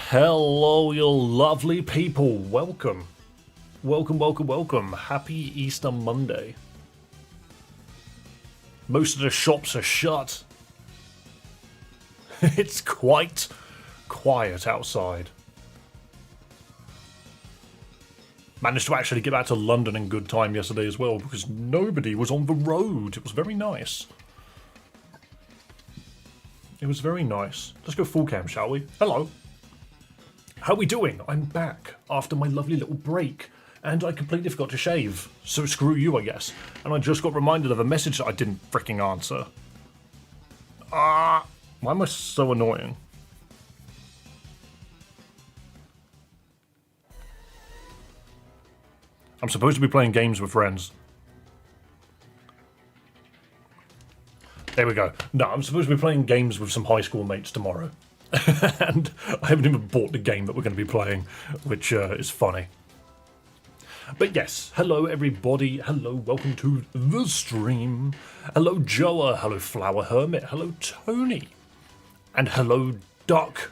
Hello, you lovely people. Welcome. Welcome. Happy Easter Monday. Most of the shops are shut. It's quite quiet outside. Managed to actually get back to London in good time yesterday as well because nobody was on the road. It was very nice. It was very nice. Let's go full cam, shall we? Hello. How are we doing? I'm back after my lovely little break. And I completely forgot to shave. So screw you, I guess. And I just got reminded of a message that I didn't freaking answer. Why am I so annoying? I'm supposed to be playing games with friends. There we go. No, I'm supposed to be playing games with some high school mates tomorrow. And I haven't even bought the game that we're going to be playing, which is funny. But yes, hello everybody. Hello, welcome to the stream. Hello Joa. Hello Flower Hermit. Hello Tony. And hello Duck.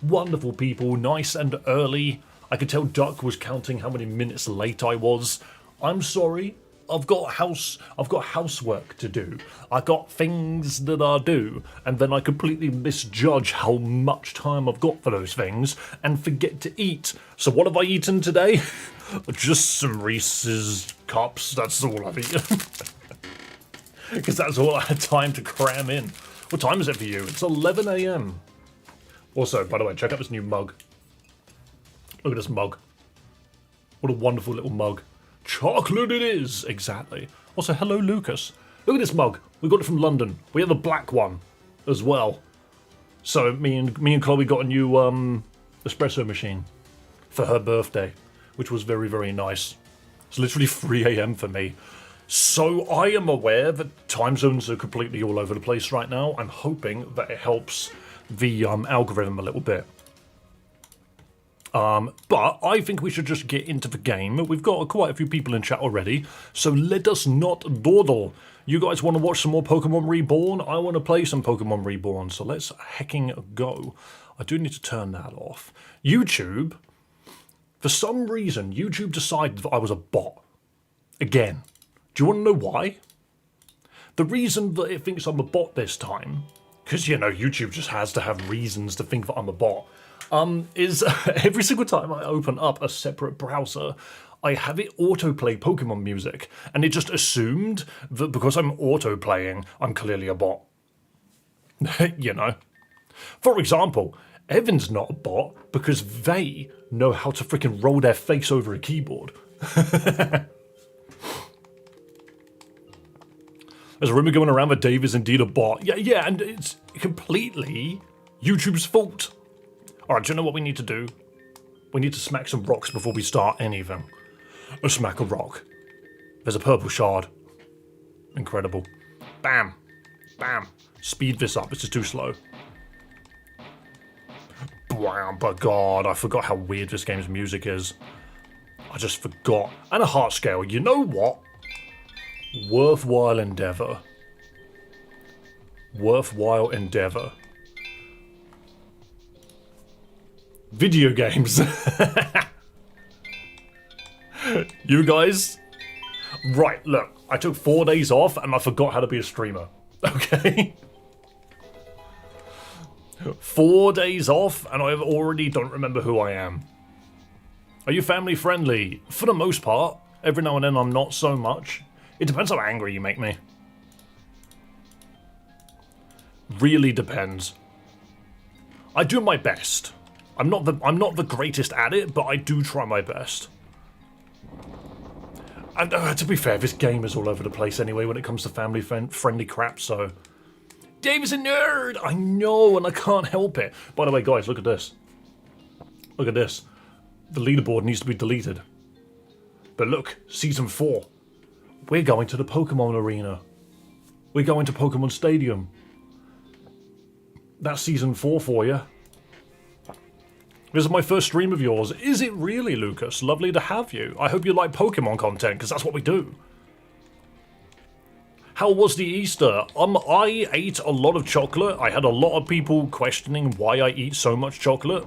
Wonderful people, nice and early. I could tell Duck was counting how many minutes late I was. I'm sorry. I've got housework to do. I got things that I do, and then I completely misjudge how much time I've got for those things and forget to eat. So what have I eaten today? Just some Reese's cups. That's all I've eaten. Because that's all I had time to cram in. What time is it for you? It's 11 AM. Also, by the way, check out this new mug. Look at this mug. What a wonderful little mug. Chocolate it is! Exactly. Also, hello Lucas. Look at this mug. We got it from London. We have a black one as well. So me and Chloe got a new espresso machine for her birthday, which was very, very nice. It's literally 3 AM for me. So I am aware that time zones are completely all over the place right now. I'm hoping that it helps the algorithm a little bit. But I think we should just get into the game. We've got quite a few people in chat already, so let us not dawdle. You guys want to watch some more Pokémon Reborn? I want to play some Pokémon Reborn, so let's hecking go. I do need to turn that off. YouTube, for some reason, YouTube decided that I was a bot. Again. Do you want to know why? The reason that it thinks I'm a bot this time, because, you know, YouTube just has to have reasons to think that I'm a bot, is every single time I open up a separate browser, I have it autoplay Pokemon music, and it just assumed that because I'm autoplaying, I'm clearly a bot. You know? For example, Evan's not a bot because they know how to freaking roll their face over a keyboard. There's a rumor going around that Dave is indeed a bot. Yeah, and it's completely YouTube's fault. Alright, do you know what we need to do? We need to smack some rocks before we start anything. Let's smack a rock. There's a purple shard. Incredible. Bam. Bam. Speed this up, this is too slow. Wow, but God, I forgot how weird this game's music is. I just forgot. And a heart scale, you know what? Worthwhile endeavor. Worthwhile endeavor. Video games. You guys? Right, look. I took 4 days off and I forgot how to be a streamer. Okay? 4 days off and I already don't remember who I am. Are you family friendly? For the most part. Every now and then I'm not so much. It depends how angry you make me. Really depends. I do my best. I'm not the greatest at it, but I do try my best. And to be fair, this game is all over the place anyway when it comes to family friendly crap, so... Dave is a nerd! I know, and I can't help it. By the way, guys, look at this. Look at this. The leaderboard needs to be deleted. But look, Season 4. We're going to the Pokemon Arena. We're going to Pokemon Stadium. That's Season 4 for you. This is my first stream of yours. Is it really, Lucas? Lovely to have you. I hope you like Pokemon content, because that's what we do. How was the Easter? I ate a lot of chocolate. I had a lot of people questioning why I eat so much chocolate.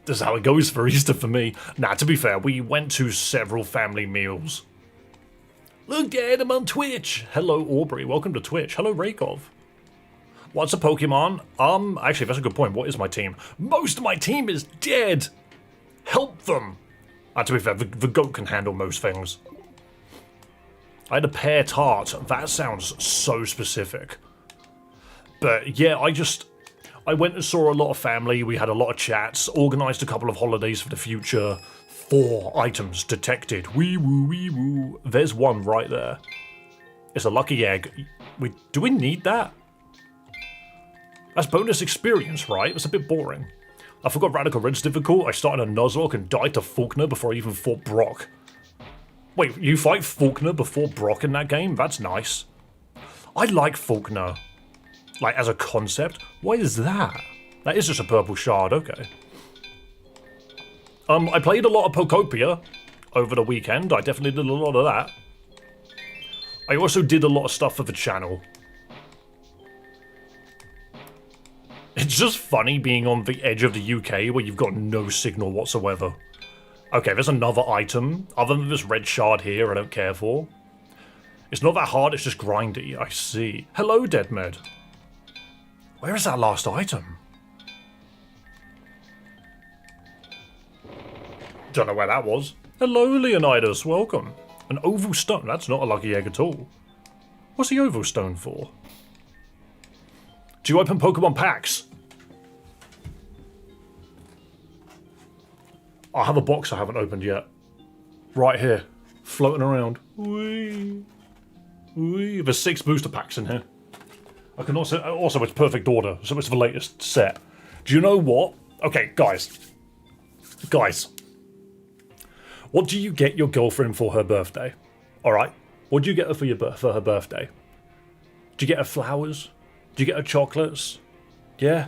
This is how it goes for Easter for me. Nah, to be fair, we went to several family meals. Look, Dad, I'm on Twitch. Hello, Aubrey. Welcome to Twitch. Hello, Rakov. What's a Pokemon? Actually, that's a good point. What is my team? Most of my team is dead. Help them. To be fair, the goat can handle most things. I had a pear tart. That sounds so specific. But yeah, I went and saw a lot of family. We had a lot of chats. Organised a couple of holidays for the future. 4 items detected. Wee woo, wee woo. There's one right there. It's a lucky egg. Do we need that? That's bonus experience, right? That's a bit boring. I forgot Radical Red's difficult. I started a Nuzlocke and died to Faulkner before I even fought Brock. Wait, you fight Faulkner before Brock in that game? That's nice. I like Faulkner. Like, as a concept. What is that? That is just a purple shard, okay. I played a lot of Pokopia over the weekend. I definitely did a lot of that. I also did a lot of stuff for the channel. It's just funny being on the edge of the UK where you've got no signal whatsoever. Okay, there's another item. Other than this red shard here I don't care for. It's not that hard, it's just grindy. I see. Hello, Deadmed. Where is that last item? Don't know where that was. Hello, Leonidas. Welcome. An oval stone. That's not a lucky egg at all. What's the oval stone for? Do you open Pokemon packs? I have a box I haven't opened yet. Right here. Floating around. Whee. Whee. There's 6 booster packs in here. I can also it's perfect order, so it's the latest set. Do you know what? Okay, guys. Guys. What do you get your girlfriend for her birthday? Alright? What do you get her for her birthday? Do you get her flowers? Do you get her chocolates? Yeah?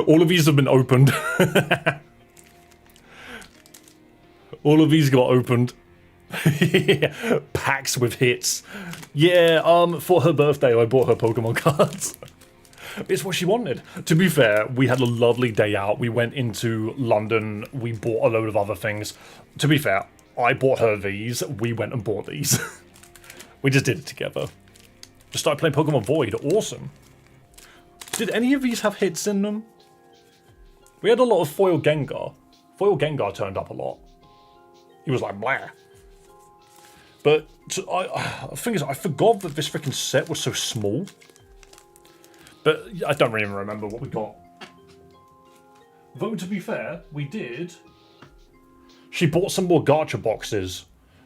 All of these have been opened. All of these got opened. Packs with hits. Yeah, for her birthday I bought her Pokemon cards. It's what she wanted. To be fair, we had a lovely day out. We went into London. We bought a load of other things. To be fair, I bought her these. We went and bought these. We just did it together. Just started playing Pokemon Void. Awesome. Did any of these have hits in them? We had a lot of Foil Gengar. Foil Gengar turned up a lot. He was like, blah. But the thing is, I forgot that this freaking set was so small. But I don't even remember what we got. Though, to be fair, we did. She bought some more gacha boxes.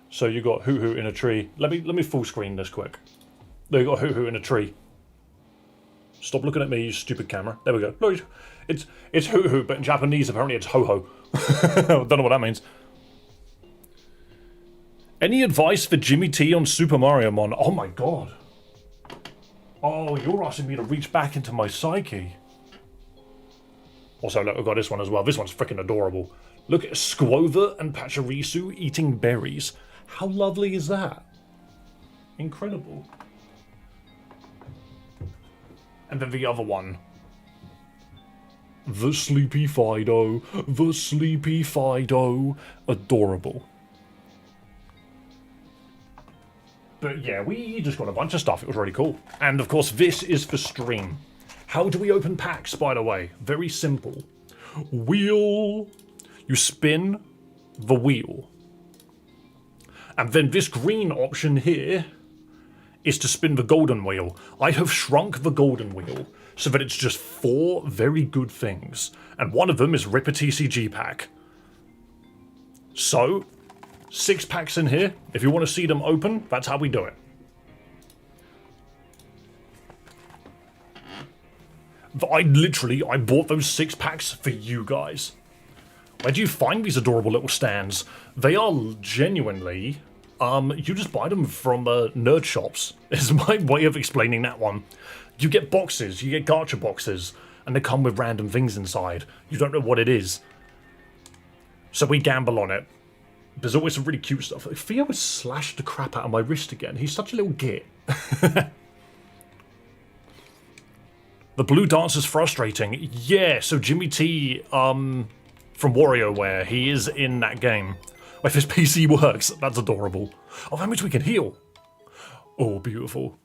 So you got Hoo-Hoo in a tree. Let me full screen this quick. There you got Hoo-Hoo in a tree. Stop looking at me, you stupid camera. There we go. No, it's Hoo-Hoo, but in Japanese apparently it's Ho-Ho. Don't know what that means. Any advice for Jimmy T on Super Mario Mon? Oh my god. Oh, you're asking me to reach back into my psyche. Also, look, I've got this one as well. This one's freaking adorable. Look at Squover and Pachirisu eating berries. How lovely is that? Incredible. And then the other one. The Sleepy Fido. The Sleepy Fido. Adorable. But yeah, we just got a bunch of stuff. It was really cool. And of course, this is for stream. How do we open packs, by the way? Very simple. Wheel. You spin the wheel. And then this green option here is to spin the golden wheel. I have shrunk the golden wheel so that it's just 4 very good things. And one of them is rip a TCG pack. So 6 packs in here. If you want to see them open, that's how we do it. I bought those 6 packs for you guys. Where do you find these adorable little stands? They are genuinely, you just buy them from nerd shops, is my way of explaining that one. You get boxes, you get gacha boxes, and they come with random things inside. You don't know what it is. So we gamble on it. There's always some really cute stuff. Theo has slashed the crap out of my wrist again. He's such a little git. The blue dance is frustrating. Yeah, so Jimmy T from WarioWare, he is in that game. If his PC works, that's adorable. Oh, how much we can heal. Oh, beautiful.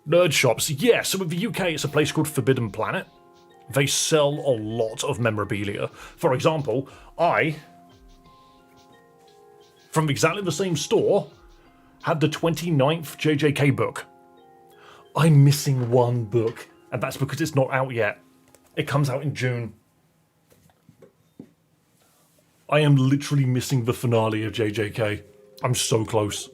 Nerd shops. Yeah, so in the UK, it's a place called Forbidden Planet. They sell a lot of memorabilia. For example, from exactly the same store, had the 29th JJK book. I'm missing one book, and that's because it's not out yet. It comes out in June. I am literally missing the finale of JJK. I'm so close.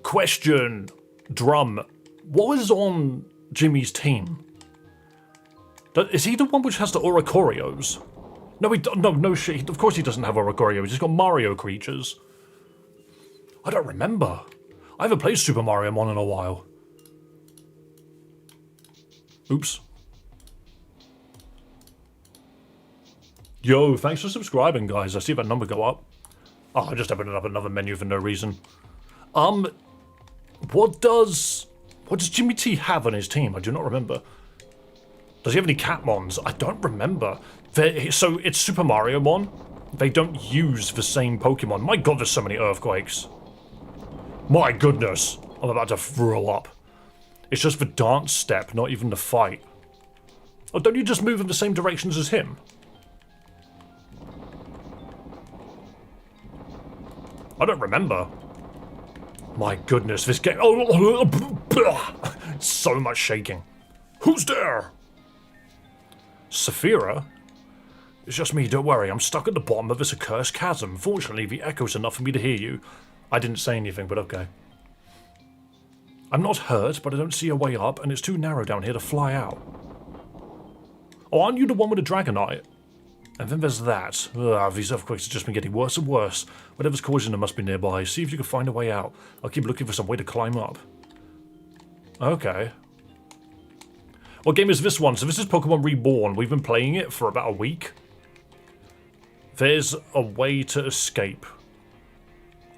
Question. Drum. What was on Jimmy's team? Is he the one which has the Oricorios? No shit. Of course he doesn't have Oricorios. He's got Mario creatures. I don't remember. I haven't played Super Mario Mon in a while. Oops. Yo, thanks for subscribing, guys. I see that number go up. Oh, I just opened up another menu for no reason. What does Jimmy T have on his team? I do not remember. Does he have any Catmons? I don't remember. So it's Super Mario Mon. They don't use the same Pokemon. My god, there's so many earthquakes. My goodness. I'm about to throw up. It's just the dance step, not even the fight. Oh, don't you just move in the same directions as him? I don't remember. My goodness, this game... Oh, so much shaking. Who's there? Saphira? It's just me, don't worry. I'm stuck at the bottom of this accursed chasm. Fortunately, the echo's enough for me to hear you. I didn't say anything, but okay. I'm not hurt, but I don't see a way up, and it's too narrow down here to fly out. Oh, aren't you the one with the Dragonite? And then there's that. These earthquakes have just been getting worse and worse. Whatever's causing them must be nearby. See if you can find a way out. I'll keep looking for some way to climb up. Okay. What game is this one? So this is Pokémon Reborn. We've been playing it for about a week. There's a way to escape.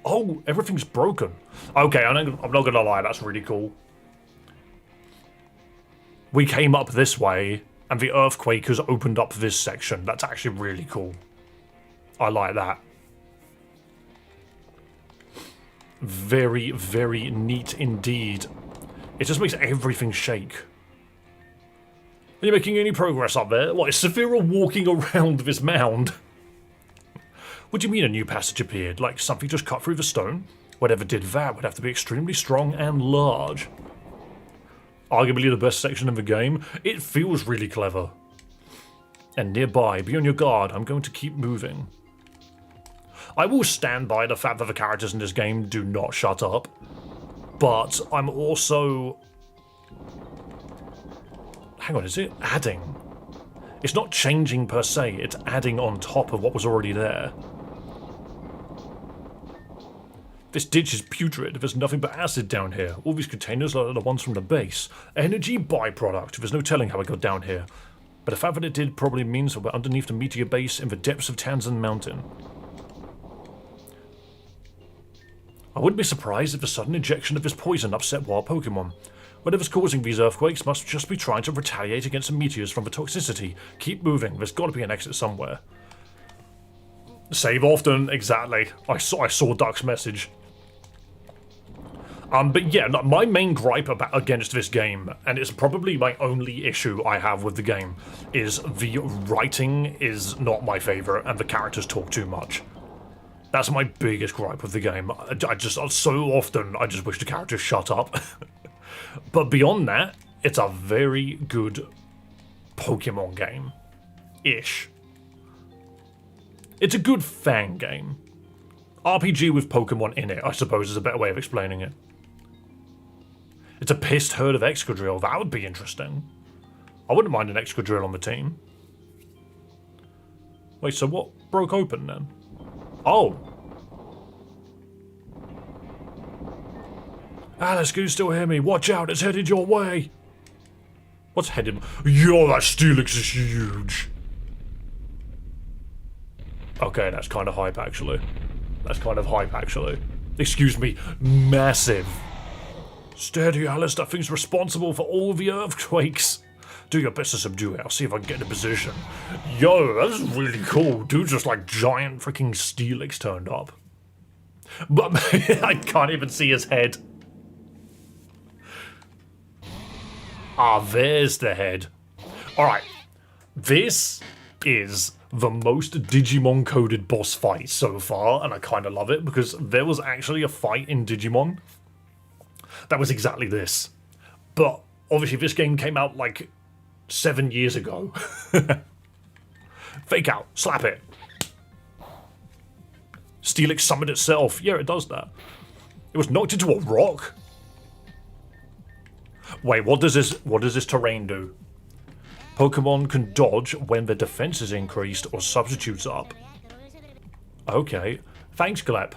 Oh, everything's broken. Okay, I'm not gonna lie, that's really cool. We came up this way, and the earthquake has opened up this section. That's actually really cool. I like that. Very, very neat indeed. It just makes everything shake. Are you making any progress up there? What, is Saphira walking around this mound? What do you mean a new passage appeared? Like something just cut through the stone? Whatever did that would have to be extremely strong and large. Arguably the best section of the game. It feels really clever. And nearby, be on your guard, I'm going to keep moving. I will stand by the fact that the characters in this game do not shut up. But I'm also... Hang on, is it adding? It's not changing per se, it's adding on top of what was already there. This ditch is putrid. There's nothing but acid down here. All these containers are the ones from the base. Energy byproduct. There's no telling how it got down here. But the fact that it did probably means that we're underneath the meteor base in the depths of Tanzan Mountain. I wouldn't be surprised if the sudden injection of this poison upset wild Pokemon. Whatever's causing these earthquakes must just be trying to retaliate against the meteors from the toxicity. Keep moving. There's got to be an exit somewhere. Save often. Exactly. I saw Duck's message. But yeah, my main gripe against this game, and it's probably my only issue I have with the game, is the writing is not my favourite and the characters talk too much. That's my biggest gripe with the game. I just wish the characters shut up. But beyond that, it's a very good Pokemon game. Ish. It's a good fan game. RPG with Pokemon in it, I suppose, is a better way of explaining it. It's a pissed herd of Excadrill. That would be interesting. I wouldn't mind an Excadrill on the team. Wait, so what broke open then? Oh. Alice, can you still hear me? Watch out, it's headed your way. What's headed? Yo, that Steelix is huge. Okay, that's kind of hype, actually. That's kind of hype, actually. Excuse me, massive. Steady, Alice, that thing's responsible for all the earthquakes. Do your best to subdue it. I'll see if I can get in a position. Yo, that's really cool. Dude, just like giant freaking Steelix turned up. But I can't even see his head. Ah, there's the head. Alright. This is the most Digimon coded boss fight so far, and I kind of love it because there was actually a fight in Digimon that was exactly this. But obviously this game came out like 7 years ago. Fake out, slap it. Steelix summoned itself. Yeah, it does that. It was knocked into a rock. Wait, what does this terrain do? Pokemon can dodge when their defense is increased or substitutes up. Okay. Thanks, Glep.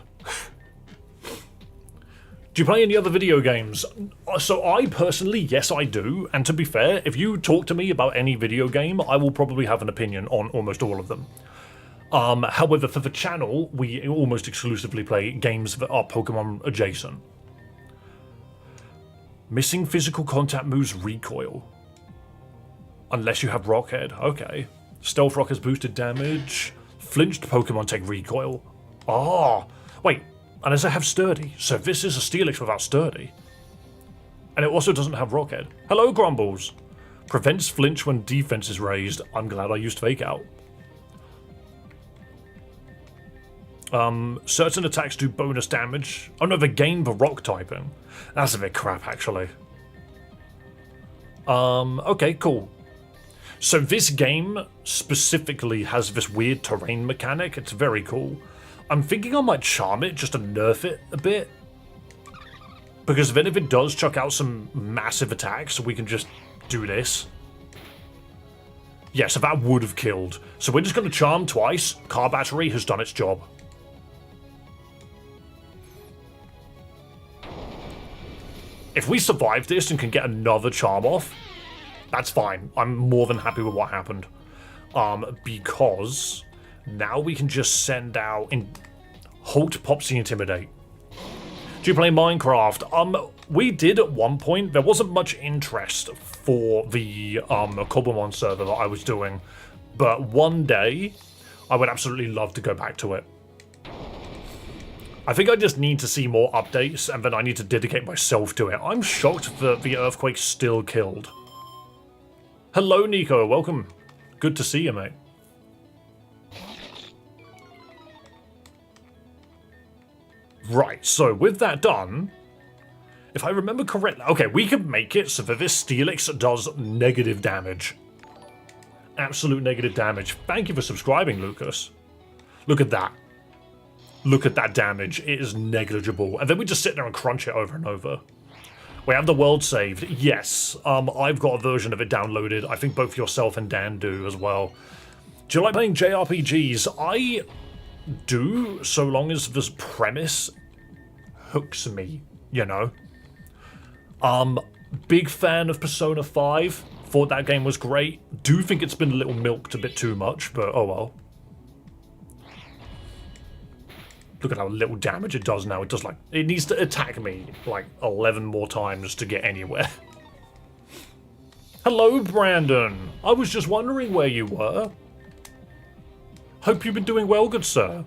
Do you play any other video games? So I personally, yes I do, and to be fair, if you talk to me about any video game, I will probably have an opinion on almost all of them. However, for the channel, we almost exclusively play games that are Pokemon adjacent. Missing physical contact moves recoil. Unless you have Rockhead. Okay. Stealth Rock has boosted damage. Flinched Pokemon take recoil. Ah. Wait. Unless I have Sturdy. So this is a Steelix without Sturdy. And it also doesn't have Rockhead. Hello, Grumbles. Prevents flinch when defense is raised. I'm glad I used Fake Out. Certain attacks do bonus damage. Oh no, they gain the rock typing. That's a bit crap, actually. Okay, cool. So this game specifically has this weird terrain mechanic. It's very cool. I'm thinking I might charm it just to nerf it a bit. Because then if it does chuck out some massive attacks, we can just do this. Yeah, so that would have killed. So we're just going to charm twice. Car battery has done its job. If we survive this and can get another charm off, that's fine. I'm more than happy with what happened. Because now we can just send out Halt, Popsy, Intimidate. Do you play Minecraft? We did at one point. There wasn't much interest for the Cobblemon server that I was doing, but one day I would absolutely love to go back to it. I think I just need to see more updates, and then I need to dedicate myself to it. I'm shocked that the earthquake still killed. Hello, Nico. Welcome. Good to see you, mate. Right, so with that done, if I remember correctly... Okay, we can make it so that this Steelix does negative damage. Absolute negative damage. Thank you for subscribing, Lucas. Look at that. Look at that damage. It is negligible. And then we just sit there and crunch it over and over. We have the world saved. Yes, I've got a version of it downloaded. I think both yourself and Dan do as well. Do you like playing JRPGs? I do, so long as this premise hooks me, you know. Big fan of Persona 5. Thought that game was great. Do think it's been a little milked a bit too much, but oh well. Look at how little damage it does now. It does, like, it needs to attack me like 11 more times to get anywhere. Hello, Brandon. I was just wondering where you were. Hope you've been doing well, good sir.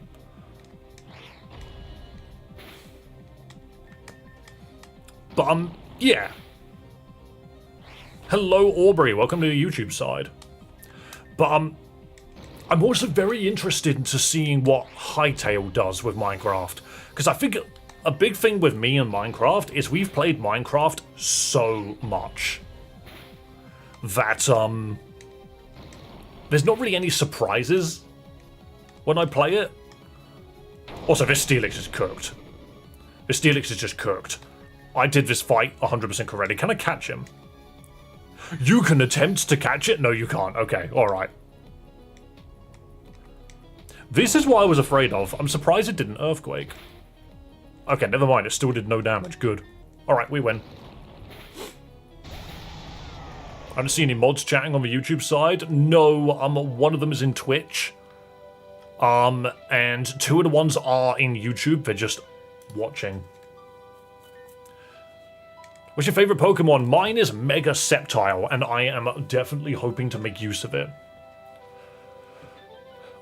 But, yeah. Hello, Aubrey. Welcome to the YouTube side. But, I'm also very interested into seeing what Hytale does with Minecraft. Because I think a big thing with me and Minecraft is we've played Minecraft so much that, there's not really any surprises when I play it. Also, this Steelix is cooked. This Steelix is just cooked. I did this fight 100% correctly. Can I catch him? You can attempt to catch it? No, you can't. Okay, alright. This is what I was afraid of. I'm surprised it didn't earthquake. Okay, never mind. It still did no damage. Good. Alright, we win. I don't see any mods chatting on the YouTube side. No, one of them is in Twitch. And 2 of the ones are in YouTube, they're just watching. What's your favourite Pokemon? Mine is Mega Sceptile, and I am definitely hoping to make use of it.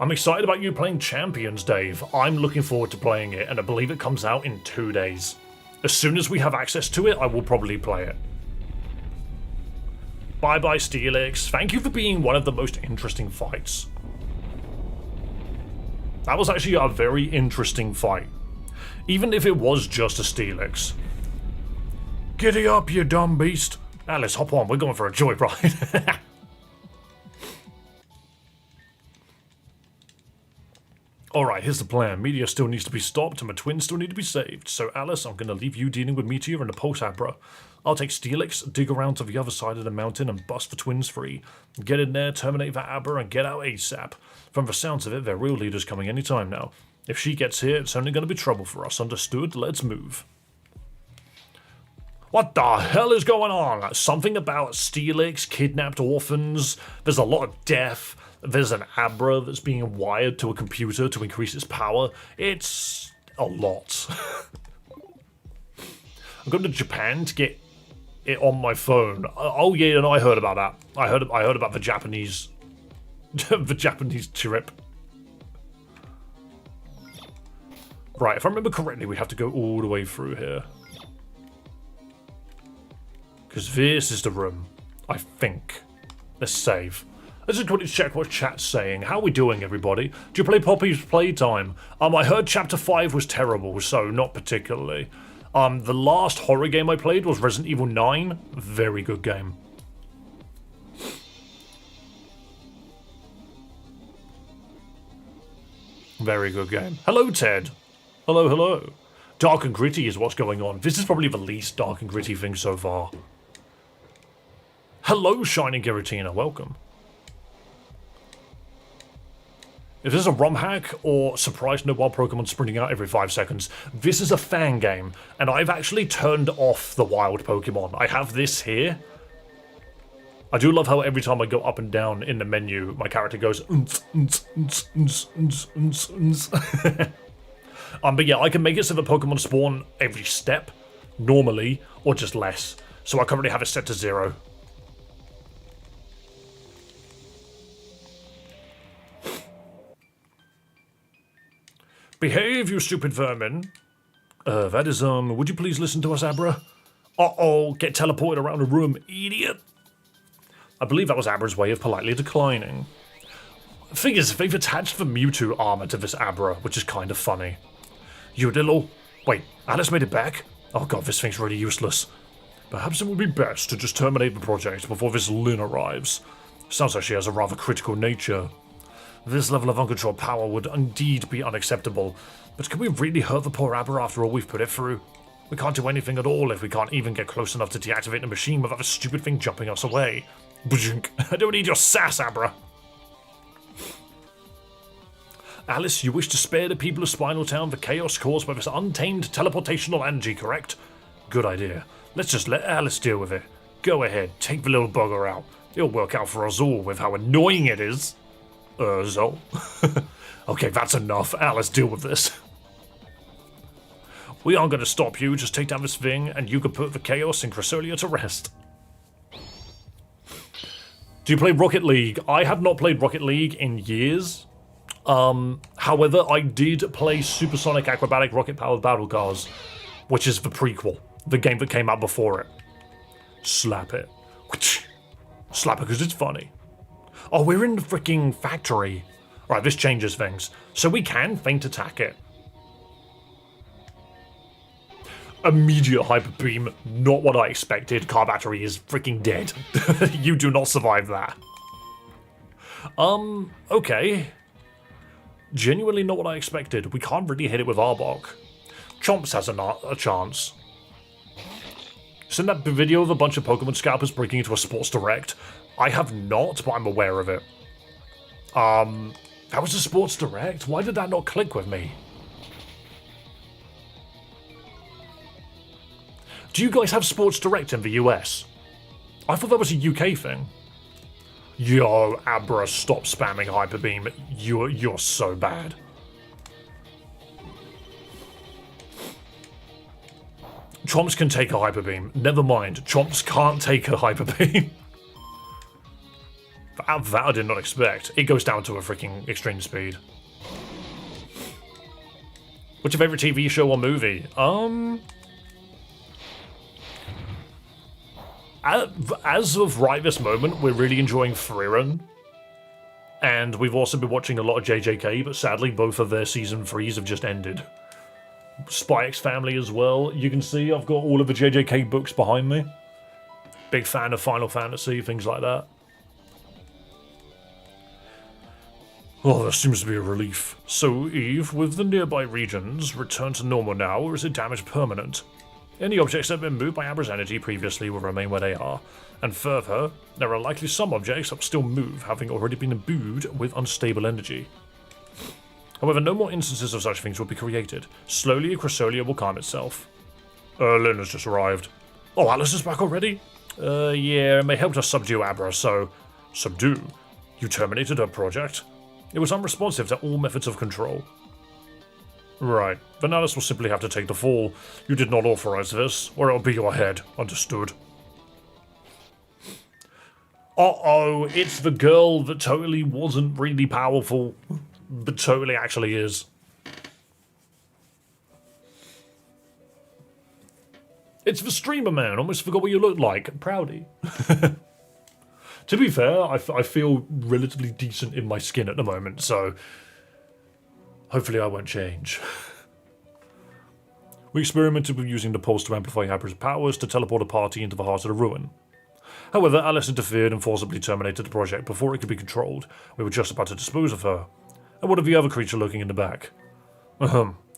I'm excited about you playing Champions, Dave. I'm looking forward to playing it, and I believe it comes out in 2 days. As soon as we have access to it, I will probably play it. Bye-bye, Steelix. Thank you for being one of the most interesting fights. That was actually a very interesting fight. Even if it was just a Steelix. Giddy up, you dumb beast. Alice, hop on. We're going for a joyride. Alright, here's the plan. Meteor still needs to be stopped and my twins still need to be saved. So Alice, I'm going to leave you dealing with Meteor and the Pulse Abra. I'll take Steelix, dig around to the other side of the mountain and bust the twins free. Get in there, terminate that Abra and get out ASAP. From the sounds of it, their real leader's coming any time now. If she gets here, it's only going to be trouble for us. Understood? Let's move. What the hell is going on? Something about Steelix, kidnapped orphans. There's a lot of death. There's an Abra that's being wired to a computer to increase its power. It's a lot. I'm going to Japan to get it on my phone. Oh yeah, and I heard about that. I heard about the Japanese, the Japanese trip. Right, if I remember correctly, we have to go all the way through here. Because this is the room, I think. Let's save. Let's just quickly check what chat's saying. How are we doing, everybody? Do you play Poppy's Playtime? I heard Chapter 5 was terrible, so not particularly. The last horror game I played was Resident Evil 9. Very good game. Very good game. Hello, Ted. Hello, hello. Dark and gritty is what's going on. This is probably the least dark and gritty thing so far. Hello, Shining Giratina. Welcome. If this is a romhack or surprise no wild Pokemon sprinting out every 5 seconds, this is a fan game, and I've actually turned off the wild Pokemon. I have this here. I do love how every time I go up and down in the menu, my character goes but yeah, I can make it so the Pokemon spawn every step, normally, or just less. So I currently have it set to 0. Behave, you stupid vermin. That is, would you please listen to us, Abra? Uh-oh, get teleported around the room, idiot. I believe that was Abra's way of politely declining. The thing is, they've attached the Mewtwo armor to this Abra, which is kind of funny. You little... Wait, Alice made it back? Oh god, this thing's really useless. Perhaps it would be best to just terminate the project before this Lyn arrives. Sounds like she has a rather critical nature. This level of uncontrolled power would indeed be unacceptable, but can we really hurt the poor Abra after all we've put it through? We can't do anything at all if we can't even get close enough to deactivate the machine without the stupid thing jumping us away. I don't need your sass, Abra! Alice, you wish to spare the people of Spinal Town the chaos caused by this untamed teleportational energy, correct? Good idea. Let's just let Alice deal with it. Go ahead, take the little bugger out. It'll work out for us all with how annoying it is. So? Okay, that's enough. Alice, deal with this. We aren't going to stop you. Just take down this thing, and you can put the chaos in Cresselia to rest. Do you play Rocket League? I have not played Rocket League in years. However, I did play Supersonic Acrobatic Rocket Powered Battle Cars, which is the prequel, the game that came out before it. Slap it. Slap it because it's funny. Oh, we're in the freaking factory. Right, this changes things. So we can feint attack it. Immediate hyper beam, not what I expected. Car battery is freaking dead. You do not survive that. Okay. Genuinely not what I expected. We can't really hit it with Arbok. Chomps has a chance. Seen that video of a bunch of Pokemon scalpers breaking into a Sports Direct? I have not, but I'm aware of it. That was a Sports Direct? Why did that not click with me? Do you guys have Sports Direct in the US? I thought that was a UK thing. Yo, Abra, stop spamming Hyper Beam. You're so bad. Chomps can take a Hyper Beam. Never mind. Chomps can't take a Hyper Beam. That I did not expect. It goes down to a freaking extreme speed. What's your favorite TV show or movie? As of right this moment, we're really enjoying Frieren. And we've also been watching a lot of JJK, but sadly both of their season 3s have just ended. Spy X Family as well. You can see I've got all of the JJK books behind me. Big fan of Final Fantasy, things like that. Oh, that seems to be a relief. So, Eve, with the nearby regions returned to normal now, or is it damage permanent? Any objects that have been moved by Abra's energy previously will remain where they are. And further, there are likely some objects that will still move, having already been imbued with unstable energy. However, no more instances of such things will be created. Slowly, Chrysolia will calm itself. Lynn has just arrived. Oh, Alice is back already? Yeah, and they helped us subdue Abra, so... Subdue? You terminated her project? It was unresponsive to all methods of control. Right, then Alice will simply have to take the fall. You did not authorize this, or it'll be your head. Understood. Uh-oh, it's the girl that totally wasn't really powerful, but totally actually is. It's the streamer man, almost forgot what you look like. Proudy. To be fair, I feel relatively decent in my skin at the moment, so hopefully I won't change. We experimented with using the pulse to amplify Abra's powers to teleport a party into the heart of the ruin. However, Alice interfered and forcibly terminated the project before it could be controlled. We were just about to dispose of her. And what of the other creature lurking in the back?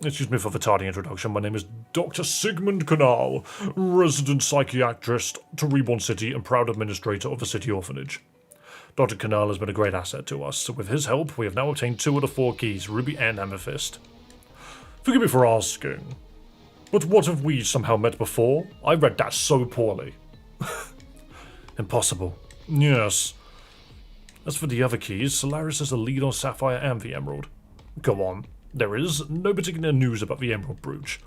Excuse me for the tardy introduction. My name is Dr. Sigmund Canal, resident psychiatrist to Reborn City and proud administrator of the city orphanage. Dr. Canal has been a great asset to us, so with his help, we have now obtained 2 of the 4 keys, Ruby and Amethyst. Forgive me for asking, but what have we somehow met before? I read that so poorly. Impossible. Yes. As for the other keys, Solaris is the lead on Sapphire and the Emerald. Go on. There is no particular news about the Emerald Brooch.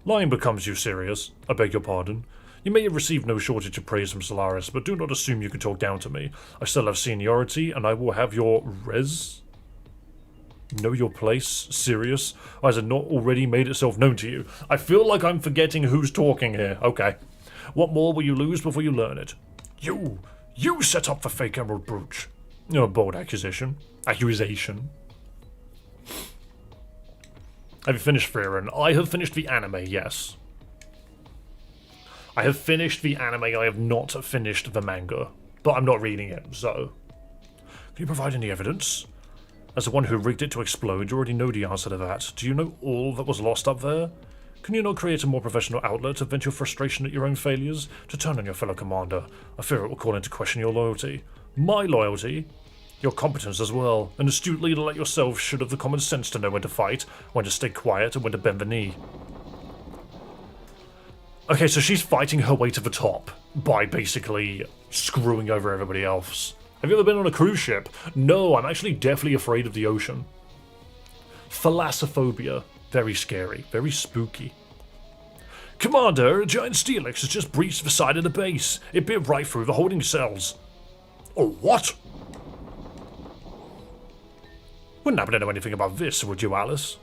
Lying becomes you serious. I beg your pardon. You may have received no shortage of praise from Solaris, but do not assume you can talk down to me. I still have seniority, and I will have your know your place? Serious? Has it not already made itself known to you? I feel like I'm forgetting who's talking here. Okay. What more will you lose before you learn it? You set up the fake Emerald Brooch. A bold accusation. Have you finished Frieren? I have finished the anime, yes. I have finished the anime, I have not finished the manga. But I'm not reading it, so... Can you provide any evidence? As the one who rigged it to explode, you already know the answer to that. Do you know all that was lost up there? Can you not create a more professional outlet to vent your frustration at your own failures? To turn on your fellow commander? I fear it will call into question your loyalty. My loyalty? Your competence as well. An astute leader like yourself should have the common sense to know when to fight, when to stay quiet, and when to bend the knee. Okay, so she's fighting her way to the top by basically screwing over everybody else. Have you ever been on a cruise ship? No, I'm actually deathly afraid of the ocean. Thalassophobia. Very scary. Very spooky. Commander, a giant Steelix has just breached the side of the base. It bit right through the holding cells. Oh, what? Wouldn't happen to know anything about this, would you, Alice?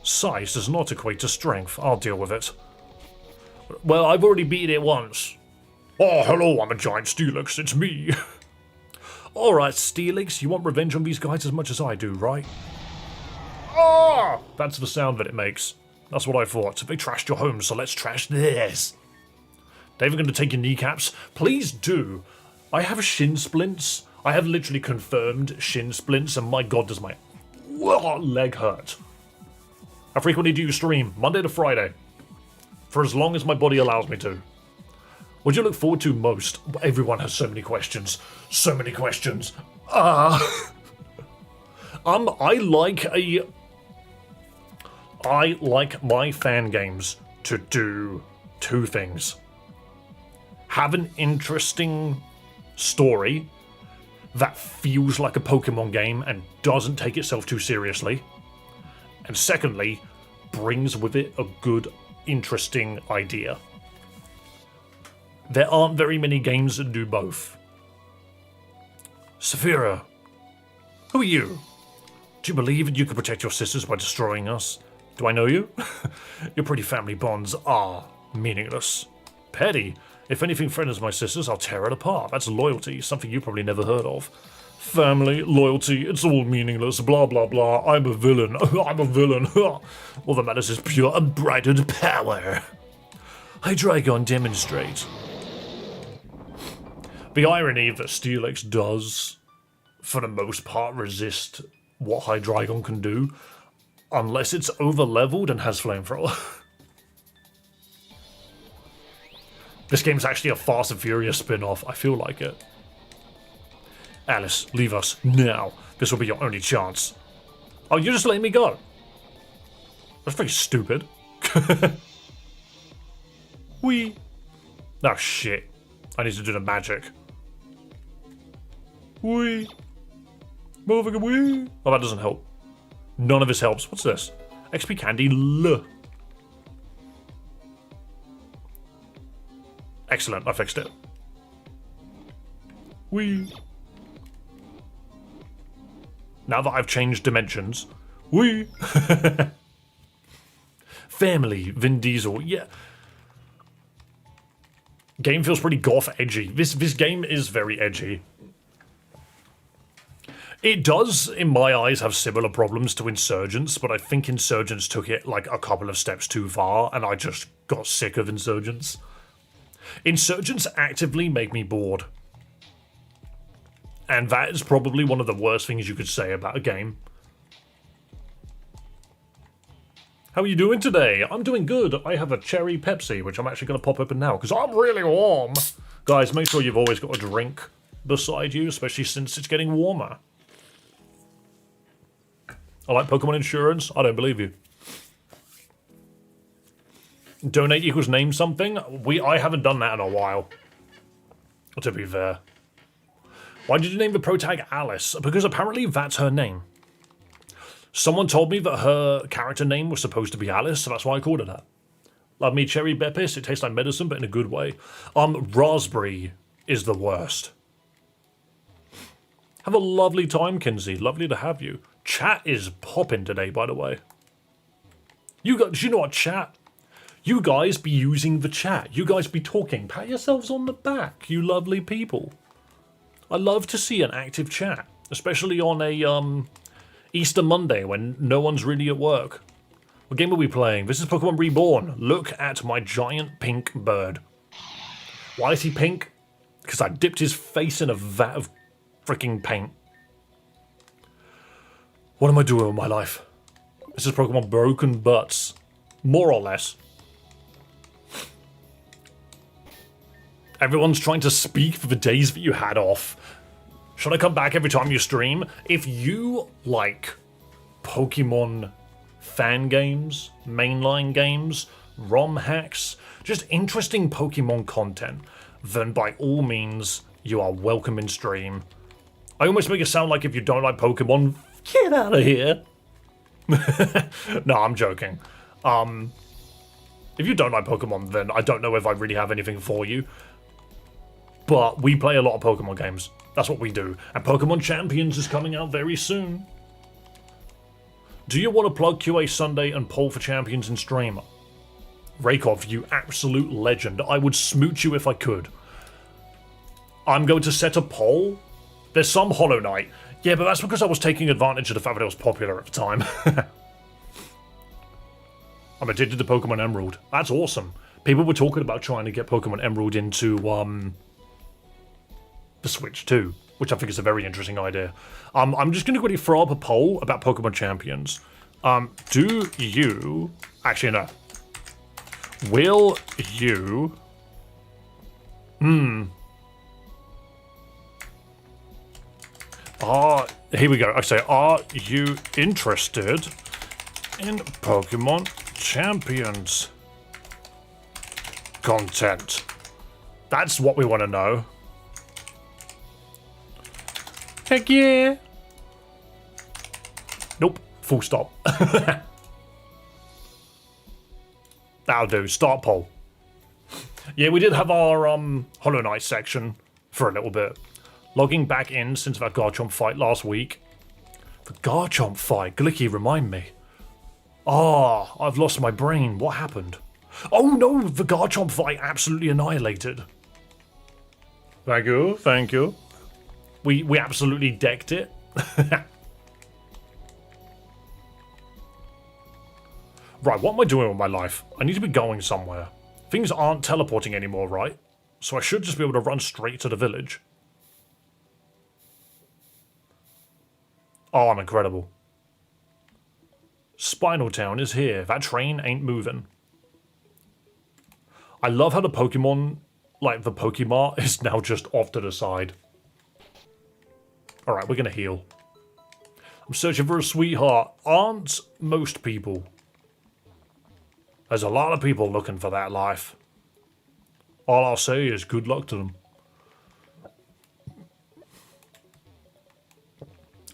Size does not equate to strength. I'll deal with it. Well, I've already beat it once. Oh, hello, I'm a giant Steelix. It's me. Alright, Steelix, you want revenge on these guys as much as I do, right? Ah! That's the sound that it makes. That's what I thought. They trashed your home, so let's trash theirs. They're even going to take your kneecaps? Please do. I have shin splints. I have literally confirmed shin splints, and my god, does my leg hurt. How frequently do you stream? Monday to Friday. For as long as my body allows me to. What do you look forward to most? Everyone has so many questions. So many questions. I like my fan games to do 2 things. Have an interesting story that feels like a Pokemon game and doesn't take itself too seriously. And secondly, brings with it a good, interesting idea. There aren't very many games that do both. Saphira, who are you? Do you believe that you could protect your sisters by destroying us? Do I know you? Your pretty family bonds are meaningless. Petty. If anything threatens my sisters, I'll tear it apart. That's loyalty, something you probably never heard of. Family, loyalty, it's all meaningless, blah blah blah. I'm a villain. I'm a villain. All that matters is pure unbridled power. Hydreigon demonstrate. The irony that Steelix does, for the most part, resist what Hydreigon can do, unless it's over-leveled and has Flamethrower. This game's actually a Fast and Furious spin-off. I feel like it. Alice, leave us now. This will be your only chance. Oh, you're just letting me go? That's very stupid. Wee. Oh, shit. I need to do the magic. Wee. Motherfucker, wee. Oh, that doesn't help. None of this helps. What's this? XP candy. L. Excellent. I fixed it. Wee. Now that I've changed dimensions. Wee. Family. Vin Diesel. Yeah. Game feels pretty goth edgy. This game is very edgy. It does, in my eyes, have similar problems to Insurgents, but I think Insurgents took it like a couple of steps too far, and I just got sick of Insurgents. Insurgents actively make me bored. And that is probably one of the worst things you could say about a game. How are you doing today? I'm doing good. I have a cherry Pepsi, which I'm actually going to pop open now, because I'm really warm. Guys, make sure you've always got a drink beside you, especially since it's getting warmer. I like Pokemon insurance. I don't believe you. Donate equals name something. I haven't done that in a while. To be fair. Why did you name the pro tag Alice? Because apparently that's her name. Someone told me that her character name was supposed to be Alice, so that's why I called her that. Love me cherry Beppis. It tastes like medicine, but in a good way. Raspberry is the worst. Have a lovely time, Kinsey. Lovely to have you. Chat is popping today, by the way. Do you know what, chat? You guys be using the chat. You guys be talking. Pat yourselves on the back, you lovely people. I love to see an active chat, especially on a Easter Monday when no one's really at work. What game are we playing? This is Pokemon Reborn. Look at my giant pink bird. Why is he pink? Because I dipped his face in a vat of freaking paint. What am I doing with my life? This is Pokemon Broken Butts. More or less. Everyone's trying to speak for the days that you had off. Should I come back every time you stream? If you like Pokemon fan games, mainline games, ROM hacks, just interesting Pokemon content, then by all means, you are welcome in stream. I almost make it sound like if you don't like Pokemon, get out of here. No, I'm joking. If you don't like Pokemon, then I don't know if I really have anything for you. But we play a lot of Pokemon games. That's what we do. And Pokemon Champions is coming out very soon. Do you want to plug QA Sunday and poll for champions in stream? Rakov, you absolute legend. I would smooch you if I could. I'm going to set a poll. There's some Hollow Knight. Yeah, but that's because I was taking advantage of the fact that it was popular at the time. I'm addicted to Pokemon Emerald. That's awesome. People were talking about trying to get Pokemon Emerald into the Switch too, which I think is a very interesting idea. I'm just going to quickly throw up a poll about Pokemon Champions. Do you... Actually, no. Will you... Here we go. I say, are you interested in Pokemon Champions content? That's what we want to know. Heck yeah. Nope. Full stop. That'll do. Start poll. Yeah, we did have our Hollow Knight section for a little bit. Logging back in since that Garchomp fight last week. The Garchomp fight? Glicky, remind me. Ah, I've lost my brain. What happened? Oh no, the Garchomp fight absolutely annihilated. Thank you, thank you. We absolutely decked it. Right, what am I doing with my life? I need to be going somewhere. Things aren't teleporting anymore, right? So I should just be able to run straight to the village. Oh, I'm incredible. Spinal Town is here. That train ain't moving. I love how the Pokemon, like the Pokemart, is now just off to the side. Alright, we're gonna heal. I'm searching for a sweetheart. Aren't most people? There's a lot of people looking for that life. All I'll say is good luck to them.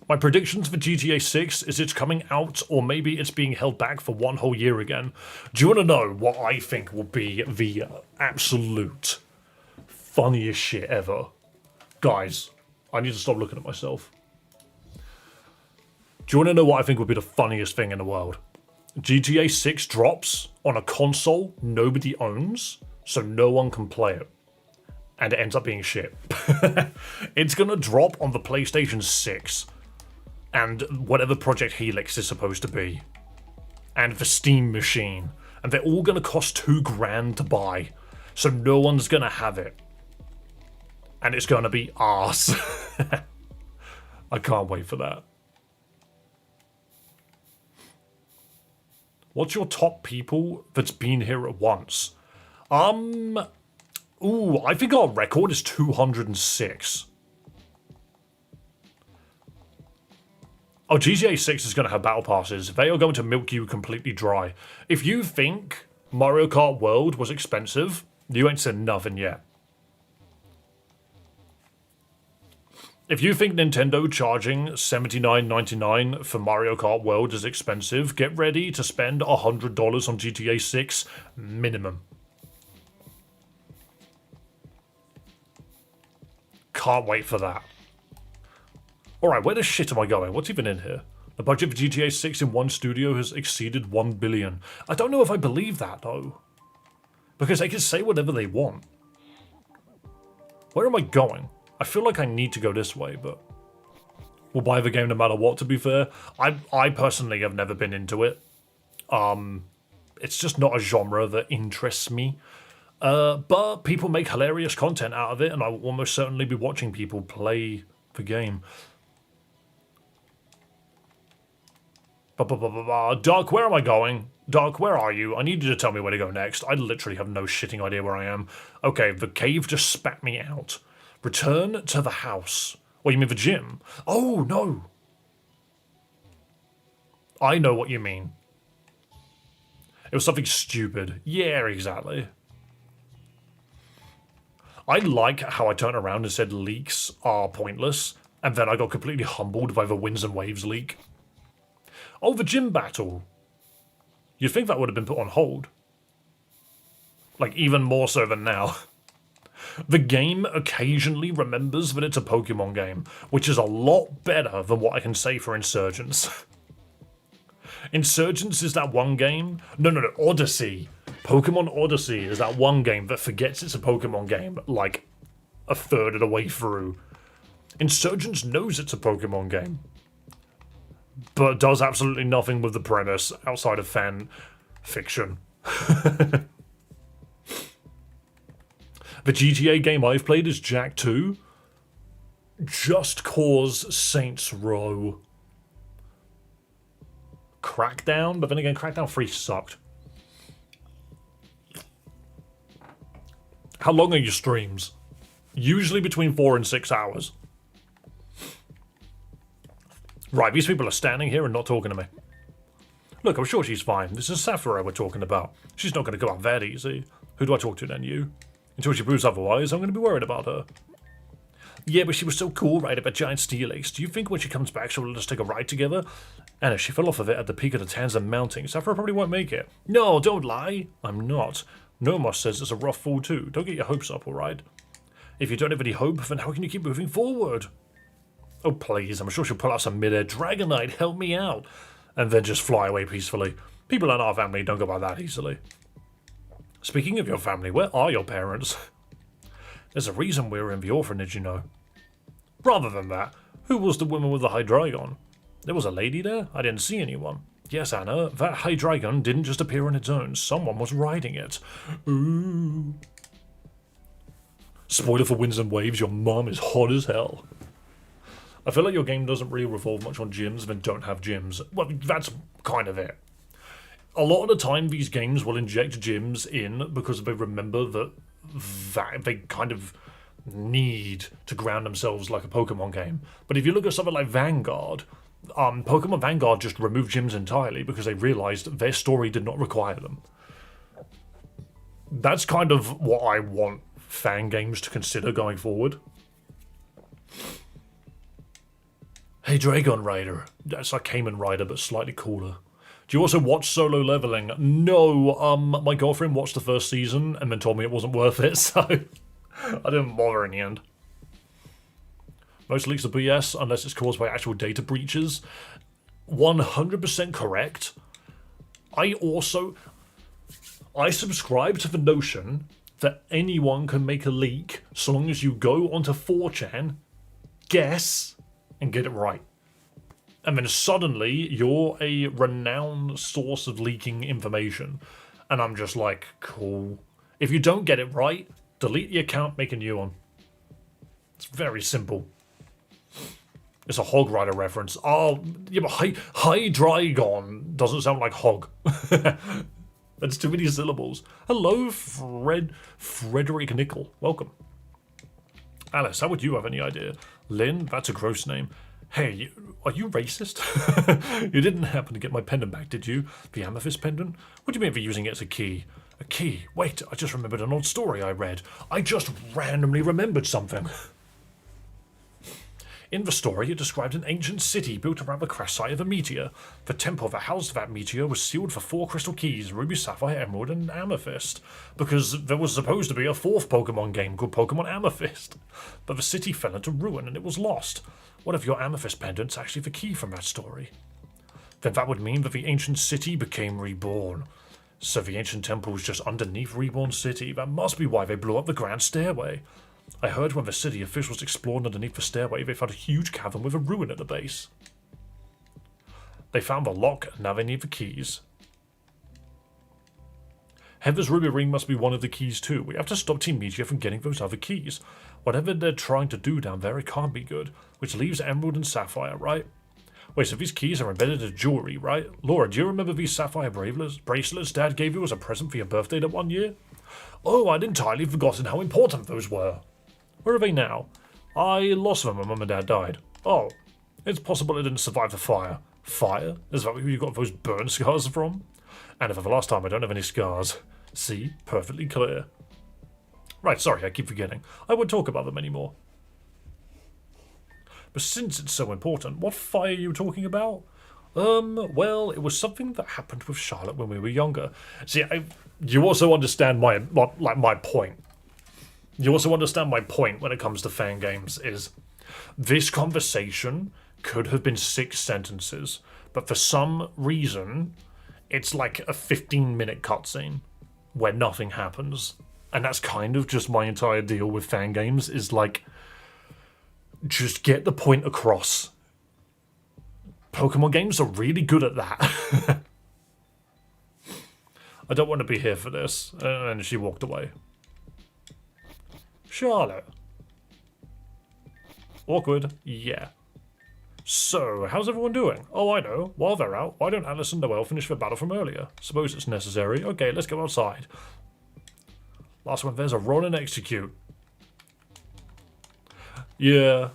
My predictions for GTA 6 is it's coming out, or maybe it's being held back for one whole year again. Do you want to know what I think will be the absolute funniest shit ever? Guys, I need to stop looking at myself. Do you want to know what I think would be the funniest thing in the world? GTA 6 drops on a console nobody owns, so no one can play it. And it ends up being shit. It's going to drop on the PlayStation 6. And whatever Project Helix is supposed to be. And the Steam machine. And they're all going to cost $2,000 to buy. So no one's going to have it. And it's going to be arse. I can't wait for that. What's your top people that's been here at once? Ooh, I think our record is 206. Oh, GTA 6 is going to have battle passes. They are going to milk you completely dry. If you think Mario Kart World was expensive, you ain't said nothing yet. If you think Nintendo charging $79.99 for Mario Kart World is expensive, get ready to spend $100 on GTA 6 minimum. Can't wait for that. Alright, where the shit am I going? What's even in here? The budget for GTA 6 in one studio has exceeded $1 billion. I don't know if I believe that, though. Because they can say whatever they want. Where am I going? I feel like I need to go this way, but... we'll buy the game no matter what, to be fair. I personally have never been into it. It's just not a genre that interests me. But people make hilarious content out of it, and I will almost certainly be watching people play the game. Dark, where am I going? Dark, where are you? I need you to tell me where to go next. I literally have no shitting idea where I am. Okay, the cave just spat me out. Return to the house. What, you mean the gym? Oh, no. I know what you mean. It was something stupid. Yeah, exactly. I like how I turned around and said leaks are pointless, and then I got completely humbled by the Winds and Waves leak. Oh, the gym battle. You'd think that would have been put on hold. Like, even more so than now. The game occasionally remembers that it's a Pokemon game, which is a lot better than what I can say for Insurgents. Insurgents is that one game... No, Odyssey. Pokemon Odyssey is that one game that forgets it's a Pokemon game, like, a third of the way through. Insurgents knows it's a Pokemon game, but does absolutely nothing with the premise outside of fan fiction. The GTA game I've played is Jack 2. Just Cause Saints Row. Crackdown, but then again, Crackdown 3 sucked. How long are your streams? Usually between 4 and 6 hours. Right, these people are standing here and not talking to me. Look, I'm sure she's fine. This is Saphira we're talking about. She's not going to go out that easy. Who do I talk to then? You? Until she proves otherwise, I'm going to be worried about her. Yeah, but she was so cool riding up a giant steel ace. Do you think when she comes back she'll let us take a ride together? And if she fell off of it at the peak of the Tanzan Mountain, Sappho probably won't make it. No, don't lie. I'm not. Nomos says it's a rough fall too. Don't get your hopes up, alright? If you don't have any hope, then how can you keep moving forward? Oh, please, I'm sure she'll pull out some mid-air Dragonite, help me out. And then just fly away peacefully. People in our family don't go by that easily. Speaking of your family, where are your parents? There's a reason we're in the orphanage, you know. Rather than that, who was the woman with the Hydreigon? There was a lady there? I didn't see anyone. Yes, Anna, that Hydreigon didn't just appear on its own. Someone was riding it. Ooh. Spoiler for Winds and Waves, your mom is hot as hell. I feel like your game doesn't really revolve much on gyms, then don't have gyms. Well, that's kind of it. A lot of the time, these games will inject gyms in because they remember that they kind of need to ground themselves like a Pokemon game. But if you look at something like Vanguard, Pokemon Vanguard just removed gyms entirely because they realized their story did not require them. That's kind of what I want fan games to consider going forward. Hey Dragon Rider. That's like Cayman Rider, but slightly cooler. Do you also watch Solo Leveling? No, my girlfriend watched the first season and then told me it wasn't worth it, so I didn't bother in the end. Most leaks are BS unless it's caused by actual data breaches. 100% correct. I subscribe to the notion that anyone can make a leak so long as you go onto 4chan, guess, and get it right. And then suddenly you're a renowned source of leaking information. And I'm just like, cool. If you don't get it right, delete the account, make a new one. It's very simple. It's a Hog Rider reference. Oh, yeah, but Hydreigon doesn't sound like hog. That's too many syllables. Hello, Frederick Nickel. Welcome. Alice, how would you have any idea? Lynn, that's a gross name. Hey, are you racist? You didn't happen to get my pendant back, did you? The amethyst pendant? What do you mean for using it as a key? A key? Wait, I just remembered an old story I read. I just randomly remembered something. In the story, it described an ancient city built around the crash site of a meteor. The temple that housed that meteor was sealed for 4 crystal keys, ruby, sapphire, emerald, and amethyst, because there was supposed to be a 4th Pokemon game called Pokemon Amethyst. But the city fell into ruin and it was lost. What if your amethyst pendant's actually the key from that story? Then that would mean that the ancient city became reborn. So the ancient temple was just underneath Reborn City. That must be why they blew up the grand stairway. I heard when the city officials explored underneath the stairway, they found a huge cavern with a ruin at the base. They found the lock, and now they need the keys. Heather's ruby ring must be one of the keys too. We have to stop Team Meteor from getting those other keys. Whatever they're trying to do down there, it can't be good. Which leaves Emerald and Sapphire, right? Wait, so these keys are embedded in jewelry, right? Laura, do you remember these sapphire bracelets Dad gave you as a present for your birthday that one year? Oh, I'd entirely forgotten how important those were. Where are they now? I lost them when Mum and Dad died. Oh, it's possible it didn't survive the fire. Fire? Is that where you got those burn scars from? And for the last time, I don't have any scars. See? Perfectly clear. Right, sorry, I keep forgetting. I won't talk about them anymore. But since it's so important, what fire are you talking about? Well, it was something that happened with Charlotte when we were younger. See, you also understand my point. You also understand my point when it comes to fan games is this conversation could have been 6 sentences, but for some reason, it's like a 15-minute cutscene where nothing happens. And that's kind of just my entire deal with fan games is like, just get the point across. Pokemon games are really good at that. I don't want to be here for this. And she walked away. Charlotte. Awkward. Yeah. So, how's everyone doing? Oh, I know. While they're out, why don't Alice and Noelle finish their battle from earlier? Suppose it's necessary. Okay, let's go outside. Last one, there's a run and execute. Yeah.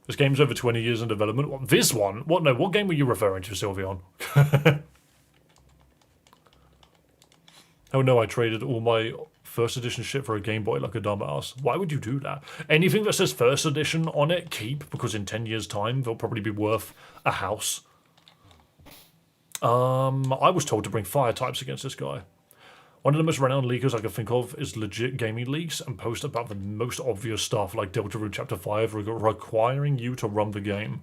This game's over 20 years in development. What, this one? What? No, what game were you referring to, Sylveon? Oh no, I traded all my First edition shit for a Game Boy like a dumbass. Why would you do that? Anything that says first edition on it, keep, because in 10 years' time, they'll probably be worth a house. I was told to bring fire types against this guy. One of the most renowned leakers I can think of is Legit Gaming Leaks and post about the most obvious stuff like Deltarune Chapter 5 requiring you to run the game.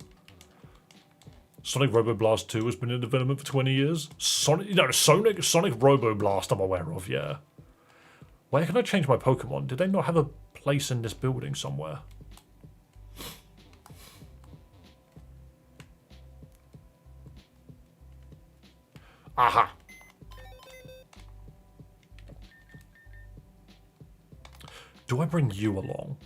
Sonic Roboblast 2 has been in development for 20 years. Sonic Roboblast I'm aware of, yeah. Where can I change my Pokemon? Did they not have a place in this building somewhere? Aha. Do I bring you along?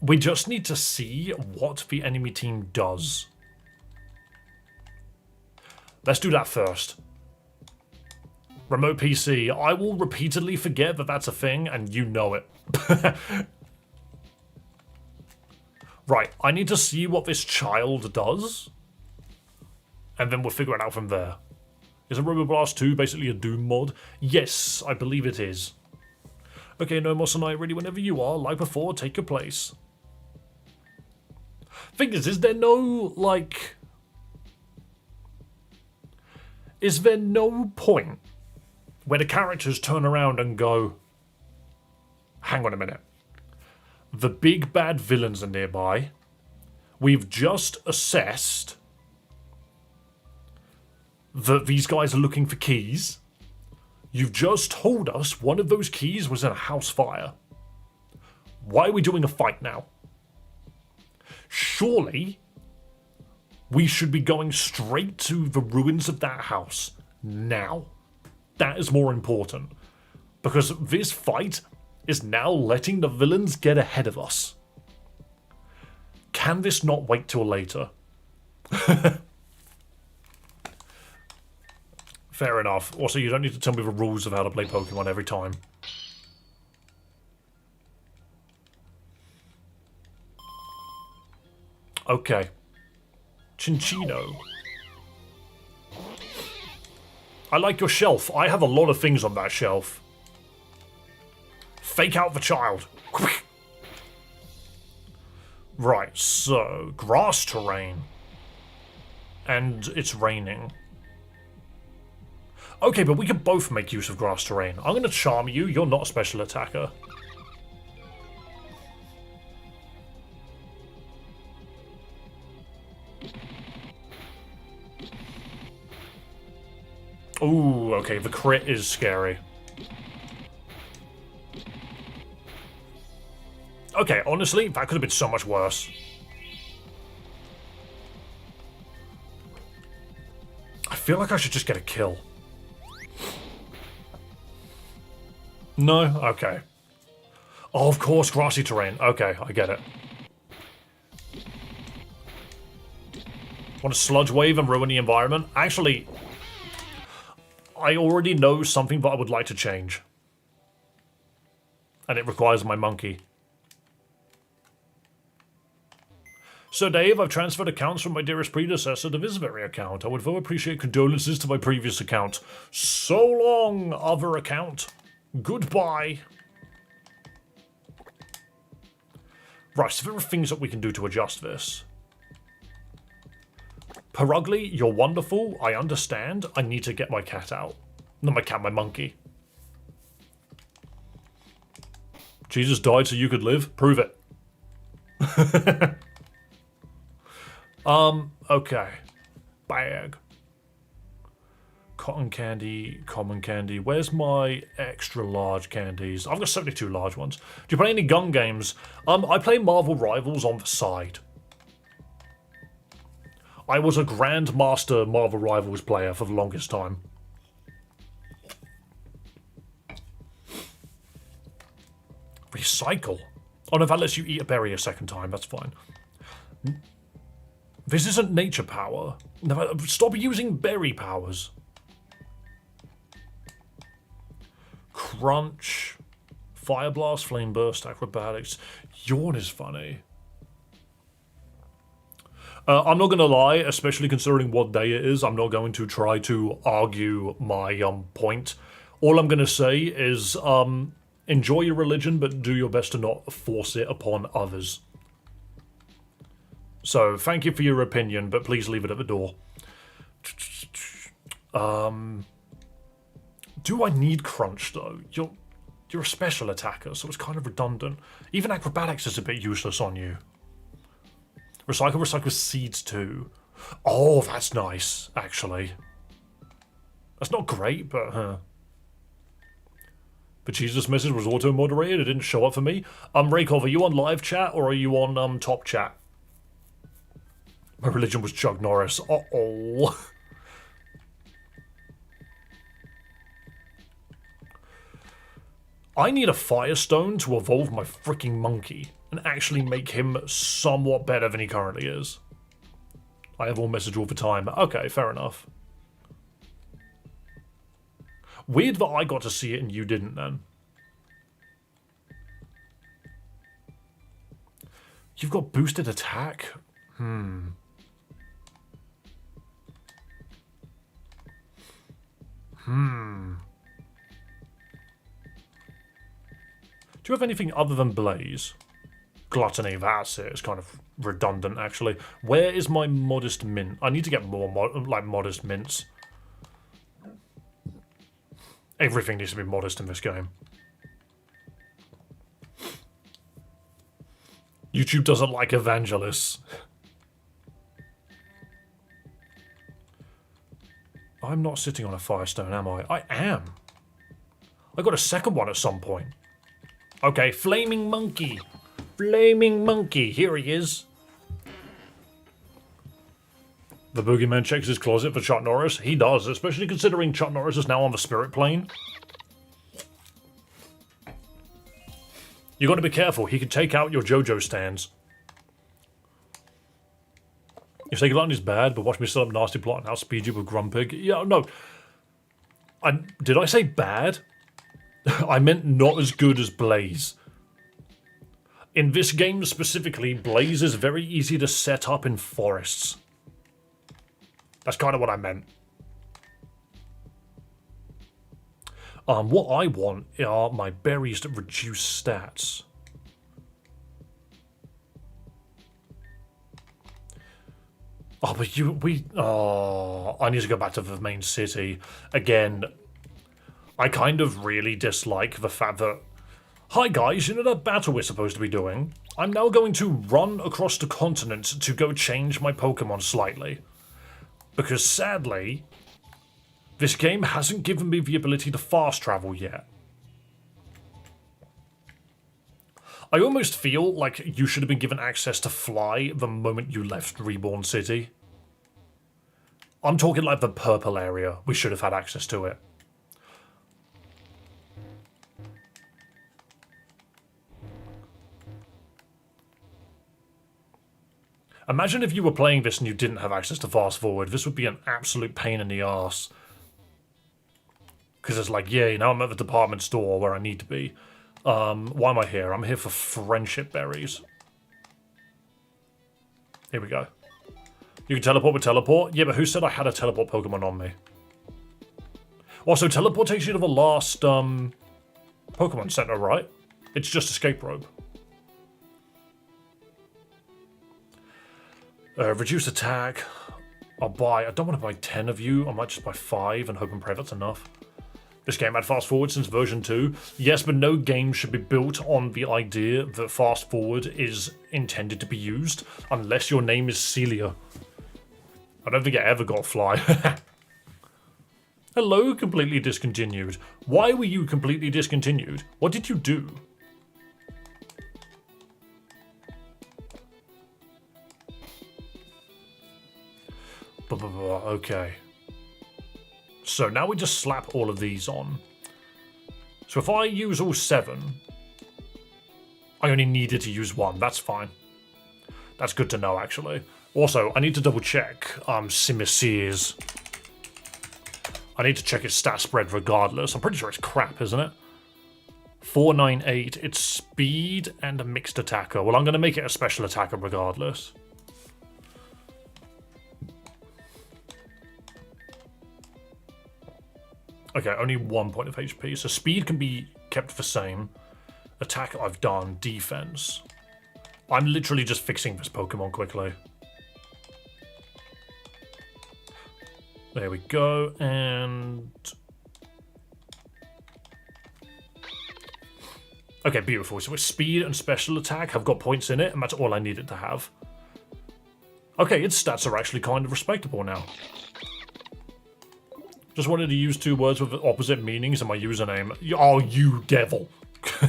We just need to see what the enemy team does. Let's do that first. Remote PC. I will repeatedly forget that that's a thing, and you know it. Right, I need to see what this child does, and then we'll figure it out from there. Is a Roboblast 2 basically a Doom mod? Yes, I believe it is. Okay, no more Sonite, ready whenever you are. Like before, take your place. Thing is there no, like... Is there no point where the characters turn around and go, hang on a minute. The big bad villains are nearby. We've just assessed that these guys are looking for keys. You've just told us one of those keys was in a house fire. Why are we doing a fight now? Surely, we should be going straight to the ruins of that house now. That is more important. Because this fight is now letting the villains get ahead of us. Can this not wait till later? Fair enough. Also, you don't need to tell me the rules of how to play Pokemon every time. Okay. Chinchino. I like your shelf. I have a lot of things on that shelf. Fake out the child. Right, so... grass terrain. And it's raining. Okay, but we can both make use of grass terrain. I'm going to charm you. You're not a special attacker. Ooh, okay, the crit is scary. Okay, honestly, that could have been so much worse. I feel like I should just get a kill. No? Okay. Oh, of course, grassy terrain. Okay, I get it. Want to sludge wave and ruin the environment? Actually, I already know something that I would like to change. And it requires my monkey. So Dave, I've transferred accounts from my dearest predecessor to this very account. I would very appreciate condolences to my previous account. So long, other account. Goodbye. Right, so there are things that we can do to adjust this. Perugly, you're wonderful. I understand. I need to get my cat out. Not my cat, my monkey. Jesus died so you could live? Prove it. Okay. Bag. Cotton candy, common candy. Where's my extra large candies? I've got 72 large ones. Do you play any gun games? I play Marvel Rivals on the side. I was a Grandmaster Marvel Rivals player for the longest time. Recycle? Oh no, that lets you eat a berry a second time, that's fine. This isn't nature power. No, stop using berry powers. Crunch. Fire blast, flame burst, acrobatics. Yawn is funny. I'm not going to lie, especially considering what day it is, I'm not going to try to argue my point. All I'm going to say is enjoy your religion, but do your best to not force it upon others. So, thank you for your opinion, but please leave it at the door. Do I need crunch, though? You're a special attacker, so it's kind of redundant. Even acrobatics is a bit useless on you. Recycle seeds too. Oh, that's nice, actually. That's not great, but But Jesus' message was auto-moderated, it didn't show up for me. Raykov, are you on live chat or are you on top chat? My religion was Chuck Norris. Uh-oh. I need a Firestone to evolve my freaking monkey and actually make him somewhat better than he currently is. I have all message all the time. Okay, fair enough. Weird that I got to see it and you didn't then. You've got boosted attack? Do you have anything other than Blaze? Gluttony, that's it. It's kind of redundant, actually. Where is my modest mint? I need to get more modest mints. Everything needs to be modest in this game. YouTube doesn't like evangelists. I'm not sitting on a Firestone, am I? I am. I got a second one at some point. Okay, Flaming Monkey. Flaming Monkey. Here he is. The boogeyman checks his closet for Chuck Norris. He does, especially considering Chuck Norris is now on the spirit plane. You gotta be careful. He could take out your JoJo stands. You say gluttony's bad, but watch me set up nasty plot and outspeed you with Grumpig. Yeah, no. Did I say bad? I meant not as good as Blaze. In this game specifically, Blaze is very easy to set up in forests. That's kind of what I meant. What I want are my berries that reduce stats. Oh, but I need to go back to the main city. Again, I kind of really dislike the fact that, hi guys, you know that battle we're supposed to be doing? I'm now going to run across the continent to go change my Pokemon slightly. Because sadly, this game hasn't given me the ability to fast travel yet. I almost feel like you should have been given access to fly the moment you left Reborn City. I'm talking like the purple area. We should have had access to it. Imagine if you were playing this and you didn't have access to fast forward. This would be an absolute pain in the arse. Because it's like, yay, now I'm at the department store where I need to be. Why am I here? I'm here for friendship berries. Here we go. You can teleport with teleport? Yeah, but who said I had a teleport Pokemon on me? Also, teleport takes you to the last Pokemon Center, right? It's just escape rope. Reduce attack. I don't want to buy 10 of you. I might just buy 5 and hope and pray that's enough. This game had fast forward since version 2. Yes, but no game should be built on the idea that fast forward is intended to be used unless your name is Celia. I don't think it ever got fly. Hello, completely discontinued. Why were you completely discontinued? What did you do? Okay. So now we just slap all of these on. So if I use all 7, I only needed to use 1. That's fine. That's good to know, actually. Also, I need to double check Simisears. I need to check its stat spread regardless. I'm pretty sure it's crap, isn't it? 498. It's speed and a mixed attacker. Well, I'm going to make it a special attacker regardless. Okay, only 1 point of HP. So speed can be kept the same. Attack I've done. Defense. I'm literally just fixing this Pokemon quickly. There we go, and... Okay, beautiful. So with speed and special attack have got points in it, and that's all I need it to have. Okay, its stats are actually kind of respectable now. Just wanted to use 2 words with opposite meanings in my username. Oh, you devil.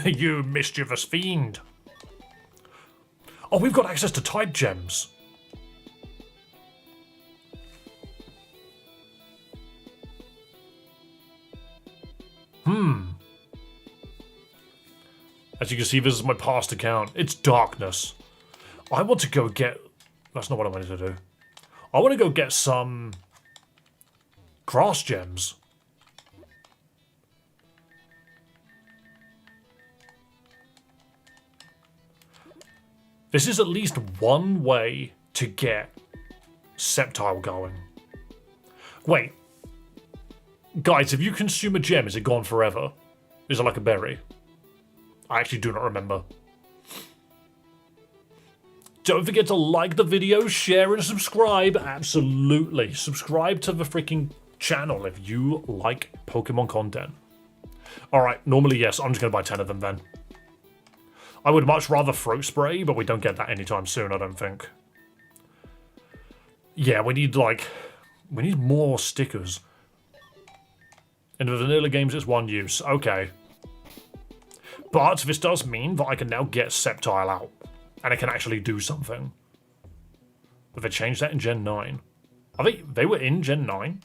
You mischievous fiend. Oh, we've got access to type gems. As you can see, this is my past account. It's darkness. I want to go get... That's not what I wanted to do. I want to go get some... grass gems. This is at least one way to get Sceptile going. Wait. Guys, if you consume a gem, is it gone forever? Is it like a berry? I actually do not remember. Don't forget to like the video, share and subscribe. Absolutely. Subscribe to the freaking channel if you like Pokemon content. Alright, normally yes, I'm just going to buy 10 of them then. I would much rather throat spray, but we don't get that anytime soon, I don't think. Yeah, we need more stickers. In the vanilla games, it's 1 use. Okay. But this does mean that I can now get Sceptile out. And it can actually do something. But they changed that in Gen 9. They were in Gen 9?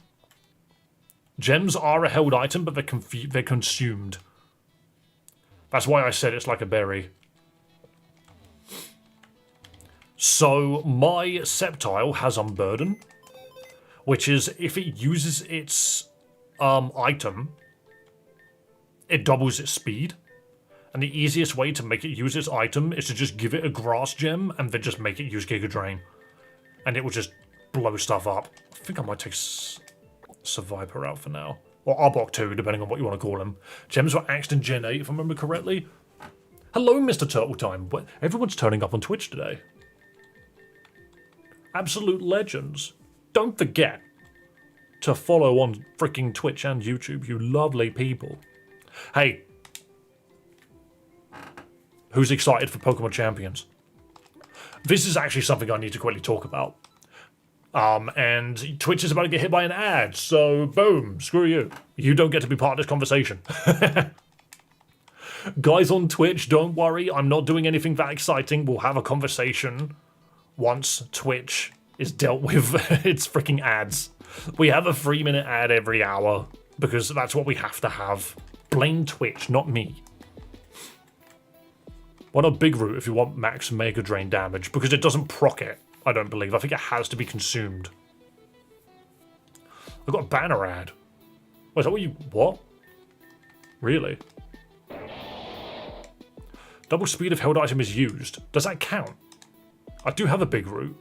Gems are a held item, but they're consumed. That's why I said it's like a berry. So, my Sceptile has Unburden. Which is, if it uses its item, it doubles its speed. And the easiest way to make it use its item is to just give it a grass gem and then just make it use Giga Drain. And it will just blow stuff up. I think I might take Survivor out for now. Or Arbok 2, depending on what you want to call him. Gems were axed in Gen 8, if I remember correctly. Hello, Mr. Turtle Time. Everyone's turning up on Twitch today. Absolute legends. Don't forget to follow on freaking Twitch and YouTube, you lovely people. Hey. Who's excited for Pokemon Champions? This is actually something I need to quickly talk about. And Twitch is about to get hit by an ad, so boom, screw you. You don't get to be part of this conversation. Guys on Twitch, don't worry, I'm not doing anything that exciting. We'll have a conversation once Twitch is dealt with its freaking ads. We have a 3-minute ad every hour, because that's what we have to have. Blame Twitch, not me. Why not Big Root if you want max Mega Drain damage? Because it doesn't proc it, I don't believe. I think it has to be consumed. I've got a banner ad. Wait, is that what you... What? Really? Double speed if held item is used. Does that count? I do have a Big Root.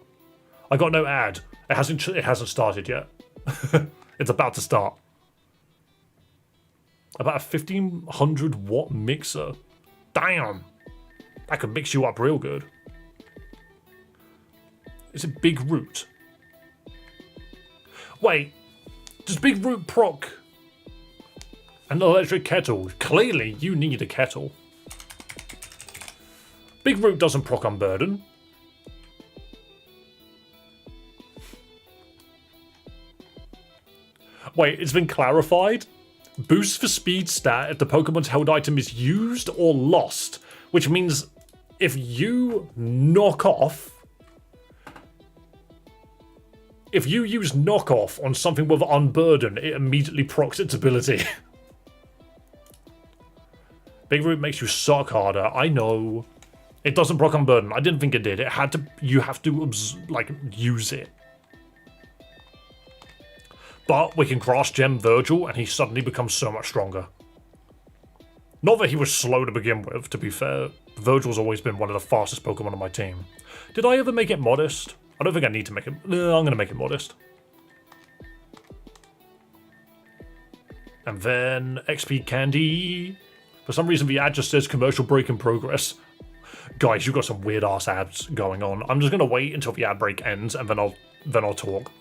I got no ad. It hasn't started yet. It's about to start. About a 1500 watt mixer. Damn! That could mix you up real good. Is it Big Root? Wait, does Big Root proc an electric kettle? Clearly, you need a kettle. Big Root doesn't proc Unburden. Wait, it's been clarified? Boost for speed stat if the Pokemon's held item is used or lost. Which means if you knock off... If you use knockoff on something with Unburden, it immediately procs its ability. Big Root makes you suck harder. I know. It doesn't proc Unburden. I didn't think it did. It had to... You have to, like, use it. But we can Grass Gem Virgil, and he suddenly becomes so much stronger. Not that he was slow to begin with, to be fair. Virgil's always been one of the fastest Pokemon on my team. Did I ever make it modest? I don't think I need to make it... No, I'm going to make it modest. And then XP candy. For some reason, the ad just says commercial break in progress. Guys, you've got some weird ass ads going on. I'm just gonna wait until the ad break ends, and then I'll talk.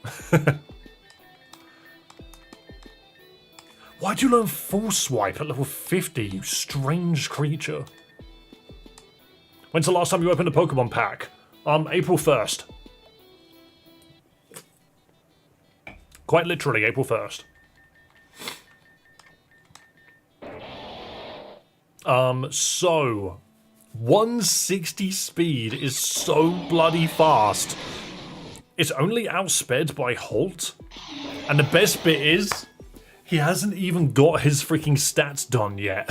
Why'd you learn full swipe at level 50, you strange creature? When's the last time you opened a Pokemon pack? April 1st. Quite literally, April 1st. So 160 speed is so bloody fast. It's only outsped by Holt. And the best bit is, he hasn't even got his freaking stats done yet.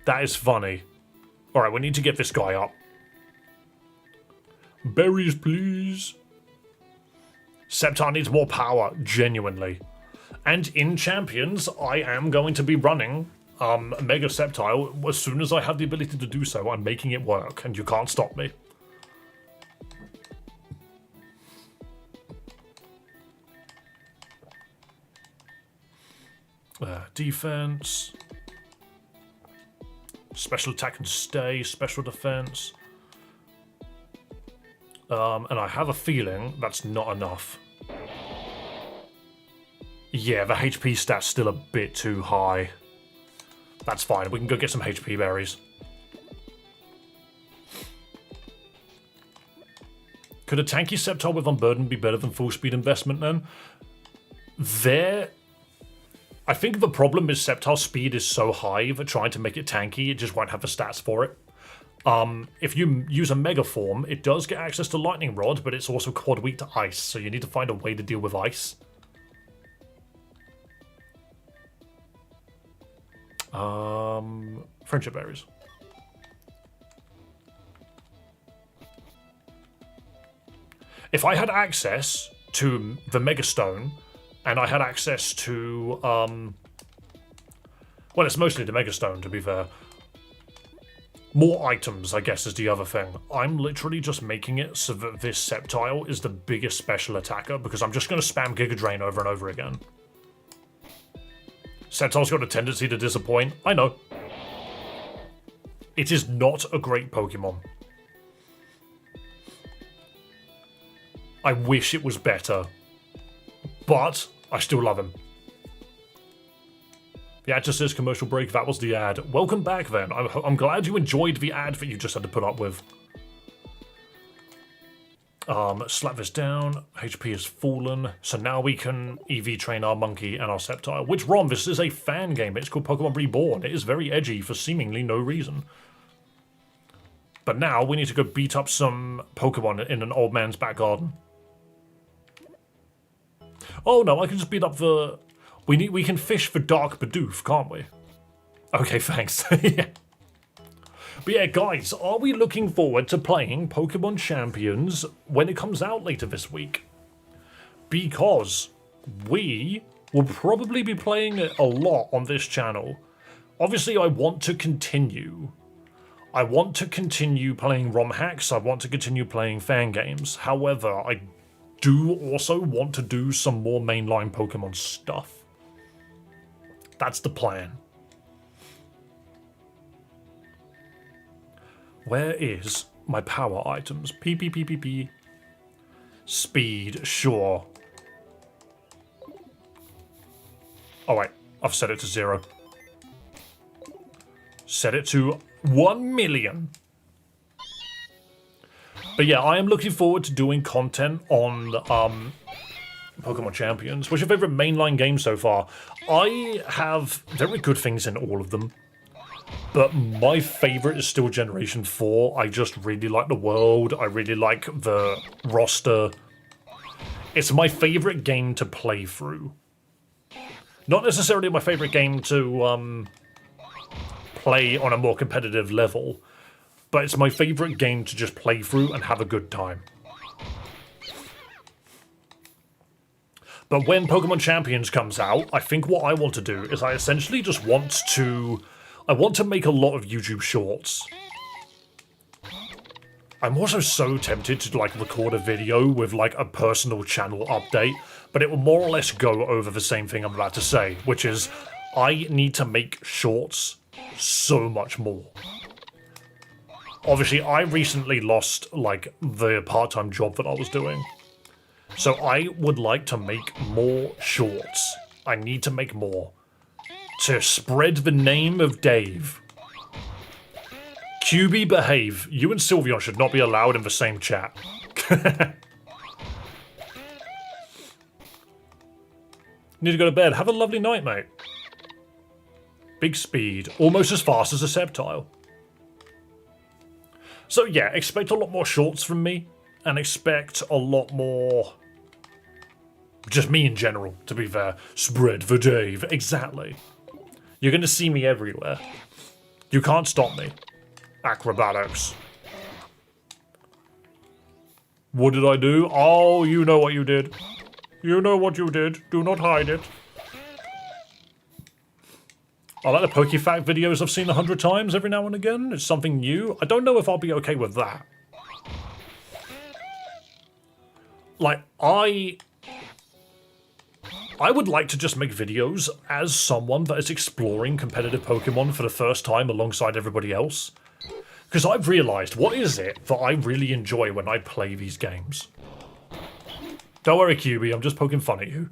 That is funny. Alright, we need to get this guy up. Berries, please. Sceptile needs more power, genuinely. And in Champions, I am going to be running Mega Sceptile as soon as I have the ability to do so. I'm making it work, and you can't stop me. Defense. Special attack and stay, special defense. And I have a feeling that's not enough. Yeah, the HP stat's still a bit too high. That's fine, we can go get some HP berries. Could a tanky Sceptile with Unburden be better than full speed investment then? I think the problem is Sceptile speed is so high that trying to make it tanky, it just won't have the stats for it. If you use a Mega Form, it does get access to Lightning Rod, but it's also quad weak to Ice, so you need to find a way to deal with Ice. Friendship Berries. If I had access to the Mega Stone, and I had access to, well, it's mostly the Mega Stone, to be fair. More items, I guess, is the other thing. I'm literally just making it so that this Sceptile is the biggest special attacker, because I'm just going to spam Giga Drain over and over again. Sceptile's got a tendency to disappoint, I know. It is not a great Pokemon. I wish it was better. But I still love him. The ad just says commercial break, that was the ad. Welcome back then. I'm glad you enjoyed the ad that you just had to put up with. Slap this down. HP has fallen. So now we can EV train our monkey and our Sceptile. Which, Ron, this is a fan game. It's called Pokemon Reborn. It is very edgy for seemingly no reason. But now we need to go beat up some Pokemon in an old man's back garden. Oh no, I can just beat up the... We can fish for Dark Bidoof, can't we? Okay, thanks. Yeah. But yeah, guys, are we looking forward to playing Pokemon Champions when it comes out later this week? Because we will probably be playing it a lot on this channel. Obviously, I want to continue. I want to continue playing romhacks. I want to continue playing fangames. However, I do also want to do some more mainline Pokemon stuff. That's the plan. Where is my power items? P. Speed, sure. Oh wait, I've set it to 0. Set it to 1 million. But yeah, I am looking forward to doing content on Pokemon Champions. What's your favourite mainline game so far? I have very good things in all of them. But my favourite is still Generation 4. I just really like the world. I really like the roster. It's my favourite game to play through. Not necessarily my favourite game to play on a more competitive level. But it's my favourite game to just play through and have a good time. But when Pokemon Champions comes out, I think what I want to do is I essentially just want to... I want to make a lot of YouTube shorts. I'm also so tempted to like record a video with like a personal channel update, but it will more or less go over the same thing I'm about to say, which is I need to make shorts so much more. Obviously, I recently lost like the part-time job that I was doing, so I would like to make more shorts. I need to make more to spread the name of Dave. QB, behave. You and Sylveon should not be allowed in the same chat. Need to go to bed. Have a lovely night, mate. Big speed. Almost as fast as a Sceptile. So yeah, expect a lot more shorts from me. And expect a lot more... just me in general, to be fair. Spread for Dave. Exactly. You're going to see me everywhere. You can't stop me. Acrobatics. What did I do? Oh, you know what you did. You know what you did. Do not hide it. I like the PokeFact videos I've seen 100 times every now and again. It's something new. I don't know if I'll be okay with that. Like, I would like to just make videos as someone that is exploring competitive Pokemon for the first time alongside everybody else. Because I've realised, what is it that I really enjoy when I play these games? Don't worry, QB, I'm just poking fun at you.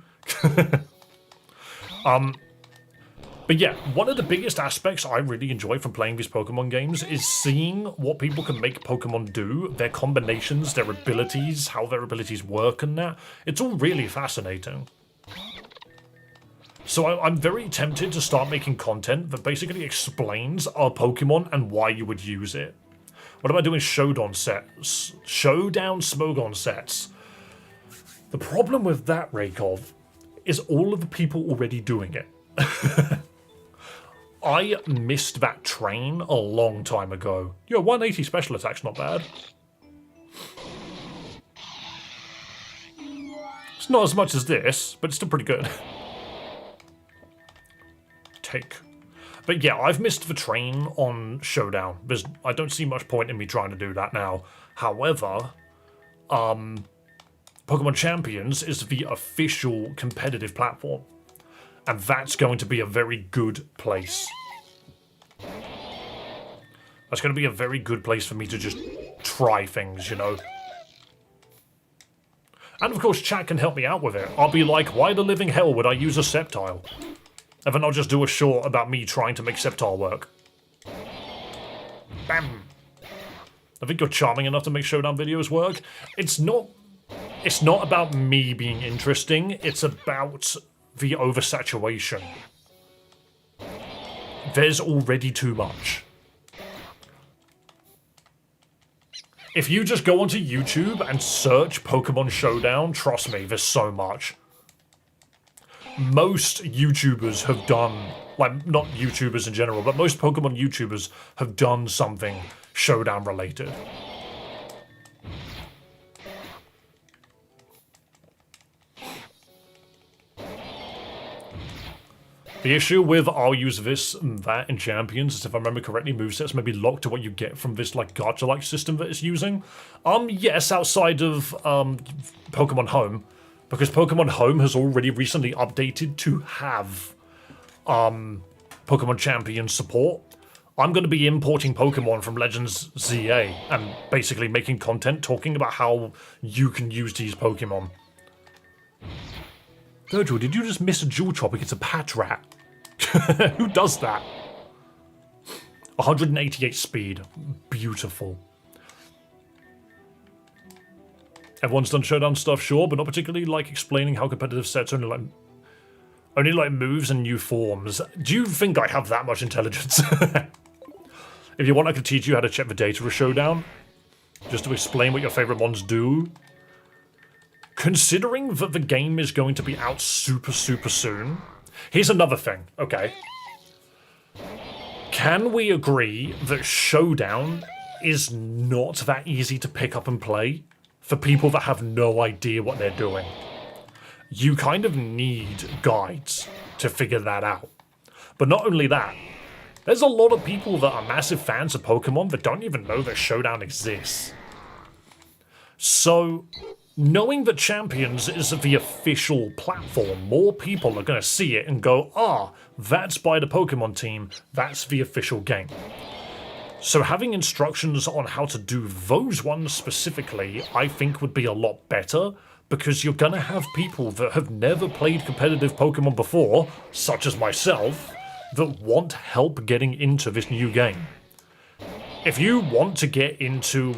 But yeah, one of the biggest aspects I really enjoy from playing these Pokemon games is seeing what people can make Pokemon do, their combinations, their abilities, how their abilities work and that. It's all really fascinating. So I'm very tempted to start making content that basically explains a Pokemon and why you would use it. What about doing Showdown Smogon sets? The problem with that, Raykov, is all of the people already doing it. I missed that train a long time ago. 180 special attack's not bad. It's not as much as this, but it's still pretty good. But yeah, I've missed the train on Showdown. I don't see much point in me trying to do that now. However, Pokemon Champions is the official competitive platform. And that's going to be a very good place. That's going to be a very good place for me to just try things, you know. And of course, chat can help me out with it. I'll be like, why the living hell would I use a Sceptile? And then I'll just do a short about me trying to make Sceptile work. Bam! I think you're charming enough to make Showdown videos work. It's not about me being interesting, it's about the oversaturation. There's already too much. If you just go onto YouTube and search Pokemon Showdown, trust me, there's so much. Most YouTubers have done, like, not YouTubers in general, but most Pokemon YouTubers have done something Showdown related. The issue with I'll use this and that in Champions is, if I remember correctly, movesets may be locked to what you get from this like gacha-like system that it's using. Yes, outside of Pokemon Home, because Pokemon Home has already recently updated to have Pokemon Champions support. I'm going to be importing Pokemon from Legends ZA and basically making content talking about how you can use these Pokemon. Virgil, did you just miss a Jewel Chop against a Patrat? Who does that? 188 speed. Beautiful. Everyone's done Showdown stuff, sure, but not particularly like explaining how competitive sets only like moves and new forms. Do you think I have that much intelligence? If you want, I could teach you how to check the data of Showdown, just to explain what your favorite mons do. Considering that the game is going to be out super soon, here's another thing, okay? Can we agree that Showdown is not that easy to pick up and play for people that have no idea what they're doing? You kind of need guides to figure that out. But not only that, there's a lot of people that are massive fans of Pokemon that don't even know that Showdown exists. So, knowing that Champions is the official platform, more people are going to see it and go, ah, that's by the Pokemon team, that's the official game. So having instructions on how to do those ones specifically, I think would be a lot better, because you're going to have people that have never played competitive Pokemon before, such as myself, that want help getting into this new game. If you want to get into,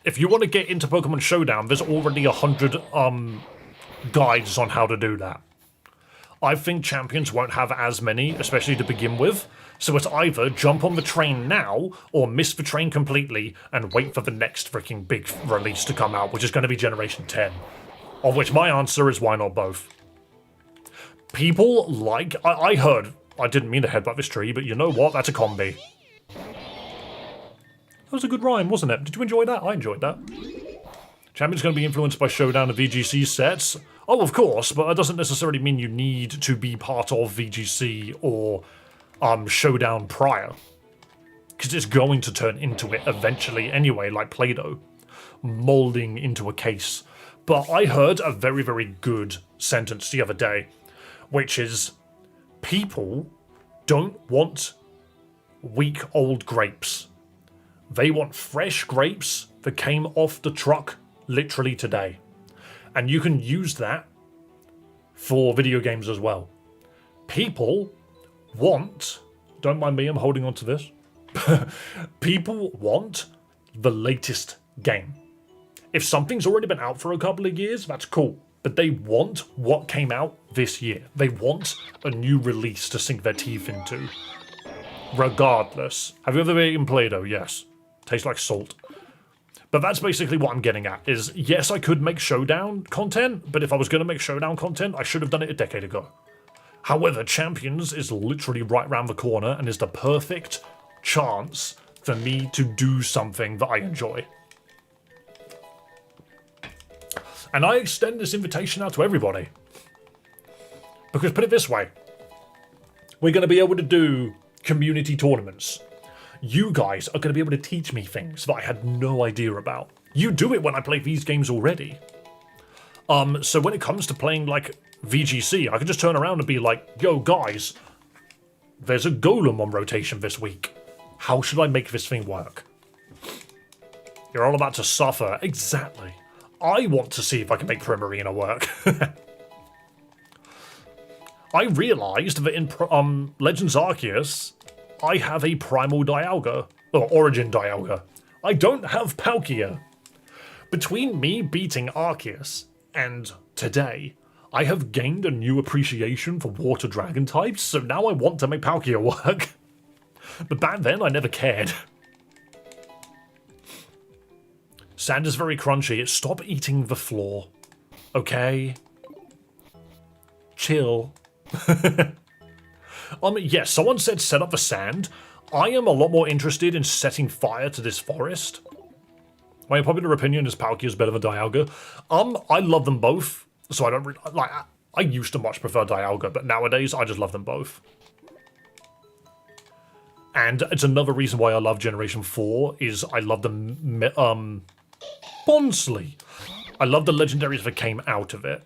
Pokemon Showdown, there's already 100 guides on how to do that. I think Champions won't have as many, especially to begin with, so it's either jump on the train now, or miss the train completely and wait for the next freaking big release to come out, which is going to be Generation 10. Of which my answer is why not both? People like... I heard... I didn't mean to headbutt this tree, but you know what? That's a combi. That was a good rhyme, wasn't it? Did you enjoy that? I enjoyed that. Champion's going to be influenced by Showdown and VGC sets. Oh, of course, but that doesn't necessarily mean you need to be part of VGC or Showdown prior. Because it's going to turn into it eventually anyway, like Play-Doh. Molding into a case. But I heard a very, very good sentence the other day, which is, people don't want weak old grapes. They want fresh grapes that came off the truck literally today. And you can use that for video games as well. People want... Don't mind me, I'm holding on to this. People want the latest game. If something's already been out for a couple of years, that's cool. But they want what came out this year. They want a new release to sink their teeth into. Regardless. Have you ever eaten Play-Doh? Yes. Tastes like salt. But that's basically what I'm getting at, is yes, I could make Showdown content, but if I was going to make Showdown content, I should have done it a decade ago. However, Champions is literally right around the corner and is the perfect chance for me to do something that I enjoy. And I extend this invitation out to everybody. Because put it this way, we're going to be able to do community tournaments. You guys are going to be able to teach me things that I had no idea about. You do it when I play these games already. So when it comes to playing like VGC, I can just turn around and be like, yo guys, there's a golem on rotation this week. How should I make this thing work? You're all about to suffer. Exactly. I want to see if I can make Primarina work. I realised that in Legends Arceus, I have a Primal Dialga, or Origin Dialga. I don't have Palkia. Between me beating Arceus and today, I have gained a new appreciation for Water Dragon types, so now I want to make Palkia work. But back then, I never cared. Sand is very crunchy. Stop eating the floor. Okay? Chill. Yes, someone said set up the sand. I am a lot more interested in setting fire to this forest. My unpopular opinion is Palkia is better than Dialga. I love them both, so I don't really, like, I used to much prefer Dialga, but nowadays I just love them both. And it's another reason why I love Generation 4 is I love the Bonsly. I love the legendaries that came out of it.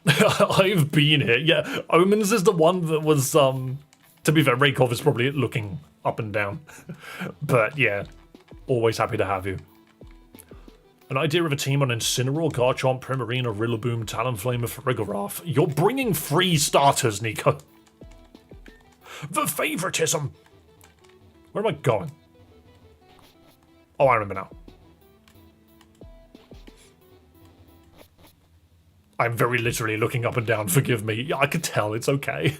I've been here. Yeah, Omens is the one that was, to be fair, Raikov is probably looking up and down. But yeah, always happy to have you. An idea of a team on Incineroar, Garchomp, Primarina, Rillaboom, Talonflame, and Farigiraf. You're bringing 3 starters, Nico. The favoritism. Where am I going? Oh, I remember now. I'm very literally looking up and down, forgive me. Yeah, I could tell, it's okay.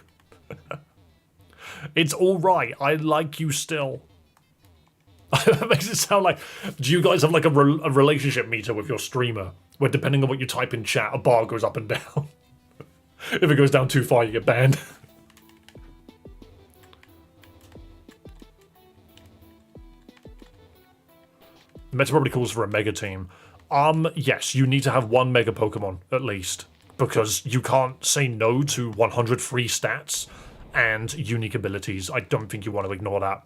It's alright, I like you still. That makes it sound like... Do you guys have like a relationship meter with your streamer? Where depending on what you type in chat, a bar goes up and down. If it goes down too far, you get banned. Meta probably calls for a mega team. Yes, you need to have 1 mega Pokemon, at least. Because you can't say no to 100 free stats and unique abilities. I don't think you want to ignore that.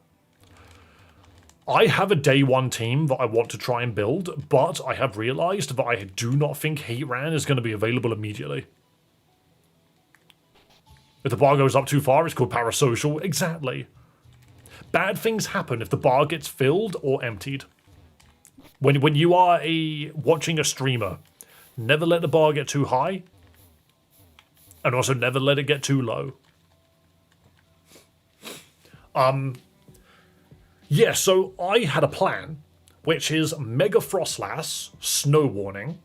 I have a day one team that I want to try and build, but I have realised that I do not think Heatran is going to be available immediately. If the bar goes up too far, it's called parasocial. Exactly. Bad things happen if the bar gets filled or emptied. When you are watching a streamer, never let the bar get too high, and also never let it get too low. Yeah, so I had a plan, which is Mega Frostlass, Snow Warning,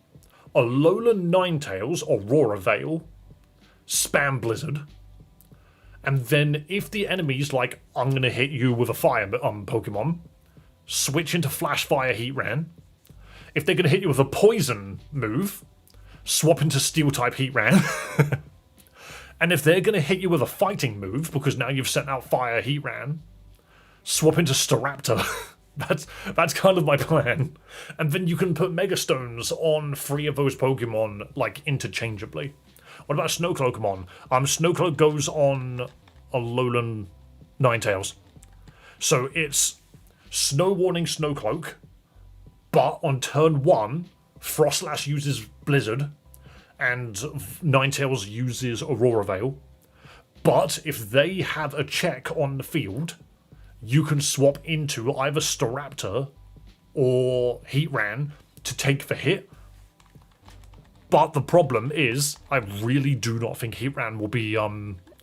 Alolan Ninetales, Aurora Veil, Spam Blizzard, and then if the enemy's like, I'm going to hit you with a fire Pokemon, switch into Flash Fire Heatran. If they're going to hit you with a poison move, swap into Steel-type Heatran. And if they're going to hit you with a fighting move, because now you've sent out Fire Heatran, swap into Staraptor. That's kind of my plan. And then you can put Mega Stones on 3 of those Pokemon, like, interchangeably. What about Snowcloakmon? Snowcloak goes on Alolan Ninetales. So it's Snow Warning Snowcloak, but on turn 1, Frostlass uses Blizzard, and Ninetales uses Aurora Veil. But if they have a check on the field, you can swap into either Staraptor or Heatran to take the hit. But the problem is, I really do not think Heatran will be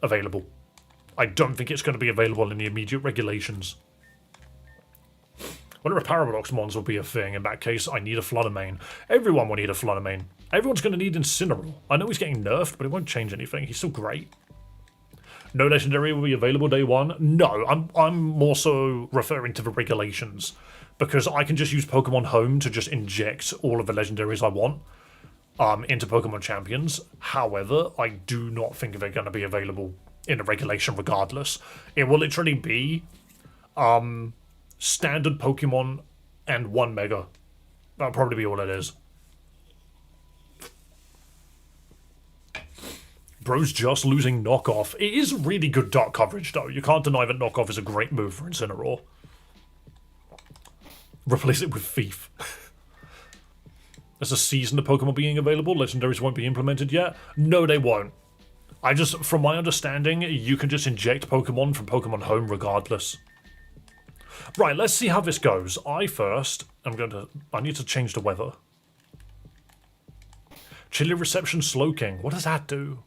available. I don't think it's going to be available in the immediate regulations. Wonder if Paradox Mons will be a thing. In that case, I need a Fluttermane. Everyone will need a Fluttermane. Everyone's going to need Incineroar. I know he's getting nerfed, but it won't change anything. He's still great. No legendary will be available day 1. No, I'm more so referring to the regulations, because I can just use Pokemon Home to just inject all of the legendaries I want into Pokemon Champions. However, I do not think they're going to be available in the regulation regardless. It will literally be standard Pokemon and 1 Mega. That'll probably be all it is. Bro's just losing Knockoff. It is really good dark coverage, though. You can't deny that Knockoff is a great move for Incineroar. Replace it with Thief. There's a season of Pokemon being available. Legendaries won't be implemented yet. No, they won't. From my understanding, you can just inject Pokemon from Pokemon Home regardless. Right, let's see how this goes. I need to change the weather. Chilly Reception Slowking. What does that do?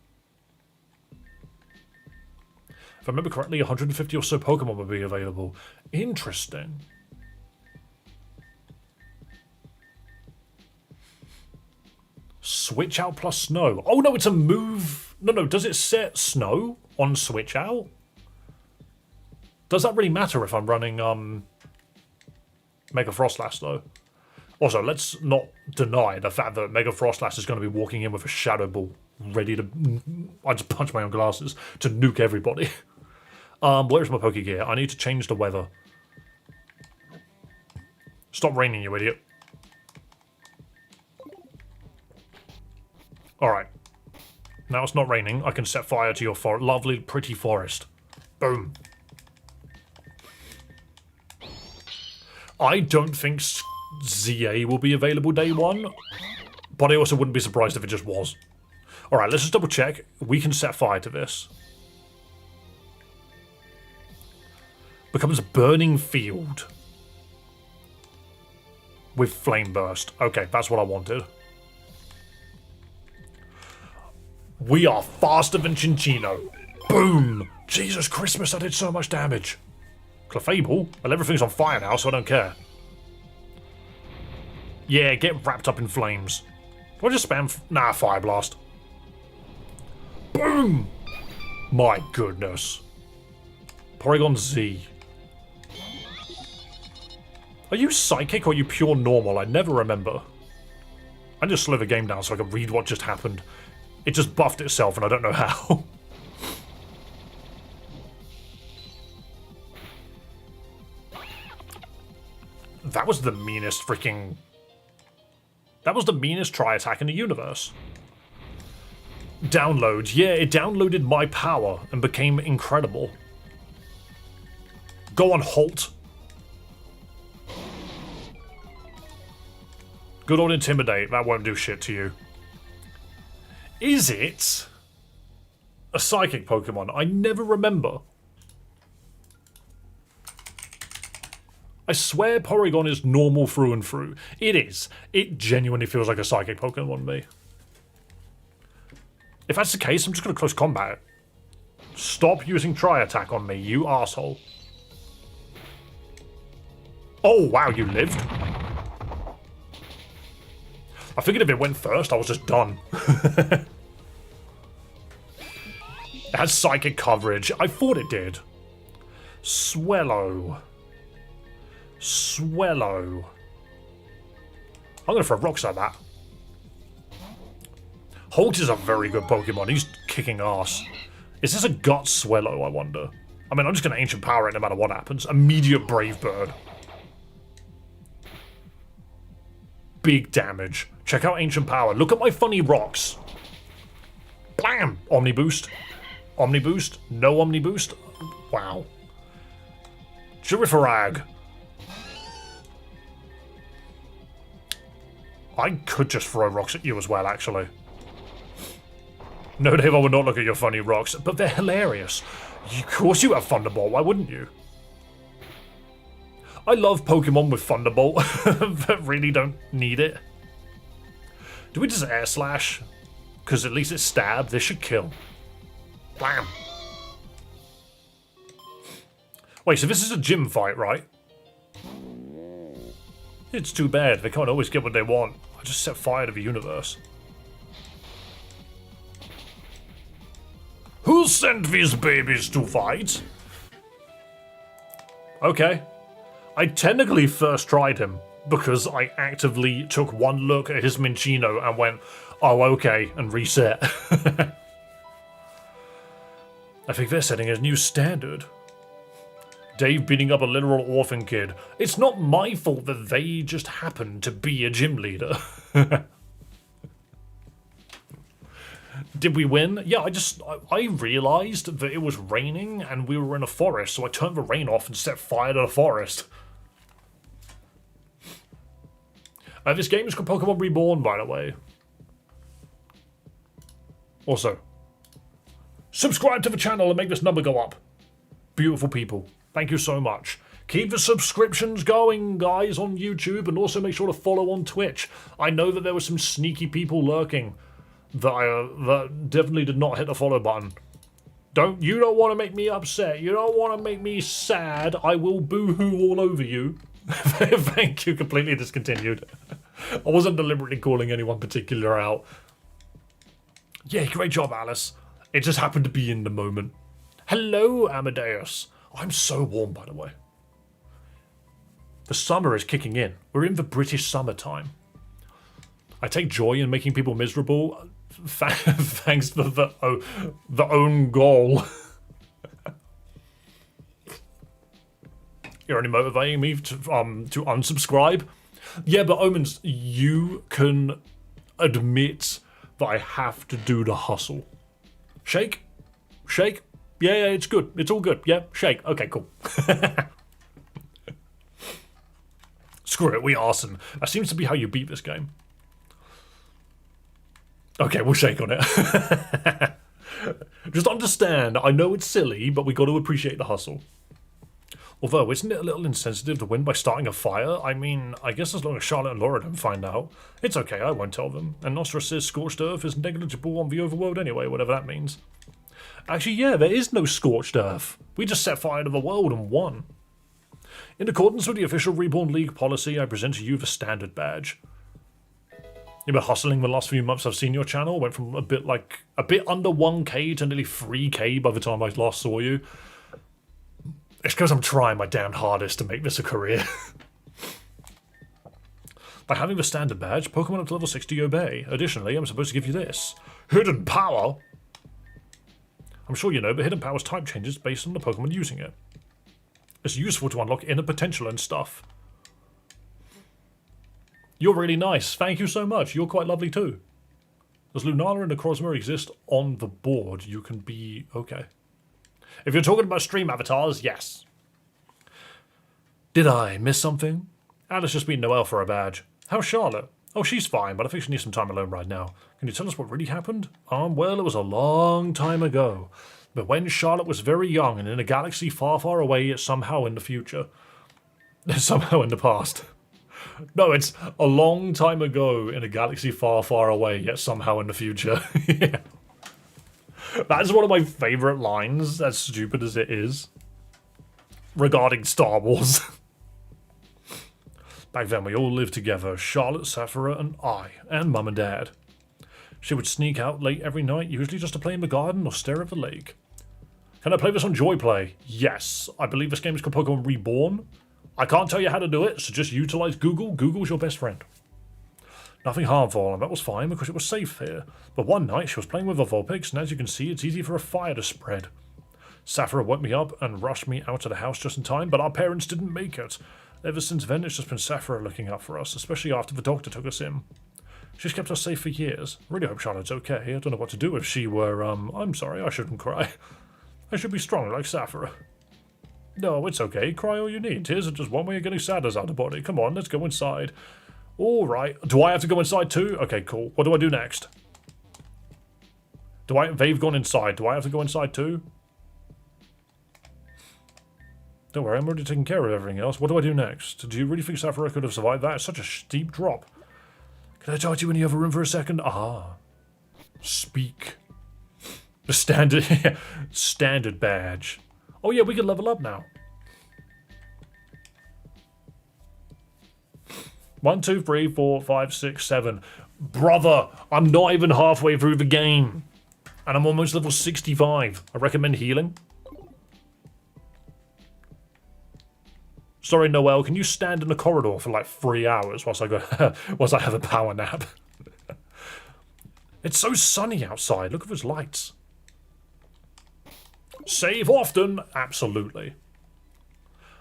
If I remember correctly, 150 or so Pokemon will be available. Interesting. Switch Out plus Snow. Oh no, it's a move. No, does it set Snow on Switch Out? Does that really matter if I'm running Mega Frostlass though? Also, let's not deny the fact that Mega Frostlass is going to be walking in with a Shadow Ball ready to... I just punched my own glasses to nuke everybody. Where's my Pokegear? I need to change the weather. Stop raining, you idiot. Alright. Now it's not raining. I can set fire to your lovely, pretty forest. Boom. I don't think ZA will be available day 1, but I also wouldn't be surprised if it just was. Alright, let's just double check. We can set fire to this. Becomes Burning Field. With Flame Burst. Okay, that's what I wanted. We are faster than Cinccino. Boom! Jesus Christmas, I did so much damage. Clefable? Well, everything's on fire now, so I don't care. Yeah, get wrapped up in flames. Do I just spam... Nah, Fire Blast. Boom! My goodness. Porygon Z. Are you Psychic or are you pure normal? I never remember. I just slow the game down so I can read what just happened. It just buffed itself and I don't know how. That was the meanest freaking... That was the meanest tri-attack in the universe. Downloads. Yeah, it downloaded my power and became incredible. Go on, Halt. Good old Intimidate. That won't do shit to you. Is it a psychic Pokemon? I never remember. I swear Porygon is normal through and through. It is. It genuinely feels like a psychic Pokemon to me. If that's the case, I'm just going to close combat it. Stop using Tri-Attack on me, you asshole. Oh, wow, you lived? I figured if it went first, I was just done. It has psychic coverage. I thought it did. Swellow. Swellow. I'm going to throw rocks at that. Holt is a very good Pokemon. He's kicking ass. Is this a Gut Swellow, I wonder? I mean, I'm just going to Ancient Power it no matter what happens. Immediate Brave Bird. Big damage. Check out Ancient Power. Look at my funny rocks. Blam! Omni Boost. Omni Boost. No Omni Boost. Wow. Girafarag. I could just throw rocks at you as well, actually. No, Dave, I would not look at your funny rocks, but they're hilarious. Of course you have Thunderbolt, why wouldn't you? I love Pokemon with Thunderbolt, that really don't need it. Do we just Air Slash? Because at least it's stab, this should kill. Blam. Wait, so this is a gym fight, right? It's too bad, they can't always get what they want. I just set fire to the universe. Who sent these babies to fight? Okay. I technically first tried him because I actively took one look at his Minccino and went, oh, okay, and reset. I think they're setting a new standard. Dave beating up a literal orphan kid. It's not my fault that they just happened to be a gym leader. Did we win? Yeah, I realised that it was raining and we were in a forest, so I turned the rain off and set fire to the forest. This game is called Pokémon Reborn, by the way. Also, subscribe to the channel and make this number go up. Beautiful people. Thank you so much. Keep the subscriptions going, guys, on YouTube, and also make sure to follow on Twitch. I know that there were some sneaky people lurking that definitely did not hit the follow button. You don't want to make me upset. You don't want to make me sad. I will boo-hoo all over you. Thank you, completely discontinued. I wasn't deliberately calling anyone particular out. Yeah, great job, Alice. It just happened to be in the moment. Hello, Amadeus. I'm so warm, by the way. The summer is kicking in. We're in the British summertime. I take joy in making people miserable. Thanks for the own goal. You're only motivating me to unsubscribe. Yeah, but Omens, you can admit that I have to do the hustle. Shake? Shake? Yeah, it's good. It's all good. Yeah, shake. Okay, cool. Screw it, we arson. That seems to be how you beat this game. Okay, we'll shake on it. Just understand, I know it's silly, but we got to appreciate the hustle. Although, isn't it a little insensitive to win by starting a fire? I mean, I guess as long as Charlotte and Laura don't find out. It's okay, I won't tell them. And Nostra says Scorched Earth is negligible on the overworld anyway, whatever that means. Actually, yeah, there is no Scorched Earth. We just set fire to the world and won. In accordance with the official Reborn League policy, I present to you the standard badge. You've been hustling the last few months I've seen your channel. Went from a bit under 1k to nearly 3k by the time I last saw you. It's because I'm trying my damned hardest to make this a career. By having the standard badge, Pokemon up to level 60 obey. Additionally, I'm supposed to give you this. Hidden Power? I'm sure you know, but Hidden Power's type changes based on the Pokemon using it. It's useful to unlock inner potential and stuff. You're really nice. Thank you so much. You're quite lovely too. Does Lunala and Necrozma exist on the board? You can be... Okay. If you're talking about stream avatars, yes. Did I miss something? Alice just beat Noelle for a badge. How's Charlotte? Oh, she's fine, but I think she needs some time alone right now. Can you tell us what really happened? Well, it was a long time ago. But when Charlotte was very young and in a galaxy far, far away, yet somehow in the future. Somehow in the past. No, it's a long time ago in a galaxy far, far away, yet somehow in the future. Yeah. That's one of my favourite lines, as stupid as it is, regarding Star Wars. Back then we all lived together, Charlotte, Saphira and I, and Mum and Dad. She would sneak out late every night, usually just to play in the garden or stare at the lake. Can I play this on Joy Play? Yes. I believe this game is called Pokémon Reborn. I can't tell you how to do it, so just utilise Google. Google's your best friend. Nothing harmful, and that was fine because it was safe here. But one night she was playing with a Vulpix, and as you can see, it's easy for a fire to spread. Saphira woke me up and rushed me out of the house just in time, but our parents didn't make it. Ever since then, it's just been Saphira looking out for us, especially after the doctor took us in. She's kept us safe for years. Really hope Charlotte's okay. I don't know what to do if she were, I'm sorry, I shouldn't cry. I should be strong like Saphira. No, it's okay. Cry all you need. Tears are just one way of getting sadness out of the body. Come on, let's go inside. Alright. Do I have to go inside too? Okay, cool. What do I do next? They've gone inside. Do I have to go inside too? Don't worry, I'm already taking care of everything else. What do I do next? Do you really think Saphira could have survived that? It's such a steep drop. Can I talk to you in the other room for a second? Ah. Speak. The standard badge. Oh yeah, we can level up now. 1, 2, 3, 4, 5, 6, 7. Brother, I'm not even halfway through the game. And I'm almost level 65. I recommend healing. Sorry, Noelle, can you stand in the corridor for like 3 hours whilst I have a power nap? It's so sunny outside. Look at those lights. Save often. Absolutely.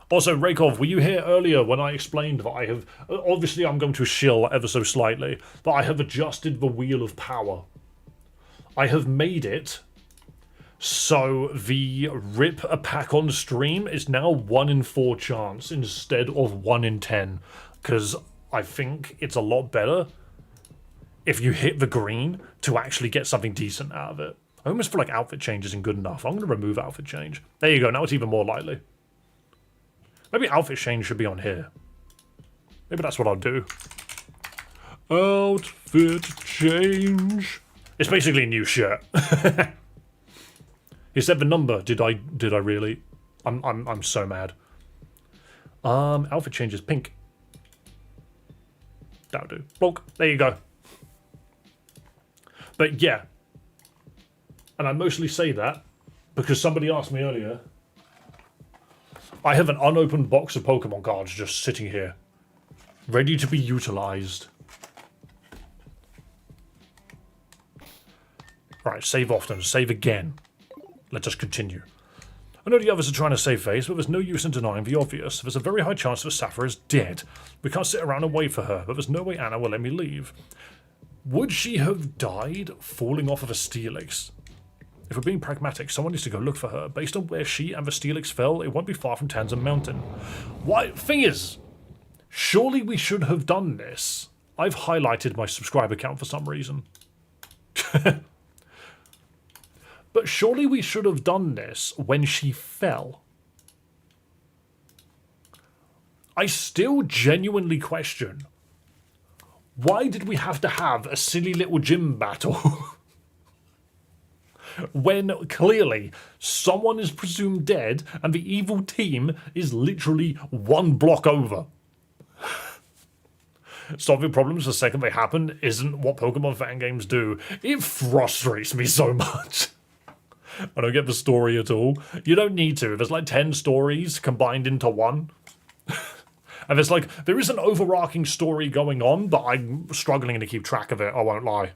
Also, Rakov, were you here earlier when I explained that I have... Obviously, I'm going to shill ever so slightly, but I have adjusted the wheel of power. I have made it so the rip a pack on stream is now 1 in 4 chance instead of 1 in 10, because I think it's a lot better if you hit the green to actually get something decent out of it. I almost feel like outfit change isn't good enough. I'm going to remove outfit change. There you go, now it's even more likely. Maybe outfit change should be on here. Maybe that's what I'll do. Outfit change. It's basically a new shirt. He said the number. Did I really? I'm so mad. Outfit change is pink. That'll do. Bonk. There you go. But yeah. And I mostly say that because somebody asked me earlier. I have an unopened box of Pokemon cards just sitting here, ready to be utilized. Right, save often, save again. Let us continue. I know the others are trying to save face, but there's no use in denying the obvious. There's a very high chance that Saphira is dead. We can't sit around and wait for her, but there's no way Anna will let me leave. Would she have died falling off of a Steelix? If we're being pragmatic, someone needs to go look for her. Based on where she and the Steelix fell, it won't be far from Tanzan Mountain. Why? Thing is, surely we should have done this. I've highlighted my subscriber count for some reason. But surely we should have done this when she fell. I still genuinely question, why did we have to have a silly little gym battle? When clearly someone is presumed dead and the evil team is literally 1 block over. Solving problems the second they happen isn't what Pokemon fan games do. It frustrates me so much. I don't get the story at all. You don't need to. There's like 10 stories combined into one. And there's like, there is an overarching story going on, but I'm struggling to keep track of it, I won't lie.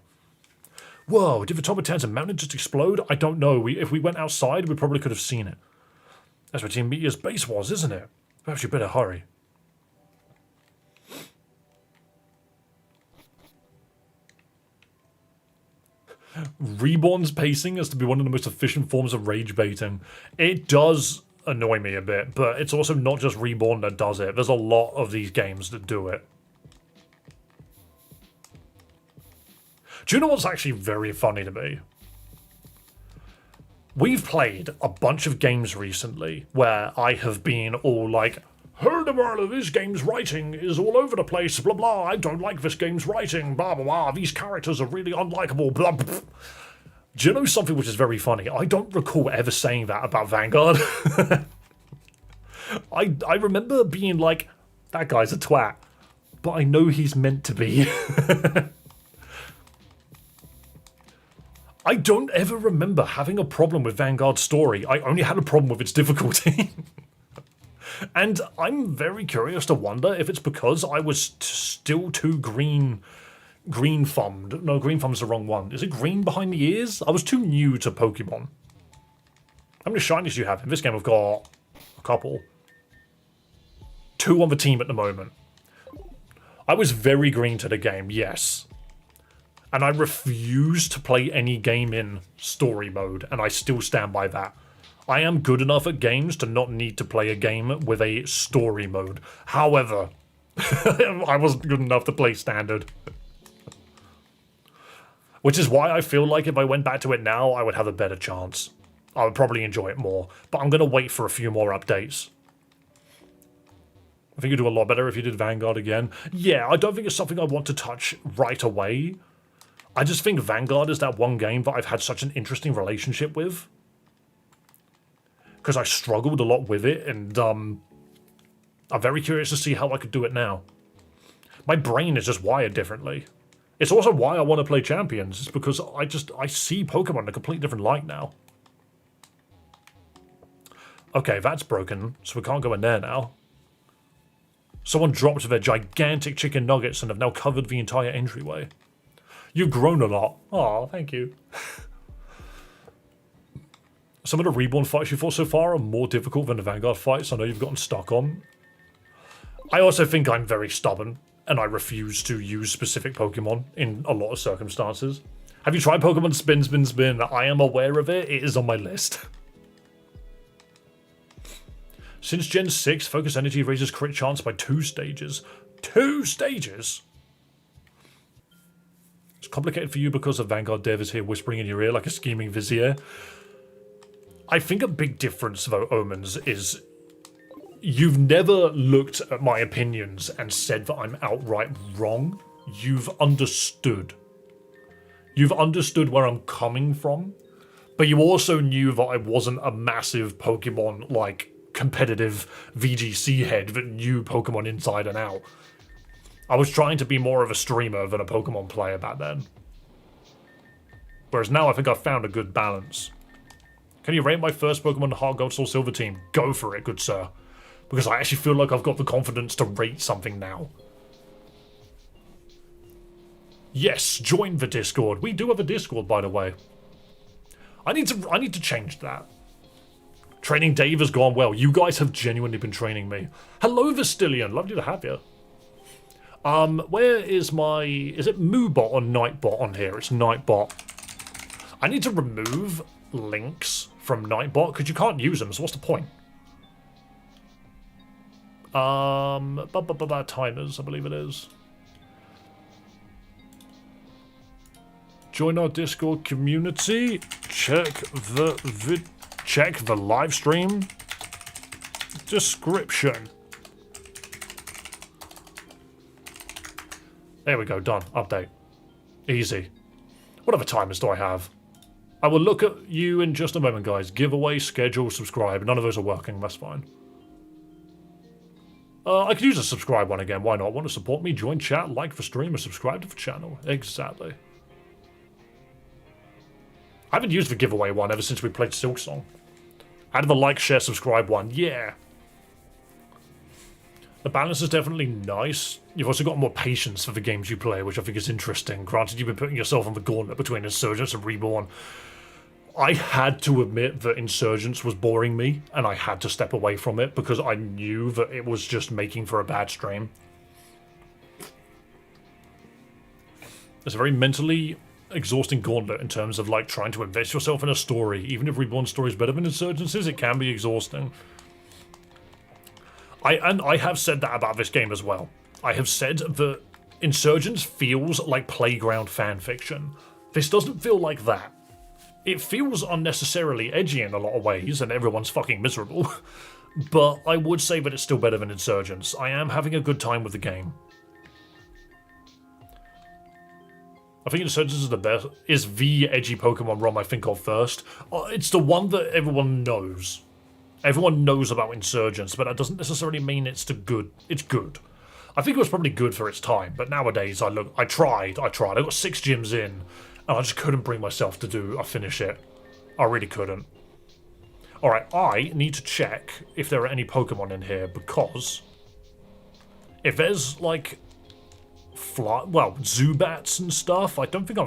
Whoa, did the top of Tanzan Mountain just explode? I don't know. If we went outside, we probably could have seen it. That's where Team Meteor's base was, isn't it? Perhaps you better hurry. Reborn's pacing is to be one of the most efficient forms of rage baiting. It does annoy me a bit, but it's also not just Reborn that does it. There's a lot of these games that do it. Do you know what's actually very funny to me? We've played a bunch of games recently where I have been all like, heard about this game's writing is all over the place, blah blah, I don't like this game's writing, blah blah blah, these characters are really unlikable, blah blah. Do you know something which is very funny? I don't recall ever saying that about Vanguard. I remember being like, that guy's a twat, but I know he's meant to be. I don't ever remember having a problem with Vanguard's story. I only had a problem with its difficulty. And I'm very curious to wonder if it's because I was still too green thumbed. No, green thumb's the wrong one. Is it green behind the ears? I was too new to Pokemon. How many shinies do you have? In this game I've got a couple. 2 on the team at the moment. I was very green to the game, yes. And I refuse to play any game in story mode, and I still stand by that. I am good enough at games to not need to play a game with a story mode. However, I wasn't good enough to play standard. Which is why I feel like if I went back to it now, I would have a better chance. I would probably enjoy it more, but I'm going to wait for a few more updates. I think you'd do a lot better if you did Vanguard again. Yeah, I don't think it's something I want to touch right away. I just think Vanguard is that one game that I've had such an interesting relationship with. Because I struggled a lot with it, and I'm very curious to see how I could do it now. My brain is just wired differently. It's also why I want to play Champions. It's because I see Pokemon in a completely different light now. Okay, that's broken, so we can't go in there now. Someone dropped their gigantic chicken nuggets and have now covered the entire entryway. You've grown a lot. Aw, thank you. Some of the Reborn fights you fought so far are more difficult than the Vanguard fights I know you've gotten stuck on. I also think I'm very stubborn, and I refuse to use specific Pokemon in a lot of circumstances. Have you tried Pokemon Spin, Spin, Spin? I am aware of it. It is on my list. Since Gen 6, Focus Energy raises crit chance by 2 stages. 2 stages? It's complicated for you because the Vanguard dev is here whispering in your ear like a scheming vizier. I think a big difference, though, Omens, is you've never looked at my opinions and said that I'm outright wrong. You've understood. You've understood where I'm coming from, but you also knew that I wasn't a massive Pokemon, like, competitive VGC head that knew Pokemon inside and out. I was trying to be more of a streamer than a Pokemon player back then. Whereas now I think I've found a good balance. Can you rate my first Pokemon Heart Gold Soul Silver team? Go for it, good sir. Because I actually feel like I've got the confidence to rate something now. Yes, join the Discord. We do have a Discord, by the way. I need to change that. Training Dave has gone well. You guys have genuinely been training me. Hello, Vestillion. Lovely to have you. Where is my... Is it Moobot or Nightbot on here? It's Nightbot. I need to remove links from Nightbot because you can't use them, so what's the point? Timers, I believe it is. Join our Discord community. Check the live stream description. There we go, done. Update. Easy. What other timers do I have? I will look at you in just a moment, guys. Giveaway, schedule, subscribe. None of those are working, that's fine. I could use a subscribe one again, why not? Want to support me? Join chat, like the stream, or subscribe to the channel. Exactly. I haven't used the giveaway one ever since we played Silksong. Out of the like, share, subscribe one, yeah. The balance is definitely nice. You've also got more patience for the games you play, which I think is interesting. Granted, you've been putting yourself on the gauntlet between Insurgents and Reborn. I had to admit that Insurgents was boring me, and I had to step away from it because I knew that it was just making for a bad stream. It's a very mentally exhausting gauntlet in terms of like trying to invest yourself in a story. Even if Reborn story is better than Insurgence's, it can be exhausting. I have said that about this game as well. I have said that Insurgents feels like playground fanfiction. This doesn't feel like that. It feels unnecessarily edgy in a lot of ways, and everyone's fucking miserable. But I would say that it's still better than Insurgents. I am having a good time with the game. I think Insurgents is the edgy Pokemon ROM I think of first. It's the one that everyone knows. Everyone knows about Insurgents, but that doesn't necessarily mean it's good. It's good. I think it was probably good for its time, but nowadays I tried. I got 6 gyms in, and I just couldn't bring myself to finish it. I really couldn't. Alright, I need to check if there are any Pokemon in here, because if there's, like, Zubats and stuff, I don't think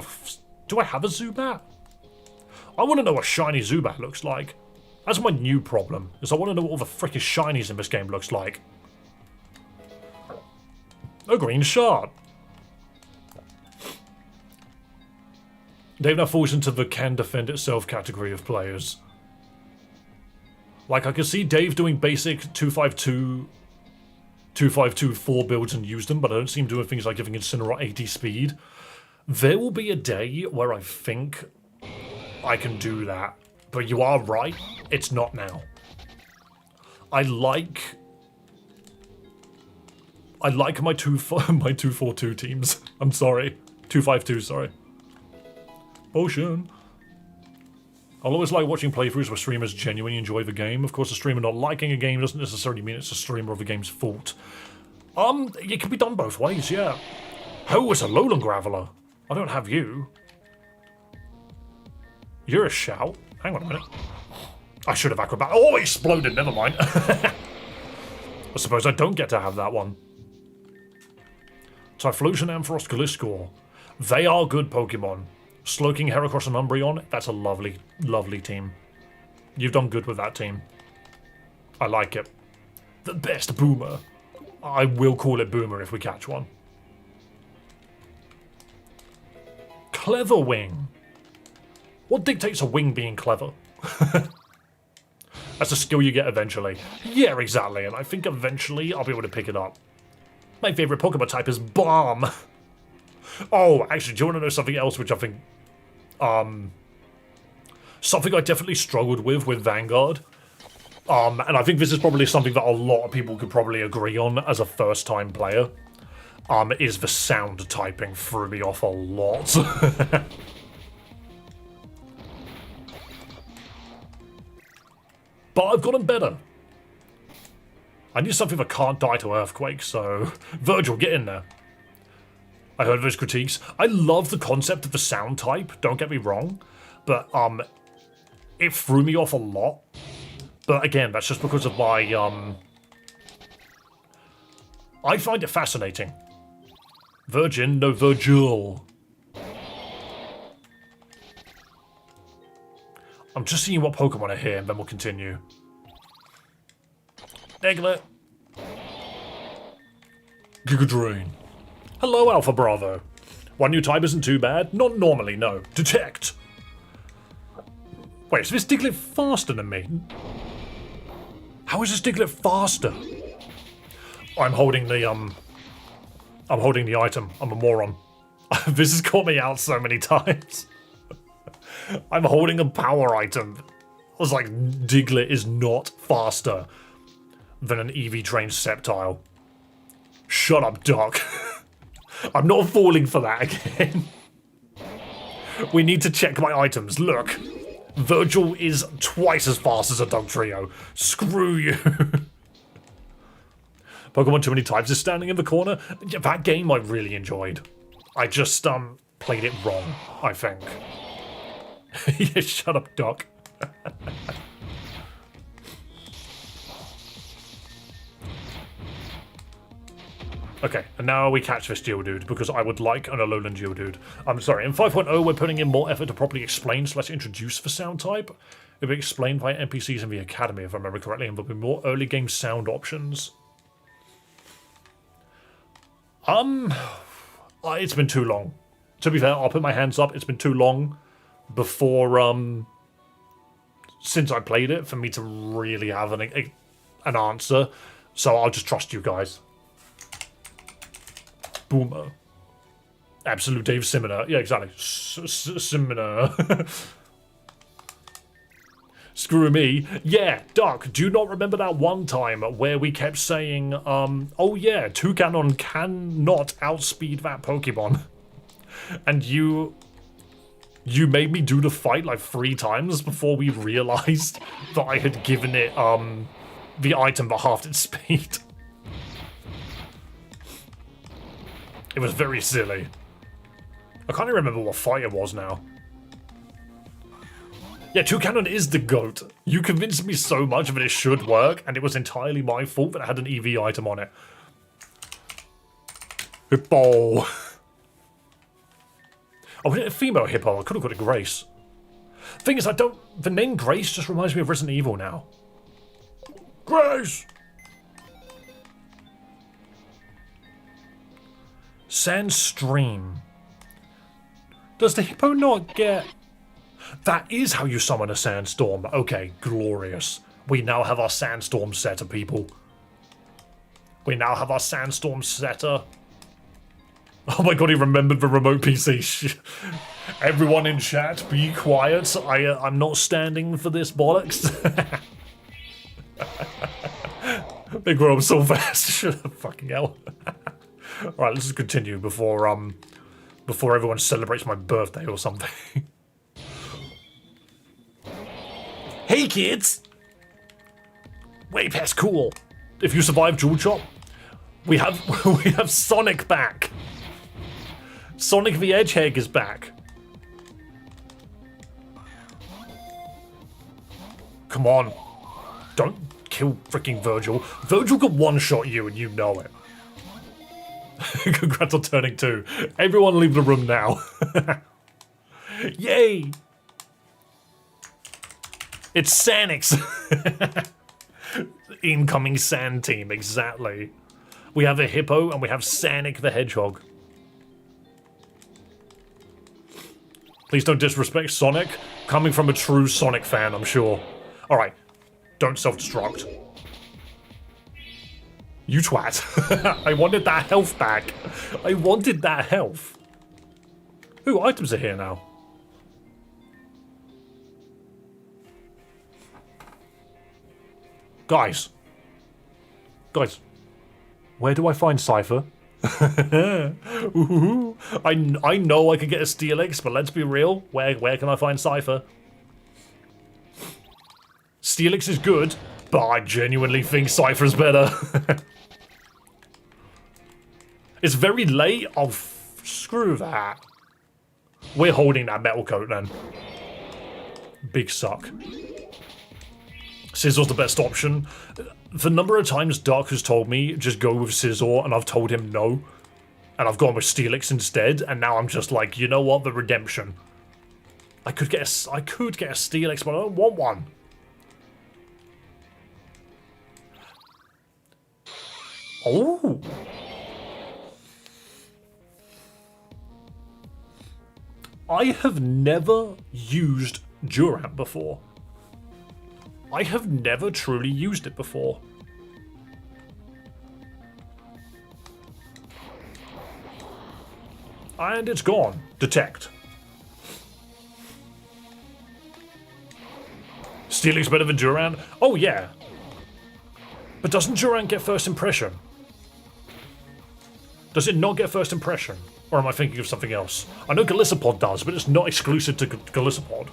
do I have a Zubat? I want to know what shiny Zubat looks like. That's my new problem, is I want to know what all the frickin' shinies in this game looks like. A green shard. Dave now falls into the can defend itself category of players. Like, I can see Dave doing basic 252 4 builds and use them, but I don't see him doing things like giving Incineroar 80 speed. There will be a day where I think I can do that. But you are right, it's not now. I like my 242 teams. I'm sorry. 252, sorry. Potion. I'll always like watching playthroughs where streamers genuinely enjoy the game. Of course, a streamer not liking a game doesn't necessarily mean it's a streamer of the game's fault. It can be done both ways, yeah. Oh, it's a Lowland Graveler. I don't have you. You're a shout. Hang on a minute. I should have acrobat. Oh, it exploded. Never mind. I suppose I don't get to have that one. Typhlosion, Ampharos, Gliscor. They are good Pokemon. Slowking, Heracross, and Umbreon. That's a lovely, lovely team. You've done good with that team. I like it. The best Boomer. I will call it Boomer if we catch one. Clever Wing. What dictates a wing being clever? That's a skill you get eventually. Yeah, exactly, and I think eventually I'll be able to pick it up. My favourite Pokemon type is Bomb. Oh, actually, do you want to know something else which I think... something I definitely struggled with Vanguard. And I think this is probably something that a lot of people could probably agree on as a first-time player. Is the sound typing threw me off a lot. But I've gotten better. I need something that can't die to Earthquake, so... Virgil, get in there. I heard those critiques. I love the concept of the sound type, don't get me wrong. But, it threw me off a lot. But again, that's just because of my, I find it fascinating. Virgin, no, Virgil. I'm just seeing what Pokemon are here, and then we'll continue. Diglett. Gigadrain. Hello, Alpha Bravo. One new type isn't too bad. Not normally, no. Detect. Wait, is this Diglett faster than me? How is this Diglett faster? I'm holding the item. I'm a moron. This has caught me out so many times. I'm holding a power item. I was like, Diglett is not faster than an EV trained Sceptile. Shut up, Doc. I'm not falling for that again. We need to check my items. Look. Virgil is twice as fast as a Dugtrio. Screw you. Pokemon Too Many Types is standing in the corner. That game I really enjoyed. I just, played it wrong, I think. Yeah, shut up, Doc. Okay, and now we catch this Geodude, because I would like an Alolan Geodude. I'm sorry, in 5.0 we're putting in more effort to properly explain / introduce the sound type. It'll be explained by NPCs in the Academy, if I remember correctly, and there'll be more early game sound options. It's been too long To be fair, I'll put my hands up. It's been too long before, since I played it for me to really have an answer. So I'll just trust you guys. Boomer. Absolute Dave Siminer. Yeah, exactly. Siminer. Screw me. Yeah, Doc, do you not remember that one time where we kept saying, oh yeah, Toucanon cannot outspeed that Pokemon? And you made me do the fight like 3 times before we realized that I had given it, the item that halved its speed. It was very silly. I can't even remember what fight it was now. Yeah, Toucanon is the GOAT. You convinced me so much that it should work, and it was entirely my fault that it had an EV item on it. Hippo. Oh, was it a female hippo? I could have got a Grace. Thing is, the name Grace just reminds me of Resident Evil now. Grace! Sandstream. Does the hippo not get... That is how you summon a sandstorm. Okay, glorious. We now have our sandstorm setter, people. We now have our sandstorm setter. Oh my god, he remembered the remote PC. Everyone in chat, be quiet. I'm not standing for this bollocks. They grow up so fast. Fucking hell. Alright, let's just continue before everyone celebrates my birthday or something. Hey kids! Way past cool. If you survive Jewel Chop, we have Sonic back. Sonic the Hedgehog is back. Come on. Don't kill freaking Virgil. Virgil could one-shot you and you know it. Congrats on turning 2. Everyone leave the room now. Yay! It's Sanix. Incoming Sand team, exactly. We have a hippo and we have Sanic the Hedgehog. Please don't disrespect Sonic. Coming from a true Sonic fan, I'm sure. Alright, don't self-destruct. You twat. I wanted that health back. I wanted that health. Ooh, items are here now. Guys, where do I find Cypher? Ooh, I know I could get a Steelix, but let's be real. Where can I find Cypher? Steelix is good, but I genuinely think Cypher's better. It's very late. Oh, screw that. We're holding that metal coat then. Big suck. Scissor's the best option. The number of times Dark has told me just go with Scissor and I've told him no. And I've gone with Steelix instead, and now I'm just like, you know what, the redemption. I could get a Steelix, but I don't want one. Oh. I have never used Durant before. I have never truly used it before. And it's gone. Detect. Steelix better than Durant? Oh yeah. But doesn't Durant get first impression? Does it not get first impression? Or am I thinking of something else? I know Galissapod does, but it's not exclusive to Galissapod.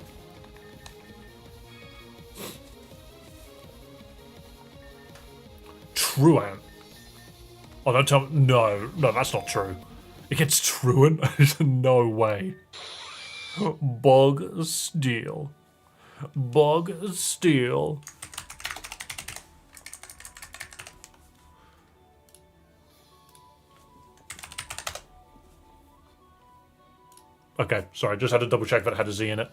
Truant. Oh, don't tell me. No, that's not true. It gets Truant? No way. Bug Steel. Bug Steel. Okay, sorry, just had to double check that it had a Z in it.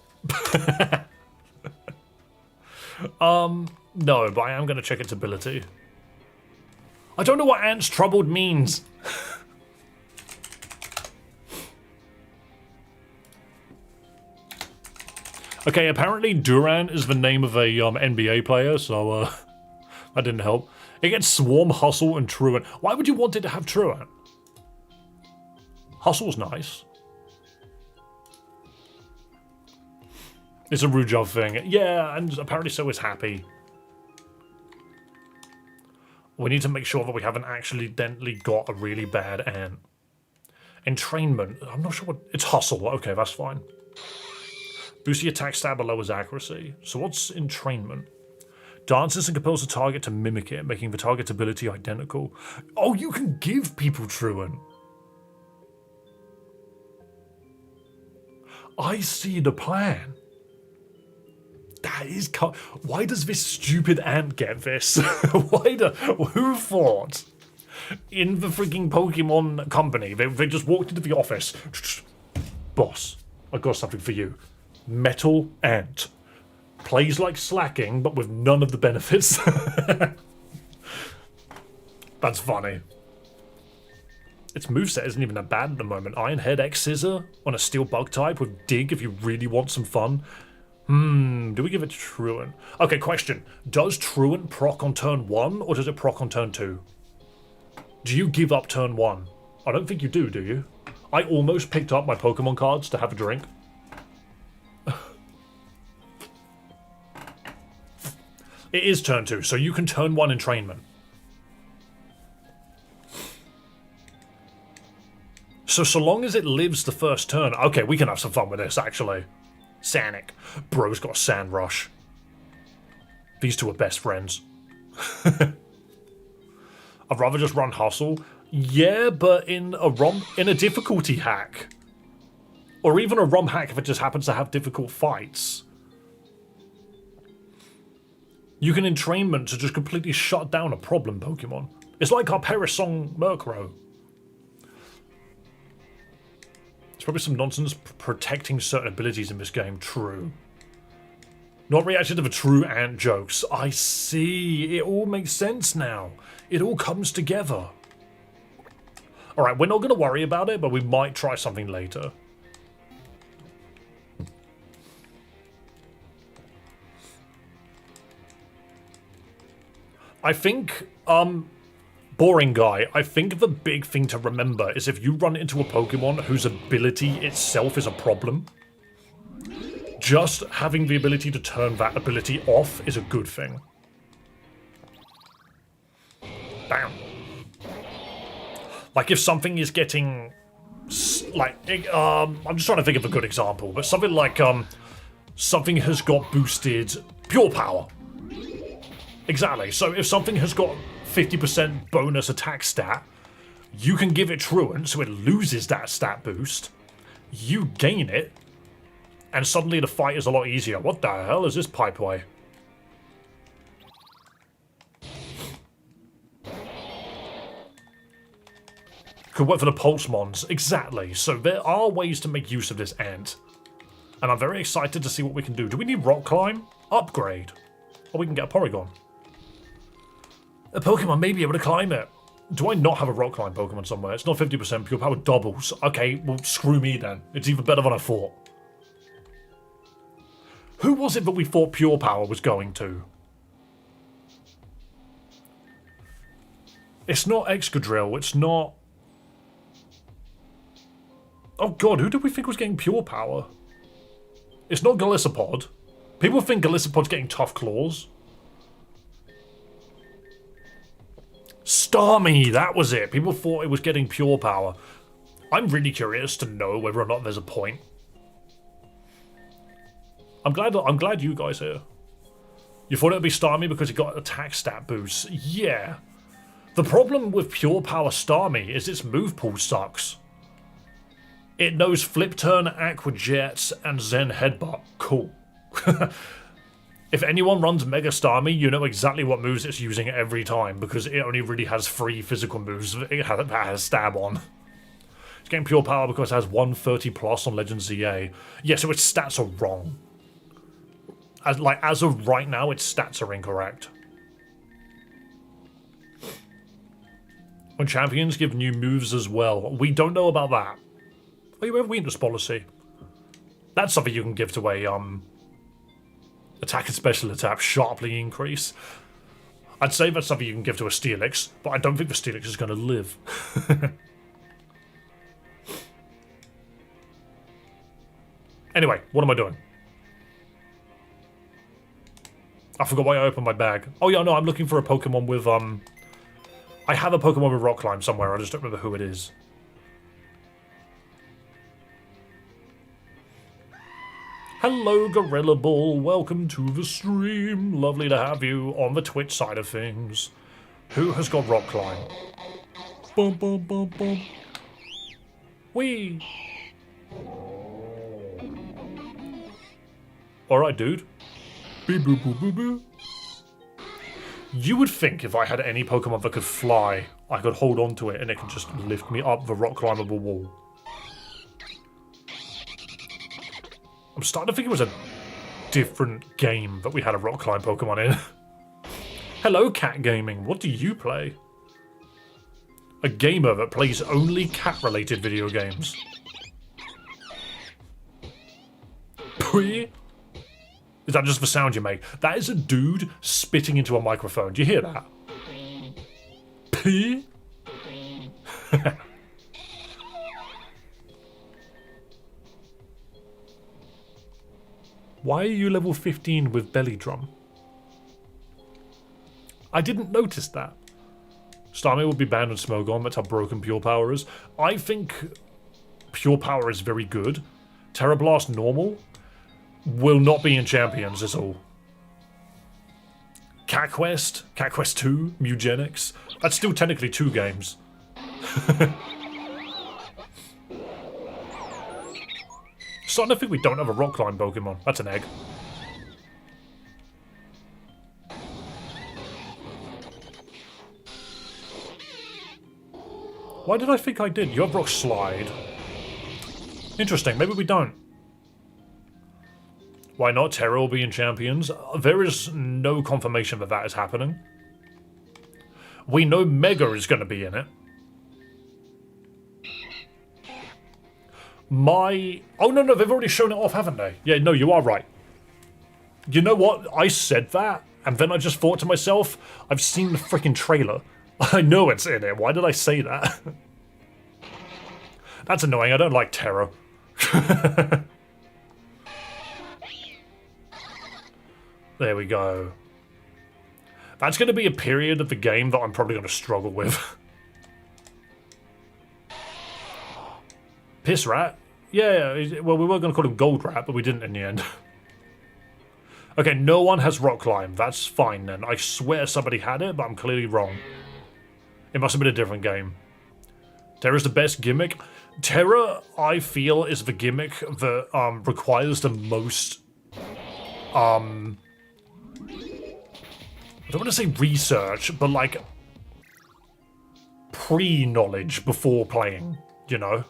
No, but I am going to check its ability. I don't know what Ant's Troubled means. Okay, apparently Durant is the name of a NBA player, so that didn't help. It gets Swarm, Hustle, and Truant. Why would you want it to have Truant? Hustle's nice. It's a Rujov thing. Yeah, and apparently so is Happy. We need to make sure that we haven't accidentally got a really bad ant. Entrainment. I'm not sure what... It's Hustle. Okay, that's fine. Boosts the attack stab and lowers accuracy. So what's Entrainment? Dances and compels the target to mimic it, making the target's ability identical. Oh, you can give people Truant. I see the plan. That is... Why does this stupid ant get this? Who thought? In the freaking Pokemon company, they just walked into the office. Boss, I got something for you. Metal ant. Plays like slacking, but with none of the benefits. That's funny. Its moveset isn't even that bad at the moment. Iron Head X Scissor on a Steel Bug type with Dig if you really want some fun. Do we give it to Truant? Okay, question. Does Truant proc on turn 1 or does it proc on turn 2? Do you give up turn 1? I don't think you do you? I almost picked up my Pokemon cards to have a drink. It is turn 2, so you can turn 1 entrainment. So long as it lives the first turn. Okay, we can have some fun with this, actually. Sanic. Bro's got a Sand Rush. These two are best friends. I'd rather just run Hustle. Yeah, but in a difficulty hack. Or even a romhack if it just happens to have difficult fights. You can entrainment to just completely shut down a problem Pokemon. It's like our Perisong Murkrow. There's probably some nonsense protecting certain abilities in this game. True. Not reacting to the true ant jokes. I see. It all makes sense now. It all comes together. Alright, we're not going to worry about it, but we might try something later. I think, boring guy, I think the big thing to remember is if you run into a Pokemon whose ability itself is a problem, just having the ability to turn that ability off is a good thing. Bam. Like if something is getting, like, I'm just trying to think of a good example, but something like, something has got boosted Pure Power. Exactly, so if something has got 50% bonus attack stat, you can give it Truant so it loses that stat boost, you gain it, and suddenly the fight is a lot easier. What the hell is this pipeway? Could work for the Pulsemons, exactly, so there are ways to make use of this ant. And I'm very excited to see what we can do. Do we need Rock Climb? Upgrade. Or we can get a Porygon. A Pokemon may be able to climb it. Do I not have a Rock Climb Pokemon somewhere? It's not 50% Pure Power doubles. Okay, well, screw me then. It's even better than I thought. Who was it that we thought Pure Power was going to? It's not Excadrill. It's not... Oh god, who did we think was getting Pure Power? It's not Golisopod. People think Golisopod's getting Tough Claws. Starmie, that was it. People thought it was getting Pure Power. I'm really curious to know whether or not there's a point. I'm glad you guys are here. You thought it would be Starmie because it got attack stat boosts. Yeah. The problem with Pure Power Starmie is its move pool sucks. It knows Flip Turn, Aqua Jets, and Zen Headbutt. Cool. If anyone runs Mega Starmie, you know exactly what moves it's using every time, because it only really has 3 physical moves it has Stab on. It's getting Pure Power because it has 130 plus on Legend ZA. Yeah, so its stats are wrong. As of right now, its stats are incorrect. When champions give new moves as well. We don't know about that. Oh, you have Weakness Policy. That's something you can give to a Attack and special attack sharply increase. I'd say that's something you can give to a Steelix, but I don't think the Steelix is going to live. Anyway, what am I doing? I forgot why I opened my bag. Oh yeah, no, I'm looking for a Pokemon with, I have a Pokemon with Rock Climb somewhere, I just don't remember who it is. Hello, Gorilla Ball, welcome to the stream. Lovely to have you on the Twitch side of things. Who has got Rock Climb? Bum bum bum bum. Whee! Alright, dude. Beep boop boop boop boop. You would think if I had any Pokemon that could fly, I could hold on to it and it could just lift me up the rock climbable wall. I'm starting to think it was a different game that we had a rock climb Pokemon in. Hello, Cat Gaming. What do you play? A gamer that plays only cat-related video games. Pwee? Is that just the sound you make? That is a dude spitting into a microphone. Do you hear that? Pee? Why are you level 15 with Belly Drum? I didn't notice that. Starmie will be banned on Smogon, that's how broken Pure Power is. I think Pure Power is very good. Terra Blast normal will not be in Champions at all. Cat Quest 2, Mugenics, that's still technically 2 games. Starting to think we don't have a rock climb Pokemon. That's an egg. Why did I think I did? You have Rock Slide. Interesting, maybe we don't. Why not? Terra will be in Champions. There is no confirmation that that is happening. We know Mega is going to be in it. Oh, no, they've already shown it off, haven't they? Yeah, no, you are right. You know what? I said that, and then I just thought to myself, I've seen the freaking trailer. I know it's in it. Why did I say that? That's annoying. I don't like Terra. There we go. That's going to be a period of the game that I'm probably going to struggle with. Piss Rat? Yeah, well, we were going to call him Gold Rat, but we didn't in the end. Okay, no one has Rock Climb. That's fine then. I swear somebody had it, but I'm clearly wrong. It must have been a different game. Terra's the best gimmick. Terra, I feel, is the gimmick that requires the most... I don't want to say research, but like... pre-knowledge before playing, you know?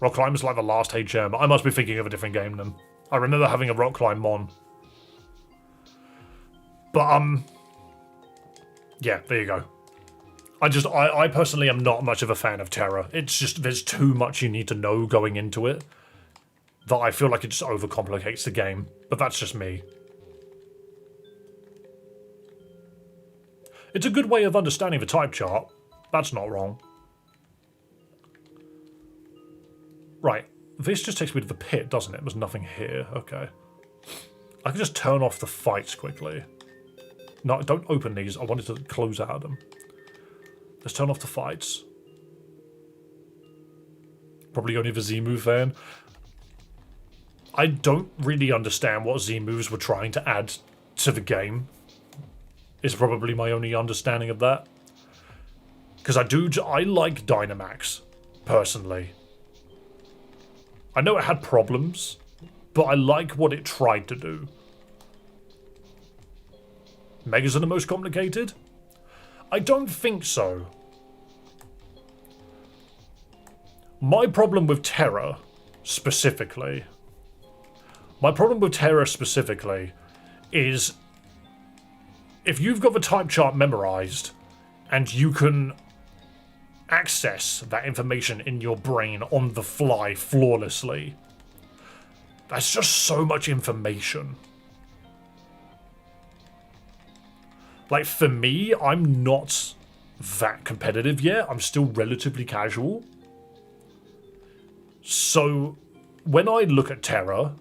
Rock Climb is like the last HM. I must be thinking of a different game then. I remember having a Rock Climb Mon. But, yeah, there you go. I personally am not much of a fan of Terra. It's just, there's too much you need to know going into it that I feel like it just overcomplicates the game. But that's just me. It's a good way of understanding the type chart. That's not wrong. Right, this just takes me to the pit, doesn't it? There's nothing here. Okay. I can just turn off the fights quickly. No, don't open these. I wanted to close out of them. Let's turn off the fights. Probably only the Z-move fan. I don't really understand what Z-moves were trying to add to the game. Is probably my only understanding of that. Because I like Dynamax, personally. I know it had problems, but I like what it tried to do. Megas are the most complicated? I don't think so. My problem with Terra, specifically, is if you've got the type chart memorized and you can access that information in your brain on the fly flawlessly, That's just so much information. Like, for me, I'm not that competitive yet. I'm still relatively casual. So, when I look at Terra,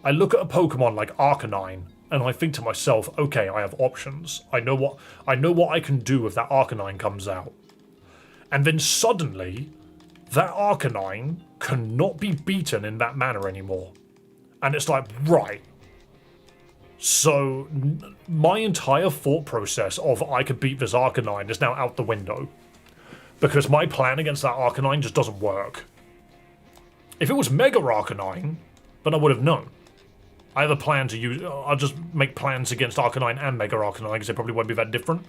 I look at a Pokemon like Arcanine, and I think to myself, okay, I have options. I know what I can do if that Arcanine comes out. And then suddenly, that Arcanine cannot be beaten in that manner anymore. And it's like, right. So, my entire thought process of I could beat this Arcanine is now out the window. Because my plan against that Arcanine just doesn't work. If it was Mega Arcanine, then I would have known. I have a plan to use... I'll just make plans against Arcanine and Mega Arcanine, because they probably won't be that different.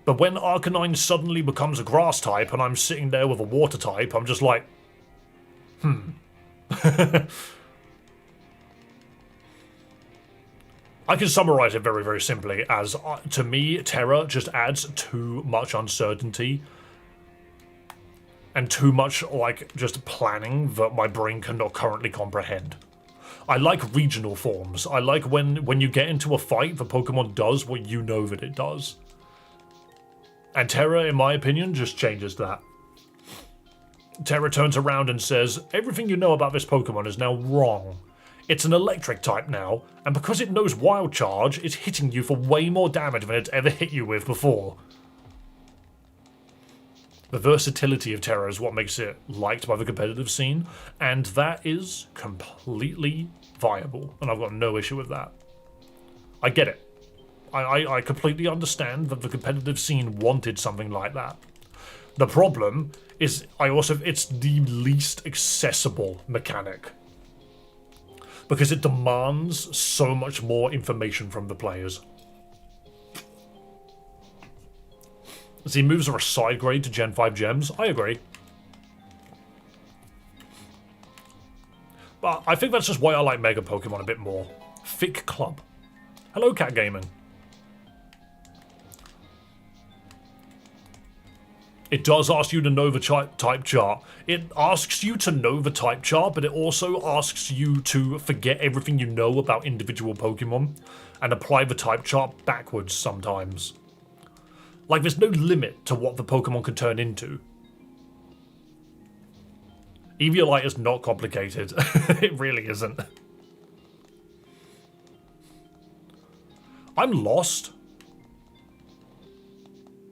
But when Arcanine suddenly becomes a Grass type, and I'm sitting there with a Water type, I'm just like... I can summarize it very, very simply as, to me, Terra just adds too much uncertainty and too much, like, just planning that my brain cannot currently comprehend. I like regional forms. I like when you get into a fight, the Pokemon does what you know that it does. And Terra, in my opinion, just changes that. Terra turns around and says, everything you know about this Pokemon is now wrong. It's an electric type now, and because it knows Wild Charge, it's hitting you for way more damage than it's ever hit you with before. The versatility of Terra is what makes it liked by the competitive scene, and that is completely viable, and I've got no issue with that. I get it. I completely understand that the competitive scene wanted something like that. The problem is, it's the least accessible mechanic. Because it demands so much more information from the players. See, moves are a side grade to Gen 5 gems. I agree. But I think that's just why I like Mega Pokemon a bit more. Thick Club. Hello, Cat Gaming. It does ask you to know the type chart. It asks you to know the type chart, but it also asks you to forget everything you know about individual Pokemon and apply the type chart backwards sometimes. Like, there's no limit to what the Pokemon can turn into. Eviolite is not complicated. It really isn't. I'm lost.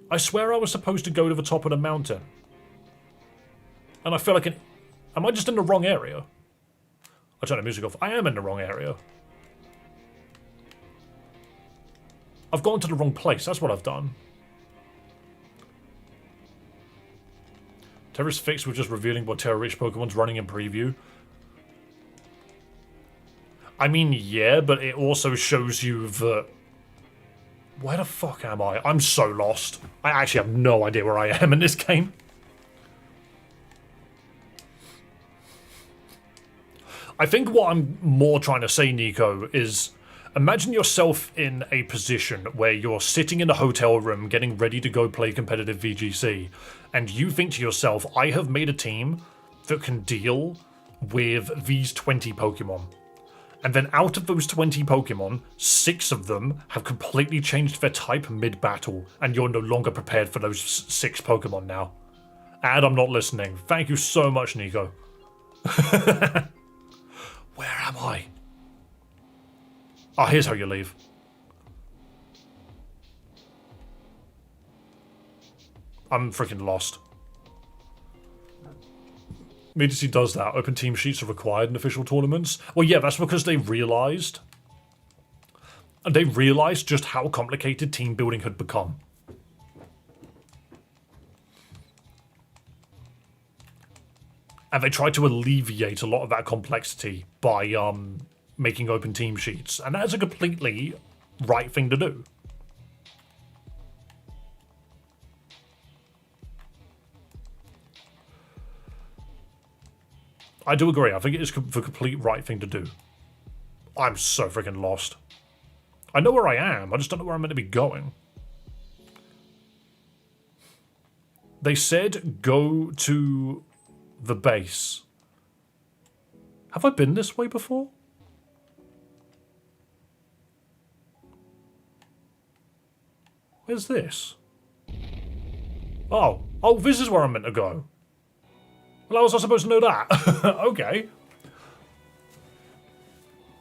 I swear I was supposed to go to the top of the mountain. And I feel like am I just in the wrong area? I turn the music off. I am in the wrong area. I've gone to the wrong place. That's what I've done. Terra's fixed with just revealing what Terra-rich Pokemon's running in preview. I mean, yeah, but it also shows you that... Where the fuck am I? I'm so lost. I actually have no idea where I am in this game. I think what I'm more trying to say, Nico, is imagine yourself in a position where you're sitting in a hotel room getting ready to go play competitive VGC, and you think to yourself, I have made a team that can deal with these 20 Pokemon. And then out of those 20 Pokemon, 6 of them have completely changed their type mid-battle, and you're no longer prepared for those 6 Pokemon now. And I'm not listening. Thank you so much, Nico. Where am I? Oh, here's how you leave. I'm freaking lost. Immediacy does that. Open team sheets are required in official tournaments. Well, yeah, that's because they realised just how complicated team building had become. And they tried to alleviate a lot of that complexity by making open team sheets. And that's a completely right thing to do. I do agree. I think it is the complete right thing to do. I'm so freaking lost. I know where I am. I just don't know where I'm meant to be going. They said go to the base. Have I been this way before? Where's this? Oh. Oh, this is where I'm meant to go. Well, how was I supposed to know that? Okay.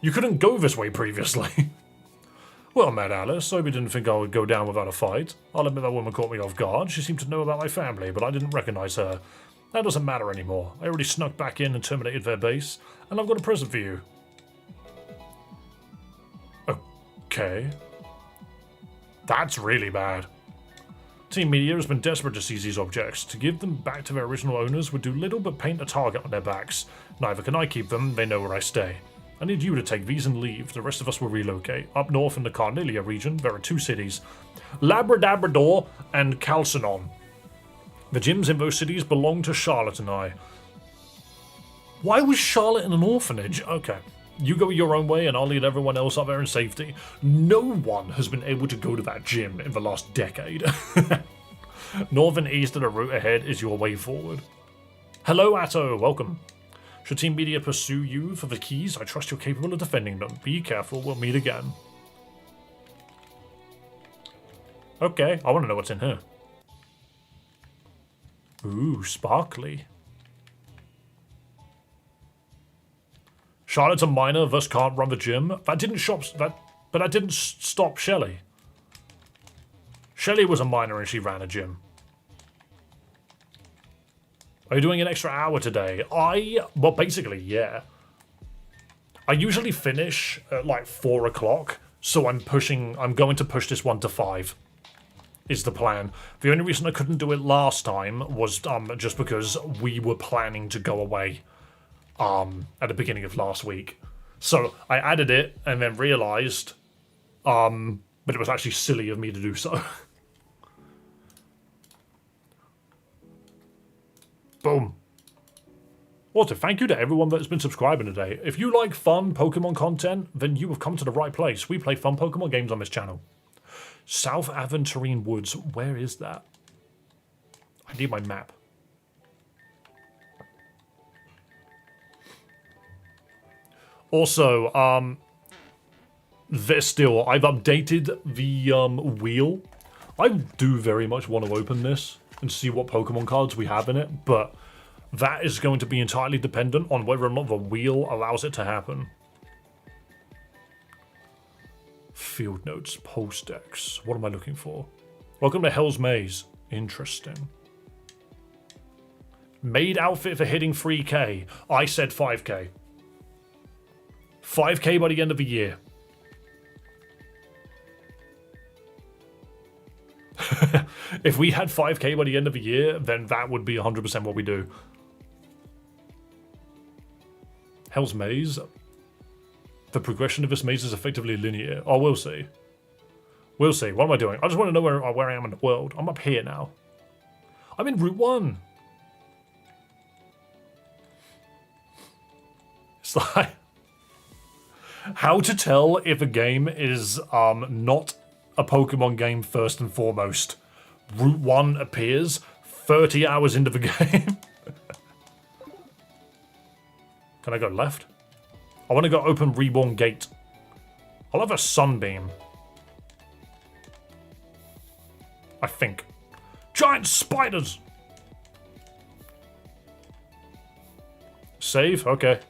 You couldn't go this way previously. Well, Mad Alice, hope you didn't think I would go down without a fight. I'll admit that woman caught me off guard. She seemed to know about my family, but I didn't recognize her. That doesn't matter anymore. I already snuck back in and terminated their base, and I've got a present for you. Okay. That's really bad. Team Media has been desperate to seize these objects. To give them back to their original owners would do little but paint a target on their backs. Neither can I keep them, they know where I stay. I need you to take these and leave. The rest of us will relocate. Up north in the Carnelia region, there are 2 cities. Labrador and Calcinon. The gyms in those cities belong to Charlotte and I. Why was Charlotte in an orphanage? Okay. You go your own way and I'll lead everyone else up there in safety. No one has been able to go to that gym in the last decade. North and east of the route ahead is your way forward. Hello, Atto. Welcome. Should Team Media pursue you for the keys, I trust you're capable of defending them. Be careful, we'll meet again. Okay, I want to know what's in here. Ooh, sparkly. Charlotte's a minor, thus can't run the gym. That didn't stop Shelley. Shelley was a minor and she ran a gym. Are you doing an extra hour today? Well, basically, yeah. I usually finish at like 4 o'clock, so I'm going to push this one to 5. Is the plan. The only reason I couldn't do it last time was just because we were planning to go away at the beginning of last week. So I added it and then realized but it was actually silly of me to do so. Boom. Also, thank you to everyone that has been subscribing today. If you like fun Pokemon content, then you have come to the right place. We play fun Pokemon games on this channel. South Aventurine Woods. Where is that? I need my map. Also, I've updated the wheel. I do very much want to open this and see what Pokemon cards we have in it, but that is going to be entirely dependent on whether or not the wheel allows it to happen. Field notes, Post-Dex. What am I looking for? Welcome to Hell's Maze. Interesting. Maid outfit for hitting 3k. I said 5k. 5k by the end of the year. If we had 5k by the end of the year, then that would be 100% what we do. Hell's Maze. The progression of this maze is effectively linear. Oh, we'll see. We'll see. What am I doing? I just want to know where I am in the world. I'm up here now. I'm in Route 1. It's like... how to tell if a game is not a Pokemon game first and foremost. Route 1 appears 30 hours into the game. Can I go left? I want to go open Reborn Gate. I'll have a sunbeam. I think. Giant spiders! Save? Okay.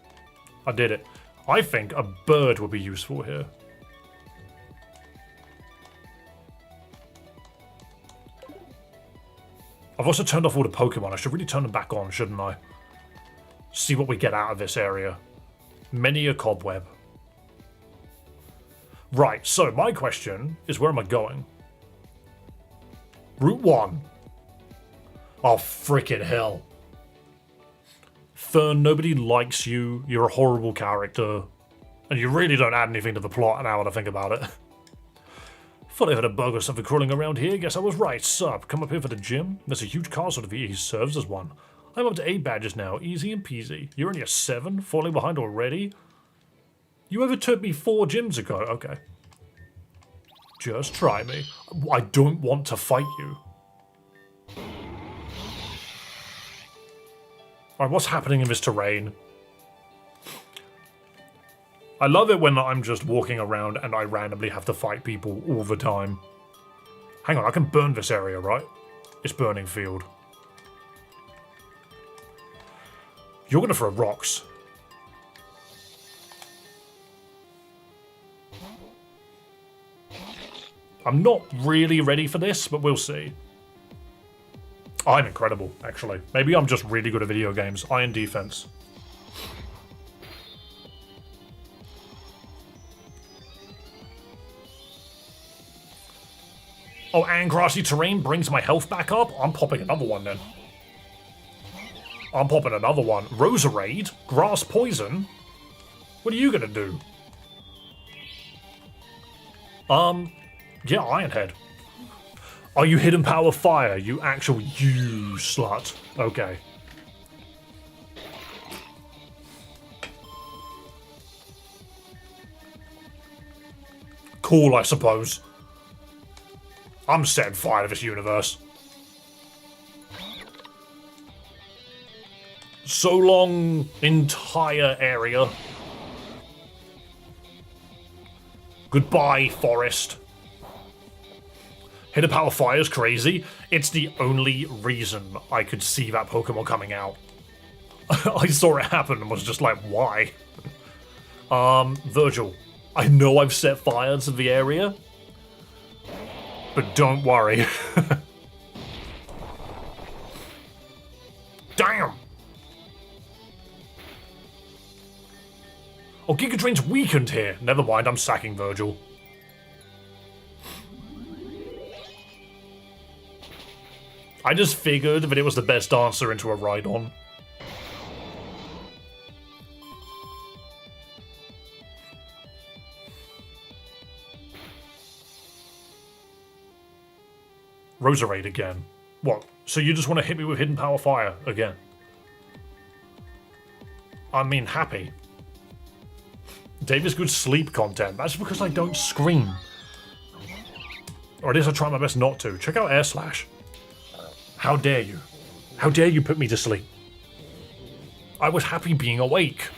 I did it. I think a bird would be useful here. I've also turned off all the Pokemon. I should really turn them back on, shouldn't I? See what we get out of this area. Many a cobweb. Right, so my question is, where am I going? Route 1. Oh, frickin' hell. Fern, nobody likes you. You're a horrible character. And you really don't add anything to the plot now that I think about it. Thought I had a bug or something crawling around here. Guess I was right. Sup, come up here for the gym? There's a huge castle to the east. Serves as one. I'm up to 8 badges now. Easy and peasy. You're only a 7? Falling behind already? You overtook me 4 gyms ago. Okay. Just try me. I don't want to fight you. Alright, what's happening in this terrain? I love it when I'm just walking around and I randomly have to fight people all the time. Hang on, I can burn this area, right? It's burning field. You're gonna throw rocks. I'm not really ready for this, but we'll see. I'm incredible, actually. Maybe I'm just really good at video games. Iron defense. Oh, and grassy terrain brings my health back up? I'm popping another one then. I'm popping another one. Roserade? Grass poison? What are you gonna do? Yeah, Ironhead. Are you hidden power fire? You slut. Okay. Cool, I suppose. I'm setting fire to this universe. So long, entire area. Goodbye, forest. Hidden power fire is crazy. It's the only reason I could see that Pokemon coming out. I saw it happen and was just like, why? Virgil. I know I've set fire to the area, but don't worry. Damn! Oh, Giga Drain's weakened here. Never mind, I'm sacking Virgil. I just figured that it was the best answer into a Rhydon. Roserade again. What? So you just want to hit me with hidden power fire again? I mean, happy. David's good sleep content. That's because I don't scream. Or at least I try my best not to. Check out Air Slash. How dare you? How dare you put me to sleep? I was happy being awake.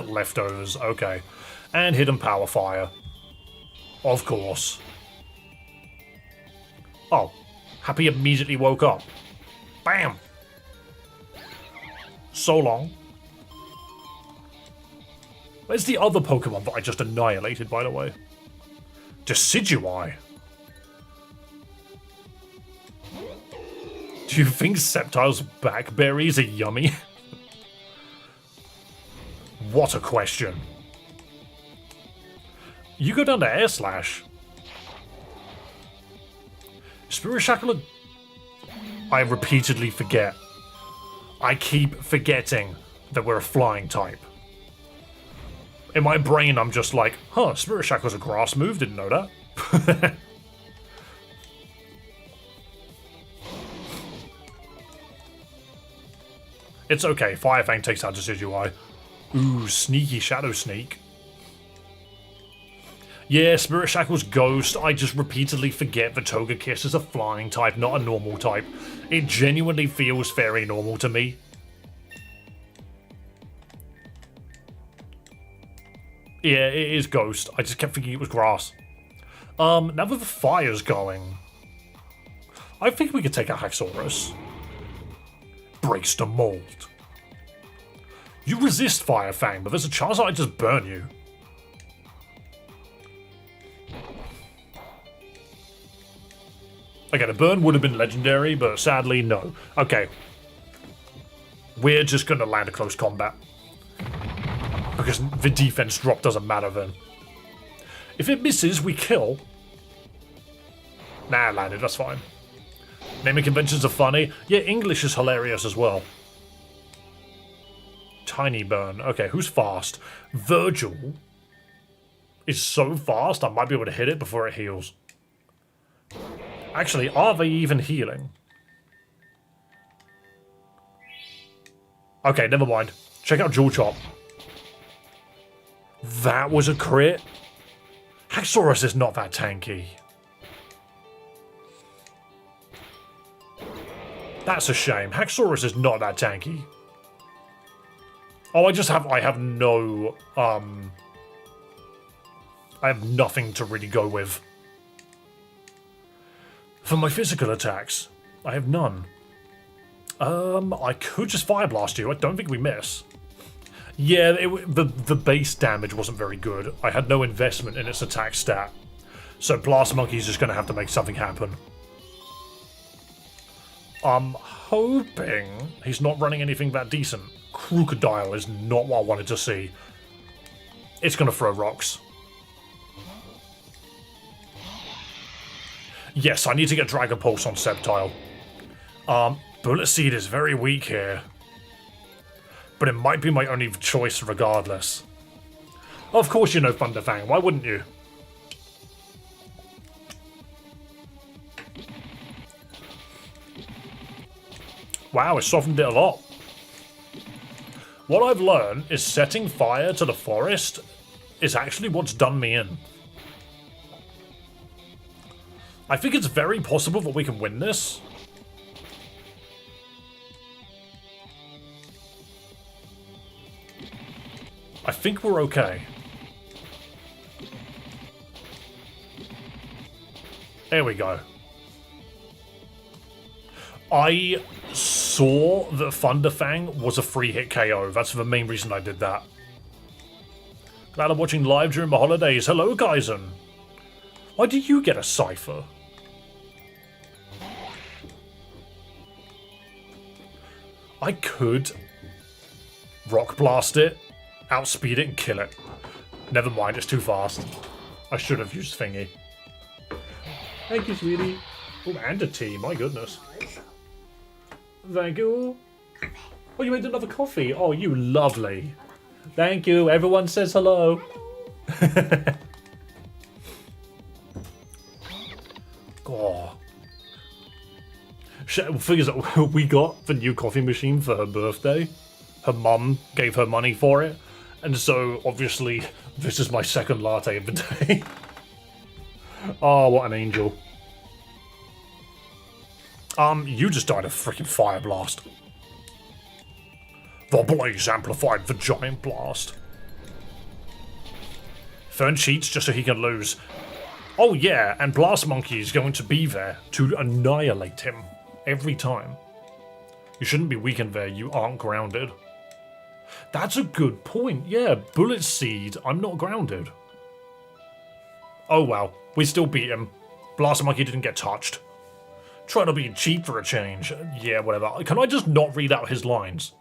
Leftovers, okay. And hidden power fire. Of course. Oh, Happy immediately woke up. Bam! So long. Where's the other Pokemon that I just annihilated, by the way? Decidueye. Do you think Sceptile's blackberries are yummy? What a question. You go down to Air Slash. Spirit Shackle. I repeatedly forget. I keep forgetting that we're a flying type. In my brain, I'm just like, huh, Spirit Shackle's a grass move, didn't know that. It's okay, Fire Fang takes out Decidueye. Ooh, sneaky Shadow Sneak. Yeah, Spirit Shackle's Ghost. I just repeatedly forget that Togekiss is a flying type, not a normal type. It genuinely feels very normal to me. Yeah, it is Ghost. I just kept thinking it was grass. Now that the fire's going, I think we could take out Haxorus. Breaks the mold. You resist Fire Fang, but there's a chance I just burn you. Okay, the burn would have been legendary, but sadly, no. Okay. We're just going to land a close combat. Because the defense drop doesn't matter then. If it misses, we kill. Nah, landed, that's fine. Naming conventions are funny. Yeah, English is hilarious as well. Tiny burn. Okay, who's fast? Virgil is so fast, I might be able to hit it before it heals. Actually, are they even healing? Okay, never mind. Check out Jewel Chop. That was a crit? Haxorus is not that tanky. That's a shame. Haxorus is not that tanky. Oh, I have no, I have nothing to really go with. For my physical attacks, I have none. I could just Fire Blast you. I don't think we miss. Yeah, the base damage wasn't very good. I had no investment in its attack stat. So Blast Monkey's just going to have to make something happen. I'm hoping he's not running anything that decent. Crocodile is not what I wanted to see. It's going to throw rocks. Yes, I need to get Dragon Pulse on Sceptile. Bullet Seed is very weak here. But it might be my only choice regardless. Of course you know Thunderfang, why wouldn't you? Wow, it softened it a lot. What I've learned is setting fire to the forest is actually what's done me in. I think it's very possible that we can win this. I think we're okay. There we go. I saw that Thunderfang was a free hit KO. That's the main reason I did that. Glad I'm watching live during the holidays. Hello, Kaizen. Why do you get a Cypher? I could Rock Blast it, outspeed it, and kill it. Never mind, it's too fast. I should have used Thingy. Thank you, sweetie. Oh, and a tea, my goodness. Thank you. Oh, you made another coffee. Oh, you lovely. Thank you. Everyone says hello. Oh. Figures that we got the new coffee machine for her birthday. Her mum gave her money for it. And so, obviously, this is my second latte of the day. Oh, what an angel. You just died of freaking Fire Blast. The blaze amplified the giant blast. Fern cheats just so he can lose. Oh yeah, and Blast Monkey is going to be there to annihilate him every time. You shouldn't be weakened there, you aren't grounded. That's a good point, yeah, Bullet Seed, I'm not grounded. Oh well, we still beat him. Blast Monkey didn't get touched. Trying to be cheap for a change. Yeah, whatever. Can I just not read out his lines?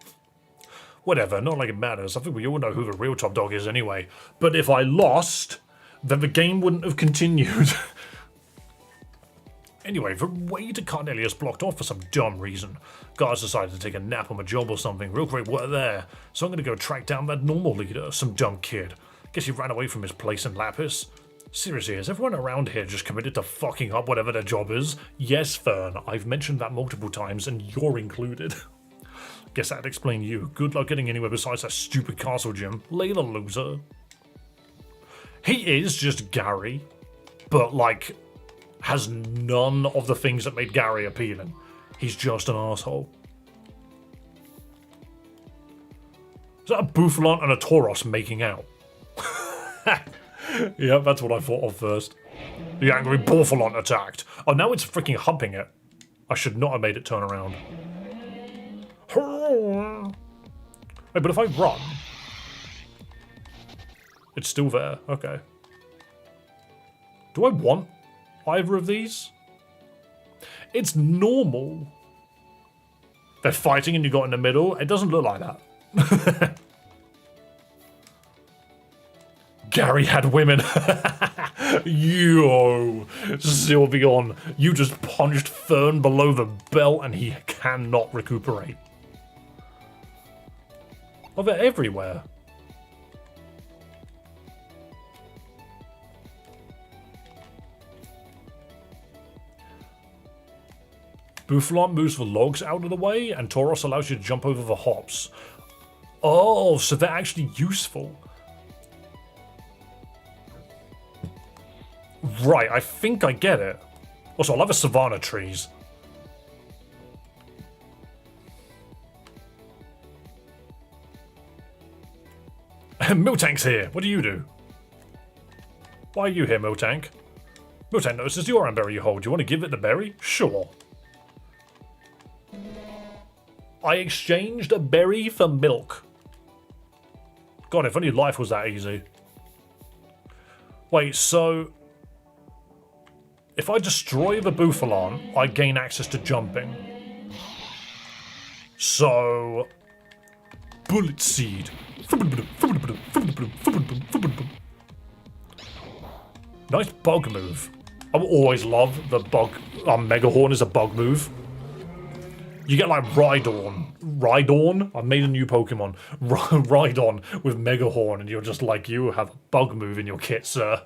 Whatever, not like it matters. I think we all know who the real top dog is anyway. But if I lost, then the game wouldn't have continued. Anyway, the way to Carnelius blocked off for some dumb reason. Guards decided to take a nap on the job or something. Real great work there. So I'm going to go track down that normal leader, some dumb kid. Guess he ran away from his place in Lapis. Seriously, is everyone around here just committed to fucking up whatever their job is? Yes, Fern, I've mentioned that multiple times and you're included. Guess that'd explain you. Good luck getting anywhere besides that stupid castle gym. Later, loser. He is just Gary, but like, has none of the things that made Gary appealing. He's just an asshole. Is that a Bouffalant and a Tauros making out? Yeah, that's what I thought of first. The angry Bouffalant attacked. Oh, now it's freaking humping it. I should not have made it turn around. Wait, but if I run... It's still there. Okay. Do I want either of these? It's normal. They're fighting and you got in the middle. It doesn't look like that. Gary had women. Yo, Sylveon, you just punched Fern below the belt and he cannot recuperate. Oh, they're everywhere. Bouffalant moves the logs out of the way, and Tauros allows you to jump over the hops. Oh, so they're actually useful. Right, I think I get it. Also, I love the Savannah trees. Miltank's here. What do you do? Why are you here, Miltank? Miltank notices your berry you hold. Do you want to give it the berry? Sure. I exchanged a berry for milk. God, if only life was that easy. Wait, so... if I destroy the Bouffalon, I gain access to jumping. So... Bullet Seed. Nice bug move. I will always love the bug. Mega Horn is a bug move. You get like Rhydorn. Rhydorn? I made a new Pokemon. Rhydon with Mega Horn, and you're just like, you have a bug move in your kit, sir.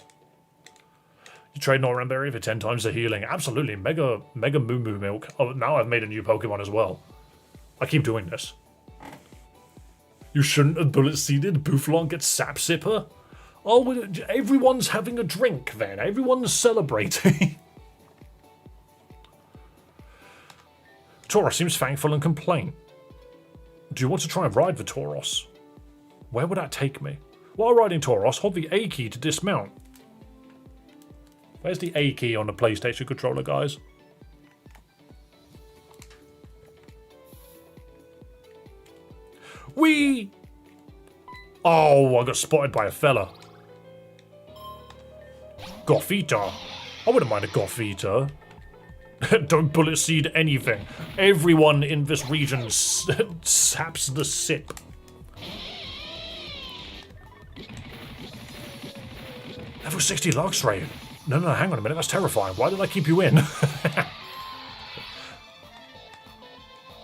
You trade Noran Berry for 10 times the healing. Absolutely. Mega Moo Moo Milk. Oh, now I've made a new Pokemon as well. I keep doing this. You shouldn't have bullet seeded. Bouffalon gets Sap Sipper. Oh, well, everyone's having a drink then. Everyone's celebrating. Tauros seems thankful and complaint. Do you want to try and ride the Tauros? Where would that take me? While riding Tauros, hold the A key to dismount. Where's the A key on the PlayStation controller, guys? Whee! Oh, I got spotted by a fella. Gothita. I wouldn't mind a Gothita. Don't bullet seed anything. Everyone in this region saps the sip. Level 60 Luxray. No, hang on a minute. That's terrifying. Why did I keep you in?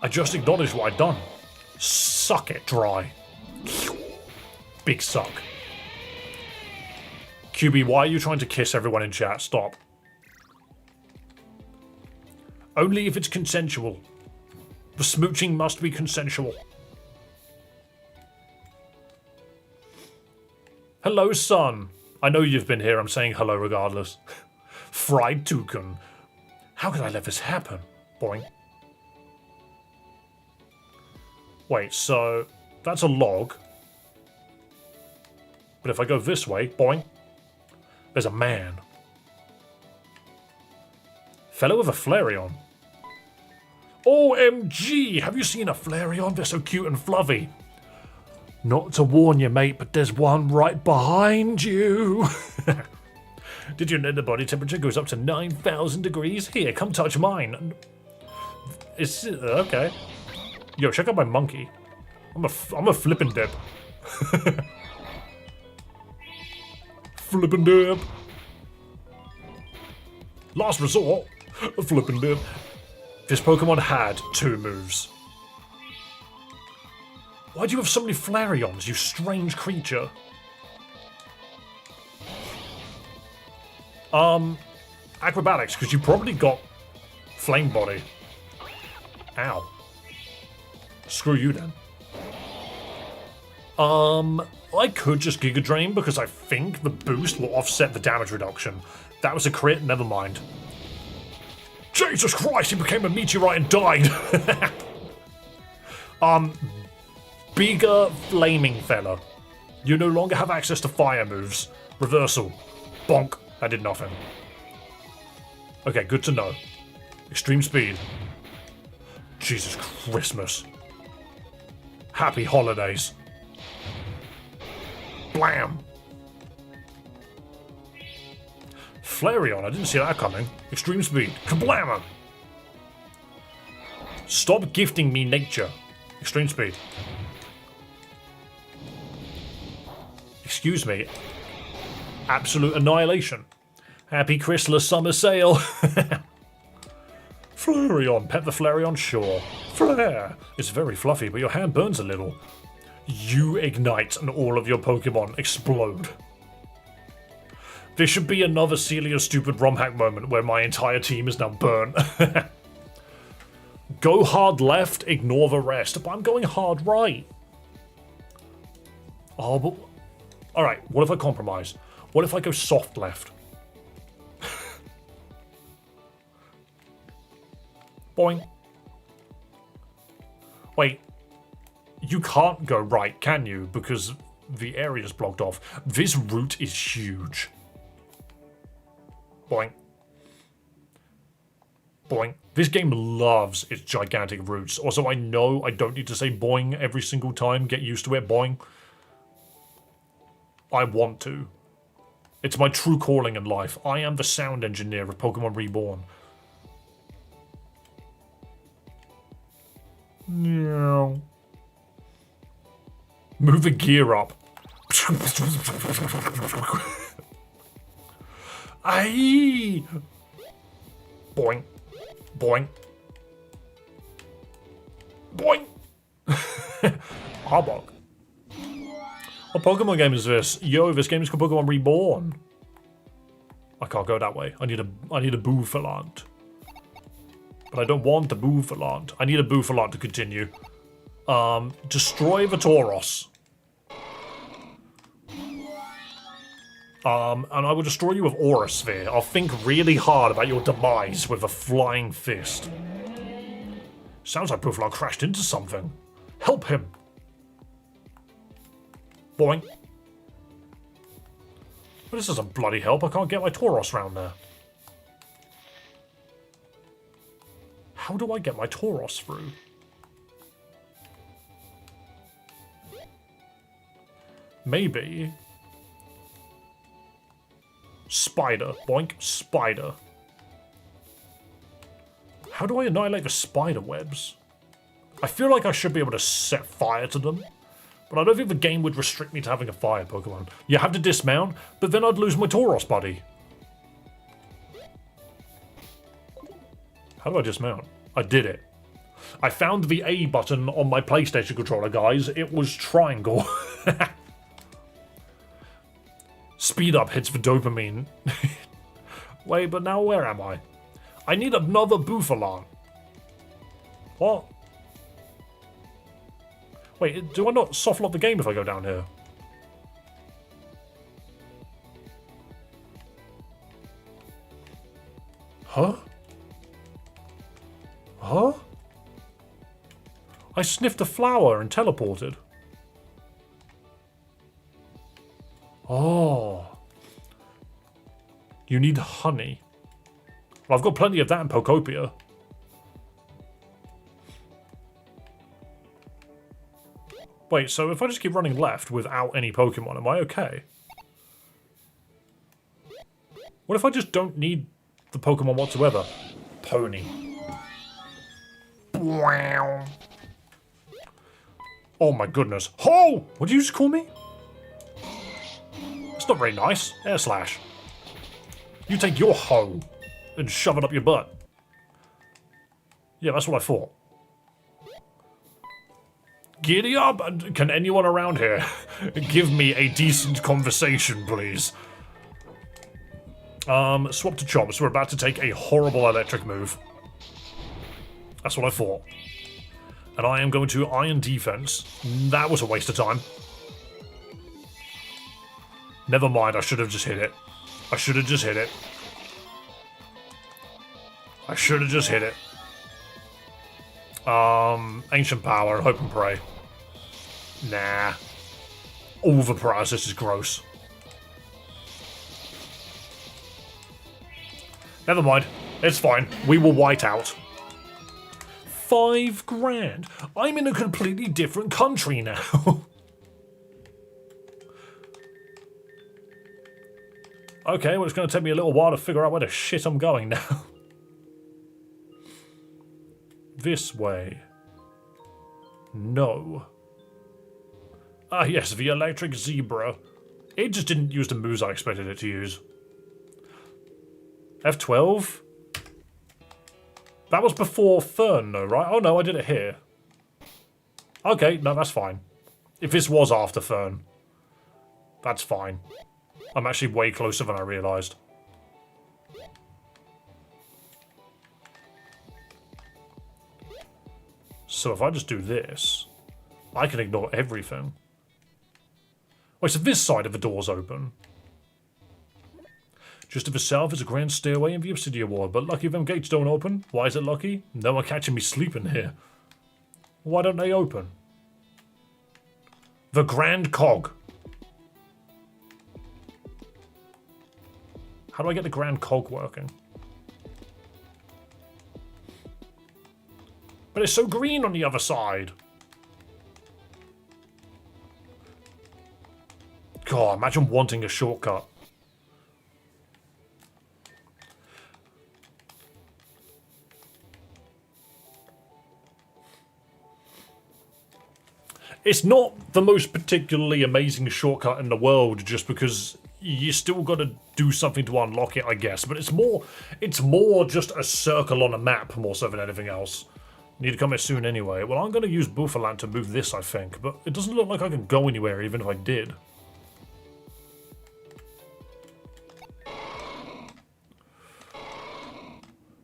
I just acknowledged what I'd done. Suck it dry. Big suck. QB, why are you trying to kiss everyone in chat? Stop. Only if it's consensual. The smooching must be consensual. Hello, son. I know you've been here. I'm saying hello regardless. Fried toucan. How could I let this happen? Boing. Wait, so that's a log. But if I go this way, boing, there's a man. Fellow with a Flareon. OMG! Have you seen a Flareon? They're so cute and fluffy. Not to warn you, mate, but there's one right behind you. Did you know the body temperature goes up to 9,000 degrees? Here, come touch mine. It's okay. Yo, check out my monkey. I'm a flippin' dip. Flippin' dip. Last resort. A flippin' dip. This Pokemon had 2 moves. Why do you have so many Flareons, you strange creature? Acrobatics, because you probably got Flame Body. Ow. Screw you then. I could just Giga Drain because I think the boost will offset the damage reduction. That was a crit, never mind. Jesus Christ, he became a meteorite and died! Bigger flaming fella. You no longer have access to fire moves. Reversal. Bonk. That did nothing. Okay, good to know. Extreme speed. Jesus Christmas. Happy holidays. Blam. Flareon, I didn't see that coming. Extreme speed. Kablammer. Stop gifting me nature. Extreme speed. Excuse me. Absolute annihilation. Happy Chrysler summer sale. Flareon. Pet the Flareon? Sure. Flare. It's very fluffy, but your hand burns a little. You ignite and all of your Pokemon explode. This should be another Celia stupid romhack moment where my entire team is now burnt. Go hard left, ignore the rest. But I'm going hard right. Oh, but... Alright, what if I compromise? What if I go soft left? Boing. Wait. You can't go right, can you? Because the area's blocked off. This route is huge. Boing. Boing. This game loves its gigantic roots. Also, I know I don't need to say boing every single time. Get used to it. Boing. I want to. It's my true calling in life. I am the sound engineer of Pokemon Reborn. No. Move a gear up. Aye. Boing. Boing. Boing. Arbok. What Pokemon game is this? Yo, this game is called Pokemon Reborn. I can't go that way. I need a Buffalant. But I don't want the Buffalant. I need a Buffalant to continue. Destroy the Tauros. And I will destroy you with Aura Sphere. I'll think really hard about your demise with a flying fist. Sounds like Buffalant crashed into something. Help him. Boing. But this doesn't bloody help. I can't get my Tauros round there. How do I get my Tauros through? Maybe. Spider. Boink. Spider. How do I annihilate the spider webs? I feel like I should be able to set fire to them. But I don't think the game would restrict me to having a fire Pokemon. You have to dismount, but then I'd lose my Tauros buddy. How do I dismount? I did it. I found the A button on my PlayStation controller, guys. It was triangle. Speed up hits for dopamine. Wait, but now where am I? I need another Buffalant. What? Wait, do I not soft lock the game if I go down here? Huh? Huh? I sniffed a flower and teleported. Oh. You need honey. Well, I've got plenty of that in Pokopia. Wait, so if I just keep running left without any Pokemon, am I okay? What if I just don't need the Pokemon whatsoever? Pony. Wow. Oh my goodness. Ho! What did you just call me? It's not very nice. Air slash. You take your hoe and shove it up your butt. Yeah, that's what I thought. Giddy up! Can anyone around here give me a decent conversation, please? Swap to Chomps. We're about to take a horrible electric move. That's what I thought. And I am going to Iron Defense. That was a waste of time. Never mind, I should have just hit it. I should have just hit it. I should have just hit it. Ancient Power, Hope and Pray. Nah. Overpriced, is gross. Never mind. It's fine. We will white out. 5 grand. I'm in a completely different country now. Okay, well, it's going to take me a little while to figure out where the shit I'm going now. This way. No. Ah, yes, the electric zebra. It just didn't use the moves I expected it to use. F12? That was before Fern, though, right? Oh, no, I did it here. Okay, no, that's fine. If this was after Fern, that's fine. I'm actually way closer than I realised. So if I just do this, I can ignore everything. Wait, so this side of the door's open. Just to the south is a grand stairway in the Obsidian Wall, but lucky them gates don't open. Why is it lucky? No one catching me sleeping here. Why don't they open? The Grand Cog. How do I get the grand cog working? But it's so green on the other side. God, imagine wanting a shortcut. It's not the most particularly amazing shortcut in the world, just because you still got to do something to unlock it, I guess. But it's more just a circle on a map more so than anything else. Need to come here soon anyway. Well, I'm going to use Buffaland to move this, I think, but it doesn't look like I can go anywhere even if I did.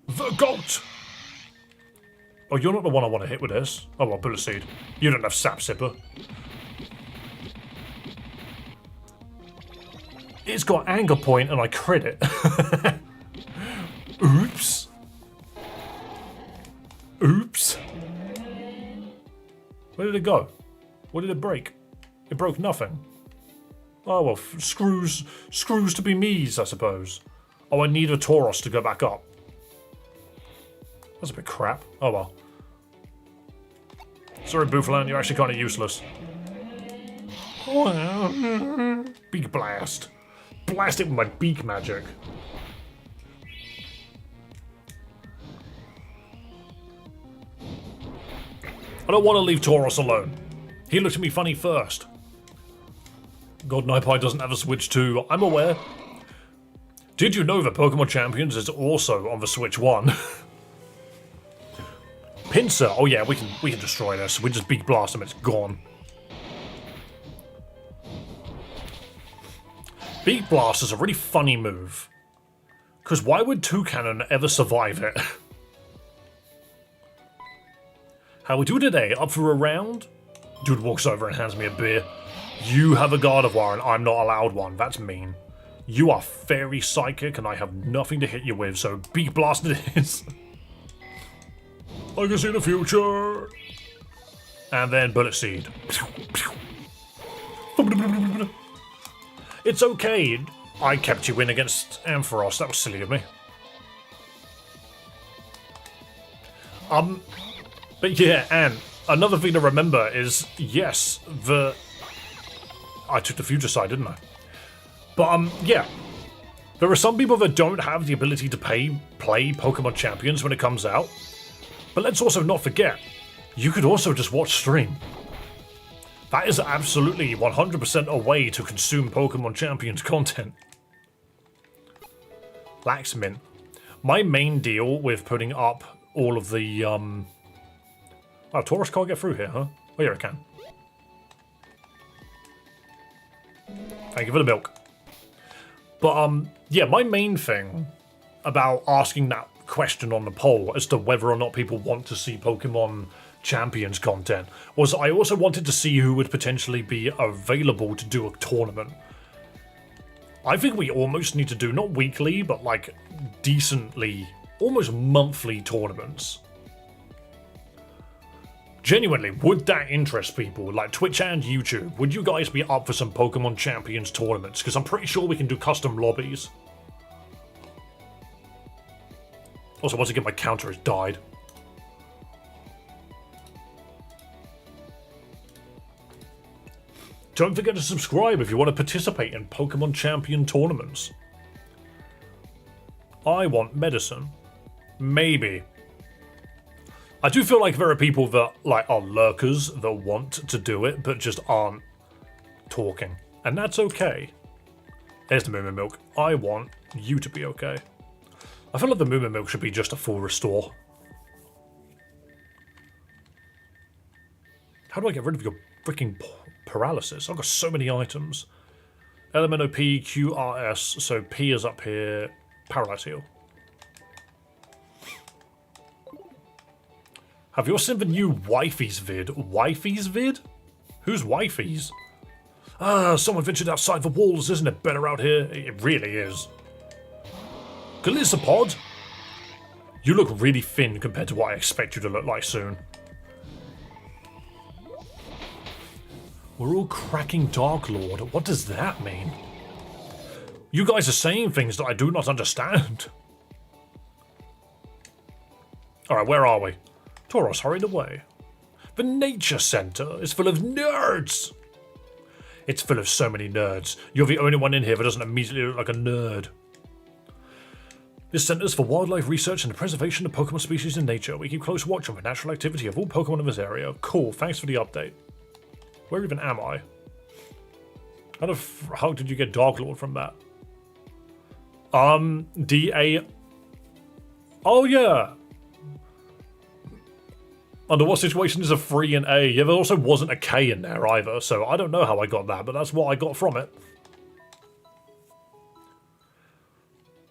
The goat! Oh, you're not the one I want to hit with this. Oh, well, Bullet Seed. You don't have Sap Sipper. It's got Anger Point and I crit it. Oops. Oops. Where did it go? What did it break? It broke nothing. Oh, well, screws to be me's, I suppose. Oh, I need a Tauros to go back up. That's a bit crap. Oh, well. Sorry, Buffaland, you're actually kind of useless. Beak Blast. Blast it with my beak magic. I don't want to leave Tauros alone. He looked at me funny first. God, Nipie doesn't have a Switch 2. I'm aware. Did you know that Pokemon Champions is also on the Switch 1? Pinsir. Oh yeah, we can destroy this. We just Beak Blast him, it's gone. Beak Blast is a really funny move. Because why would Toucannon ever survive it? How we do today? Up for a round? Dude walks over and hands me a beer. You have a Gardevoir and I'm not allowed one. That's mean. You are very psychic and I have nothing to hit you with, so Beak Blast it is. I can see the future. And then Bullet Seed. It's okay. I kept you in against Ampharos. That was silly of me. But yeah, and another thing to remember is, yes, I took the future side, didn't I? But, yeah. There are some people that don't have the ability to play Pokemon Champions when it comes out. But let's also not forget, you could also just watch stream. That is absolutely 100% a way to consume Pokemon Champions content. Laxmint. My main deal with putting up all of the, Oh, Tauros can't get through here, huh? Oh, yeah, it can. Thank you for the milk. But, yeah, my main thing about asking that question on the poll as to whether or not people want to see Pokemon Champions content was I also wanted to see who would potentially be available to do a tournament. I think we almost need to do, not weekly, but like decently, almost monthly tournaments. Genuinely, would that interest people, like Twitch and YouTube? Would you guys be up for some Pokemon Champions tournaments? Because I'm pretty sure we can do custom lobbies. Also, once again, my counter has died. Don't forget to subscribe if you want to participate in Pokemon Champion tournaments. I want medicine. Maybe. I do feel like there are people that are lurkers that want to do it, but just aren't talking. And that's okay. There's the Moo Milk. I want you to be okay. I feel like the Moo Milk should be just a full restore. How do I get rid of your freaking paralysis? I've got so many items. Elemento P, Q, R, S. So P is up here. Paralyze heal. Have you seen the new Wifey's vid? Wifey's vid? Who's Wifey's? Ah, someone ventured outside the walls. Isn't it better out here? It really is. Galissapod? You look really thin compared to what I expect you to look like soon. We're all cracking Dark Lord. What does that mean? You guys are saying things that I do not understand. Alright, where are we? Tauros hurried away. The nature center is full of nerds. It's full of so many nerds. You're the only one in here that doesn't immediately look like a nerd. This centers for wildlife research and the preservation of Pokemon species in nature. We keep close watch on the natural activity of all Pokemon in this area. Cool, thanks for the update. Where even am I? How did you get Dark Lord from that? D-A... Oh, yeah. Under what situation is a 3 and A? Yeah, there also wasn't a K in there either, so I don't know how I got that, but that's what I got from it.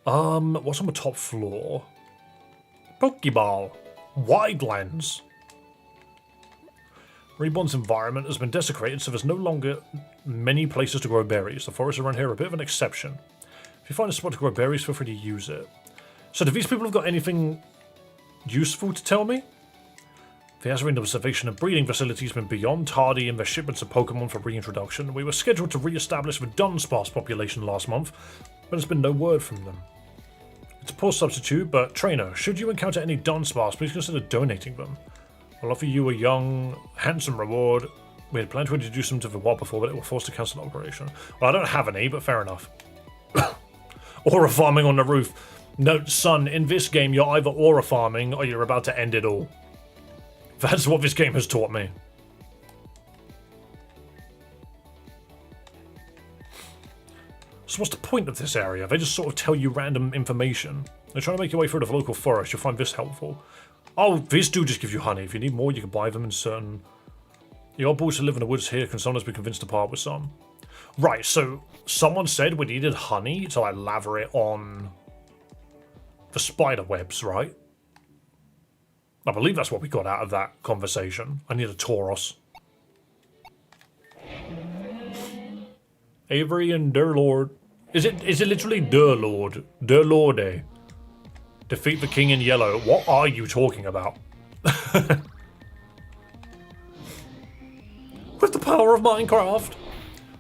What's on the top floor? Pokeball. Wildlands. Reborn's environment has been desecrated, so there's no longer many places to grow berries. The forests around here are a bit of an exception. If you find a spot to grow berries, feel free to use it. So do these people have got anything useful to tell me? The Azarine observation and breeding facility has been beyond tardy in their shipments of Pokemon for reintroduction. We were scheduled to re-establish the Dunsparce population last month, but there's been no word from them. It's a poor substitute, but trainer, should you encounter any Dunsparce, please consider donating them. I'll offer you a young, handsome reward. We had planned to introduce them to the wild before, but it was forced to cancel the operation. Well, I don't have any, but fair enough. Aura farming on the roof. Note, son, in this game you're either aura farming or you're about to end it all. That's what this game has taught me. So what's the point of this area? They just sort of tell you random information. They're trying to make your way through the local forest. You'll find this helpful. Oh, this dude just gives you honey. If you need more, you can buy them in certain... The odd boys who live in the woods here can sometimes be convinced to part with some. Right, so someone said we needed honey to like lather it on the spider webs, right? I believe that's what we got out of that conversation. I need a Tauros. Avery and Durlord. Is it literally Durlord? Durlorde. Defeat the king in yellow. What are you talking about? With the power of Minecraft.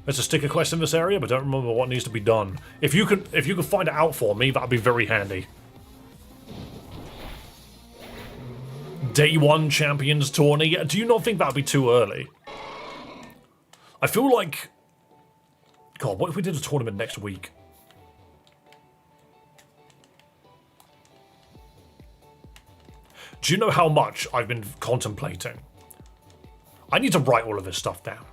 There's a sticker quest in this area, but don't remember what needs to be done. If you could find it out for me, that'd be very handy. Day 1 Champions Tourney. Do you not think that'd be too early? I feel like... God, what if we did a tournament next week? Do you know how much I've been contemplating? I need to write all of this stuff down.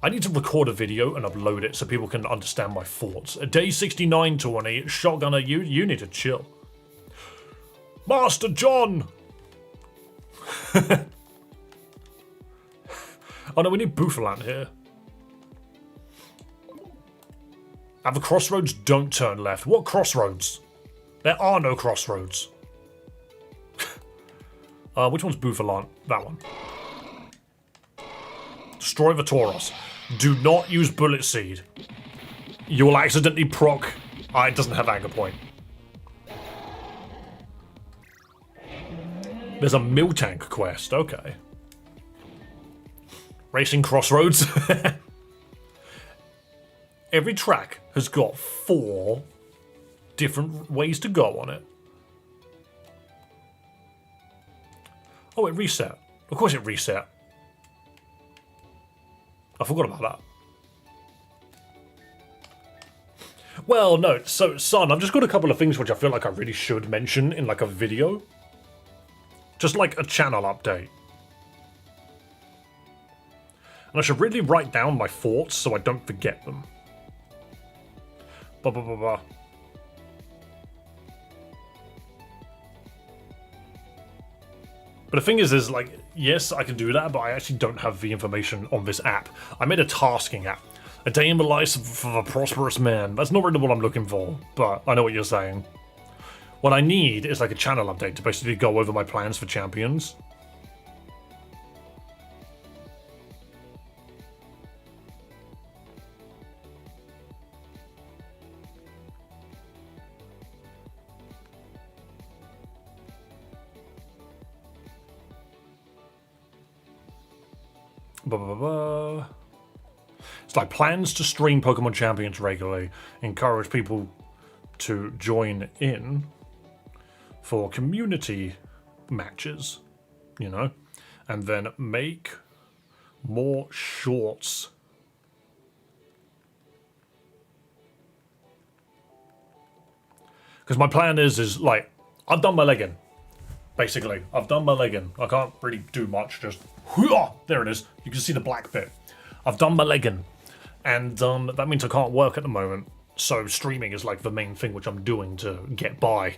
I need to record a video and upload it so people can understand my thoughts. A day 69 tourney, Shotgunner, you need to chill. Master John! Oh no, we need Bouffalant here. At the crossroads, don't turn left. What crossroads? There are no crossroads. Which one's Bouffalant? That one. Destroy the Tauros. Do not use Bullet Seed. You will accidentally proc... it doesn't have Anger Point. There's a Miltank quest, okay. Racing Crossroads. Every track has got 4 different ways to go on it. Oh, it reset. Of course it reset. I forgot about that. Well, no, so, son, I've just got a couple of things which I feel like I really should mention in, like, a video. Just like a channel update. And I should really write down my thoughts so I don't forget them. But the thing is like, yes, I can do that, but I actually don't have the information on this app. I made a tasking app. A day in the life of a prosperous man. That's not really what I'm looking for, but I know what you're saying. What I need is like a channel update to basically go over my plans for champions. It's like plans to stream Pokemon Champions regularly, encourage people to join in for community matches, you know, and then make more shorts. Because my plan is like, I've done my leg in. Basically, I've done my leg in. I can't really do much, just, there it is. You can see the black bit. I've done my leg in. And that means I can't work at the moment. So streaming is like the main thing which I'm doing to get by.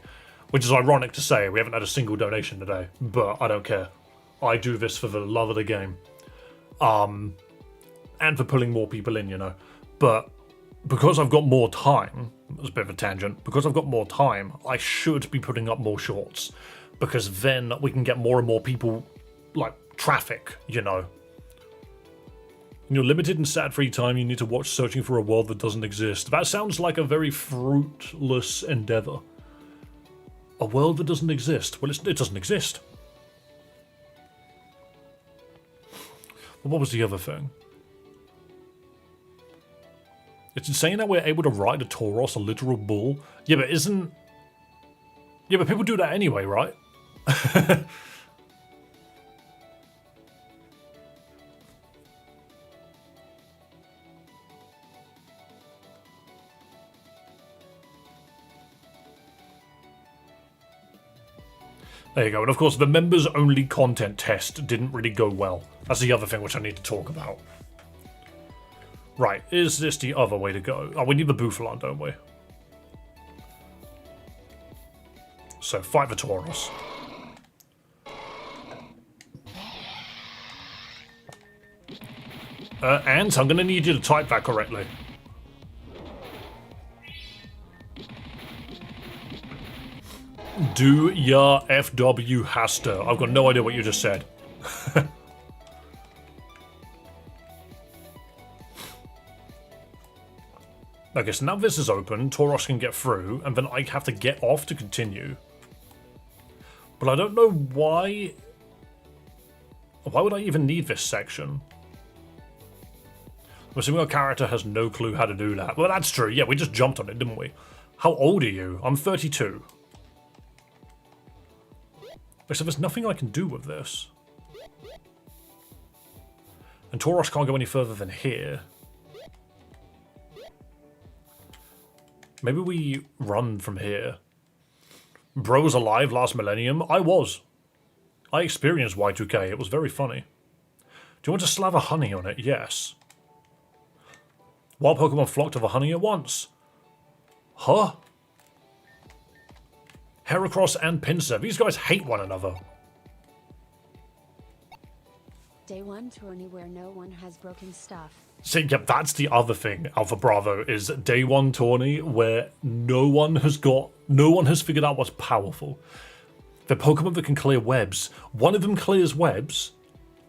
Which is ironic to say, we haven't had a single donation today. But I don't care. I do this for the love of the game. And for pulling more people in, you know. But because I've got more time, it's a bit of a tangent, because I've got more time, I should be putting up more shorts. Because then we can get more and more people, like, traffic, you know. In your limited and sad free time, you need to watch Searching for a World That Doesn't Exist. That sounds like a very fruitless endeavor. A world that doesn't exist? Well, it doesn't exist. Well, what was the other thing? It's insane that we're able to ride a Tauros, a literal bull. Yeah, but isn't... Yeah, but people do that anyway, right? There you go. And of course, the members-only content test didn't really go well. That's the other thing which I need to talk about. Right, is this the other way to go? Oh, we need the Buffalan, don't we? So, fight the Tauros. Ant, I'm going to need you to type that correctly. Do ya FW Haster. I've got no idea what you just said. Okay, so now this is open, Tauros can get through, and then I have to get off to continue. But I don't know why... Why would I even need this section? I'm assuming our character has no clue how to do that. Well, that's true. Yeah, we just jumped on it, didn't we? How old are you? I'm 32. So there's nothing I can do with this. And Tauros can't go any further than here. Maybe we run from here. Bro was alive last millennium? I was. I experienced Y2K. It was very funny. Do you want to slather honey on it? Yes. Wild Pokemon flock to the honey at once. Huh? Heracross and Pinsir. These guys hate one another. Day 1 tourney where no one has broken stuff. See, yep, that's the other thing, Alpha Bravo, is day 1 tourney where no one has figured out what's powerful. The Pokemon that can clear webs. One of them clears webs,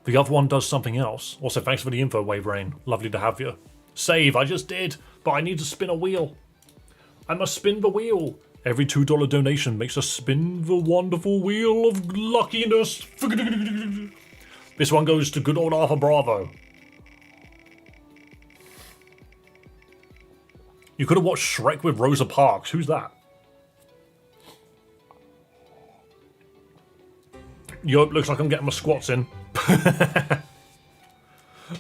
the other one does something else. Also, thanks for the info, Wave Rain. Lovely to have you. Save, I just did, but I need to spin a wheel. I must spin the wheel. Every $2 donation makes us spin the wonderful wheel of luckiness. This one goes to good old Alpha Bravo. You could have watched Shrek with Rosa Parks. Who's that? Yo, looks like I'm getting my squats in.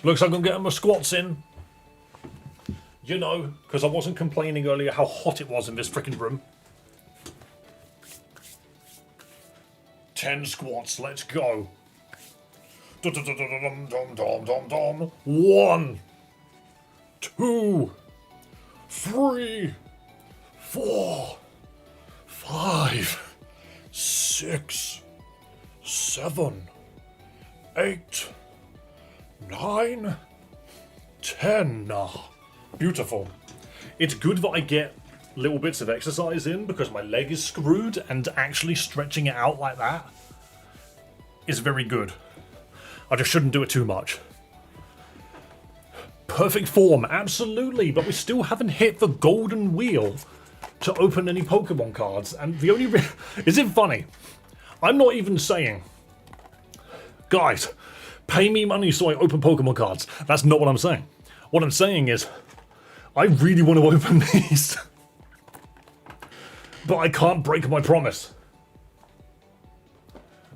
Looks like I'm getting my squats in. You know, because I wasn't complaining earlier how hot it was in this freaking room. 10 squats, let's go. 1, 2, 3, 4, 5, 6, 7, 8, 9, 10. Beautiful. It's good that I get little bits of exercise in because my leg is screwed, and actually stretching it out like that is very good. I just shouldn't do it too much. Perfect form, absolutely, but we still haven't hit the golden wheel to open any Pokemon cards, and the only is it funny? I'm not even saying, guys, pay me money so I open Pokemon cards. That's not what I'm saying. What I'm saying is, I really want to open these. But I can't break my promise.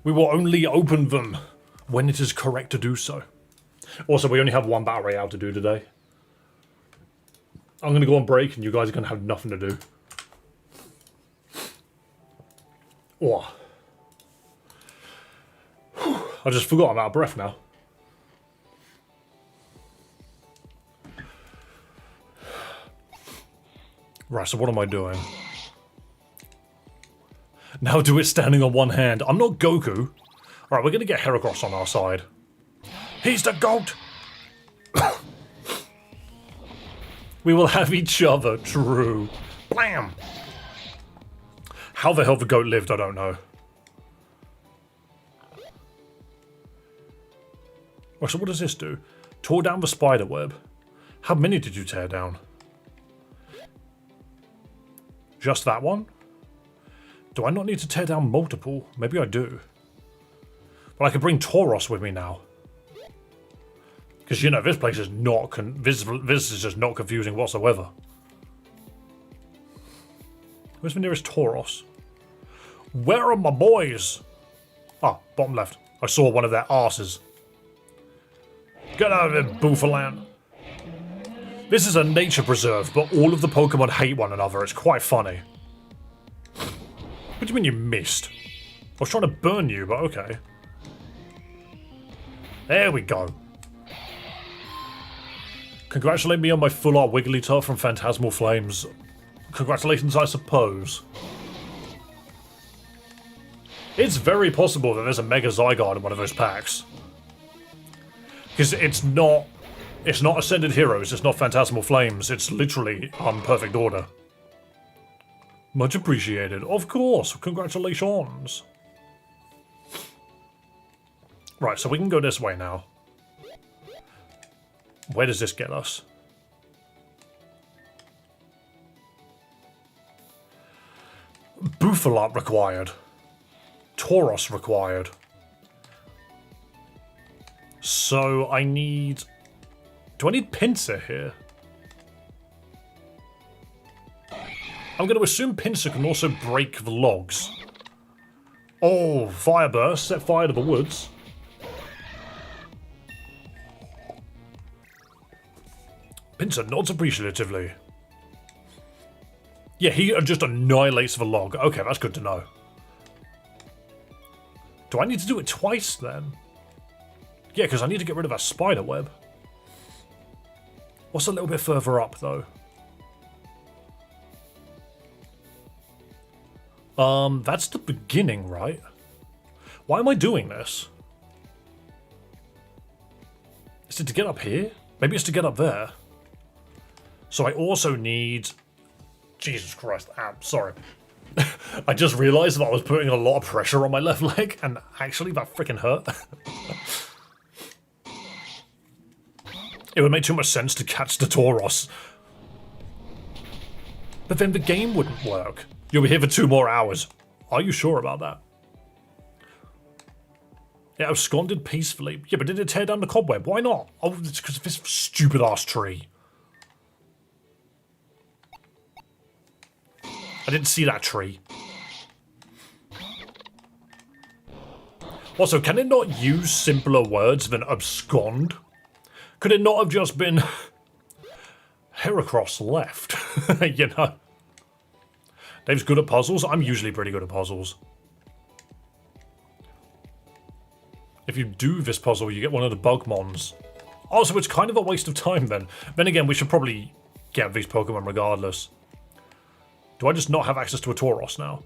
We will only open them when it is correct to do so. Also, we only have one battle royale to do today. I'm going to go on break and you guys are going to have nothing to do. Oh. I just forgot I'm out of breath now. Right, so what am I doing? Now do it standing on one hand. I'm not Goku. Alright, we're going to get Heracross on our side. He's the GOAT! We will have each other, true. Blam! How the hell the goat lived, I don't know. Right, so what does this do? Tore down the spider web. How many did you tear down? Just that one? Do I not need to tear down multiple? Maybe I do. But I could bring Tauros with me now. Because, you know, this place is not... This is just not confusing whatsoever. Where's the nearest Tauros? Where are my boys? Ah, bottom left. I saw one of their arses. Get out of here, Boofalan. This is a nature preserve, but all of the Pokemon hate one another. It's quite funny. What do you mean you missed? I was trying to burn you, but okay. There we go. Congratulate me on my full art Wigglytuff from Phantasmal Flames. Congratulations, I suppose. It's very possible that there's a Mega Zygarde in one of those packs. Because it's not Ascended Heroes, it's not Phantasmal Flames, it's literally Perfect Order. Much appreciated. Of course, congratulations. Right, so we can go this way now. Where does this get us? Buffalat required. Tauros required. So I need... Do I need Pinsir here? I'm going to assume Pinsir can also break the logs. Oh, Fire Burst, set fire to the woods. Pinsir nods appreciatively. Yeah, he just annihilates the log. Okay, that's good to know. Do I need to do it twice then? Yeah, because I need to get rid of that spider web. What's a little bit further up, though? That's the beginning, right? Why am I doing this? Is it to get up here? Maybe it's to get up there. So I also need... Jesus Christ, sorry. I just realised that I was putting a lot of pressure on my left leg, and actually that freaking hurt. It would make too much sense to catch the Tauros. But then the game wouldn't work. You'll be here for 2 more hours. Are you sure about that? It absconded peacefully. Yeah, but did it tear down the cobweb? Why not? Oh, it's because of this stupid-ass tree. I didn't see that tree. Also, can it not use simpler words than abscond? Could it not have just been Heracross left? You know? Dave's good at puzzles. I'm usually pretty good at puzzles. If you do this puzzle, you get one of the Bugmons. Oh, so it's kind of a waste of time then. Then again, we should probably get these Pokemon regardless. Do I just not have access to a Tauros now?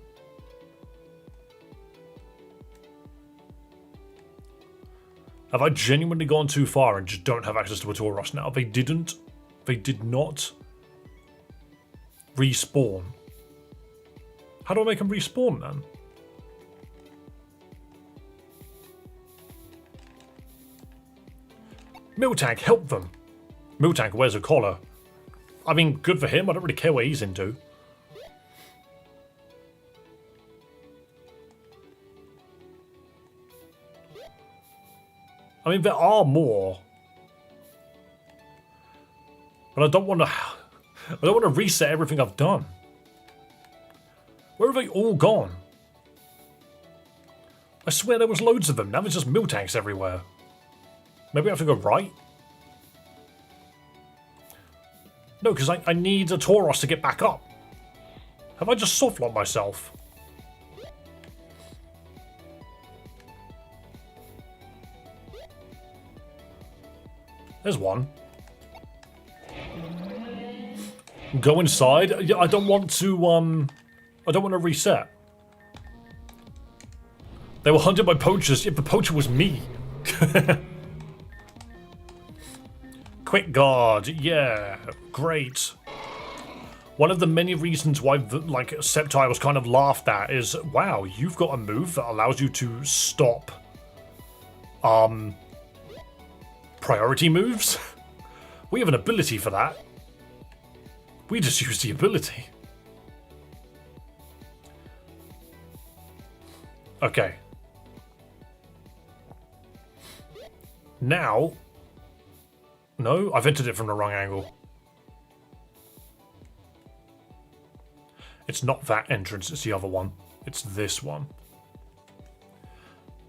Have I genuinely gone too far and just don't have access to a Tauros now? They did not respawn. How do I make them respawn then? Miltank, help them! Miltank wears a collar. I mean, good for him, I don't really care what he's into. I mean, there are more. But I don't want to... I don't want to reset everything I've done. Where have they all gone? I swear there was loads of them. Now there's just mill tanks everywhere. Maybe I have to go right? No, because I need a Tauros to get back up. Have I just softlocked myself? There's one. Go inside? I don't want to, I don't want to reset. They were hunted by poachers. If the poacher was me. Quick guard. Yeah. Great. One of the many reasons why, like, Sceptile was kind of laughed at is, wow, you've got a move that allows you to stop, priority moves? We have an ability for that. We just use the ability. Okay. Now... No, I've entered it from the wrong angle. It's not that entrance, it's the other one. It's this one.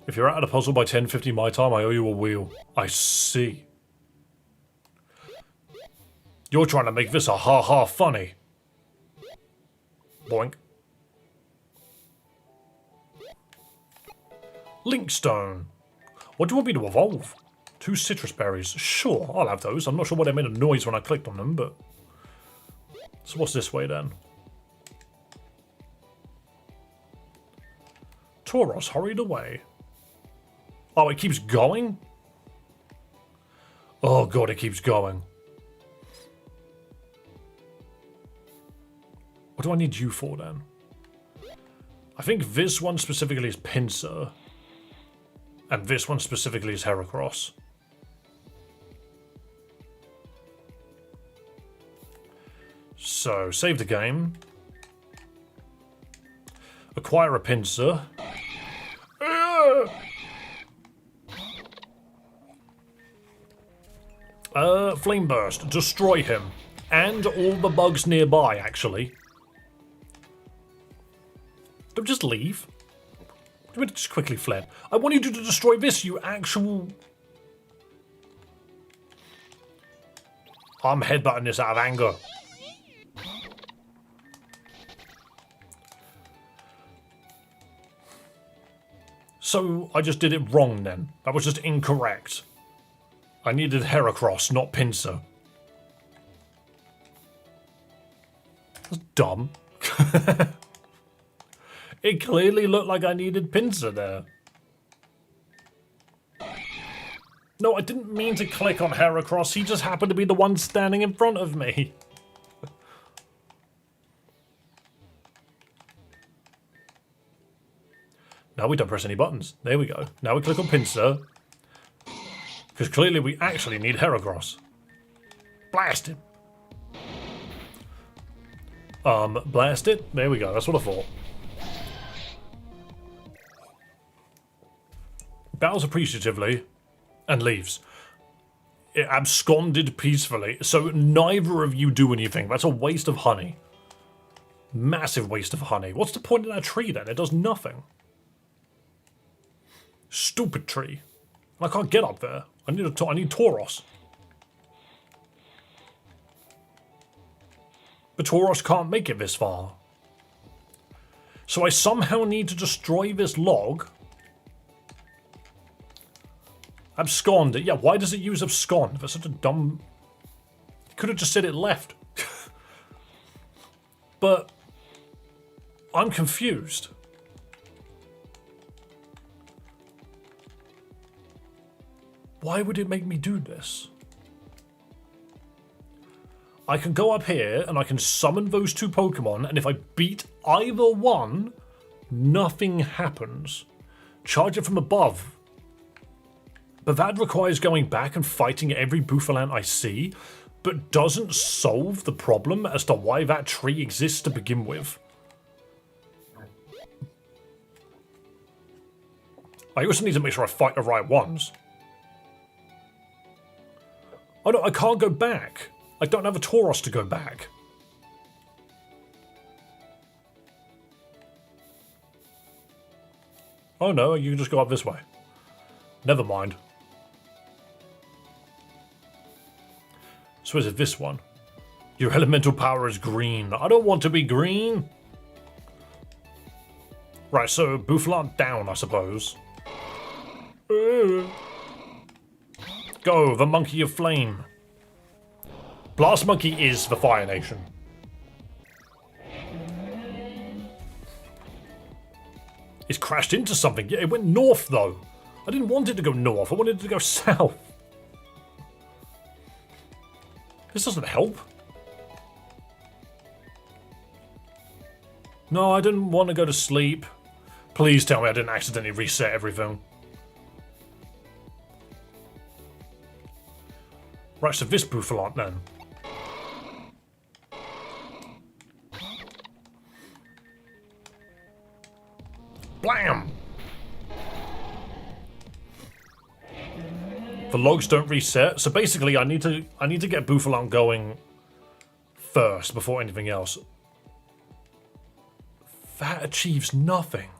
If you're out of the puzzle by 10:50 my time, I owe you a wheel. I see. You're trying to make this a ha-ha funny. Boink. Linkstone. What do you want me to evolve? 2 citrus berries. Sure, I'll have those. I'm not sure why they made a noise when I clicked on them, but... So what's this way then? Tauros hurried away. Oh, it keeps going? Oh god, it keeps going. What do I need you for then? I think this one specifically is Pinsir. And this one specifically is Heracross. So, save the game. Acquire a Pinsir. Flame Burst. Destroy him. And all the bugs nearby, actually. Don't just leave. You just quickly fled. I want you to destroy this, you actual... I'm headbutting this out of anger. So, I just did it wrong then. That was just incorrect. I needed Heracross, not Pinsir. That's dumb. It clearly looked like I needed Pinsir there. No, I didn't mean to click on Heracross. He just happened to be the one standing in front of me. Now we don't press any buttons. There we go. Now we click on Pinsir. Because clearly we actually need Heracross. Blast him. Blast it. There we go. That's what I thought. Bows appreciatively and leaves. It absconded peacefully. So neither of you do anything. That's a waste of honey. Massive waste of honey. What's the point of that tree then? It does nothing. Stupid tree. I can't get up there. I need Tauros. But Tauros can't make it this far. So I somehow need to destroy this log. Abscond. Yeah, why does it use abscond? That's such a dumb... You could have just said it left. But... I'm confused. Why would it make me do this? I can go up here and I can summon those 2 Pokemon, and if I beat either one, nothing happens. Charge it from above. But that requires going back and fighting every Bouffalant I see, but doesn't solve the problem as to why that tree exists to begin with. I also need to make sure I fight the right ones. Oh no, I can't go back. I don't have a Tauros to go back. Oh no, you can just go up this way. Never mind. So is it this one? Your elemental power is green. I don't want to be green. Right, so Bouffalant down, I suppose. Go, the Monkey of Flame. Blast Monkey is the Fire Nation. It's crashed into something. Yeah, it went north, though. I didn't want it to go north. I wanted it to go south. This doesn't help. No, I didn't want to go to sleep. Please tell me I didn't accidentally reset everything. Right, so this Bouffalant then. Blam! The logs don't reset, so basically I need to get Bouffalant going first before anything else. That achieves nothing.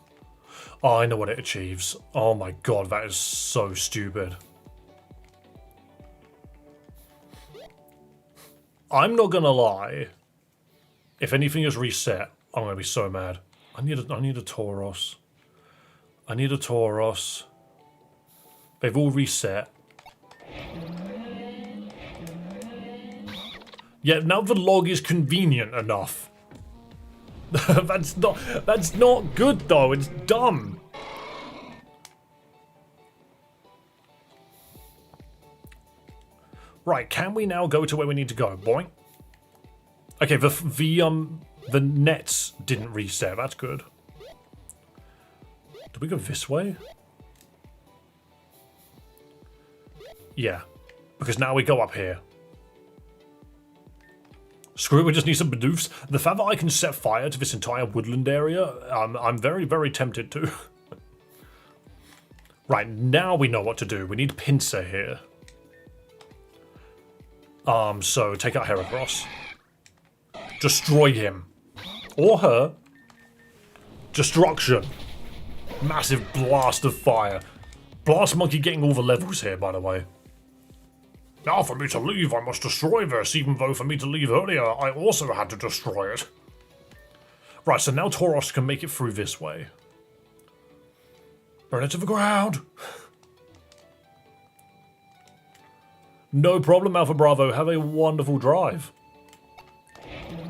Oh, I know what it achieves. Oh my god, that is so stupid. I'm not gonna lie. If anything is reset, I'm gonna be so mad. I need a Tauros. I need a Tauros. They've all reset. Yeah, now the log is convenient enough. That's not good though, it's dumb. Right, can we now go to where we need to go? Boing. Okay, the nets didn't reset, that's good. Do we go this way? Yeah, because now we go up here. Screw it, we just need some Bidoofs. The fact that I can set fire to this entire woodland area, I'm very, very tempted to. Right, now we know what to do. We need Pincer here. So take out Heracross. Destroy him. Or her. Destruction. Massive blast of fire. Blast Monkey getting all the levels here, by the way. Now for me to leave, I must destroy this, even though for me to leave earlier, I also had to destroy it. Right, so now Tauros can make it through this way. Burn it to the ground. No problem, Alpha Bravo. Have a wonderful drive.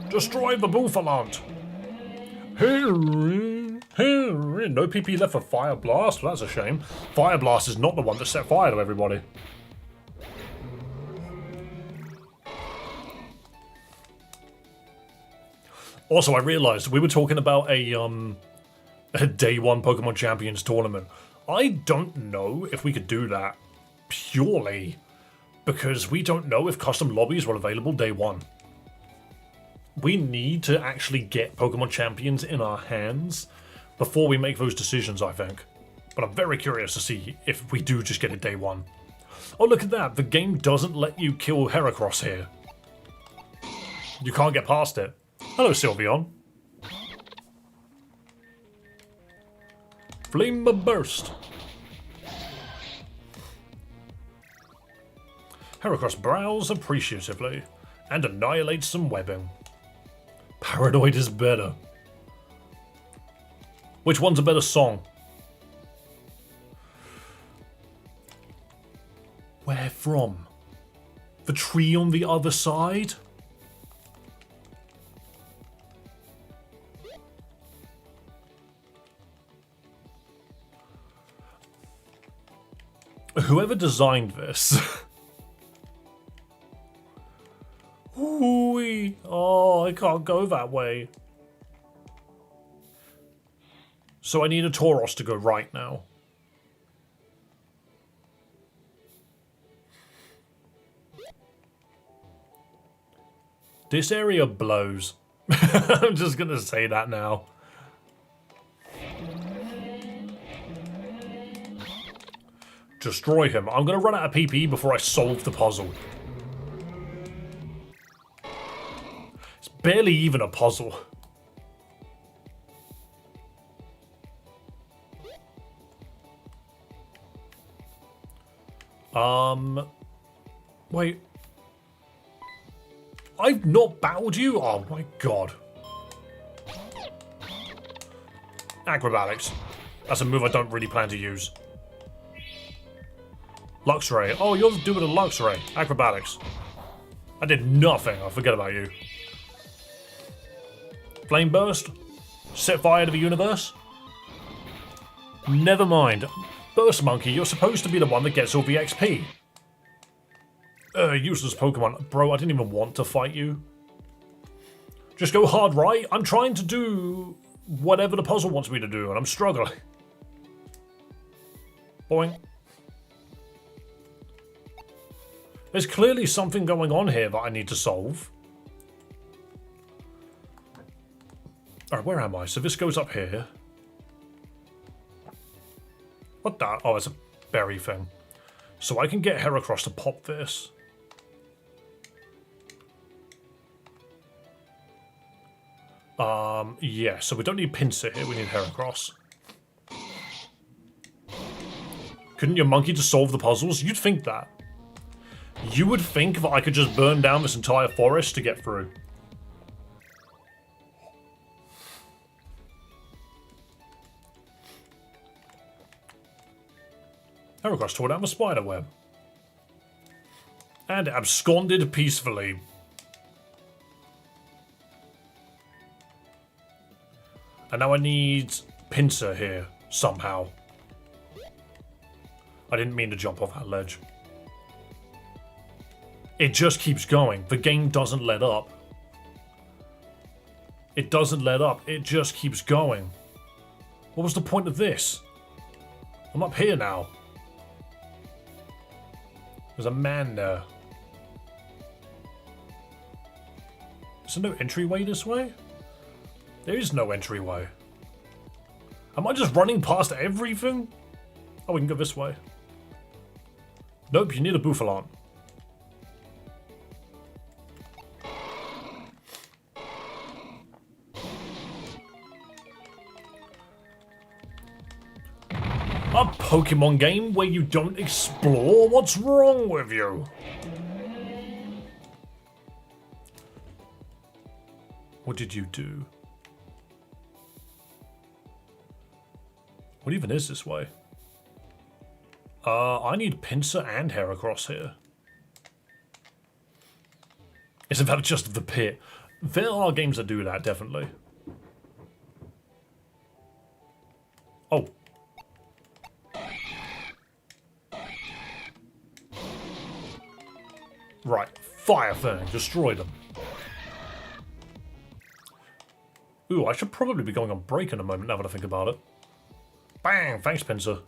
Destroy the Bouffalant. No PP left for Fire Blast. Well, that's a shame. Fire Blast is not the one that set fire to everybody. Also, I realised we were talking about a day one Pokemon Champions tournament. I don't know if we could do that purely because we don't know if custom lobbies were available day one. We need to actually get Pokemon Champions in our hands before we make those decisions, I think. But I'm very curious to see if we do just get it day one. Oh, look at that. The game doesn't let you kill Heracross here. You can't get past it. Hello, Sylveon. Flame Burst. Heracross browse appreciatively and annihilates some webbing. Paranoid is better. Which one's a better song? Where from? The tree on the other side? Whoever designed this. Ooh, oh, I can't go that way. So I need a Tauros to go right now. This area blows. I'm just gonna say that now. Destroy him. I'm gonna run out of PP before I solve the puzzle. barely even a puzzle. Wait. I've not battled you? Oh my god. Acrobatics. That's a move I don't really plan to use. Lux Ray. Oh, you're doing a Lux Ray. Acrobatics. I did nothing. I forget about you. Flame Burst. Set fire to the universe. Never mind. Burst Monkey, you're supposed to be the one that gets all the XP. Useless Pokemon. Bro, I didn't even want to fight you. Just go hard right. I'm trying to do whatever the puzzle wants me to do, and I'm struggling. Boing. There's clearly something going on here that I need to solve. Alright, where am I? So this goes up here. What the? Oh, it's a berry thing. So I can get Heracross to pop this. Yeah, so we don't need Pinsir here, we need Heracross. Couldn't your monkey just solve the puzzles? You'd think that. You would think that I could just burn down this entire forest to get through. Heracross tore down the spider web. And absconded peacefully. And now I need Pinsir here, somehow. I didn't mean to jump off that ledge. It just keeps going. The game doesn't let up. It doesn't let up. It just keeps going. What was the point of this? I'm up here now. There's a man there. Is there no entryway this way? There is no entryway. Am I just running past everything? Oh, we can go this way. Nope, you need a Bouffalon. A Pokemon game where you don't explore? What's wrong with you? What did you do? What even is this way? I need Pinsir and Heracross here. Isn't that just the pit? There are games that do that, definitely. Oh. Right, fire thing, destroy them. Ooh, I should probably be going on break in a moment now that I think about it. Bang! Thanks, Pinsir.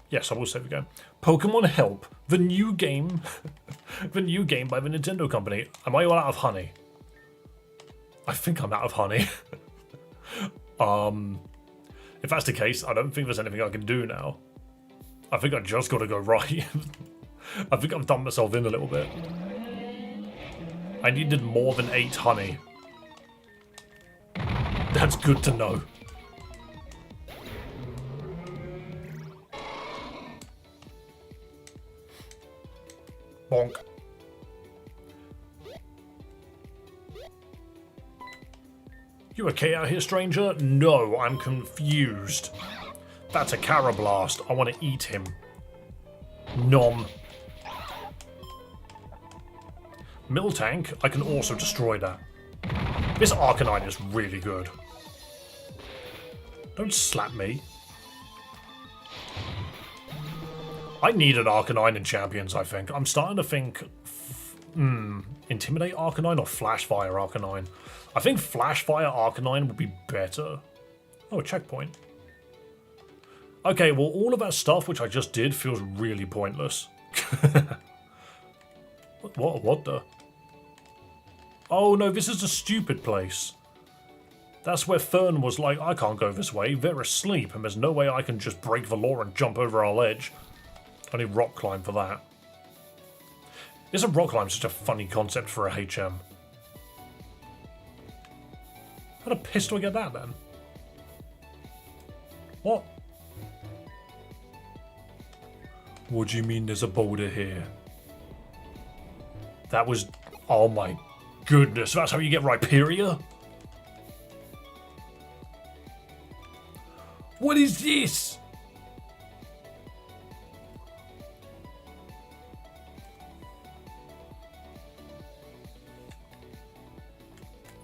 Yes, I will save again. Pokemon Help, the new game, the new game by the Nintendo company. Am I all out of honey? I think I'm out of honey. If that's the case, I don't think there's anything I can do now. I think I just got to go right. I think I've done myself in a little bit. I needed more than 8 honey. That's good to know. Bonk. You okay out here, stranger? No, I'm confused. That's a Carablast. I want to eat him. Nom. Miltank, I can also destroy that. This Arcanine is really good. Don't slap me. I needed Arcanine in Champions, I think. I'm starting to think... Intimidate Arcanine or Flash Fire Arcanine? I think Flash Fire Arcanine would be better. Oh, a checkpoint. Okay, well, all of that stuff which I just did feels really pointless. What the? Oh no, this is a stupid place. That's where Fern was like, I can't go this way, they're asleep, and there's no way I can just break the law and jump over our ledge. I need rock climb for that. Isn't rock climb such a funny concept for a HM? How the piss do I get that then? What? What do you mean there's a boulder here? That was... Oh my goodness, that's how you get Rhyperia? What is this?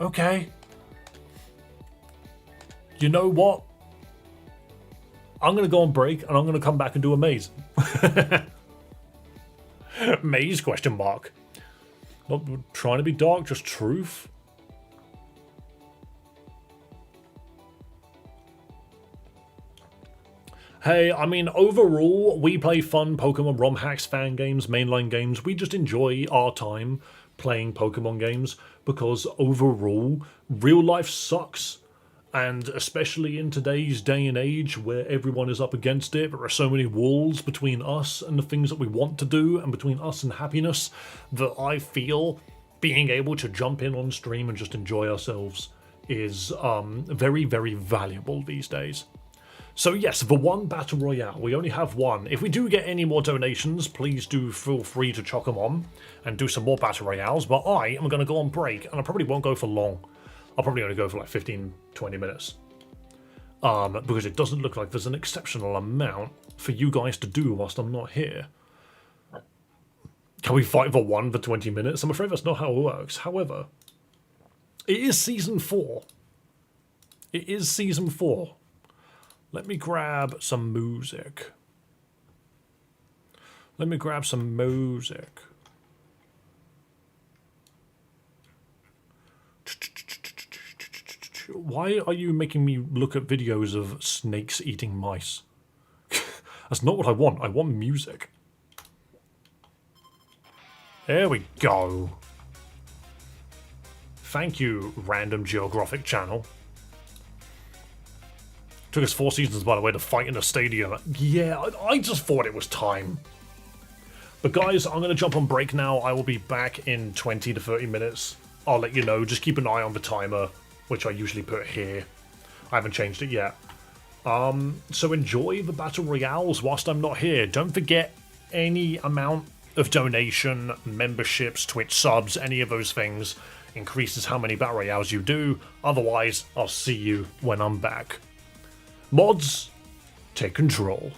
Okay. You know what? I'm going to go on break and I'm going to come back and do a maze. Maze question mark. Not trying to be dark, just truth. Hey, I mean, overall, we play fun Pokemon ROM hacks, fan games, mainline games. We just enjoy our time playing Pokemon games because overall, real life sucks. And especially in today's day and age where everyone is up against it, there are so many walls between us and the things that we want to do and between us and happiness that I feel being able to jump in on stream and just enjoy ourselves is very, very valuable these days. So yes, the one battle royale, we only have one. If we do get any more donations, please do feel free to chuck them on and do some more battle royales, but I am going to go on break and I probably won't go for long. I'll probably only go for like 15, 20 minutes. Because it doesn't look like there's an exceptional amount for you guys to do whilst I'm not here. Can we fight for one for 20 minutes? I'm afraid that's not how it works. However, it is Season 4. It is Season 4. Let me grab some music. Let me grab some music. Why are you making me look at videos of snakes eating mice? That's not what I want. I want music. There we go. Thank you, random geographic channel. Took us 4 seasons, by the way, to fight in a stadium. Yeah, I just thought it was time. But guys, I'm going to jump on break now. I will be back in 20 to 30 minutes. I'll let you know. Just keep an eye on the timer, which I usually put here. I haven't changed it yet. So enjoy the battle royales whilst I'm not here. Don't forget any amount of donation, memberships, Twitch subs, any of those things increases how many battle royales you do. Otherwise, I'll see you when I'm back. Mods, take control.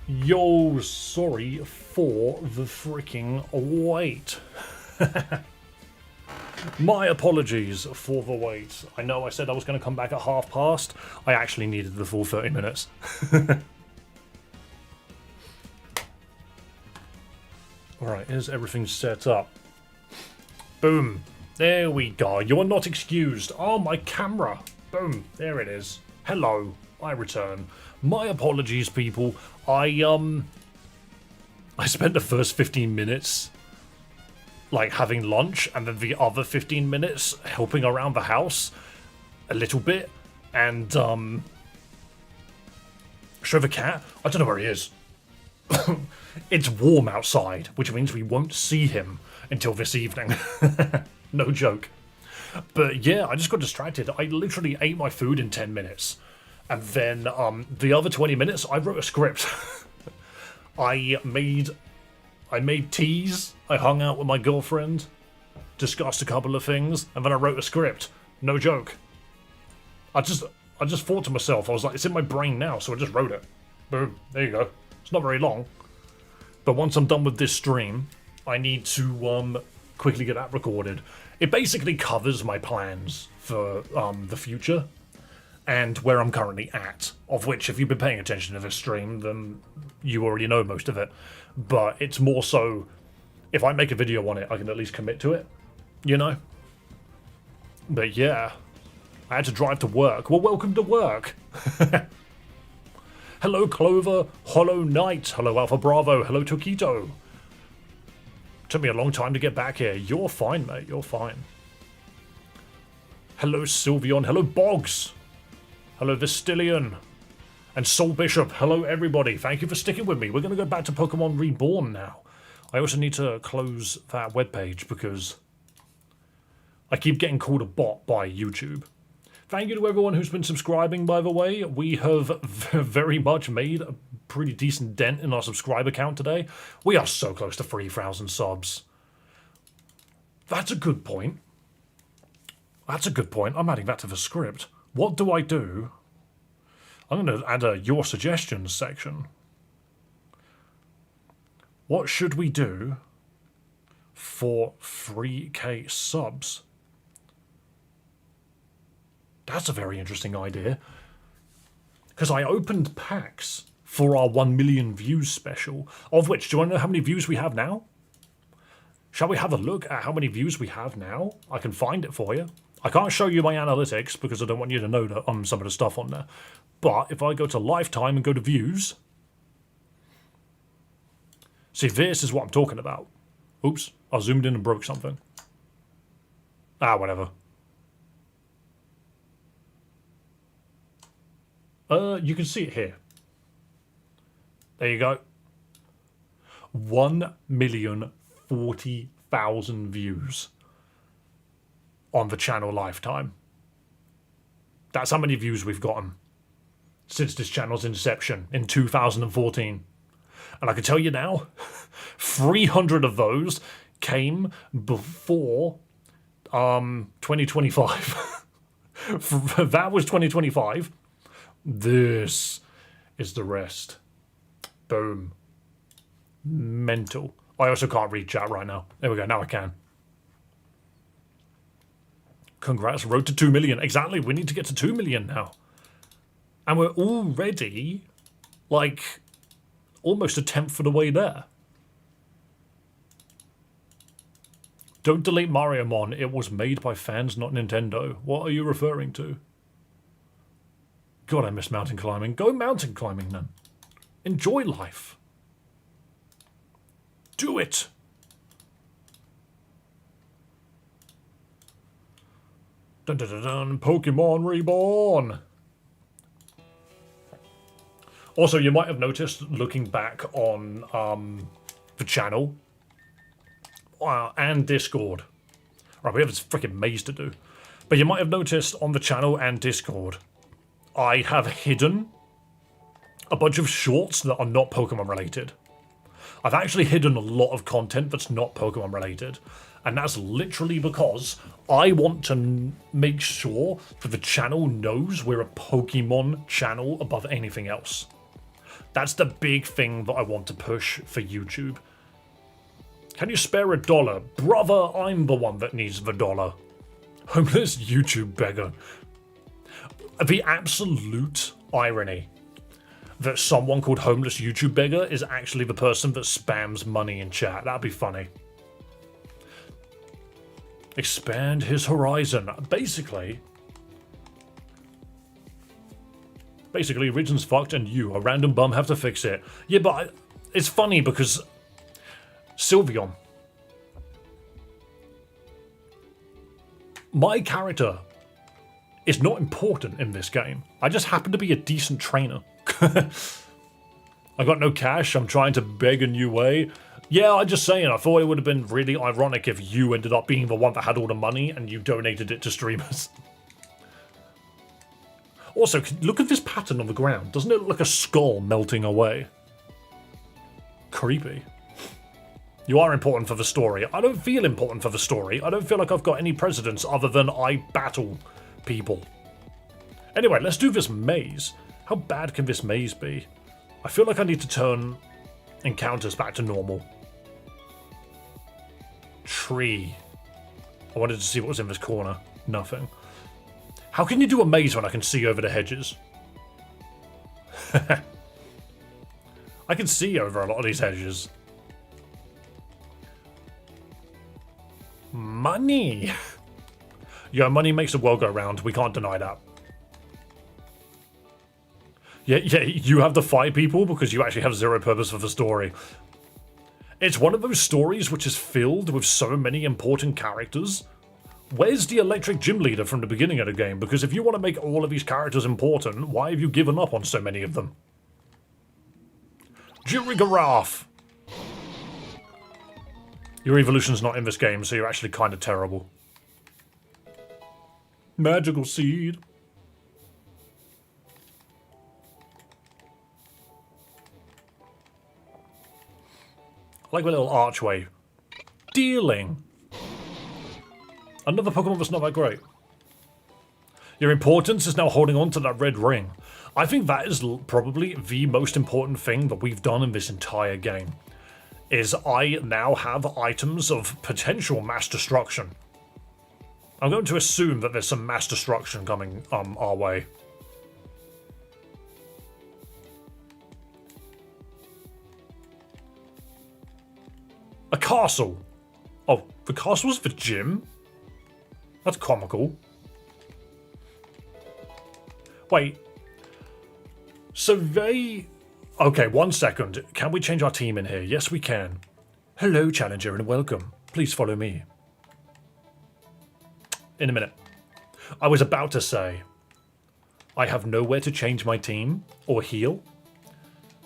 Yo, sorry for the freaking wait. My apologies for the wait. I know I said I was going to come back at past. I actually needed the full 30 minutes. Alright, here's everything set up. Boom. There we go. You're not excused. Oh, my camera. Boom. There it is. Hello. I return. My apologies, people. I spent the first 15 minutes like having lunch, and then the other 15 minutes helping around the house a little bit, and show the cat. I don't know where he is. It's warm outside, which means we won't see him until this evening. No joke. But yeah, I just got distracted. I literally ate my food in 10 minutes. And then the other 20 minutes, I wrote a script. I made teas. I hung out with my girlfriend, discussed a couple of things, and then I wrote a script. No joke. I just thought to myself, I was like, it's in my brain now, so I just wrote it. Boom. There you go. It's not very long. But once I'm done with this stream, I need to quickly get that recorded. It basically covers my plans for the future and where I'm currently at, of which, if you've been paying attention to this stream, then you already know most of it. But it's more so, if I make a video on it, I can at least commit to it, you know? But yeah, I had to drive to work. Well, welcome to work. Hello, Clover. Hollow Knight. Hello, Alpha Bravo. Hello, Tokito. Took me a long time to get back here. You're fine, mate. You're fine. Hello, Sylveon. Hello, Boggs. Hello, Vistillion. And Soul Bishop. Hello, everybody. Thank you for sticking with me. We're going to go back to Pokemon Reborn now. I also need to close that webpage because I keep getting called a bot by YouTube. Thank you to everyone who's been subscribing, by the way. We have very much made a pretty decent dent in our subscriber count today. We are so close to 3,000 subs. That's a good point. That's a good point. I'm adding that to the script. What do I do? I'm going to add a your suggestions section. What should we do for 3K subs? That's a very interesting idea. Because I opened packs for our 1 million views special, of which, do you want to know how many views we have now? Shall we have a look at how many views we have now? I can find it for you. I can't show you my analytics because I don't want you to know that some of the stuff on there. But if I go to lifetime and go to views, see, this is what I'm talking about. Oops, I zoomed in and broke something. Ah, whatever. You can see it here. There you go. 1,040,000 views on the channel lifetime. That's how many views we've gotten since this channel's inception in 2014. And I can tell you now, 300 of those came before 2025. That was 2025. This is the rest. Boom. Mental. I also can't read chat right now. There we go. Now I can. Congrats. Road to 2 million. Exactly. We need to get to 2 million now. And we're already, like, almost a tenth of the way there. Don't delete Mario Mon. It was made by fans, not Nintendo. What are you referring to? God, I miss mountain climbing. Go mountain climbing, then. Enjoy life. Do it. Dun dun dun dun. Pokemon Reborn. Also, you might have noticed, looking back on the channel and Discord. Right, we have this freaking maze to do. But you might have noticed on the channel and Discord, I have hidden a bunch of shorts that are not Pokemon related. I've actually hidden a lot of content that's not Pokemon related. And that's literally because I want to make sure that the channel knows we're a Pokemon channel above anything else. That's the big thing that I want to push for YouTube. Can you spare $1? Brother, I'm the one that needs the dollar. Homeless YouTube beggar. The absolute irony that someone called homeless YouTube beggar is actually the person that spams money in chat. That'd be funny. Expand his horizon. Basically, region's fucked and you, a random bum, have to fix it. Yeah, but it's funny because Sylveon, my character is not important in this game. I just happen to be a decent trainer. I got no cash, I'm trying to beg a new way. Yeah, I'm just saying, I thought it would have been really ironic if you ended up being the one that had all the money and you donated it to streamers. Also, look at this pattern on the ground. Doesn't it look like a skull melting away? Creepy. You are important for the story. I don't feel important for the story. I don't feel like I've got any precedence other than I battle people. Anyway, let's do this maze. How bad can this maze be? I feel like I need to turn encounters back to normal. Tree. I wanted to see what was in this corner. Nothing. How can you do a maze when I can see over the hedges? I can see over a lot of these hedges. Money. Yeah, money makes the world go round. We can't deny that. Yeah, you have to fight people because you actually have zero purpose for the story. It's one of those stories which is filled with so many important characters. Where's the electric gym leader from the beginning of the game? Because if you want to make all of these characters important, why have you given up on so many of them? Jirigarath! Your evolution's not in this game, so you're actually kind of terrible. Magical seed. I like my little archway. Dealing. Another Pokemon that's not that great. Your importance is now holding on to that red ring. I think that is probably the most important thing that we've done in this entire game. Is I now have items of potential mass destruction. I'm going to assume that there's some mass destruction coming our way. A castle. Oh, the castle's the gym? That's comical. Wait. So they... Okay, 1 second. Can we change our team in here? Yes, we can. Hello, Challenger, and welcome. Please follow me. In a minute. I was about to say, I have nowhere to change my team or heal,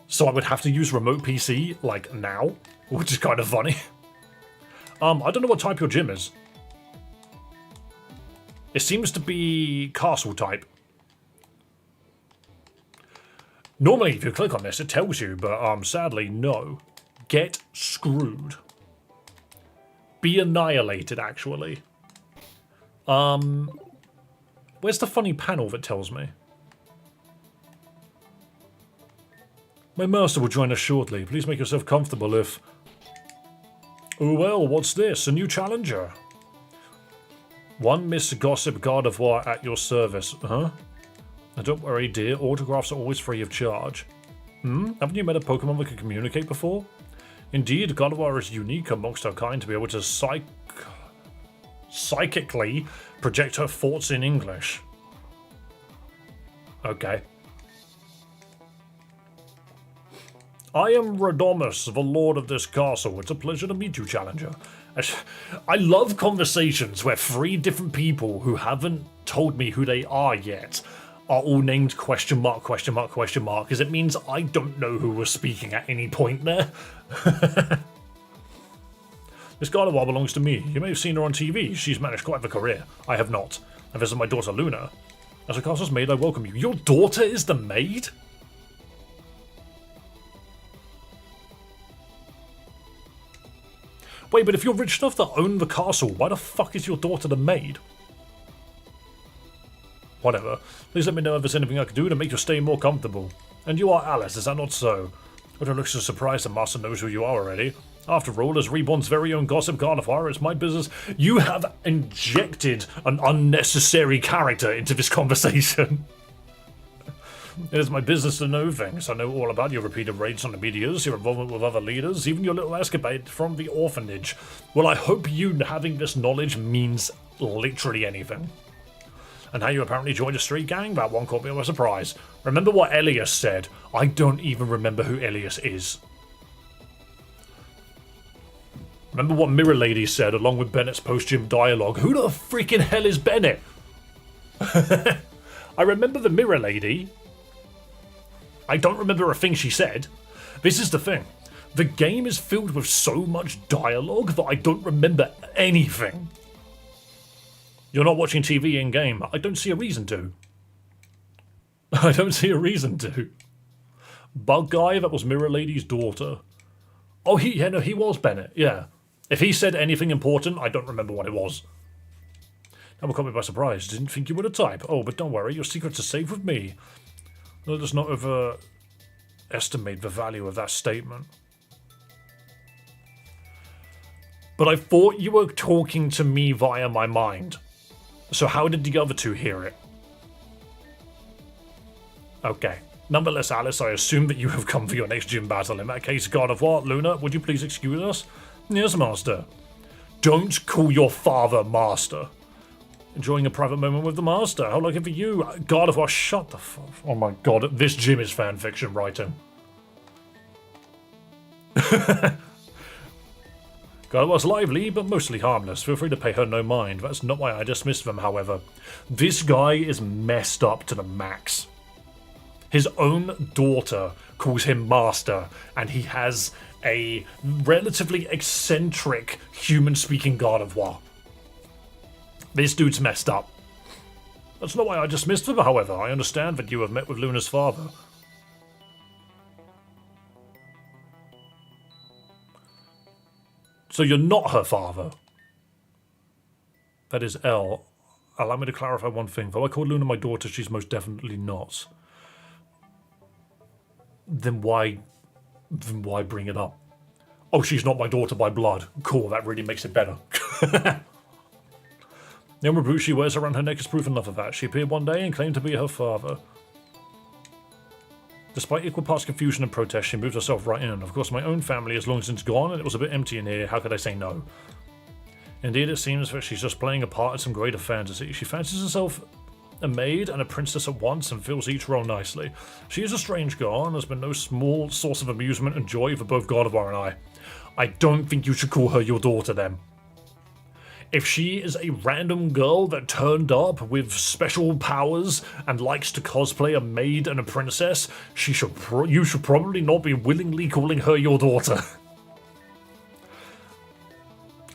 so I would have to use remote PC, like, now, which is kind of funny. I don't know what type your gym is. It seems to be castle type. Normally, if you click on this, it tells you, but sadly, no. Get screwed. Be annihilated, actually. Where's the funny panel that tells me? My master will join us shortly. Please make yourself comfortable if... Oh well, what's this? A new challenger? One Miss Gossip Gardevoir at your service. Huh? Now don't worry, dear. Autographs are always free of charge. Haven't you met a Pokemon that can communicate before? Indeed, Gardevoir is unique amongst her kind to be able to psychically project her thoughts in English. Okay. I am Redomus, the lord of this castle. It's a pleasure to meet you, Challenger. I love conversations where 3 different people who haven't told me who they are yet are all named question mark, because it means I don't know who was speaking at any point there. This Gardevoir belongs to me. You may have seen her on TV. She's managed quite the career. I have not. I visit my daughter Luna. As a castle's maid, I welcome you. Your daughter is the maid? Wait, but if you're rich enough to own the castle, why the fuck is your daughter the maid? Whatever. Please let me know if there's anything I can do to make your stay more comfortable. And you are Alice, is that not so? I don't look so surprised the Master knows who you are already. After all, as Reborn's very own gossip Gardevoir, it's my business. You have injected an unnecessary character into this conversation. It is my business to know things. I know all about your repeated raids on the meteors, your involvement with other leaders, even your little escapade from the orphanage. Well, I hope you having this knowledge means literally anything. And how you apparently joined a street gang? That one caught me by surprise. Remember what Elias said? I don't even remember who Elias is. Remember what Mirror Lady said along with Bennett's post-gym dialogue? Who the freaking hell is Bennett? I remember the Mirror Lady. I don't remember a thing she said. This is the thing. The game is filled with so much dialogue that I don't remember anything. You're not watching TV in-game. I don't see a reason to. I don't see a reason to. Bug guy, that was Mirror Lady's daughter. Oh, he was Bennett, yeah. If he said anything important, I don't remember what it was. That will caught me by surprise. Didn't think you were the type. Oh, but don't worry, your secrets are safe with me. Let us not overestimate the value of that statement. But I thought you were talking to me via my mind. So how did the other two hear it? Okay. Nonetheless, Alice, I assume that you have come for your next gym battle. In that case, Gardevoir, Luna, would you please excuse us? Yes, Master. Don't call your father Master. Enjoying a private moment with the Master. How lucky for you. Gardevoir, shut the fuck. Oh my god, this gym is fanfiction writing. Gardevoir's lively, but mostly harmless. Feel free to pay her no mind. That's not why I dismissed them, however. This guy is messed up to the max. His own daughter calls him Master, and he has a relatively eccentric human-speaking Gardevoir. This dude's messed up. That's not why I dismissed them, however. I understand that you have met with Luna's father. So you're not her father? That is L. Allow me to clarify one thing. Though I called Luna my daughter, she's most definitely not. Then why bring it up? Oh, she's not my daughter by blood. Cool, that really makes it better. The armor brooch she wears around her neck is proof enough of that. She appeared one day and claimed to be her father. Despite equal parts confusion and protest, she moved herself right in. Of course, my own family is long since gone, and it was a bit empty in here. How could I say no? Indeed, it seems that she's just playing a part in some greater fantasy. She fancies herself a maid and a princess at once and fills each role nicely. She is a strange girl and has been no small source of amusement and joy for both Gardevoir and I. I don't think you should call her your daughter then. If she is a random girl that turned up with special powers and likes to cosplay a maid and a princess, you should probably not be willingly calling her your daughter.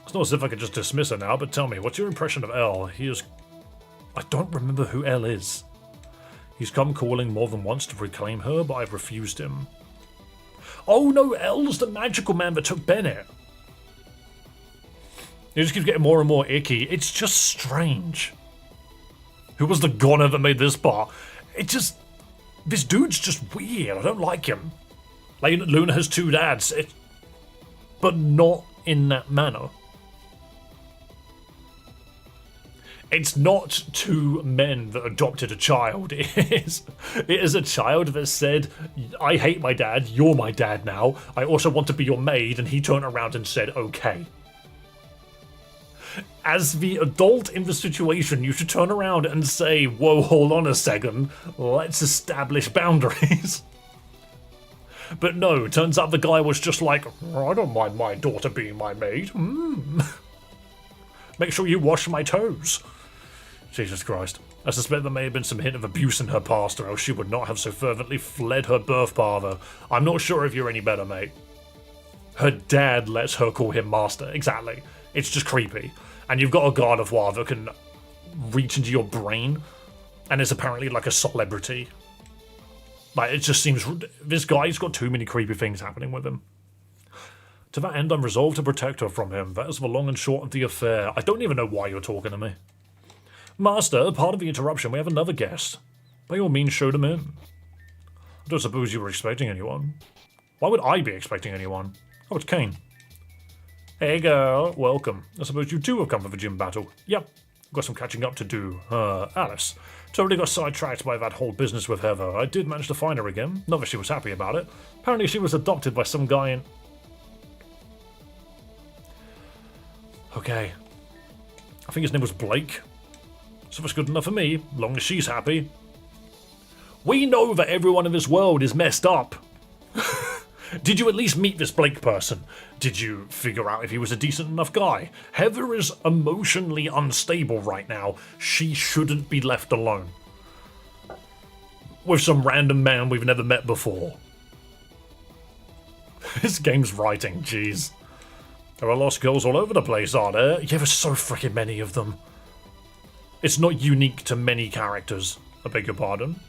It's not as if I could just dismiss her now, but tell me, what's your impression of L? I don't remember who L is. He's come calling more than once to reclaim her, but I've refused him. Oh no, L's the magical man that took Bennett. It just keeps getting more and more icky. It's just strange. Who was the goner that made this part? This dude's just weird. I don't like him. Like, Luna has two dads. But not in that manner. It's not two men that adopted a child. It is a child that said, I hate my dad, you're my dad now. I also want to be your maid, and he turned around and said, okay. As the adult in the situation, you should turn around and say, whoa, hold on a second, let's establish boundaries. But no, turns out the guy was just like, I don't mind my daughter being my maid. Make sure you wash my toes. Jesus Christ. I suspect there may have been some hint of abuse in her past, or else she would not have so fervently fled her birth father. I'm not sure if you're any better, mate. Her dad lets her call him Master. Exactly. It's just creepy. And you've got a Gardevoir that can reach into your brain and is apparently like a celebrity. Like, it just seems... This guy's got too many creepy things happening with him. To that end, I'm resolved to protect her from him. That is the long and short of the affair. I don't even know why you're talking to me. Master, part of the interruption, we have another guest. By all means, show them in. I don't suppose you were expecting anyone. Why would I be expecting anyone? Oh, it's Kane. Hey girl, welcome. I suppose you too have come for the gym battle. Yep, got some catching up to do. Alice. Totally got sidetracked by that whole business with Heather. I did manage to find her again. Not that she was happy about it. Apparently she was adopted by some guy in... Okay. I think his name was Blake. So that's good enough for me, long as she's happy. We know that everyone in this world is messed up. Did you at least meet this Blake person? Did you figure out if he was a decent enough guy? Heather is emotionally unstable right now. She shouldn't be left alone with some random man we've never met before. This game's writing, jeez. There are lost girls all over the place, are there? Yeah, there's so freaking many of them. It's not unique to many characters, I beg your pardon.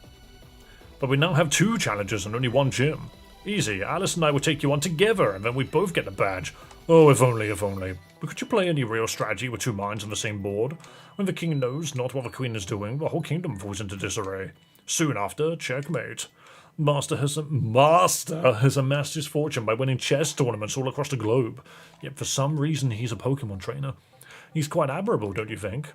But we now have 2 challenges and only 1 gym. Easy, Alice and I will take you on together, and then we both get a badge. Oh, if only, if only. But could you play any real strategy with 2 minds on the same board? When the king knows not what the queen is doing, the whole kingdom falls into disarray. Soon after, checkmate. Master has amassed his fortune by winning chess tournaments all across the globe. Yet for some reason he's a Pokémon trainer. He's quite admirable, don't you think?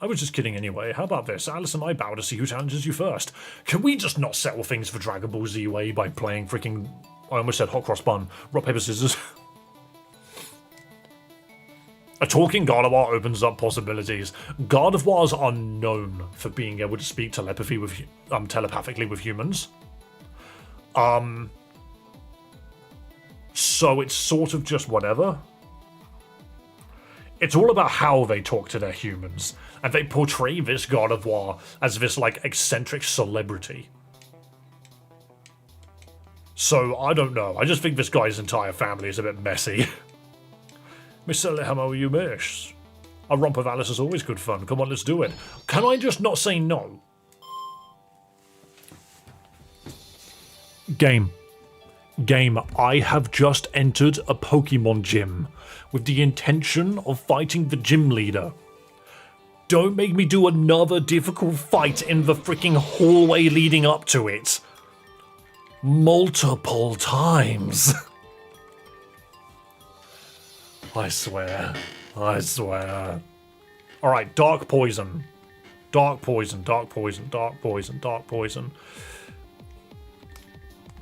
I was just kidding anyway. How about this? Alice and I bow to see who challenges you first. Can we just not settle things for Dragon Ball Z way by playing freaking... I almost said hot cross bun. Rock, paper, scissors. A talking Gardevoir opens up possibilities. Gardevoirs are known for being able to speak telepathically with humans. So it's sort of just whatever. It's all about how they talk to their humans. And they portray this Gardevoir as this, like, eccentric celebrity. So, I don't know. I just think this guy's entire family is a bit messy. Mr. Lehamo, you miss. A romp with Alice is always good fun. Come on, let's do it. Can I just not say no? Game, I have just entered a Pokemon gym with the intention of fighting the gym leader. Don't make me do another difficult fight in the freaking hallway leading up to it. Multiple times. I swear. Alright, dark poison. Dark poison.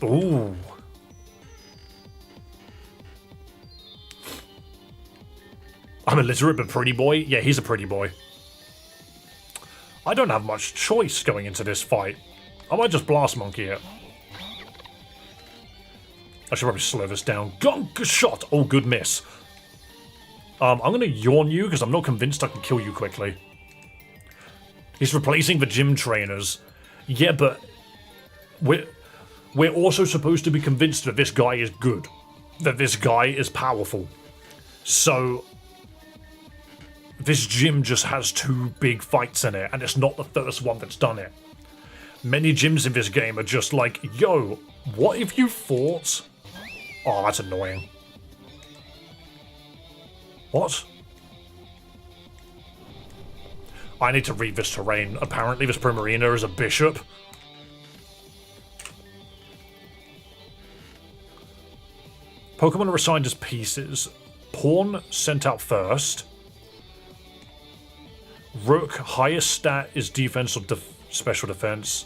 Ooh. I'm illiterate but pretty boy? Yeah, he's a pretty boy. I don't have much choice going into this fight. I might just blast monkey it. I should probably slow this down. Gunk shot! Oh, good miss. I'm gonna yawn you because I'm not convinced I can kill you quickly. He's replacing the gym trainers. Yeah, but we're also supposed to be convinced that this guy is good. That this guy is powerful. So this gym just has 2 big fights in it, and it's not the first one that's done it. Many gyms in this game are just like, yo, what if you fought? Oh, that's annoying. What? I need to read this terrain. Apparently this Primarina is a bishop. Pokemon are assigned as pieces. Pawn sent out first. Rook, highest stat is defense or special defense.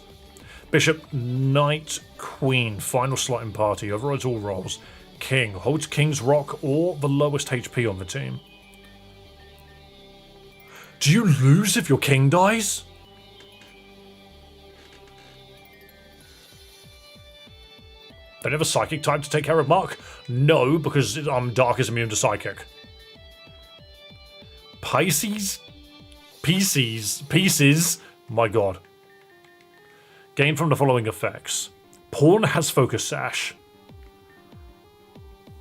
Bishop, knight, queen, final slot in party, overrides all roles. King, holds king's rock or the lowest HP on the team. Do you lose if your king dies? They have a psychic type to take care of Mark? No, because Dark is immune to psychic. Pisces? Pieces? My god. Gain from the following effects. Pawn has Focus Sash.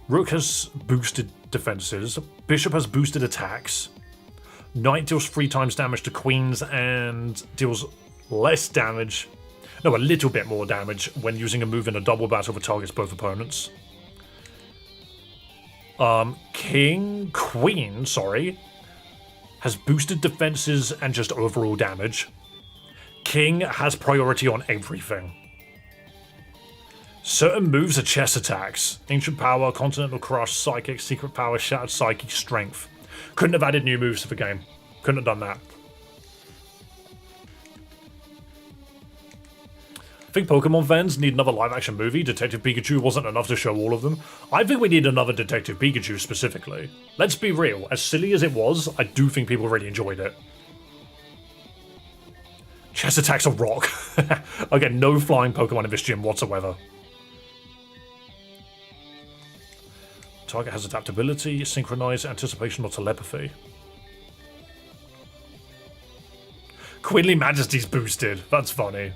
Rook has boosted defenses. Bishop has boosted attacks. Knight deals 3 times damage to queens and deals less damage. No, a little bit more damage when using a move in a double battle that targets both opponents. Queen, has boosted defenses and just overall damage. King has priority on everything. Certain moves are chess attacks. Ancient Power, Continental Crush, Psychic, Secret Power, Shattered Psychic, Strength. Couldn't have added new moves to the game. Couldn't have done that. I think Pokemon fans need another live-action movie. Detective Pikachu wasn't enough to show all of them. I think we need another Detective Pikachu specifically. Let's be real. As silly as it was, I do think people really enjoyed it. Chess attacks a rock. Again, no flying Pokemon in this gym whatsoever. Target has adaptability, synchronize, anticipation, or telepathy. Queenly Majesty's boosted. That's funny.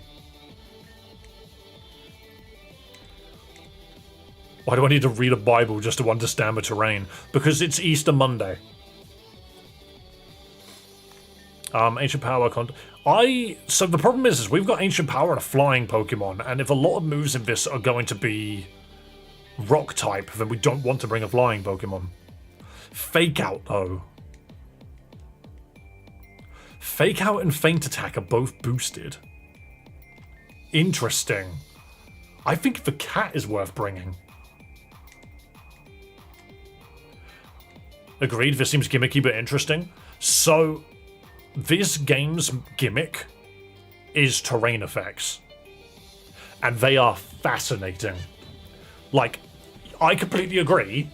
Why do I need to read a Bible just to understand the terrain? Because it's Easter Monday. Ancient Power. So the problem is we've got Ancient Power and a flying Pokemon, and if a lot of moves in this are going to be rock type, then we don't want to bring a flying Pokemon. Fake Out, though. Fake Out and Feint Attack are both boosted. Interesting. I think the cat is worth bringing. Agreed, this seems gimmicky but interesting. So, this game's gimmick is terrain effects. And they are fascinating. Like, I completely agree.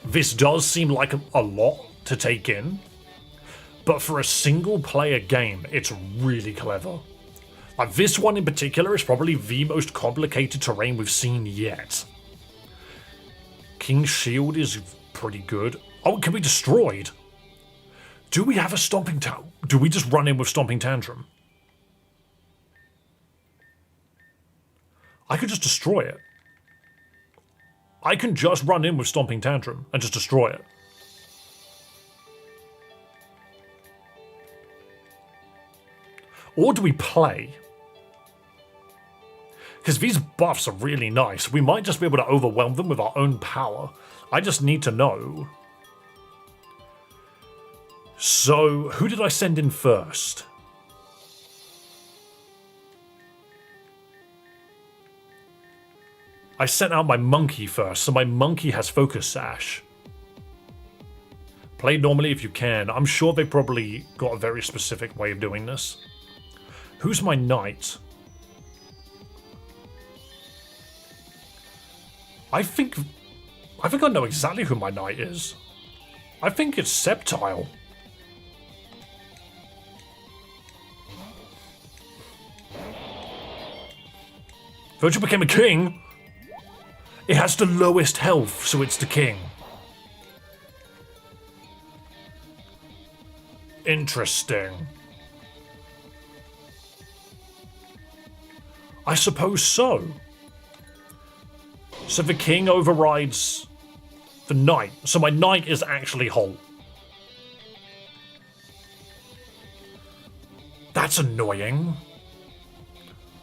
This does seem like a lot to take in. But for a single player game, it's really clever. Like, this one in particular is probably the most complicated terrain we've seen yet. King's Shield is pretty good. Oh, it can be destroyed. Do we have a Stomping Tantrum? Do we just run in with Stomping Tantrum? I could just destroy it. I can just run in with Stomping Tantrum and just destroy it. Or do we play? Because these buffs are really nice. We might just be able to overwhelm them with our own power. I just need to know. So, who did I send in first? I sent out my monkey first, so my monkey has Focus Sash. Play normally if you can. I'm sure they probably got a very specific way of doing this. Who's my knight? I think I know exactly who my knight is. I think it's Sceptile. Virgil became a king. It has the lowest health, so it's the king. Interesting. I suppose so. So the king overrides the knight. So my knight is actually Holt. That's annoying.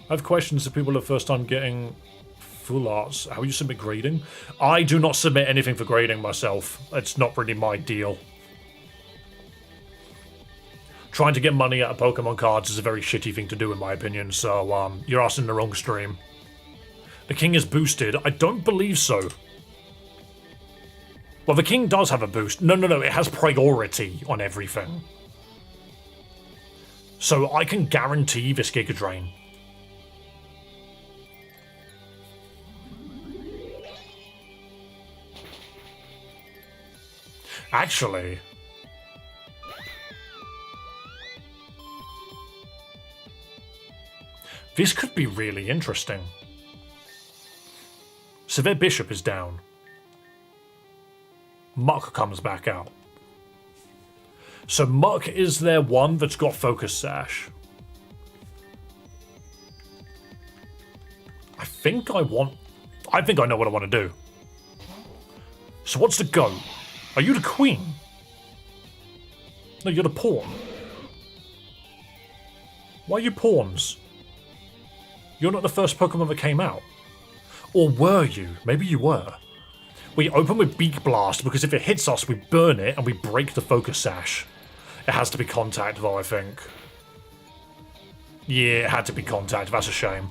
I have questions if people are first time getting full arts. How you submit grading? I do not submit anything for grading myself. It's not really my deal. Trying to get money out of Pokemon cards is a very shitty thing to do in my opinion, so you're asking the wrong stream. The king is boosted? I don't believe so. Well, the king does have a boost. No, it has priority on everything. So I can guarantee this Giga Drain. Actually, this could be really interesting. So their bishop is down. Muck comes back out. So Muck is their one that's got Focus Sash. I think I know what I want to do. So what's the go? Are you the queen? No, you're the pawn. Why are you pawns? You're not the first Pokemon that came out. Or were you? Maybe you were. We open with Beak Blast because if it hits us, we burn it and we break the Focus Sash. It has to be Contact though, I think. Yeah, it had to be Contact. That's a shame.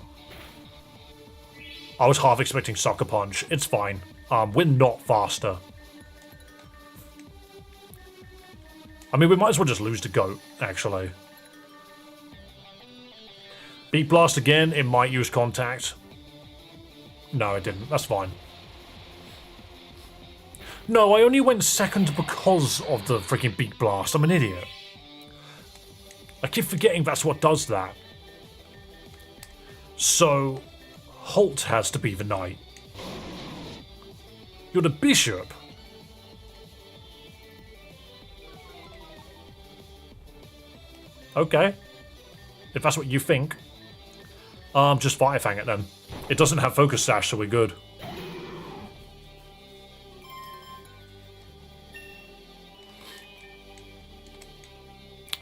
I was half expecting Sucker Punch. It's fine. We're not faster. I mean, we might as well just lose to Goat, actually. Beat Blast again. It might use Contact. No, it didn't. That's fine. No, I only went second because of the freaking Beak Blast. I'm an idiot. I keep forgetting that's what does that. So, Holt has to be the knight. You're the bishop. Okay. If that's what you think. Just Fire Fang it then. It doesn't have Focus Sash, so we're good.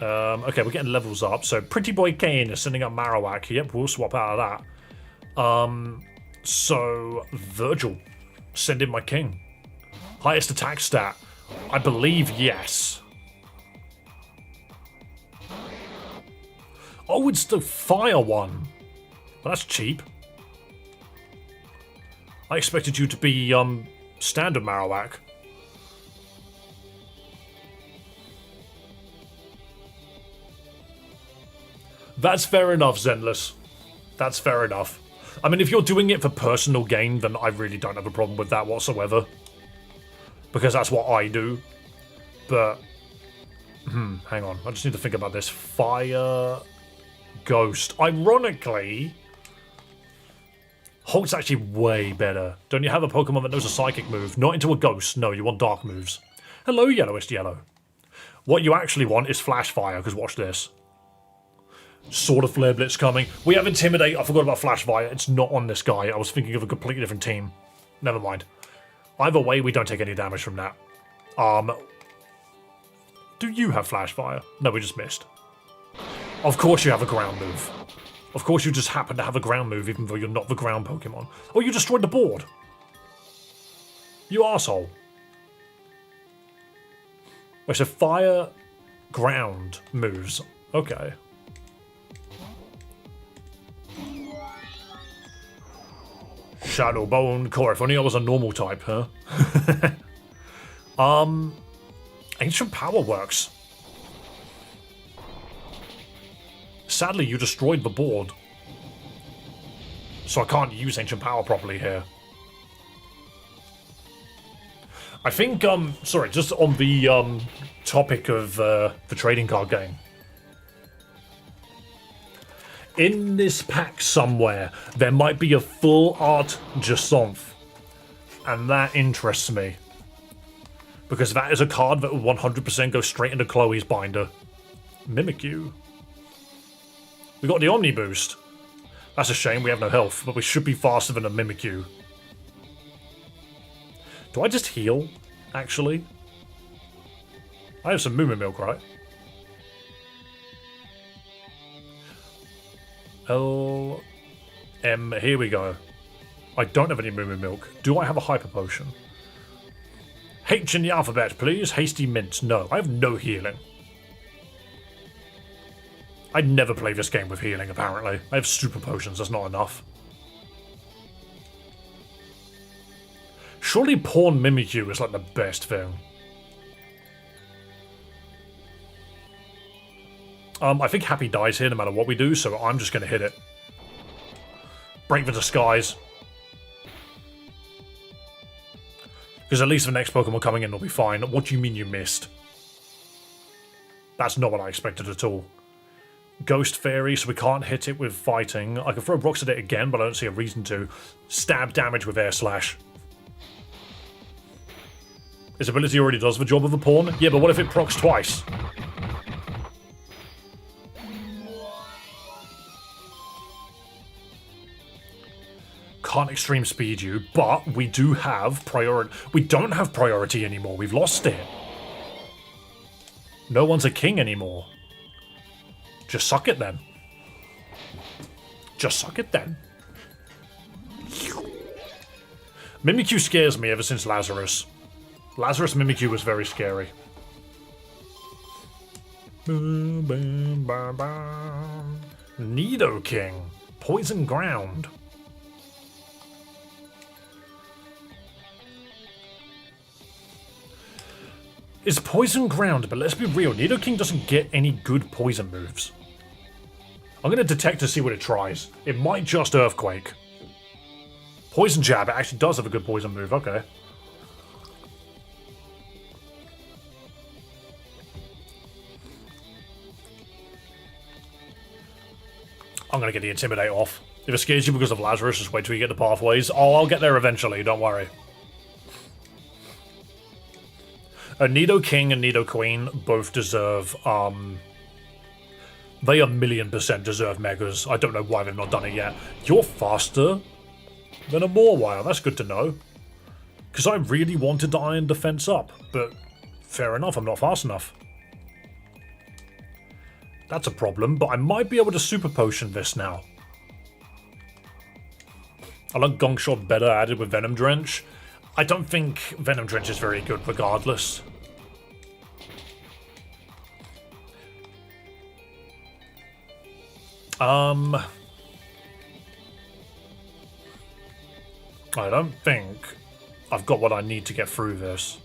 Okay, we're getting levels up. So Pretty Boy Kane is sending up Marowak. Yep, we'll swap out of that. So Virgil, send in my king. Highest attack stat. I believe yes. Oh, it's the fire one. Well, that's cheap. I expected you to be standard Marowak. That's fair enough, Zenless. That's fair enough. I mean, if you're doing it for personal gain, then I really don't have a problem with that whatsoever. Because that's what I do. But, hang on. I just need to think about this. Fire... Ghost. Ironically, Holt's actually way better. Don't you have a Pokemon that knows a Psychic move? Not into a Ghost. No, you want Dark moves. Hello, Yellowest Yellow. What you actually want is Flash Fire, because watch this. Sword of Flare Blitz coming. We have Intimidate. I forgot about Flash Fire. It's not on this guy. I was thinking of a completely different team. Never mind. Either way, we don't take any damage from that. Do you have Flash Fire? No, we just missed. Of course you have a ground move. Of course you just happen to have a ground move even though you're not the ground Pokemon. Oh, you destroyed the board. You arsehole. Wait, so fire, ground moves. Okay. Shadow Bone Core. If only I was a normal type, huh? Ancient Power works. Sadly, you destroyed the board. So I can't use Ancient Power properly here. I think, sorry, just on the topic of the trading card game. In this pack somewhere, there might be a full art Jasomph. And that interests me. Because that is a card that will 100% go straight into Chloe's binder. Mimikyu. We got the Omni boost. That's a shame, we have no health, but we should be faster than a Mimikyu. Do I just heal, actually? I have some Moo Moo Milk, right? Here we go. I don't have any Moo Moo Milk. Do I have a Hyper Potion? H in the alphabet, please. Hasty Mint. No, I have no healing. I'd never play this game with healing, apparently. I have super potions, that's not enough. Surely Pawn Mimikyu is like the best thing. I think Happy dies here no matter what we do, so I'm just going to hit it. Break the Disguise. Because at least the next Pokemon coming in will be fine. What do you mean you missed? That's not what I expected at all. Ghost Fairy, so we can't hit it with fighting. I can throw rocks at it again, but I don't see a reason to. Stab damage with Air Slash. His ability already does the job of a pawn. Yeah, but what if it procs twice? Can't extreme speed you, but we do have priority. We don't have priority anymore. We've lost it. No one's a king anymore. Just suck it then. Just suck it then. Mimikyu scares me ever since Lazarus. Lazarus Mimikyu was very scary. Nidoking. Poison Ground. It's poison ground, but let's be real, Nidoking doesn't get any good poison moves. I'm going to detect to see what it tries. It might just Earthquake. Poison Jab, it actually does have a good poison move, okay. I'm going to get the Intimidate off. If it scares you because of Lazarus, just wait till you get the pathways. Oh, I'll get there eventually, don't worry. Nidoking and Nidoqueen both deserve, they 1,000,000% deserve Megas. I don't know why they've not done it yet. You're faster than a Mawile, that's good to know. Because I really wanted to Iron Defense up, but fair enough, I'm not fast enough. That's a problem, but I might be able to Super Potion this now. I like Gong Shot better added with Venom Drench. I don't think Venom Drench is very good regardless. I don't think I've got what I need to get through this.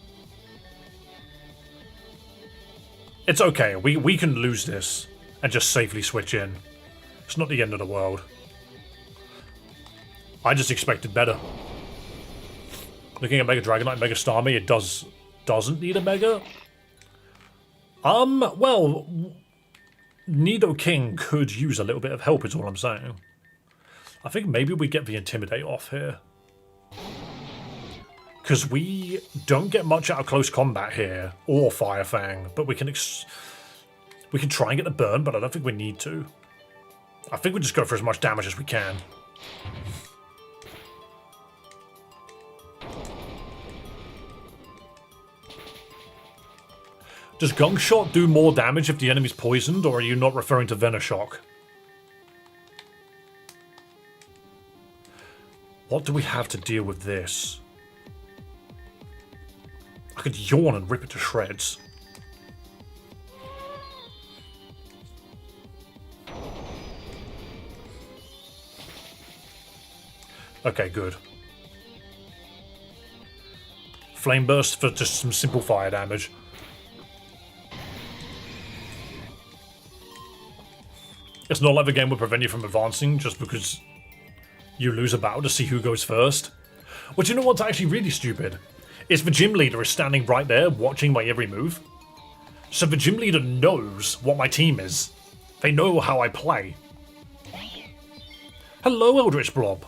It's okay, we can lose this and just safely switch in. It's not the end of the world. I just expected better. Looking at Mega Dragonite and Mega Starmie, it doesn't need a Mega. Well, Nidoking could use a little bit of help is all I'm saying. I think maybe we get the Intimidate off here. Because we don't get much out of close combat here, or Fire Fang, but we can try and get the burn, but I don't think we need to. I think we just go for as much damage as we can. Does Gong Shot do more damage if the enemy's poisoned, or are you not referring to Venoshock? What do we have to deal with this? I could yawn and rip it to shreds. Okay, good. Flame Burst for just some simple fire damage. It's not like the game will prevent you from advancing just because you lose a battle to see who goes first. But you know what's actually really stupid? Is the gym leader is standing right there watching my every move. So the gym leader knows what my team is. They know how I play. Hello, Eldritch Blob.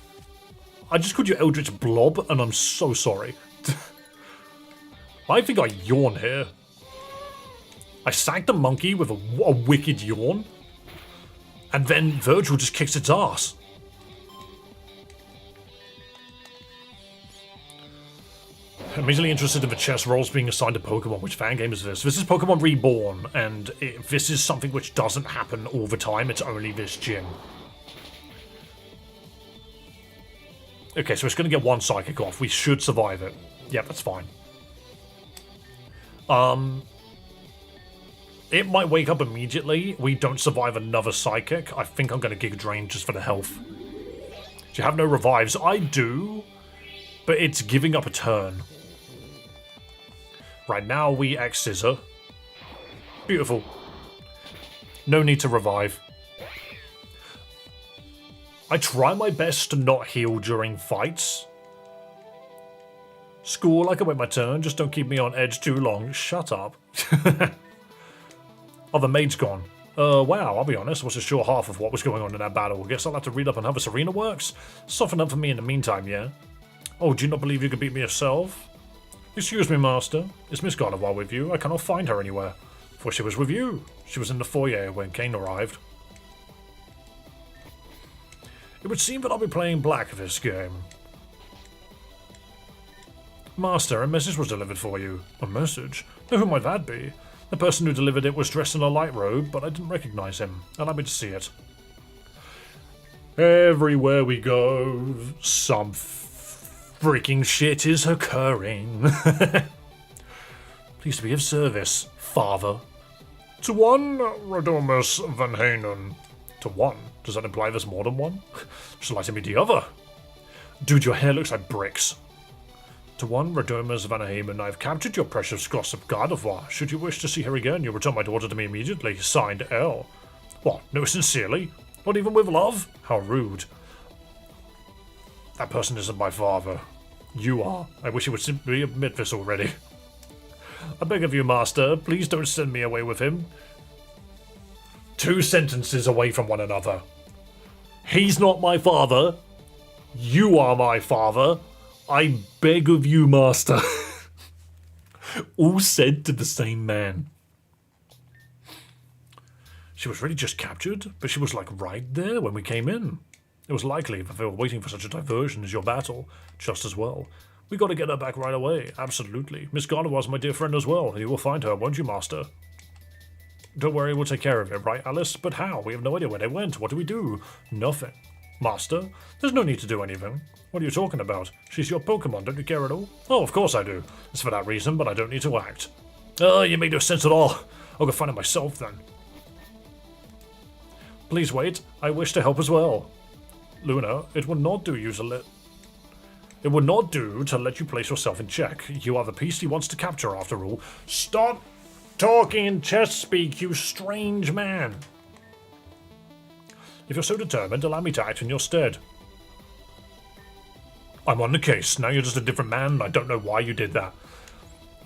I just called you Eldritch Blob and I'm so sorry. I think I yawn here. I sacked the monkey with a wicked yawn. And then Virgil just kicks its ass. I'm easily interested in the chess roles being assigned to Pokemon. Which fan game is this? This is Pokemon Reborn, and this is something which doesn't happen all the time. It's only this gym. Okay, so it's going to get one Psychic off. We should survive it. Yeah, that's fine. It might wake up immediately. We don't survive another Psychic. I think I'm going to Giga Drain just for the health. Do you have no revives? I do, but it's giving up a turn. Right now we X-Scissor. Beautiful. No need to revive. I try my best to not heal during fights. School, I can wait my turn, just don't keep me on edge too long. Shut up. Oh, the maid's gone. Wow, I'll be honest, I wasn't sure half of what was going on in that battle. Guess I'll have to read up on how this arena works. Soften up for me in the meantime, yeah? Oh, do you not believe you can beat me yourself? Excuse me, master. Is Miss Gardevoir with you? I cannot find her anywhere. Thought she was with you. She was in the foyer when Kane arrived. It would seem that I'll be playing black this game. Master, a message was delivered for you. A message? Now, who might that be? The person who delivered it was dressed in a light robe, but I didn't recognize him. Allow me to see it. Everywhere we go, some freaking shit is occurring. Pleased to be of service, father. To one, Radomus Van Hanen. To one? Does that imply there's more than one? Just like to meet the other. Dude, your hair looks like bricks. To one, Redomas Vanaheim, I have captured your precious gossip Gardevoir. Should you wish to see her again, you return my daughter to me immediately. Signed, L. What? No, sincerely? Not even with love? How rude. That person isn't my father. You are. I wish you would simply admit this already. I beg of you, master, please don't send me away with him. 2 sentences away from one another. He's not my father. You are my father. I beg of you, master. All said to the same man. She was really just captured, but she was like right there when we came in. It was likely that they were waiting for such a diversion as your battle, just as well. We got to get her back right away, absolutely. Miss Gardevoir's my dear friend as well, and you will find her, won't you, master? Don't worry, we'll take care of it, right, Alice? But how? We have no idea where they went. What do we do? Nothing. Master, there's no need to do anything. What are you talking about? She's your Pokémon, don't you care at all? Oh, of course I do. It's for that reason, but I don't need to act. Oh, you make no sense at all. I'll go find it myself, then. Please wait. I wish to help as well. Luna, it would not do to let you place yourself in check. You are the piece he wants to capture, after all. Stop talking in chess speak, you strange man. If you're so determined, allow me to act in your stead. I'm on the case. Now you're just a different man, and I don't know why you did that.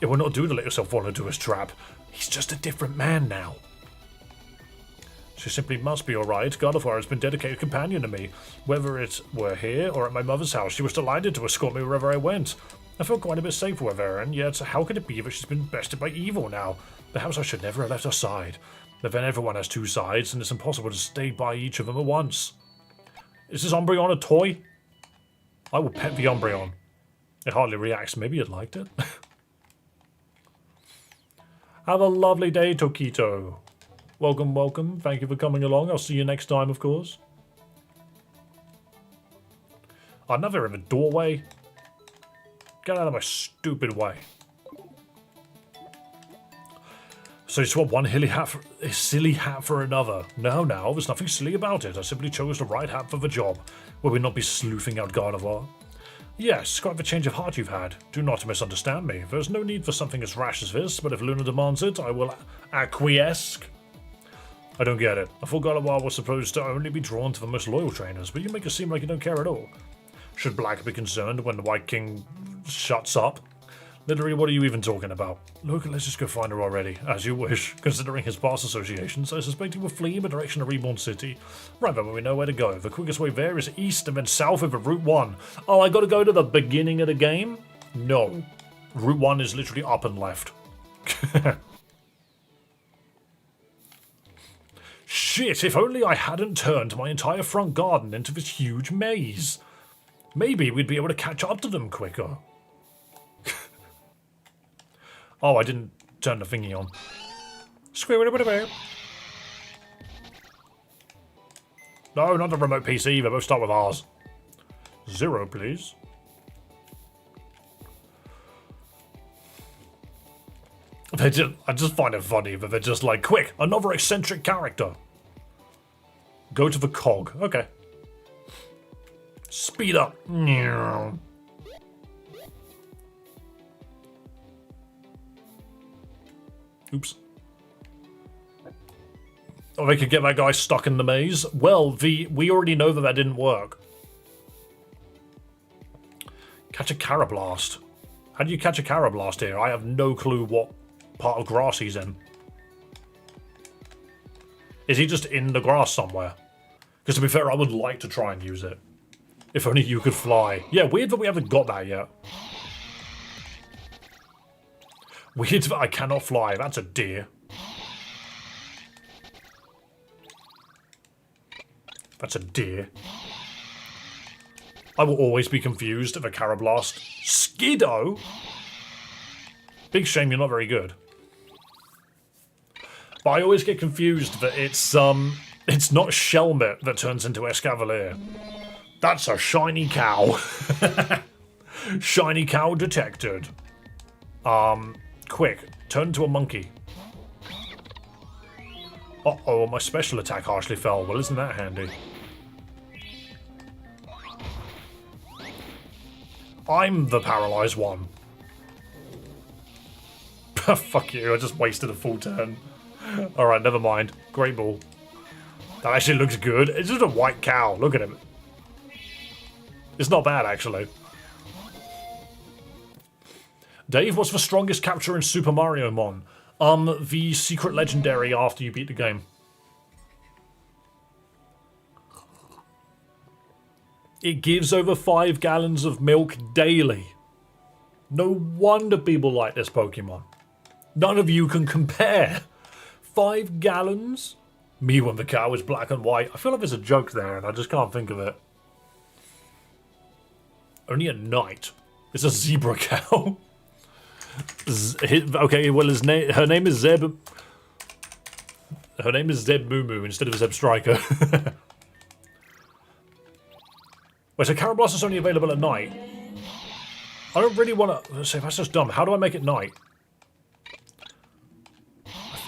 It will not do to let yourself fall into his trap. He's just a different man now. She simply must be alright. Gardevoir has been a dedicated companion to me. Whether it were here or at my mother's house, she was delighted to escort me wherever I went. I felt quite a bit safer with her, and yet how could it be that she's been bested by evil now? Perhaps I should never have left her side. But then everyone has 2 sides, and it's impossible to stay by each of them at once. Is this Umbreon a toy? I will pet the Umbreon. It hardly reacts. Maybe it liked it. Have a lovely day, Tokito. Welcome, welcome. Thank you for coming along. I'll see you next time, of course. Another in the doorway. Get out of my stupid way. So you swap one silly hat for another. No, there's nothing silly about it. I simply chose the right hat for the job. Will we not be sleuthing out Gardevoir? Yes, quite the change of heart you've had. Do not misunderstand me. There's no need for something as rash as this, but if Luna demands it, I will acquiesce. I don't get it. I thought Gardevoir was supposed to only be drawn to the most loyal trainers, but you make it seem like you don't care at all. Should Black be concerned when the White King shuts up? Literally, what are you even talking about? Look, let's just go find her already, as you wish. Considering his past associations, I suspect he will flee in the direction of Reborn City. Right, but we know where to go. The quickest way there is east and then south of Route 1. Oh, I gotta go to the beginning of the game? No. Route 1 is literally up and left. Shit, if only I hadn't turned my entire front garden into this huge maze. Maybe we'd be able to catch up to them quicker. Oh, I didn't turn the thingy on. No, not the remote PC. They both start with R's. 0, please. I just find it funny that they're just like, quick, another eccentric character. Go to the cog. Okay. Speed up. Oops. Oh, they could get that guy stuck in the maze? Well, we already know that didn't work. Catch a Carablast. How do you catch a Carablast here? I have no clue what part of grass he's in. Is he just in the grass somewhere? Because to be fair, I would like to try and use it. If only you could fly. Yeah, weird that we haven't got that yet. Weird that I cannot fly. That's a deer. That's a deer. I will always be confused if a Carablast. Skiddo? Big shame you're not very good. But I always get confused that it's not Shelmet that turns into Escavalier. That's a shiny cow. Shiny cow detected. Quick, turn to a monkey. Uh-oh, my special attack harshly fell. Well, isn't that handy? I'm the paralyzed one. Fuck you, I just wasted a full turn. Alright, never mind. Great ball. That actually looks good. It's just a white cow. Look at him. It's not bad, actually. Dave, what's the strongest capture in Super Mario Mon? The secret legendary after you beat the game. It gives over 5 gallons of milk daily. No wonder people like this Pokemon. None of you can compare. 5 gallons? Me when the cow is black and white. I feel like there's a joke there and I just can't think of it. Only at night. It's a zebra cow. Okay, well her name is Zeb. Her name is Zeb Moo Moo instead of Zeb Striker. Wait, so Carablast is only available at night? I don't really want to... Say, that's just dumb. How do I make it night?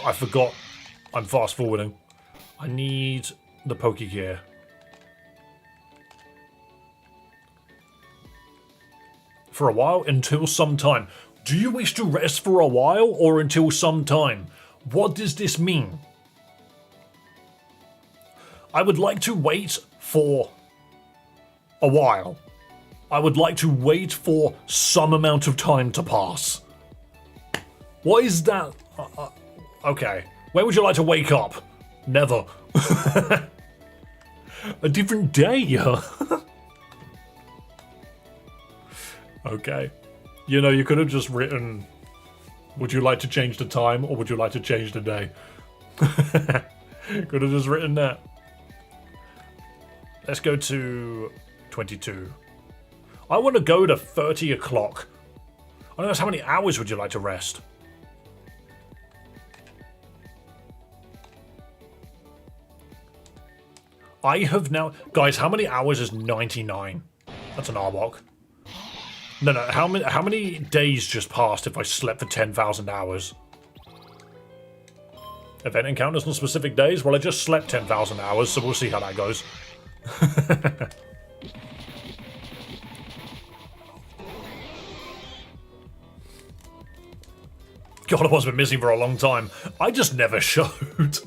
I forgot. I'm fast forwarding. I need the Pokegear. For a while, until some time. Do you wish to rest for a while or until some time? What does this mean? I would like to wait for a while. I would like to wait for some amount of time to pass. What is that? Okay. When would you like to wake up? Never. A different day, huh? Okay. You know, you could have just written, would you like to change the time or would you like to change the day? Could have just written that. Let's go to 22. I want to go to 30 o'clock. I don't know, how many hours would you like to rest? I have now... Guys, how many hours is 99? That's an Arbok. No, how many days just passed if I slept for 10,000 hours? Event encounters on specific days? Well, I just slept 10,000 hours, so we'll see how that goes. God, I was been missing for a long time. I just never showed.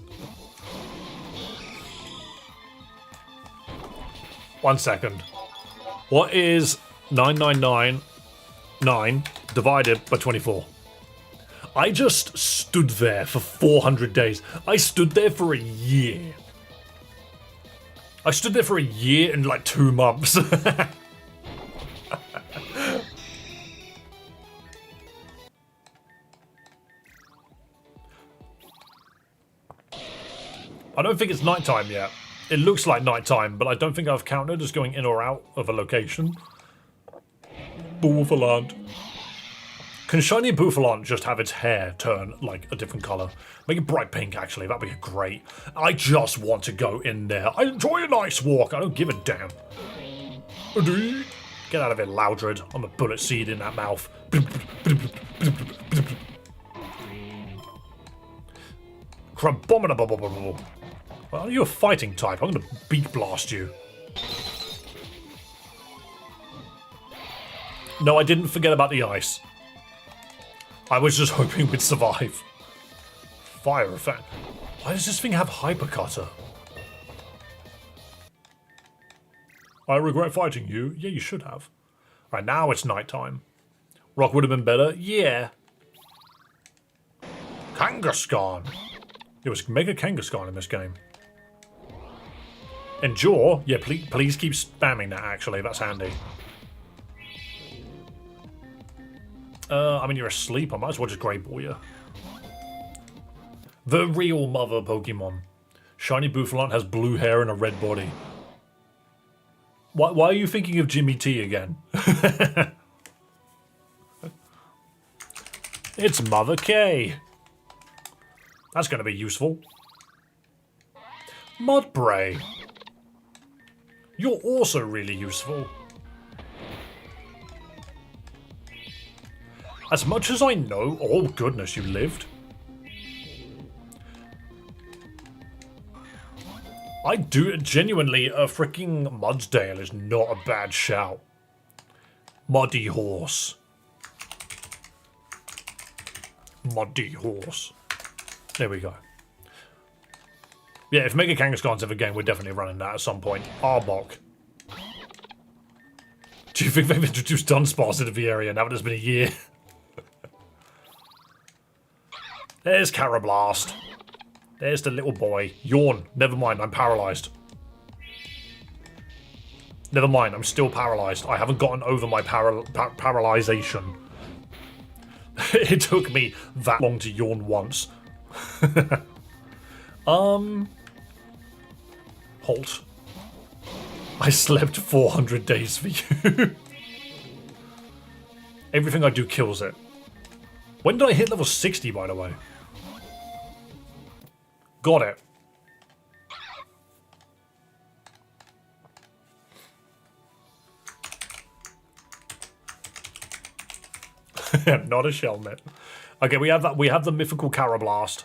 1 second. What is 999 divided by 24? I just stood there for 400 days. I stood there for a year. I stood there for a year and like 2 months. I don't think it's nighttime yet. It looks like nighttime, but I don't think I've counted as going in or out of a location. Bouffalant. Can shiny Bouffalant just have its hair turn like a different colour? Make it bright pink, actually. That'd be great. I just want to go in there. I enjoy a nice walk. I don't give a damn. Get out of it, Loudred. I'm a bullet seed in that mouth. Crabominable. Well, you're a fighting type. I'm going to beak blast you. No, I didn't forget about the ice. I was just hoping we'd survive. Fire effect. Why does this thing have hypercutter? I regret fighting you. Yeah, you should have. Right, now it's nighttime. Rock would have been better. Yeah. Kangaskhan. It was Mega Kangaskhan in this game. Endure? Yeah, please keep spamming that, actually. That's handy. I mean, you're asleep. I might as well just Great Ball you. The real mother Pokemon. Shiny Bouffalant has blue hair and a red body. Why are you thinking of Jimmy T again? It's Mother K. That's going to be useful. Mudbray. You're also really useful. As much as I know... Oh, goodness, you lived. I do... Genuinely, a freaking Mudsdale is not a bad shout. Muddy horse. Muddy horse. There we go. Yeah, if Mega Kangaskhan's ever game, we're definitely running that at some point. Arbok. Do you think they've introduced Dunsparce into the area now that it's been a year? There's Carablast. There's the little boy. Yawn. Never mind, I'm paralysed. Never mind, I'm still paralysed. I haven't gotten over my paralysation. It took me that long to yawn once. Halt. I slept 400 days for you. Everything I do kills it. When did I hit level 60, by the way? Got it. Not a Shelmet. Okay, we have that. We have the mythical Carablast.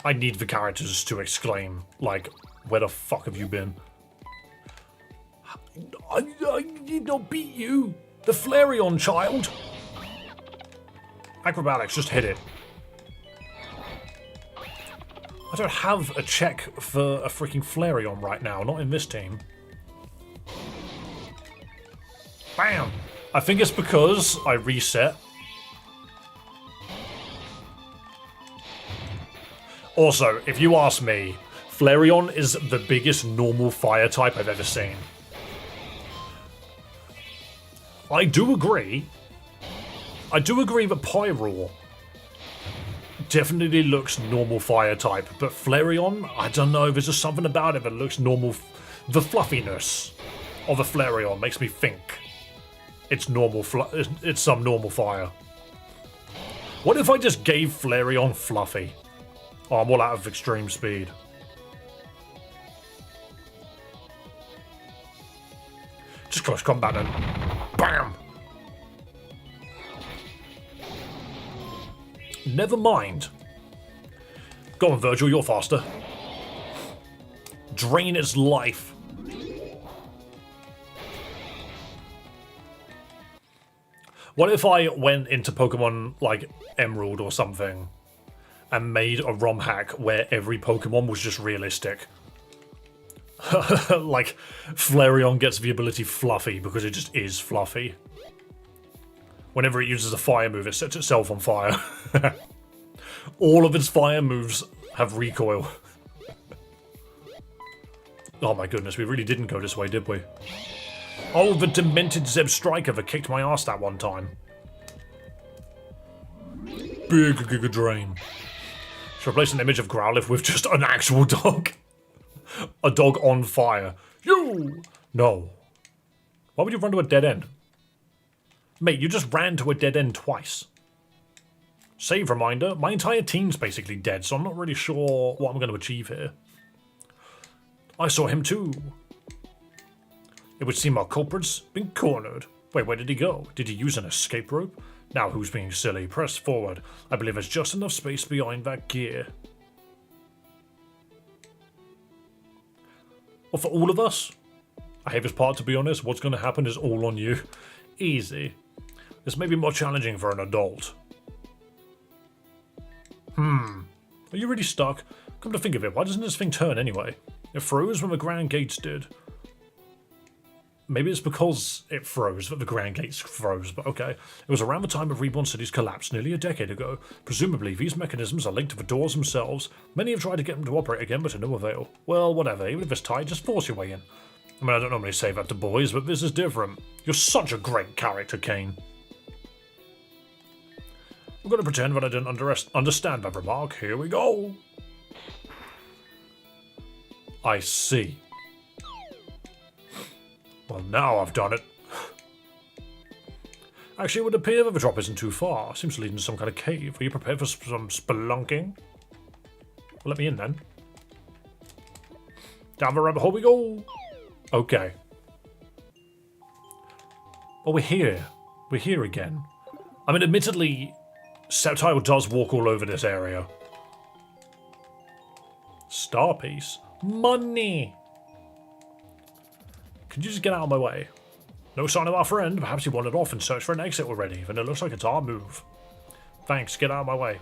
I need the characters to exclaim, like, where the fuck have you been? I did not beat you! The Flareon, child! Acrobatics, just hit it. I don't have a check for a freaking Flareon right now, not in this team. Bam! I think it's because I reset. Also, if you ask me, Flareon is the biggest normal fire type I've ever seen. I do agree. I do agree that Pyroar definitely looks normal fire type, but Flareon, I don't know, there's just something about it that looks normal. The fluffiness of a Flareon makes me think it's normal. It's some normal fire. What if I just gave Flareon Fluffy? Oh, I'm all out of extreme speed. Just close combat then. Bam! Never mind. Go on, Virgil, you're faster. Drain its life. What if I went into Pokemon like Emerald or something and made a romhack where every Pokemon was just realistic? Like, Flareon gets the ability Fluffy because it just is fluffy. Whenever it uses a fire move, it sets itself on fire. All of its fire moves have recoil. Oh my goodness, we really didn't go this way, did we? Oh, the demented Zeb Striker that kicked my ass that one time. Big Giga Drain. Should replace an image of Growlithe with just an actual dog. A dog on fire. You! No. Why would you run to a dead end? Mate, you just ran to a dead end twice. Save reminder, my entire team's basically dead, so I'm not really sure what I'm going to achieve here. I saw him too. It would seem our culprit's been cornered. Wait, where did he go? Did he use an escape rope? Now who's being silly? Press forward. I believe there's just enough space behind that gear. Well, for all of us? I hate this part, to be honest. What's going to happen is all on you. Easy. This may be more challenging for an adult. Are you really stuck? Come to think of it, why doesn't this thing turn anyway? It froze when the Grand Gates did. Maybe it's because it froze that the Grand Gates froze, but okay. It was around the time of Reborn City's collapse nearly a decade ago. Presumably, these mechanisms are linked to the doors themselves. Many have tried to get them to operate again, but to no avail. Well, whatever, even if it's tight, just force your way in. I mean, I don't normally say that to boys, but this is different. You're such a great character, Kane. I'm going to pretend that I didn't understand that remark. Here we go. I see. Well, now I've done it. Actually, it would appear that the drop isn't too far. Seems to lead into some kind of cave. Are you prepared for some spelunking? Well, let me in then. Down the rabbit hole we go. Okay. Oh, we're here. We're here again. I mean, admittedly, Sceptile does walk all over this area. Star piece. Money! Could you just get out of my way? No sign of our friend. Perhaps he wandered off and searched for an exit already. Then it looks like it's our move. Thanks, get out of my way.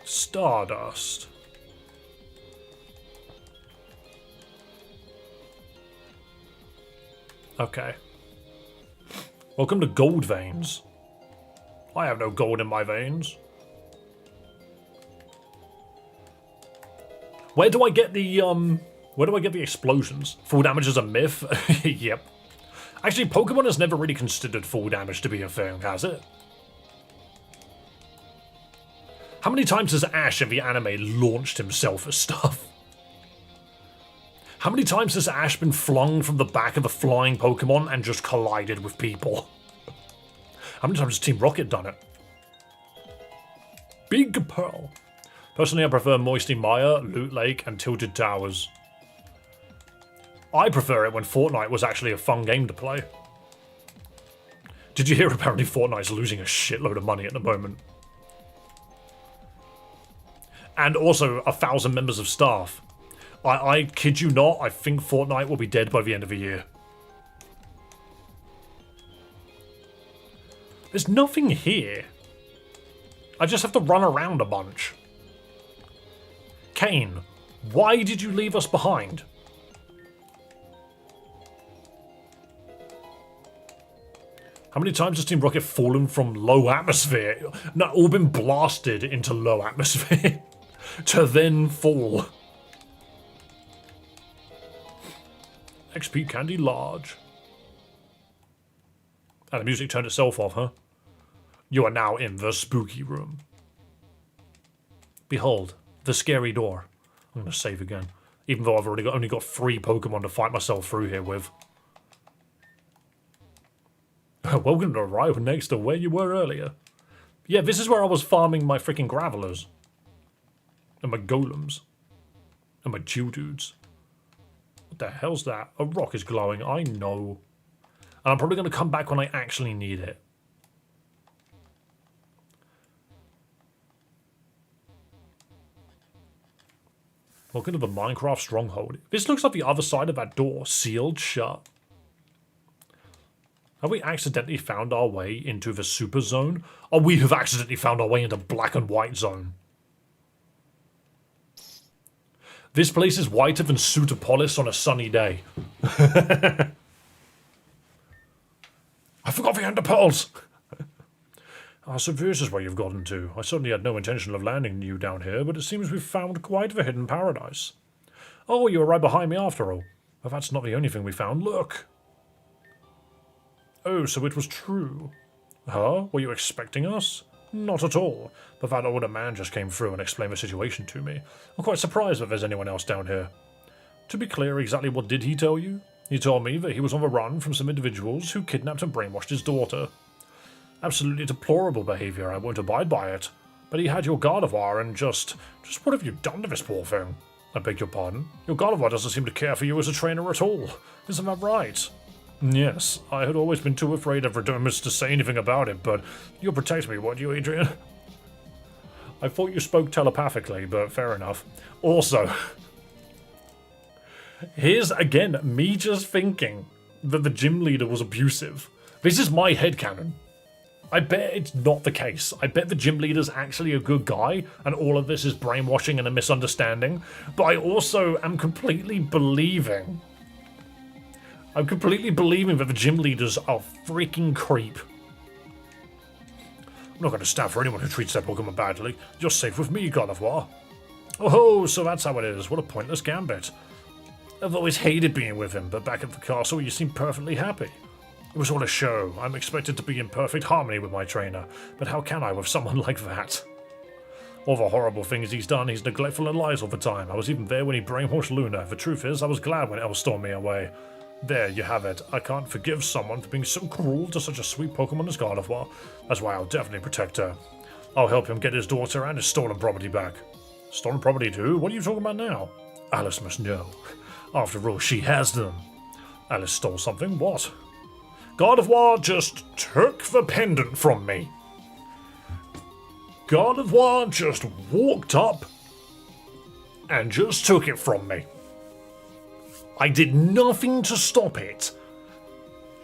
Stardust. Okay. Welcome to Gold Veins. I have no gold in my veins. Where do I get the explosions? Full damage is a myth? Yep. Actually, Pokemon has never really considered full damage to be a thing, has it? How many times has Ash in the anime launched himself at stuff? How many times has Ash been flung from the back of a flying Pokemon and just collided with people? How many times has Team Rocket done it? Big Pearl. Personally, I prefer Moisty Mire, Loot Lake, and Tilted Towers. I prefer it when Fortnite was actually a fun game to play. Did you hear apparently Fortnite's losing a shitload of money at the moment? And also 1,000 members of staff. I kid you not, I think Fortnite will be dead by the end of the year. There's nothing here. I just have to run around a bunch. Kane, why did you leave us behind? How many times has Team Rocket fallen from low atmosphere? Not all been blasted into low atmosphere to then fall. XP candy large. And the music turned itself off, huh? You are now in the spooky room. Behold, the scary door. I'm going to save again. Even though I've only got 3 Pokemon to fight myself through here with. Welcome to right next to where you were earlier. Yeah, this is where I was farming my freaking Gravelers. And my Golems. And my Geodudes. What the hell's that? A rock is glowing, I know. And I'm probably going to come back when I actually need it. Welcome to the Minecraft stronghold. This looks like the other side of that door, sealed shut. Have we accidentally found our way into the super zone? Or we have accidentally found our way into black and white zone. This place is whiter than Sutopolis on a sunny day. I forgot the ender pearls! So this is where you've gotten to. I certainly had no intention of landing you down here, but it seems we've found quite the hidden paradise. Oh, you were right behind me after all. But that's not the only thing we found. Look! Oh, so it was true. Huh? Were you expecting us? Not at all. But that older man just came through and explained the situation to me. I'm quite surprised that there's anyone else down here. To be clear, exactly what did he tell you? He told me that he was on the run from some individuals who kidnapped and brainwashed his daughter. Absolutely deplorable behaviour, I won't abide by it. But he had your Gardevoir and just what have you done to this poor thing? I beg your pardon? Your Gardevoir doesn't seem to care for you as a trainer at all. Isn't that right? Yes, I had always been too afraid of Redomus to say anything about it, but you'll protect me, won't you, Adrian? I thought you spoke telepathically, but fair enough. Also, here's again me just thinking that the gym leader was abusive. This is my headcanon. I bet it's not the case. I bet the gym leader's actually a good guy, and all of this is brainwashing and a misunderstanding. But I also am completely believing... I'm completely believing that the gym leaders are freaking creep. I'm not going to stand for anyone who treats their Pokemon badly. You're safe with me, Gardevoir. Oh, so that's how it is. What a pointless gambit. I've always hated being with him, but back at the castle you seem perfectly happy. It was all a show. I'm expected to be in perfect harmony with my trainer, but how can I with someone like that? All the horrible things he's done, he's neglectful and lies all the time. I was even there when he brainwashed Luna. The truth is, I was glad when Elle stormed me away. There, you have it. I can't forgive someone for being so cruel to such a sweet Pokemon as Gardevoir. That's why I'll definitely protect her. I'll help him get his daughter and his stolen property back. Stolen property too? What are you talking about now? Alice must know. After all, she has them. Alice stole something? What? Gardevoir just took the pendant from me. God of War just walked up and just took it from me. I did nothing to stop it.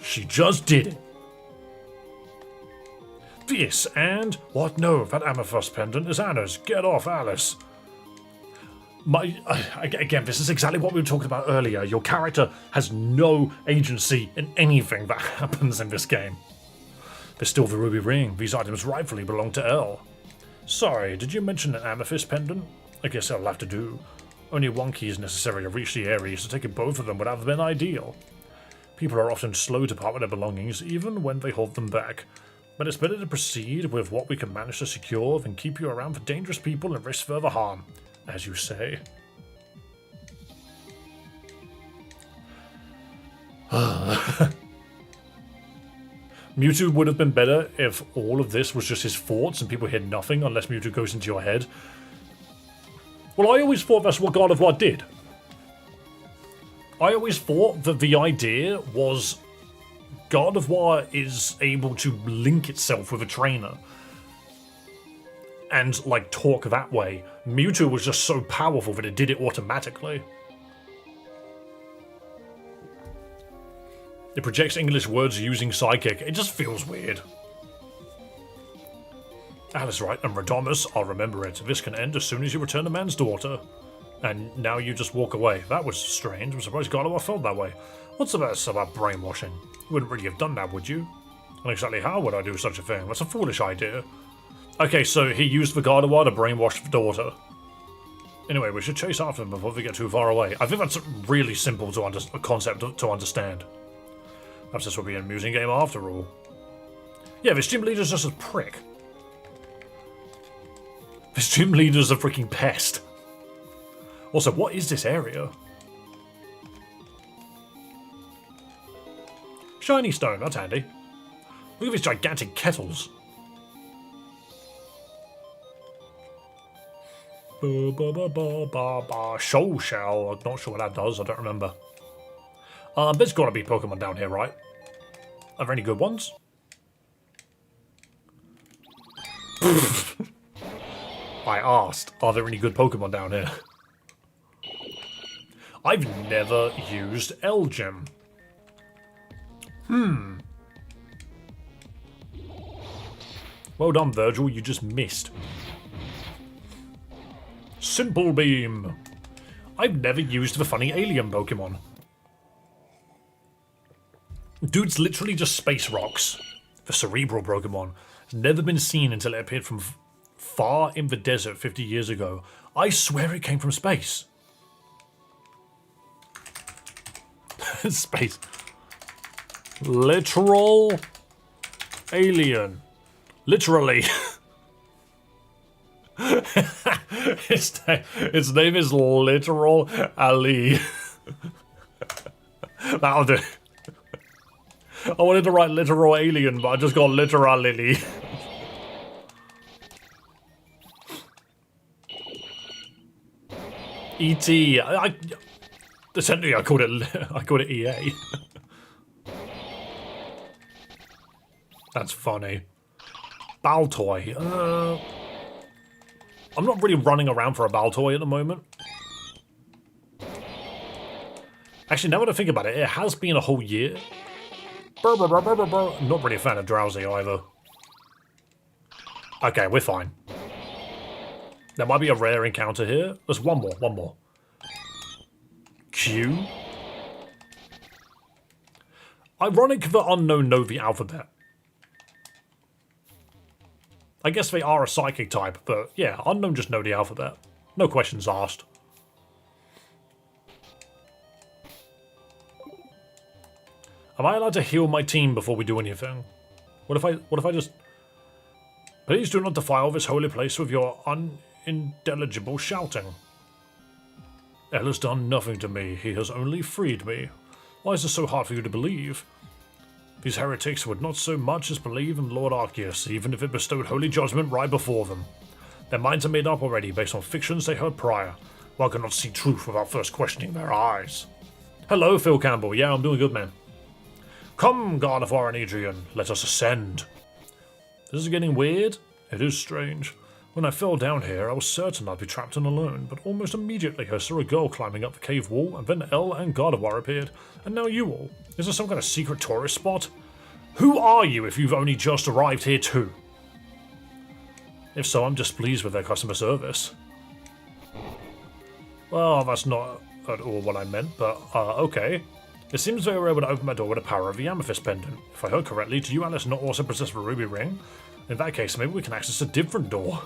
She just did it. This and what? No, that amethyst pendant is Anna's. Get off, Alice. Again, this is exactly what we were talking about earlier. Your character has no agency in anything that happens in this game. There's still the ruby ring. These items rightfully belong to Elle. Sorry, did you mention an amethyst pendant? I guess I'll have to do. Only one key is necessary to reach the area, so taking both of them would have been ideal. People are often slow to part with their belongings, even when they hold them back. But it's better to proceed with what we can manage to secure than keep you around for dangerous people and risk further harm, as you say. Mewtwo would have been better if all of this was just his thoughts and people hear nothing unless Mewtwo goes into your head. Well, I always thought that's what God of War did. I always thought that the idea was God of War is able to link itself with a trainer and, like, talk that way. Mewtwo was just so powerful that it did it automatically. It projects English words using Psychic. It just feels weird. Alice right, and Radamus, I'll remember it. This can end as soon as you return the man's daughter. And now you just walk away. That was strange. I'm surprised God of War felt that way. What's the best about brainwashing? You wouldn't really have done that, would you? And exactly how would I do such a thing? That's a foolish idea. Okay, so he used the God of War to brainwash the daughter. Anyway, we should chase after him before we get too far away. I think that's really simple to a concept to understand. Perhaps this will be an amusing game after all. Yeah, this gym leader's just a prick. This gym leader's a freaking pest. Also, what is this area? Shiny stone, that's handy. Look at these gigantic kettles. Show shell. I'm not sure what that does, I don't remember. There's gotta be Pokemon down here, right? Are there any good ones? I asked, are there any good Pokemon down here? I've never used L-Gem. Well done, Virgil, you just missed. Simple Beam. I've never used the funny alien Pokemon. Dude's literally just space rocks. The cerebral Pokemon has never been seen until it appeared from far in the desert 50 years ago. I swear it came from space. Space. Literal alien. Literally. Its name is Literal Ali. That'll do. I wanted to write literal alien, but I just got literal Lily. E.T. Essentially, I called it EA. That's funny. Baltoy. I'm not really running around for a Baltoy at the moment. Actually, now that I think about it, it has been a whole year. Not really a fan of Drowsy either. Okay, we're fine. There might be a rare encounter here. There's one more. Q. Ironic that Unknown know the alphabet. I guess they are a psychic type, but yeah, Unknown just know the alphabet. No questions asked. Am I allowed to heal my team before we do anything? What if I just... Please do not defile this holy place with your unintelligible shouting. El has done nothing to me. He has only freed me. Why is this so hard for you to believe? These heretics would not so much as believe in Lord Arceus, even if it bestowed holy judgment right before them. Their minds are made up already based on fictions they heard prior. One cannot see truth without first questioning their eyes. Hello, Phil Campbell. Yeah, I'm doing good, man. Come, God of War and Adrian, let us ascend. This is getting weird. It is strange. When I fell down here, I was certain I'd be trapped and alone, but almost immediately I saw a girl climbing up the cave wall, and then Elle and Gardevoir appeared, and now you all. Is there some kind of secret tourist spot? Who are you if you've only just arrived here too? If so, I'm displeased with their customer service. Well, that's not at all what I meant, but okay. It seems they were able to open my door with the power of the amethyst pendant. If I heard correctly, do you, Alice, not also possess the ruby ring? In that case, maybe we can access a different door.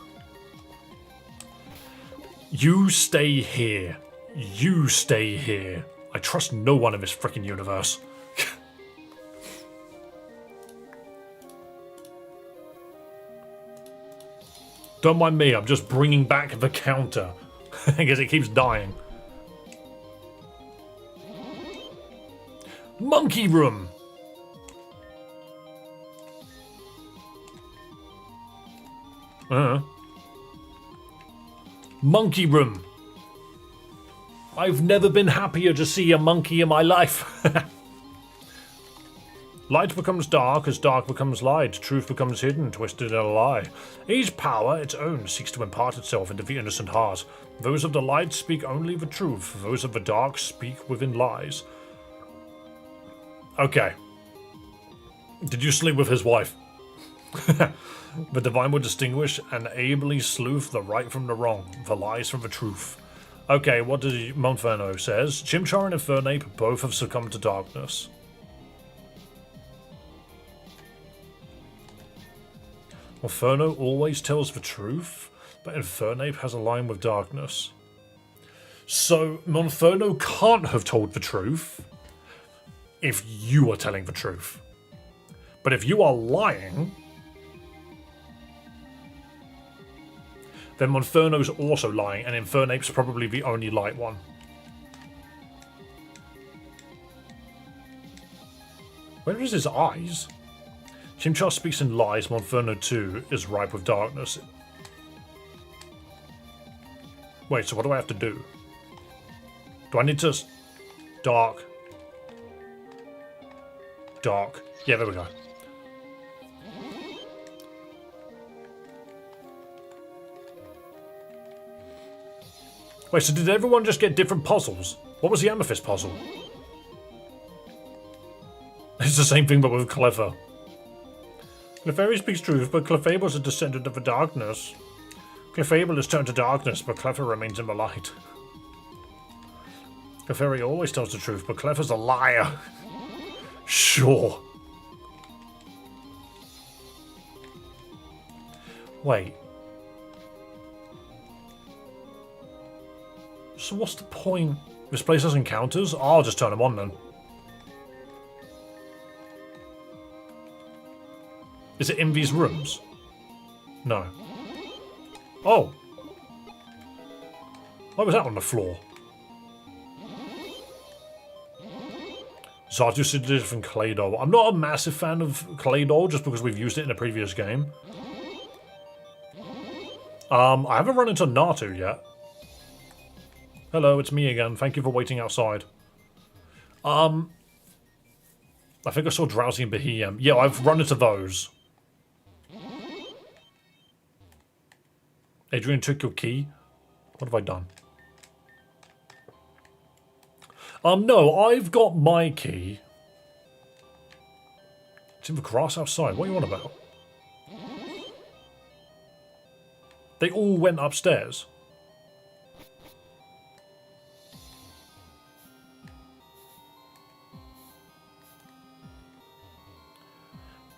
You stay here. You stay here. I trust no one in this freaking universe. Don't mind me, I'm just bringing back the counter. Because it keeps dying. Monkey room! Monkey room! I've never been happier to see a monkey in my life. Light becomes dark as dark becomes light. Truth becomes hidden, twisted in a lie. Each power, its own, seeks to impart itself into the innocent heart. Those of the light speak only the truth. Those of the dark speak within lies. Okay. Did you sleep with his wife? The divine will distinguish and ably sleuth the right from the wrong, the lies from the truth. Okay, what does Monferno says? Chimchar and Infernape both have succumbed to darkness. Monferno always tells the truth, but Infernape has a line with darkness. So Monferno can't have told the truth if you are telling the truth. But if you are lying, then Monferno's also lying, and Infernape's probably the only light one. Where is his eyes? Chimchar speaks in lies, Monferno too is ripe with darkness. Wait, so what do I have to do? Do I need to... Dark. Dark. Yeah, there we go. Wait, so did everyone just get different puzzles? What was the amethyst puzzle? It's the same thing but with Clefairy. Clefairy speaks truth, but Clefable is a descendant of the darkness. Clefable is turned to darkness, but Clefairy remains in the light. Clefairy always tells the truth, but Clefairy's a liar. Sure. Wait. So what's the point? This place has encounters? I'll just turn them on then. Is it in these rooms? No. Oh! Why was that on the floor? Zartus is different Claydol. I'm not a massive fan of Claydol just because we've used it in a previous game. I haven't run into Natu yet. Hello, it's me again. Thank you for waiting outside. I think I saw Drowsy and Behem. Yeah, I've run into those. Adrian took your key. What have I done? No, I've got my key. It's in the grass outside. What are you on about? They all went upstairs.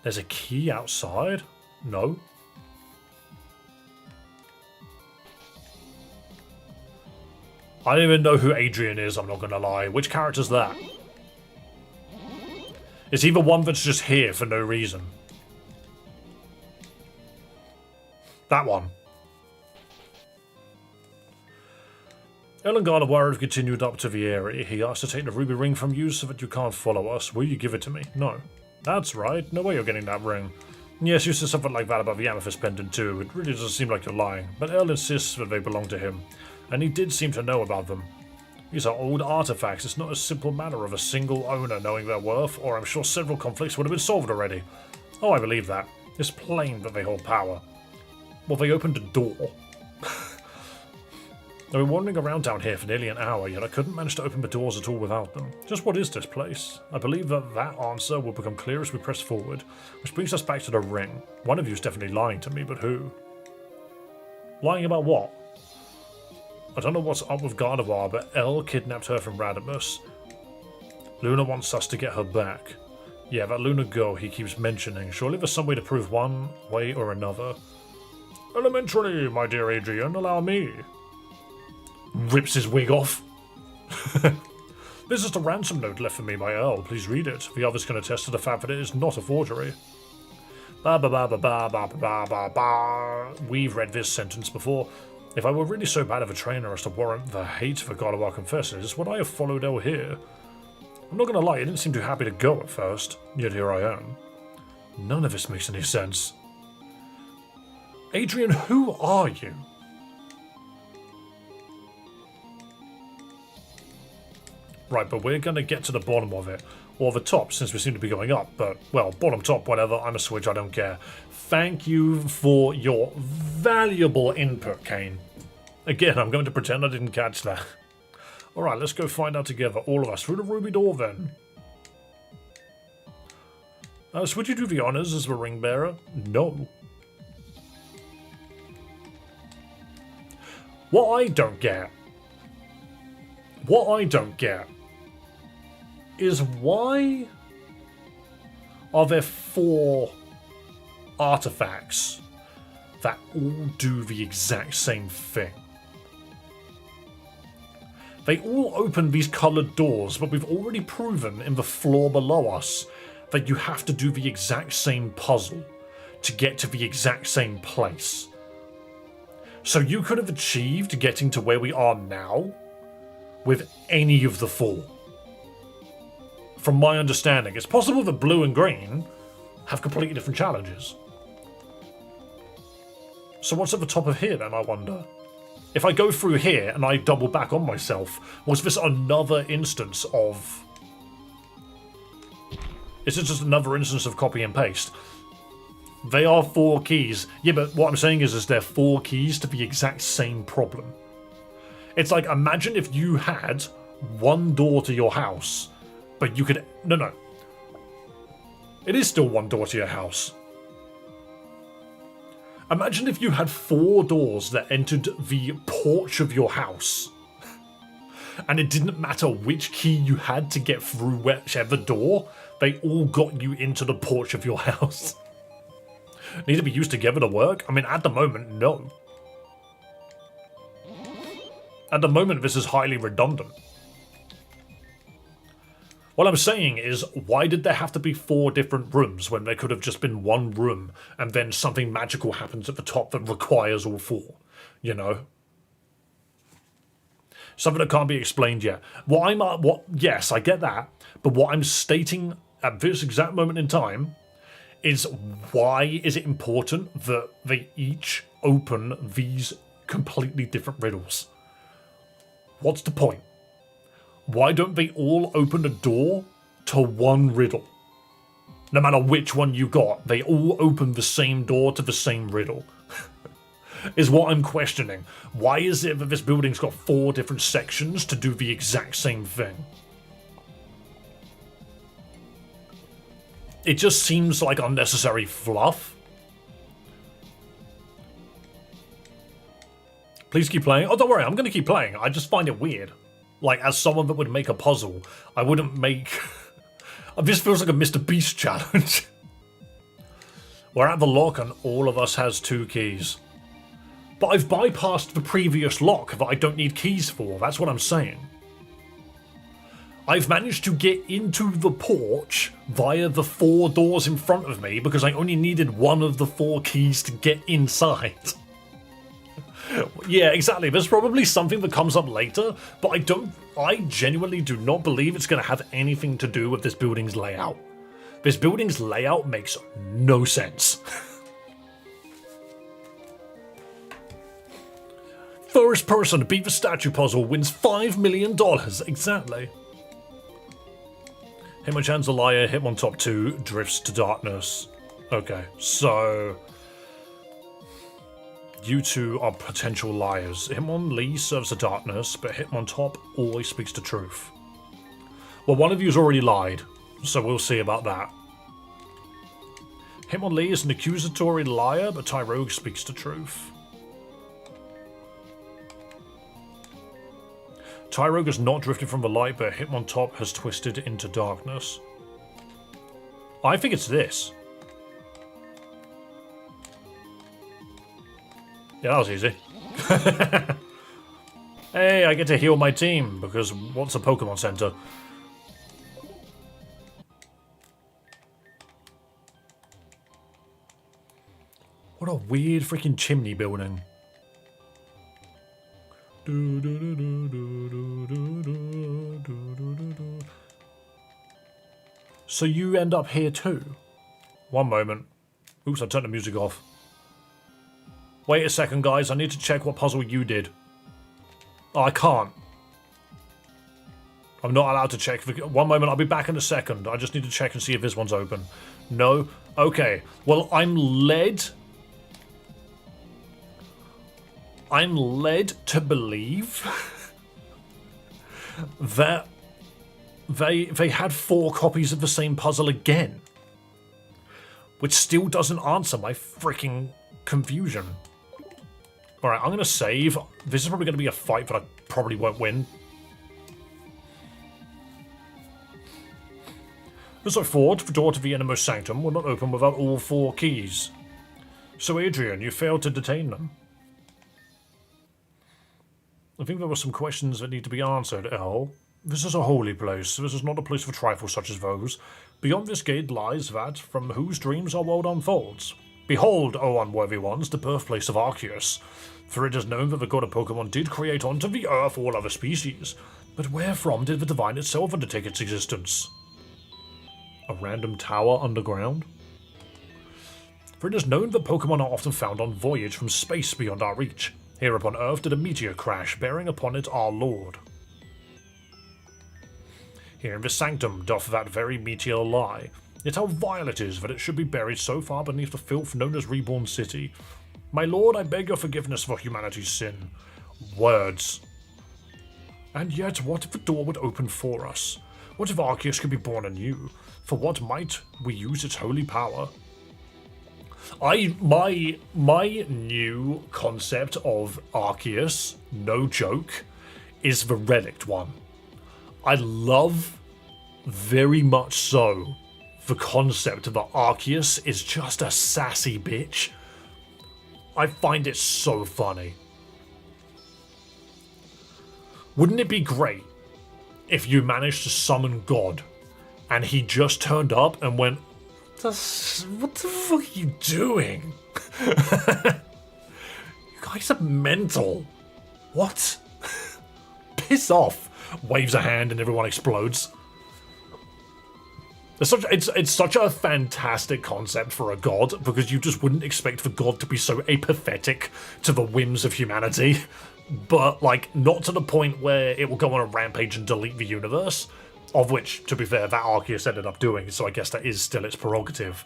There's a key outside? No. I don't even know who Adrian is, I'm not gonna lie. Which character's that? It's either one that's just here for no reason. That one. Elengard have continued up to the area. He asked to take the ruby ring from you so that you can't follow us. Will you give it to me? No. That's right. No way you're getting that ring. Yes, you said something like that about the amethyst pendant too. It really doesn't seem like you're lying. But Earl insists that they belong to him. And he did seem to know about them. These are old artifacts. It's not a simple matter of a single owner knowing their worth, or I'm sure several conflicts would have been solved already. Oh, I believe that. It's plain that they hold power. Well, they opened a door. I've been wandering around down here for nearly an hour, yet I couldn't manage to open the doors at all without them. Just what is this place? I believe that answer will become clear as we press forward, which brings us back to the ring. One of you is definitely lying to me, but who? Lying about what? I don't know what's up with Gardevoir, but Elle kidnapped her from Radimus. Luna wants us to get her back. Yeah, that Luna girl he keeps mentioning. Surely there's some way to prove one way or another. Elementary, my dear Adrian, allow me. Rips his wig off. This is the ransom note left for me by Earl. Please read it. The others can attest to the fact that it is not a forgery. Ba ba ba ba ba ba ba ba ba. We've read this sentence before. If I were really so bad of a trainer as to warrant the hate for Gardevoir confessors, would I have followed Elle here? I'm not gonna lie, he didn't seem too happy to go at first, yet here I am. None of this makes any sense. Adrian, who are you? Right, but we're gonna get to the bottom of it. Or the top, since we seem to be going up, but, well, bottom, top, whatever, I'm a switch, I don't care. Thank you for your valuable input, Kane. Again, I'm going to pretend I didn't catch that. Alright, let's go find out together, all of us, through the ruby door then. So would you do the honours as the ring bearer? No. What I don't get is why are there 4 artifacts that all do the exact same thing? They all open these coloured doors, but we've already proven in the floor below us that you have to do the exact same puzzle to get to the exact same place. So you could have achieved getting to where we are now with any of the 4. From my understanding, it's possible that blue and green have completely different challenges. So what's at the top of here then, I wonder? If I go through here and I double back on myself, was this another instance of... Is it just another instance of copy and paste? They are 4 keys. Yeah, but what I'm saying is there 4 keys to the exact same problem. It's like, imagine if you had 1 door to your house, but you could... No. It is still 1 door to your house. Imagine if you had 4 doors that entered the porch of your house. And it didn't matter which key you had to get through whichever door, they all got you into the porch of your house. Need to be used together to work? I mean, at the moment, no. At the moment, this is highly redundant. What I'm saying is, why did there have to be 4 different rooms when there could have just been 1 room and then something magical happens at the top that requires all 4? You know? Something that can't be explained yet. Yes, I get that, but what I'm stating at this exact moment in time is, why is it important that they each open these completely different riddles? What's the point? Why don't they all open a door to 1 riddle? No matter which one you got, they all open the same door to the same riddle. Is what I'm questioning. Why is it that this building's got 4 different sections to do the exact same thing? It just seems like unnecessary fluff. Please keep playing. Oh, don't worry, I'm going to keep playing. I just find it weird. Like, as someone that would make a puzzle, I wouldn't make... This feels like a Mr. Beast challenge. We're at the lock and all of us has 2 keys. But I've bypassed the previous lock that I don't need keys for, that's what I'm saying. I've managed to get into the porch via the 4 doors in front of me because I only needed 1 of the 4 keys to get inside. Yeah, exactly. There's probably something that comes up later, but I genuinely do not believe it's going to have anything to do with this building's layout. This building's layout makes no sense. First person to beat the statue puzzle wins $5 million. Exactly. Hitmonchan's a liar, Hitmon top 2, drifts to darkness. Okay, so... You two are potential liars. Hitmonlee serves the darkness, but Hitmontop always speaks the truth. Well, one of you's already lied, so we'll see about that. Hitmonlee is an accusatory liar, but Tyrogue speaks the truth. Tyrogue has not drifted from the light, but Hitmontop has twisted into darkness. I think it's this. Yeah, that was easy. Hey, I get to heal my team, because what's a Pokemon Center? What a weird freaking chimney building. So you end up here too? One moment. Oops, I turned the music off. Wait a second, guys. I need to check what puzzle you did. Oh, I can't. I'm not allowed to check. One moment, I'll be back in a second. I just need to check and see if this one's open. No? Okay. Well, I'm led to believe that they had 4 copies of the same puzzle again. Which still doesn't answer my freaking confusion. Alright, I'm going to save. This is probably going to be a fight that I probably won't win. As I thought, the door to the innermost sanctum will not open without all 4 keys. So Adrian, you failed to detain them. I think there were some questions that need to be answered, El. This is a holy place. This is not a place for trifles such as those. Beyond this gate lies that from whose dreams our world unfolds. Behold, O unworthy ones, the birthplace of Arceus. For it is known that the god of Pokemon did create onto the earth all other species. But wherefrom did the divine itself undertake its existence? A random tower underground? For it is known that Pokemon are often found on voyage from space beyond our reach. Here upon Earth did a meteor crash, bearing upon it our Lord. Here in this sanctum doth that very meteor lie. Yet how vile it is that it should be buried so far beneath the filth known as Reborn City. My lord, I beg your forgiveness for humanity's sin. Words. And yet, what if the door would open for us? What if Arceus could be born anew? For what might we use its holy power? My new concept of Arceus, no joke, is the relict one. I love, very much so, the concept that Arceus is just a sassy bitch. I find it so funny. Wouldn't it be great if you managed to summon God and he just turned up and went, what the fuck are you doing? You guys are mental. What? Piss off. Waves a hand and everyone explodes. It's such a fantastic concept for a god, because you just wouldn't expect the god to be so apathetic to the whims of humanity, but like not to the point where it will go on a rampage and delete the universe, of which, to be fair, that Arceus ended up doing, so I guess that is still its prerogative.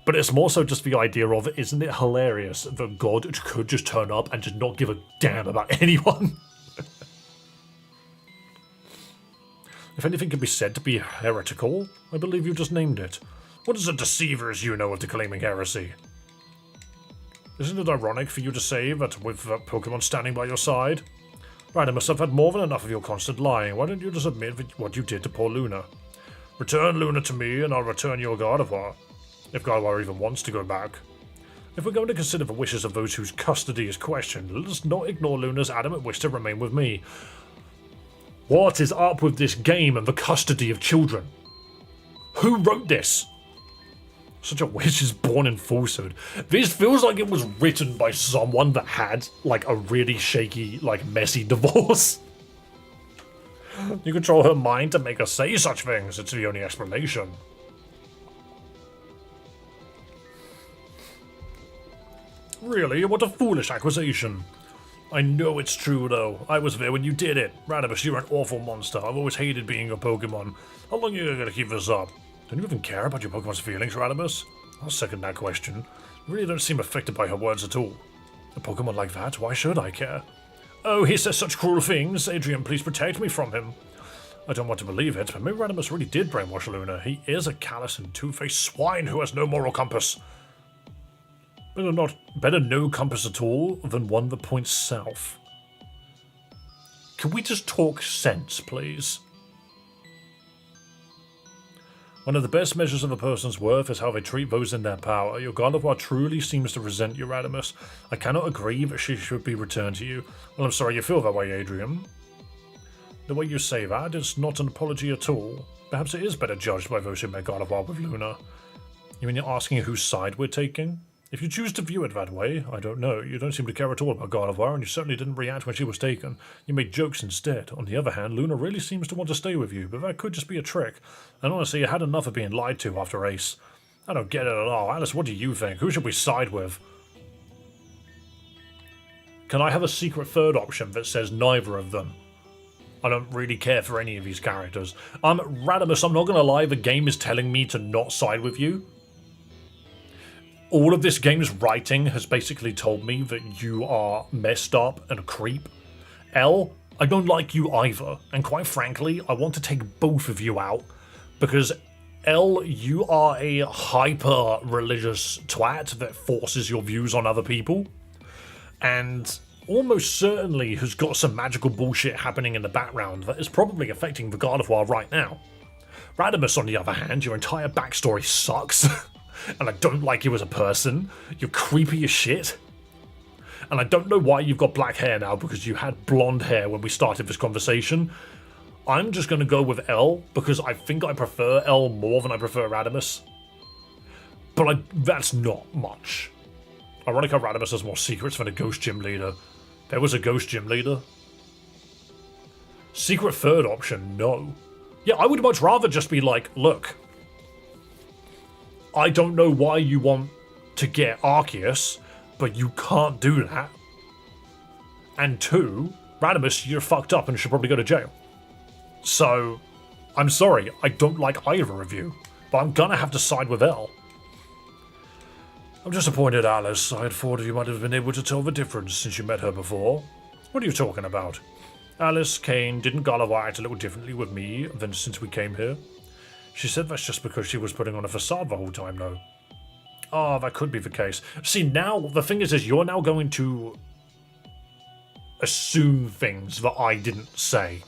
But it's more so just the idea of, isn't it hilarious that God could just turn up and just not give a damn about anyone? If anything can be said to be heretical, I believe you just named it. What is a deceiver as you know of declaiming heresy? Isn't it ironic for you to say that with Pokemon standing by your side? Right, I must have had more than enough of your constant lying. Why don't you just admit what you did to poor Luna? Return Luna to me and I'll return your Gardevoir. If Gardevoir even wants to go back. If we're going to consider the wishes of those whose custody is questioned, let us not ignore Luna's adamant wish to remain with me. What is up with this game and the custody of children? Who wrote this? Such a wish is born in falsehood. This feels like it was written by someone that had, like, a really shaky, like, messy divorce. You control her mind to make her say such things. It's the only explanation. Really? What a foolish accusation. I know it's true, though. I was there when you did it. Radibus, you're an awful monster. I've always hated being a Pokemon. How long are you gonna keep this up? Don't you even care about your Pokemon's feelings, Radibus? I'll second that question. You really don't seem affected by her words at all. A Pokemon like that? Why should I care? Oh, he says such cruel things. Adrian, please protect me from him. I don't want to believe it, but maybe Radimus really did brainwash Luna. He is a callous and two-faced swine who has no moral compass. Better no compass at all than one that points south. Can we just talk sense, please? One of the best measures of a person's worth is how they treat those in their power. Your Gardevoir truly seems to resent you, Radimus. I cannot agree that she should be returned to you. Well, I'm sorry you feel that way, Adrian. The way you say that is not an apology at all. Perhaps it is better judged by those who make Gardevoir with Luna. You mean you're asking whose side we're taking? If you choose to view it that way, I don't know. You don't seem to care at all about Gardevoir, and you certainly didn't react when she was taken. You made jokes instead. On the other hand, Luna really seems to want to stay with you, but that could just be a trick. And honestly, you had enough of being lied to after Ace. I don't get it at all. Alice, what do you think? Who should we side with? Can I have a secret third option that says neither of them? I don't really care for any of these characters. Radimus, I'm not going to lie, the game is telling me to not side with you. All of this game's writing has basically told me that you are messed up and a creep. L, I don't like you either, and quite frankly, I want to take both of you out, because L, you are a hyper-religious twat that forces your views on other people, and almost certainly has got some magical bullshit happening in the background that is probably affecting the Gardevoir right now. Radimus, on the other hand, your entire backstory sucks. And I don't like you as a person. You're creepy as shit. And I don't know why you've got black hair now, because you had blonde hair when we started this conversation. I'm just going to go with L, because I think I prefer L more than I prefer Radimus. But that's not much. Ironic how Radimus has more secrets than a ghost gym leader. There was a ghost gym leader. Secret third option, no. Yeah, I would much rather just be like, look, I don't know why you want to get Arceus, but you can't do that. And two, Radimus, you're fucked up and should probably go to jail. So, I'm sorry, I don't like either of you, but I'm gonna have to side with L. I'm disappointed, Alice. I had thought you might have been able to tell the difference since you met her before. What are you talking about? Alice Kane didn't Gardevoir act a little differently with me than since we came here? She said that's just because she was putting on a facade the whole time, though. Oh, that could be the case. See, now, the thing is you're now going to assume things that I didn't say.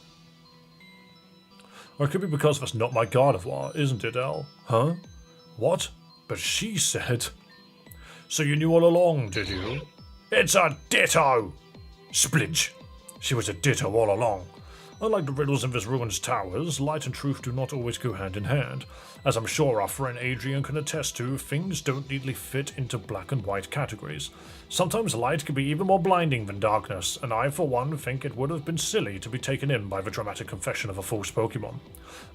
Or it could be because that's not my Gardevoir, isn't it, Elle? Huh? What? But she said... So you knew all along, did you? It's a ditto! Splidge. She was a ditto all along. Unlike the riddles in this ruined towers, light and truth do not always go hand in hand. As I'm sure our friend Adrian can attest to, things don't neatly fit into black and white categories. Sometimes light can be even more blinding than darkness, and I for one think it would have been silly to be taken in by the dramatic confession of a false Pokémon.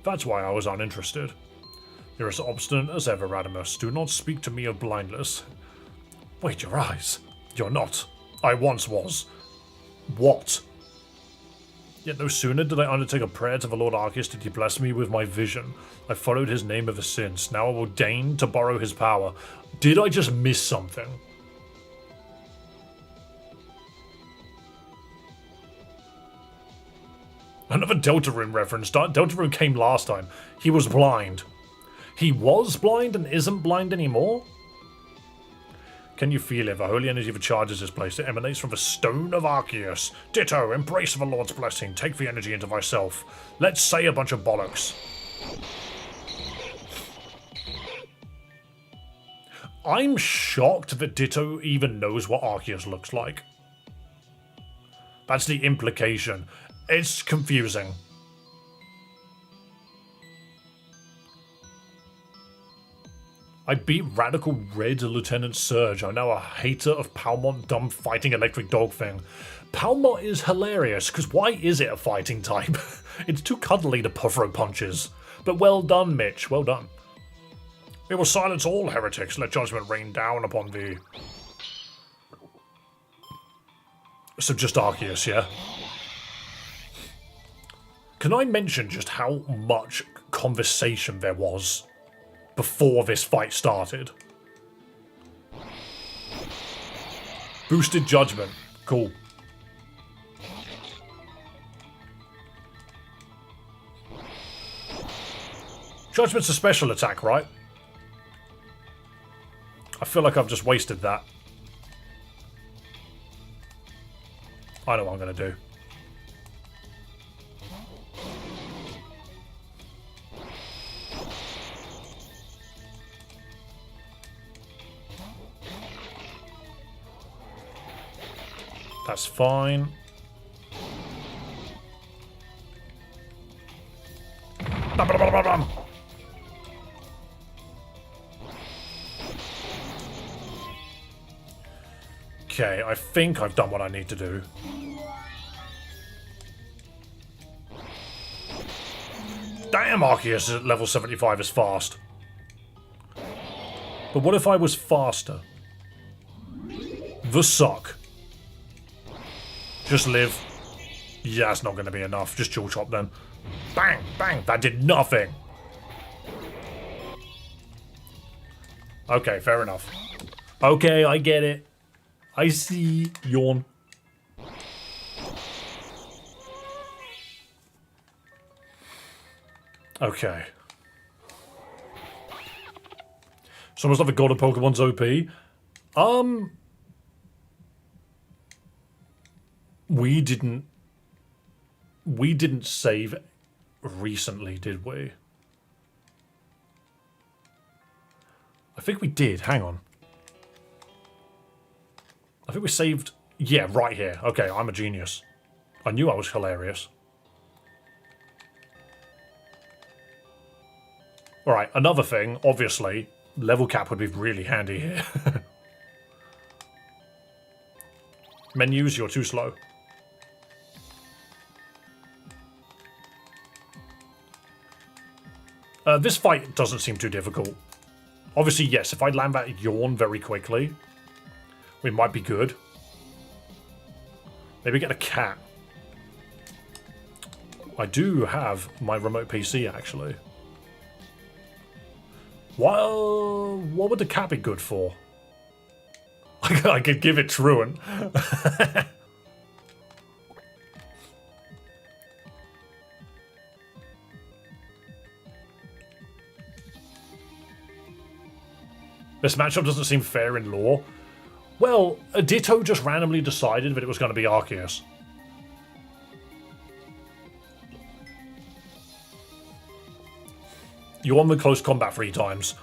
That's why I was uninterested. You're as obstinate as ever, Radimus. Do not speak to me of blindness. Wait, your eyes. You're not. I once was. What? Yet no sooner did I undertake a prayer to the Lord Arceus did he bless me with my vision. I followed his name ever since. Now I will deign to borrow his power. Did I just miss something? Another Deltarune reference. Deltarune came last time. He was blind. He was blind and isn't blind anymore? Can you feel it? The holy energy that charges this place. It emanates from the stone of Arceus. Ditto, embrace the Lord's blessing. Take the energy into thyself. Let's say a bunch of bollocks. I'm shocked that Ditto even knows what Arceus looks like. That's the implication. It's confusing. I beat Radical Red Lieutenant Surge. I'm now a hater of Palmont dumb fighting electric dog thing. Palmont is hilarious, because why is it a fighting type? It's too cuddly to throw punches. But well done, Mitch, well done. We will silence all heretics, let judgment rain down upon thee. So just Arceus, yeah? Can I mention just how much conversation there was before this fight started? Boosted judgment. Cool. Judgment's a special attack, right? I feel like I've just wasted that. I know what I'm going to do. That's fine. Okay, I think I've done what I need to do. Damn, Arceus at level 75 is fast. But what if I was faster? The suck. Just live. Yeah, that's not going to be enough. Just dual chop then. Bang, bang. That did nothing. Okay, fair enough. Okay, I get it. I see. Yawn. Okay. So almost like the god of Pokemon's OP. We didn't save recently, did we? I think we did. Hang on. I think we saved... Yeah, right here. Okay, I'm a genius. I knew I was hilarious. Alright, another thing, obviously, level cap would be really handy here. Menus, you're too slow. This fight doesn't seem too difficult. Obviously, yes, if I land that yawn very quickly, we might be good. Maybe get a cat. I do have my remote PC, actually. Well, what would the cat be good for? I could give it Truant. This matchup doesn't seem fair in lore. Well, Ditto just randomly decided that it was going to be Arceus. You won the close combat 3 times.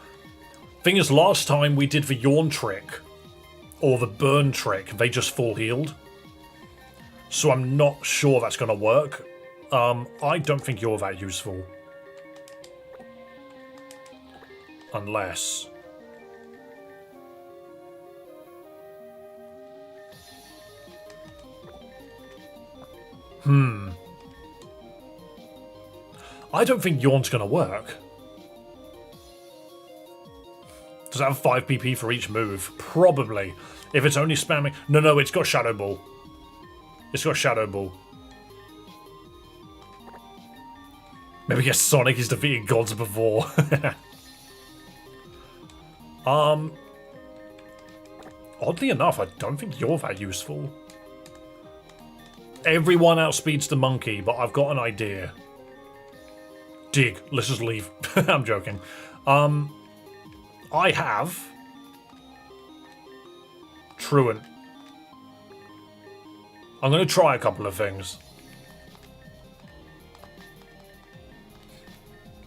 Thing is, last time we did the yawn trick, or the burn trick, they just full healed. So I'm not sure that's going to work. I don't think you're that useful. Unless... I don't think Yawn's gonna work. Does it have 5 PP for each move? Probably. If it's only spamming... No, it's got Shadow Ball. It's got Shadow Ball. Maybe yes, Sonic has defeated gods before. Oddly enough, I don't think you're that useful. Everyone outspeeds the monkey, but I've got an idea. Dig. Let's just leave. I'm joking. I have... Truant. I'm going to try a couple of things.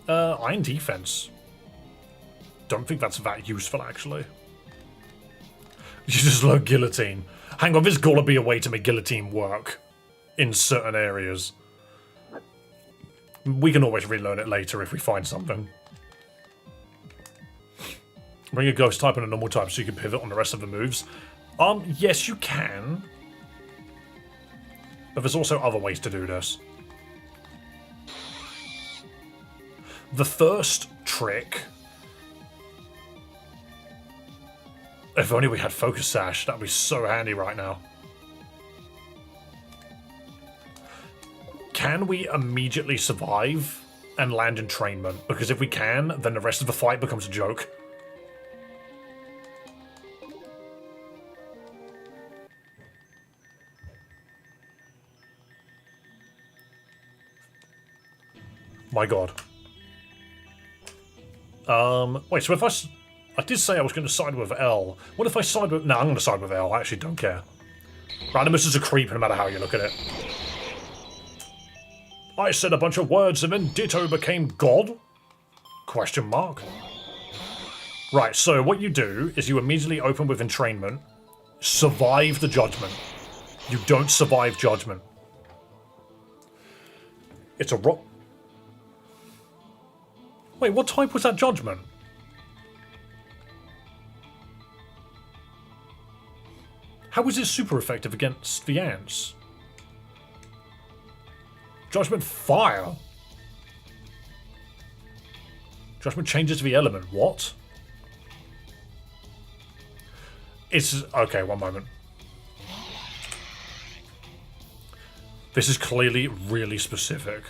Iron Defense. Don't think that's that useful, actually. You just learn Guillotine. Hang on, there's got to be a way to make Guillotine work. In certain areas. We can always relearn it later if we find something. Bring a ghost type and a normal type so you can pivot on the rest of the moves. Yes, you can. But there's also other ways to do this. The first trick... If only we had Focus Sash, that'd be so handy right now. Can we immediately survive and land entrainment? Because if we can, then the rest of the fight becomes a joke. My god. Wait, so if I did say I was going to side with L. What if I side with... No, I'm going to side with L. I actually don't care. Randomus is a creep no matter how you look at it. I said a bunch of words and then Ditto became God? Question mark. Right, so what you do is you immediately open with entrainment. Survive the judgment. You don't survive judgment. It's a rock... Wait, what type was that judgment? How was it super effective against the ants? Judgment fire. Judgment changes the element. What? It's... Okay, one moment. This is clearly really specific.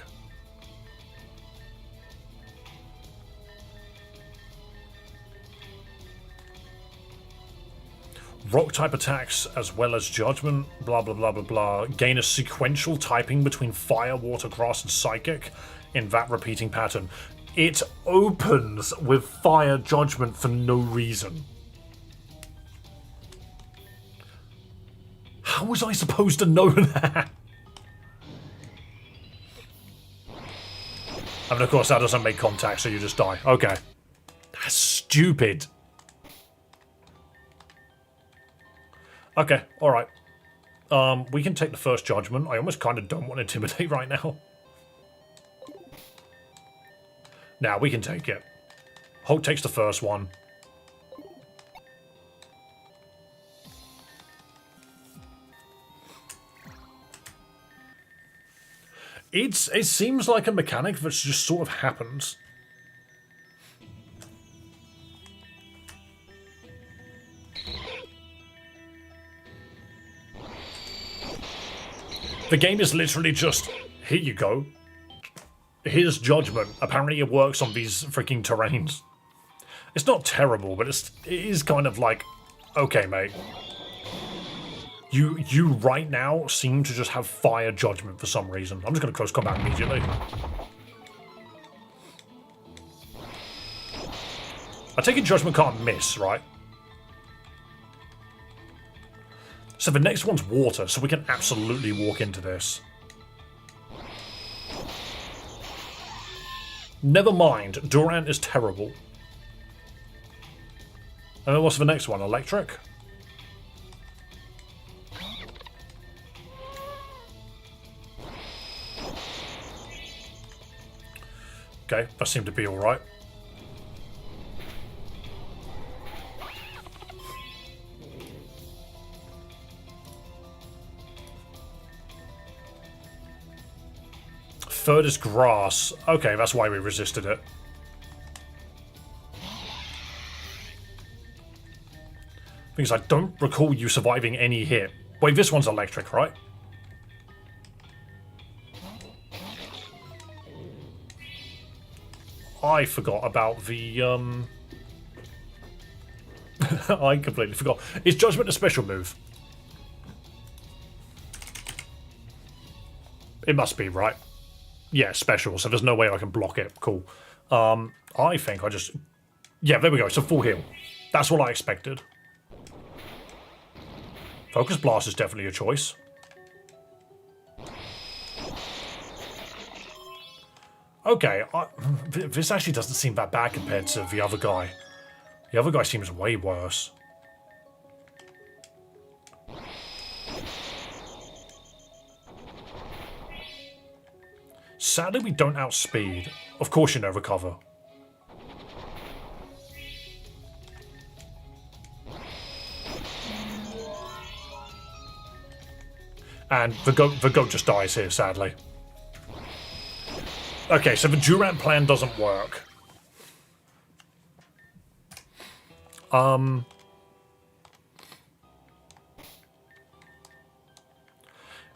Rock type attacks as well as judgment, blah blah blah blah blah. Gain a sequential typing between fire, water, grass, and psychic in that repeating pattern. It opens with fire judgment for no reason. How was I supposed to know that? I mean, of course, that doesn't make contact, so you just die. Okay. That's stupid. Okay, alright. We can take the first judgment. I almost kind of don't want to intimidate right now. Now, we can take it. Hulk takes the first one. It seems like a mechanic that just sort of happens. The game is literally just, here you go. Here's judgment. Apparently it works on these freaking terrains. It's not terrible, but it is kind of like, okay, mate. You right now seem to just have fire judgment for some reason. I'm just going to close combat immediately. I take it judgment can't miss, right? So the next one's water, so we can absolutely walk into this. Never mind, Durant is terrible. And then what's the next one? Electric? Okay, that seemed to be alright. Third is grass. Okay, that's why we resisted it. Because I don't recall you surviving any hit. Wait, this one's electric, right? I forgot about the, I completely forgot. Is Judgment a special move? It must be, right? Yeah, special, so there's no way I can block it. Cool. I think I just... Yeah, there we go. It's a full heal. That's what I expected. Focus Blast is definitely a choice. Okay, this actually doesn't seem that bad compared to the other guy. The other guy seems way worse. Sadly, we don't outspeed. Of course you know recover. And the goat just dies here, sadly. Okay, so the Durant plan doesn't work.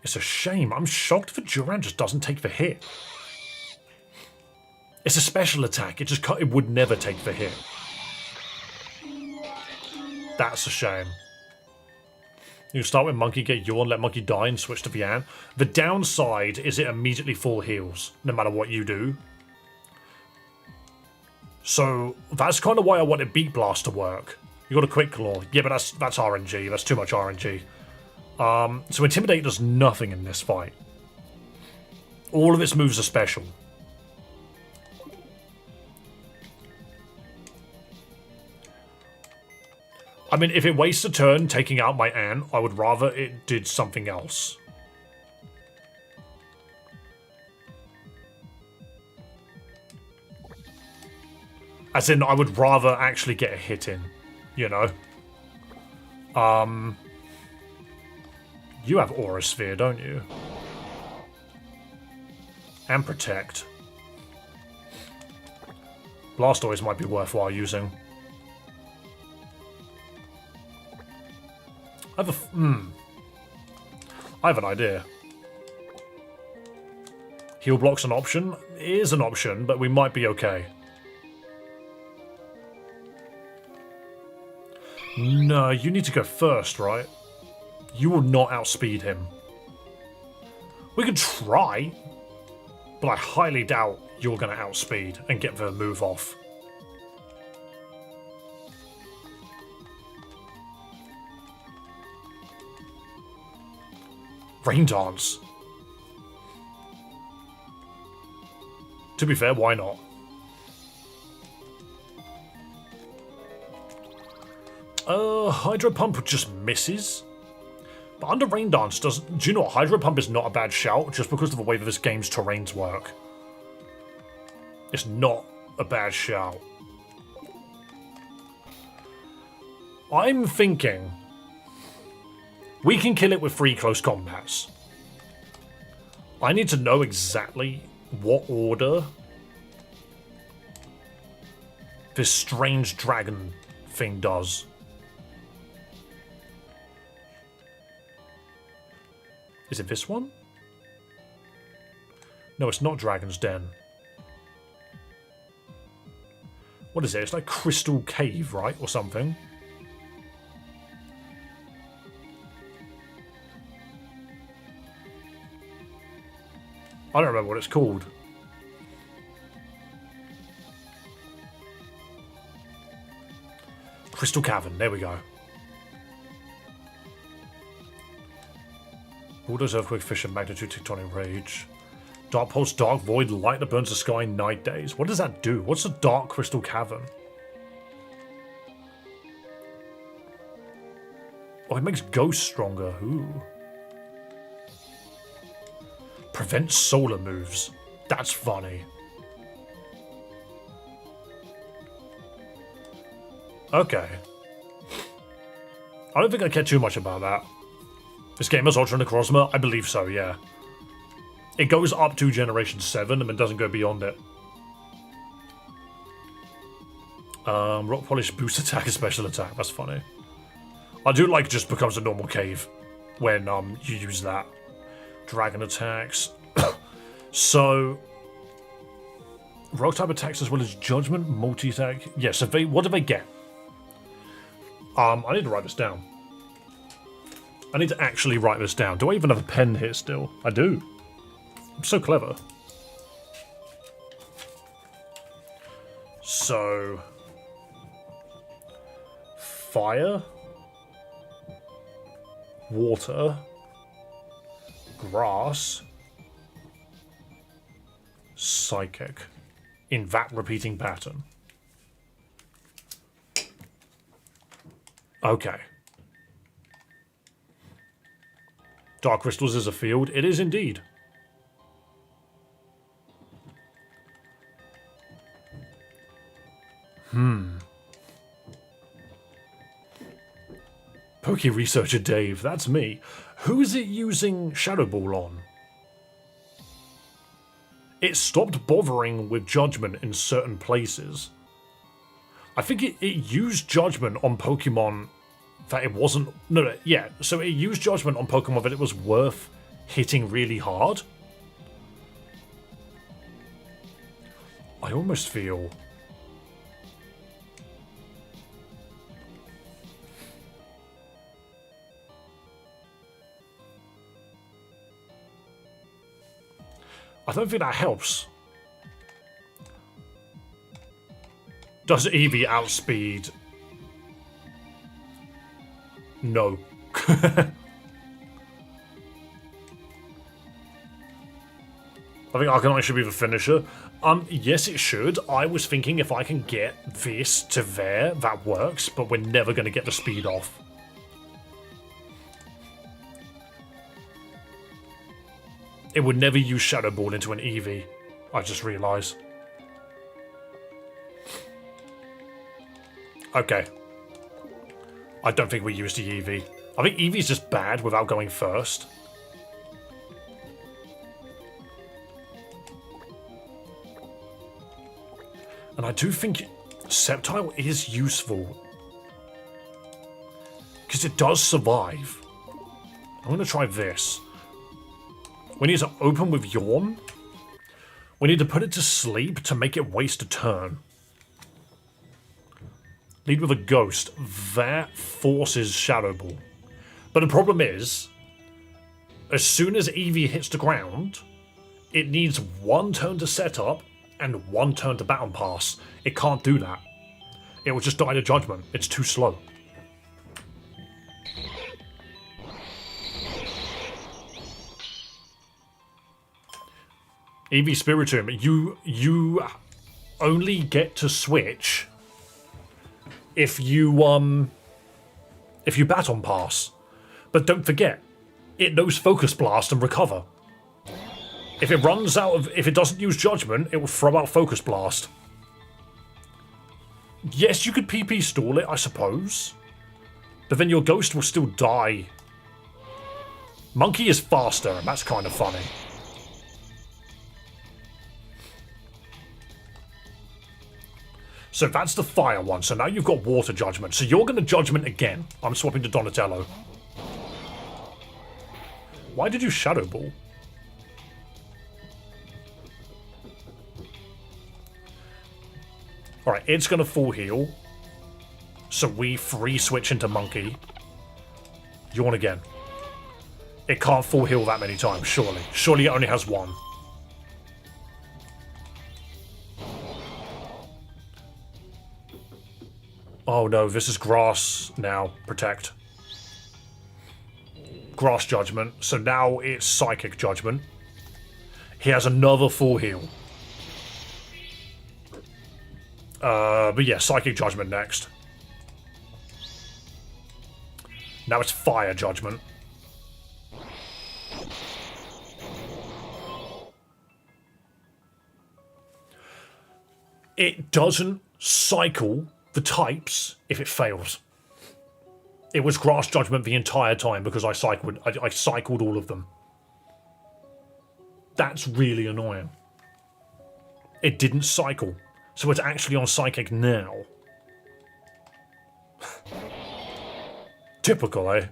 It's a shame. I'm shocked that Durant just doesn't take the hit. It's a special attack. It would never take the hit. That's a shame. You start with Monkey, get Yawn, let Monkey die, and switch to Vian. The downside is it immediately full heals, no matter what you do. So that's kind of why I wanted Beat Blast to work. You got a Quick Claw. Yeah, but that's RNG. That's too much RNG. So Intimidate does nothing in this fight. All of its moves are special. I mean, if it wastes a turn taking out my ant, I would rather it did something else. As in, I would rather actually get a hit in, you know? You have Aura Sphere, don't you? And Protect. Blastoise might be worthwhile using. I have an idea. Heal Block's an option? It is an option, but we might be okay. No, you need to go first, right? You will not outspeed him. We could try, but I highly doubt you're going to outspeed and get the move off. Rain Dance. To be fair, why not? Hydro Pump just misses. But under Rain Dance, do you know what? Hydro Pump is not a bad shout just because of the way that this game's terrains work. It's not a bad shout. I'm thinking we can kill it with 3 close combats. I need to know exactly what order this strange dragon thing does. Is it this one? No, it's not Dragon's Den. What is it? It's like Crystal Cave, right? Or something. I don't remember what it's called. Crystal Cavern, there we go. Bulldoze, Earthquake, Fission, Magnitude, Tectonic Rage. Dark Pulse, Dark Void, Light that burns the sky, Night Days. What does that do? What's a Dark Crystal Cavern? Oh, it makes Ghost stronger. Ooh. Prevents solar moves. That's funny. Okay. I don't think I care too much about that. This game has Ultra Necrozma? I believe so, yeah. It goes up to Generation 7 and it doesn't go beyond it. Rock Polish boost attack and special attack. That's funny. I do like just becomes a normal cave when you use that. Dragon attacks. So rock type attacks as well as judgment, multi-attack. Yeah, so what do they get? I need to write this down. I need to actually write this down. Do I even have a pen here still? I do. I'm so clever. So fire, water, grass, psychic, in that repeating pattern. Okay. Dark Crystals is a field. It is indeed. Poke Researcher Dave, that's me. Who is it using Shadow Ball on? It stopped bothering with Judgment in certain places. I think it used Judgment on Pokemon that it wasn't... No, yeah. So it used Judgment on Pokemon that it was worth hitting really hard. I almost feel... I don't think that helps. Does Eevee outspeed? No. I think Arcanine should be the finisher. Yes, it should. I was thinking if I can get this to there, that works, but we're never going to get the speed off. It would never use Shadow Ball into an Eevee, I just realised. Okay. I don't think we used the Eevee. I think Eevee's just bad without going first. And I do think Sceptile is useful. Because it does survive. I'm going to try this. We need to open with Yawn. We need to put it to sleep to make it waste a turn. Lead with a Ghost. That forces Shadow Ball. But the problem is, as soon as Eevee hits the ground, it needs one turn to set up and one turn to Baton Pass. It can't do that. It will just die to Judgment. It's too slow. Eevee Spiritomb, you only get to switch if you Baton Pass. But don't forget, it knows Focus Blast and Recover. If it runs out of, if it doesn't use Judgment, it will throw out Focus Blast. Yes, you could PP stall it, I suppose. But then your Ghost will still die. Monkey is faster, and that's kind of funny. So that's the fire one. So now you've got Water Judgment. So you're going to Judgment again. I'm swapping to Donatello. Why did you Shadow Ball? Alright, it's going to full heal. So we free switch into Monkey. Yawn again. It can't full heal that many times, surely. Surely it only has one. Oh no, this is Grass now. Protect. Grass Judgment. So now it's Psychic Judgment. He has another full heal. But yeah, Psychic Judgment next. Now it's Fire Judgment. It doesn't cycle the types if it fails. It was Grass Judgment the entire time because I cycled all of them. That's really annoying. It didn't cycle. So it's actually on Psychic now. Typical, eh?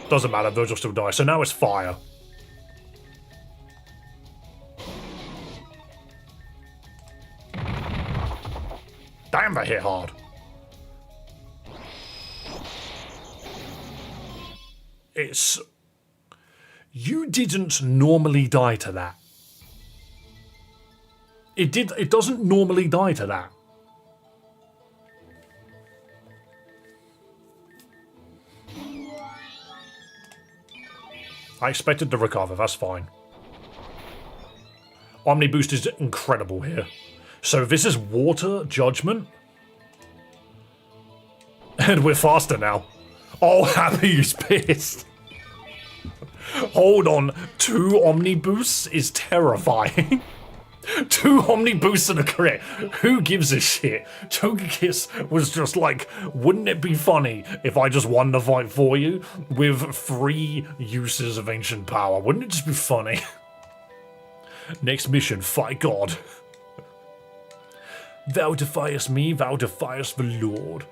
Doesn't matter, those will still die. So now it's Fire. Damn, that hit hard. It's... You didn't normally die to that. It doesn't normally die to that. I expected to recover, that's fine. Omni Boost is incredible here. So this is Water Judgment. And we're faster now. Oh, Happy's pissed. Hold on. 2 Omni Boosts is terrifying. 2 Omni Boosts and a crit. Who gives a shit? Togekiss was just like, wouldn't it be funny if I just won the fight for you with 3 uses of Ancient Power? Wouldn't it just be funny? Next mission, fight God. Thou defiest me, thou defiest the Lord.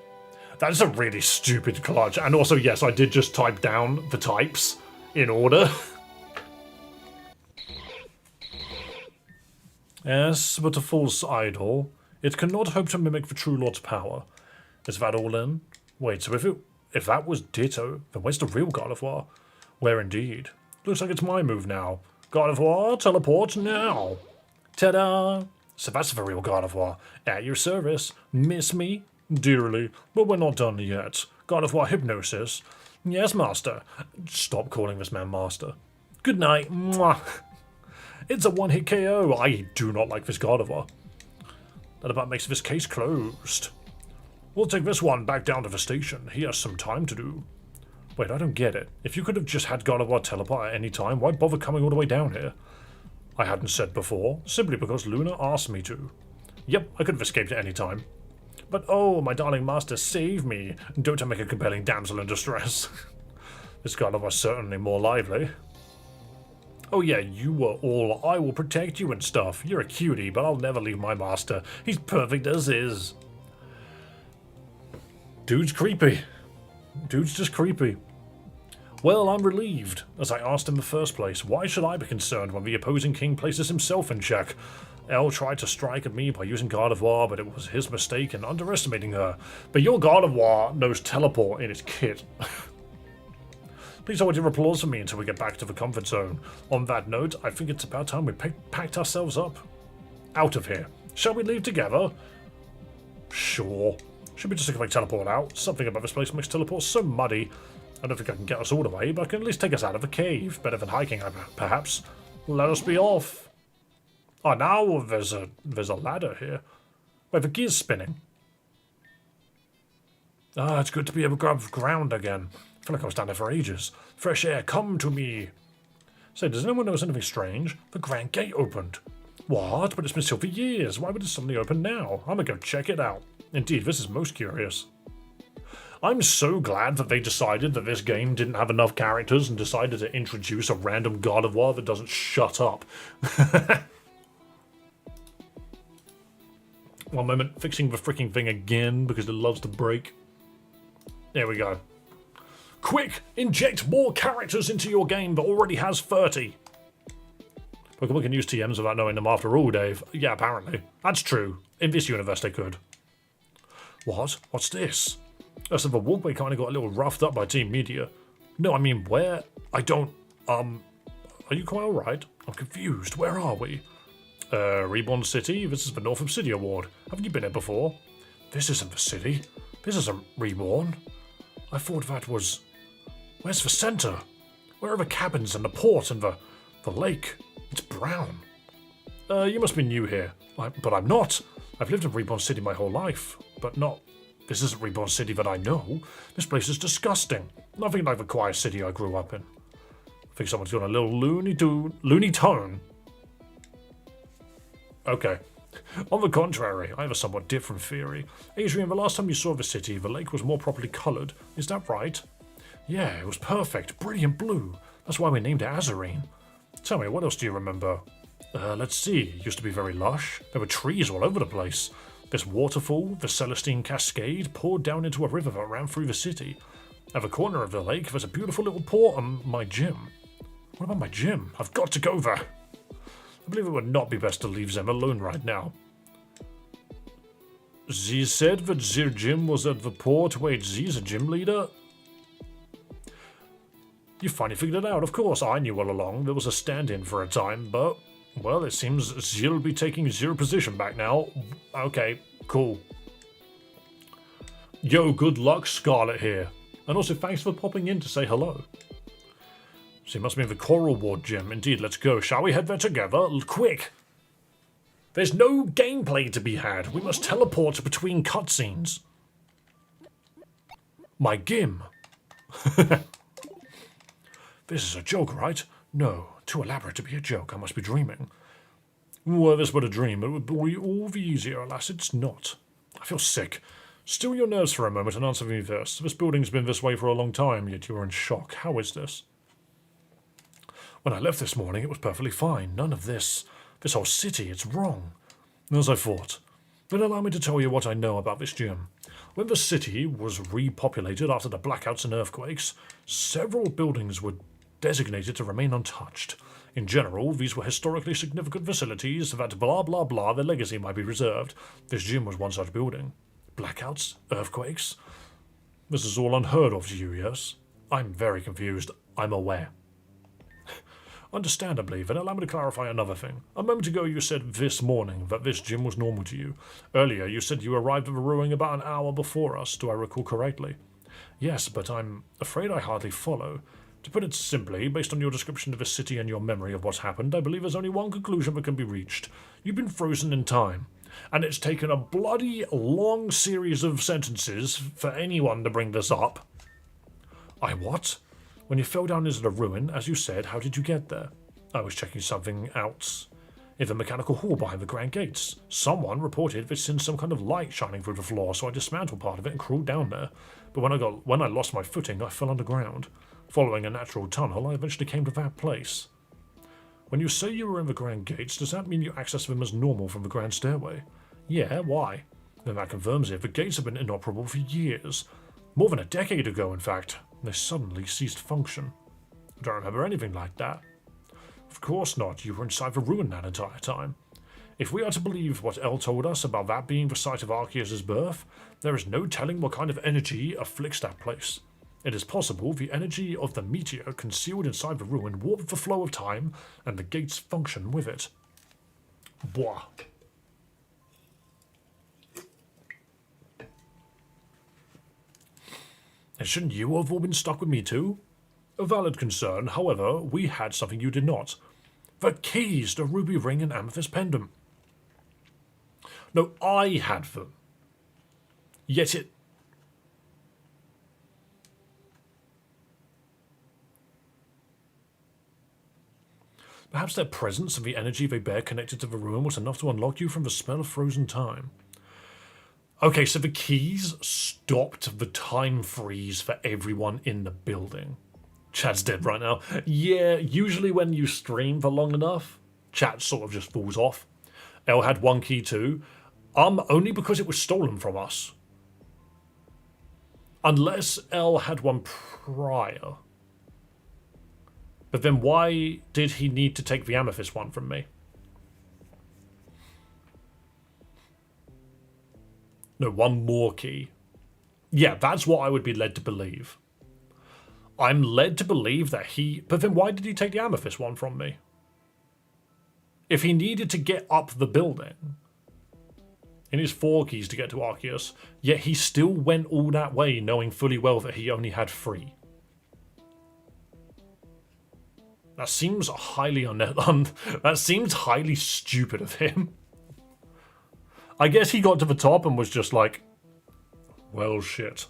That is a really stupid clutch. And also, yes, I did just type down the types in order. Yes, but a false idol. It cannot hope to mimic the true Lord's power. Is that all in? Wait, so if that was Ditto, then where's the real God of War? Where indeed? Looks like it's my move now. God of War, teleport now. Ta-da! So that's the real God of War. At your service. Miss me? Dearly. But we're not done yet. God of War hypnosis. Yes, master. Stop calling this man master. Good night. Mwah. It's a one-hit KO. I do not like this God of War. That about makes this case closed. We'll take this one back down to the station. He has some time to do. Wait, I don't get it. If you could have just had God of War teleport at any time, why bother coming all the way down here? I hadn't said before, simply because Luna asked me to. Yep, I could have escaped at any time. But oh, my darling master, save me. Don't I make a compelling damsel in distress? This God of War certainly more lively. Oh yeah, you were all I will protect you and stuff. You're a cutie, but I'll never leave my master. He's perfect as is. Dude's creepy. Dude's just creepy. Well, I'm relieved, as I asked in the first place. Why should I be concerned when the opposing king places himself in check? Elle tried to strike at me by using God of War, but it was his mistake in underestimating her. But your God of War knows teleport in its kit. Please hold your applause for me until we get back to the comfort zone. On that note, I think it's about time we packed ourselves up. Out of here. Shall we leave together? Sure. Should we just like teleport out? Something about this place makes teleport so muddy. I don't think I can get us all the way, but I can at least take us out of the cave. Better than hiking, perhaps. Let us be off. Oh, now there's a ladder here. Wait, the gear's spinning. Ah, it's good to be able to grab ground again. I feel like I was down there for ages. Fresh air, come to me. Say, does anyone notice anything strange? The Grand Gate opened. What? But it's been sealed for years. Why would it suddenly open now? I'm gonna go check it out. Indeed, this is most curious. I'm so glad that they decided that this game didn't have enough characters and decided to introduce a random God of War that doesn't shut up. One moment, fixing the freaking thing again because it loves to break. There we go. Quick! Inject more characters into your game that already has 30. Pokemon can use TMs without knowing them after all, Dave. Yeah, apparently. That's true. In this universe they could. What? What's this? So the walkway kind of got a little roughed up by Team Media. No, I mean, where? I don't... Are you quite alright? I'm confused. Where are we? Reborn City? This is the North Obsidian Ward. Haven't you been here before? This isn't the city. This isn't Reborn. I thought that was... Where's the centre? Where are the cabins and the port and the lake? It's brown. You must be new here. But I'm not. I've lived in Reborn City my whole life. But not... This isn't Reborn City that I know. This place is disgusting. Nothing like the quiet city I grew up in. I think someone's got a little loony tone. Okay. On the contrary, I have a somewhat different theory. Adrian, the last time you saw the city, the lake was more properly coloured. Is that right? Yeah, it was perfect. Brilliant blue. That's why we named it Azarine. Tell me, what else do you remember? Let's see. It used to be very lush. There were trees all over the place. This waterfall, the Celestine Cascade, poured down into a river that ran through the city. At the corner of the lake, there's a beautiful little port and my gym. What about my gym? I've got to go there. I believe it would not be best to leave them alone right now. Ze said that their gym was at the port. Wait, Ze's a gym leader? You finally figured it out. Of course, I knew all along. There was a stand-in for a time, but... Well, it seems Ze'll be taking Ze's position back now. Okay, cool. Yo, good luck, Scarlet here. And also, thanks for popping in to say hello. So you must be in the Coral Ward gym. Indeed, let's go. Shall we head there together? Quick! There's no gameplay to be had. We must teleport between cutscenes. My gym. This is a joke, right? No, too elaborate to be a joke. I must be dreaming. Were this but a dream, it would be all the easier. Alas, it's not. I feel sick. Still your nerves for a moment and answer me this. This building's been this way for a long time, yet you are in shock. How is this? When I left this morning, it was perfectly fine. None of this. This whole city, it's wrong. As I thought. But allow me to tell you what I know about this gym. When the city was repopulated after the blackouts and earthquakes, several buildings were designated to remain untouched. In general, these were historically significant facilities that blah blah blah their legacy might be reserved. This gym was one such building. Blackouts? Earthquakes? This is all unheard of to you, yes? I'm very confused. I'm aware. Understandably, then allow me to clarify another thing. A moment ago you said this morning that this gym was normal to you. Earlier you said you arrived at the ruin about an hour before us, do I recall correctly? Yes, but I'm afraid I hardly follow. To put it simply, based on your description of the city and your memory of what's happened, I believe there's only one conclusion that can be reached. You've been frozen in time. And it's taken a bloody long series of sentences for anyone to bring this up. I what? When you fell down into the ruin, as you said, how did you get there? I was checking something out in the mechanical hall behind the grand gates. Someone reported they'd seen some kind of light shining through the floor, so I dismantled part of it and crawled down there. But when I lost my footing, I fell underground. Following a natural tunnel, I eventually came to that place. When you say you were in the grand gates, does that mean you access them as normal from the grand stairway? Yeah, why? Then that confirms it. The gates have been inoperable for years. More than a decade ago, in fact. They suddenly ceased function. I don't remember anything like that. Of course not. You were inside the ruin that entire time. If we are to believe what Elle told us about that being the site of Arceus' birth, there is no telling what kind of energy afflicts that place. It is possible the energy of the meteor concealed inside the ruin warped the flow of time and the gates function with it. Blah. And shouldn't you have all been stuck with me too? A valid concern, however, we had something you did not. The keys to Ruby Ring and Amethyst Pendant. No, I had them. Yet it... Perhaps their presence and the energy they bear connected to the ruin was enough to unlock you from the spell of frozen time. Okay, so the keys stopped the time freeze for everyone in the building. Chat's dead right now. Yeah, usually when you stream for long enough, chat sort of just falls off. Elle had one key too. Only because it was stolen from us. Unless Elle had one prior. But then why did he need to take the amethyst one from me? No, one more key. Yeah, that's what I would be led to believe. I'm led to believe that he... But then why did he take the amethyst one from me? If he needed to get up the building... in his 4 keys to get to Arceus, yet he still went all that way knowing fully well that he only had 3. That seems highly that seems highly stupid of him. I guess he got to the top and was just like, well, shit.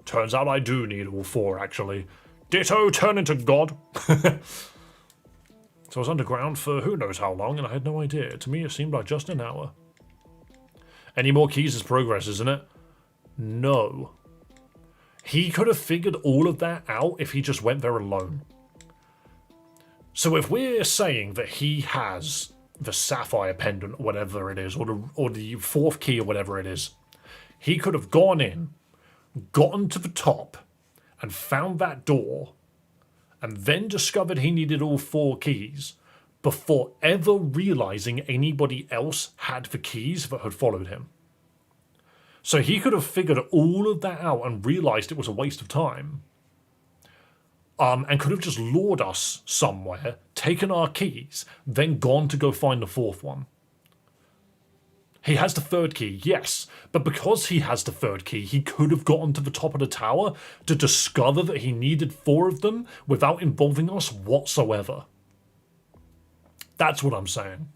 Turns out I do need all 4, actually. Ditto, turn into God. So I was underground for who knows how long, and I had no idea. To me, it seemed like just an hour. Any more keys is progress, isn't it? No. He could have figured all of that out if he just went there alone. So if we're saying that he has the sapphire pendant, or whatever it is, or the 4th key or whatever it is, he could have gone in, gotten to the top, and found that door, and then discovered he needed all 4 keys, before ever realizing anybody else had the keys that had followed him. So he could have figured all of that out and realized it was a waste of time. And could have just lured us somewhere, taken our keys, then gone to go find the 4th one. He has the 3rd key, yes, but because he has the 3rd key, he could have gotten to the top of the tower to discover that he needed 4 of them without involving us whatsoever. That's what I'm saying.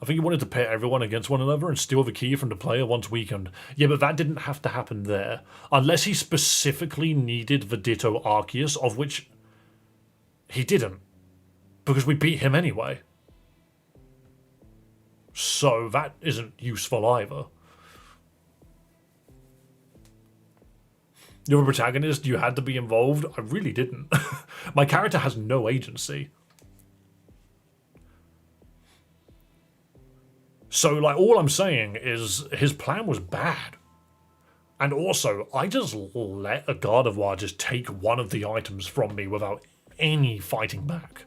I think he wanted to pit everyone against one another and steal the key from the player once weakened. Yeah, but that didn't have to happen there. Unless he specifically needed the Ditto Arceus, of which he didn't. Because we beat him anyway. So that isn't useful either. You're a protagonist, you had to be involved. I really didn't. My character has no agency. So, like, all I'm saying is his plan was bad. And also, I just let a Gardevoir just take one of the items from me without any fighting back.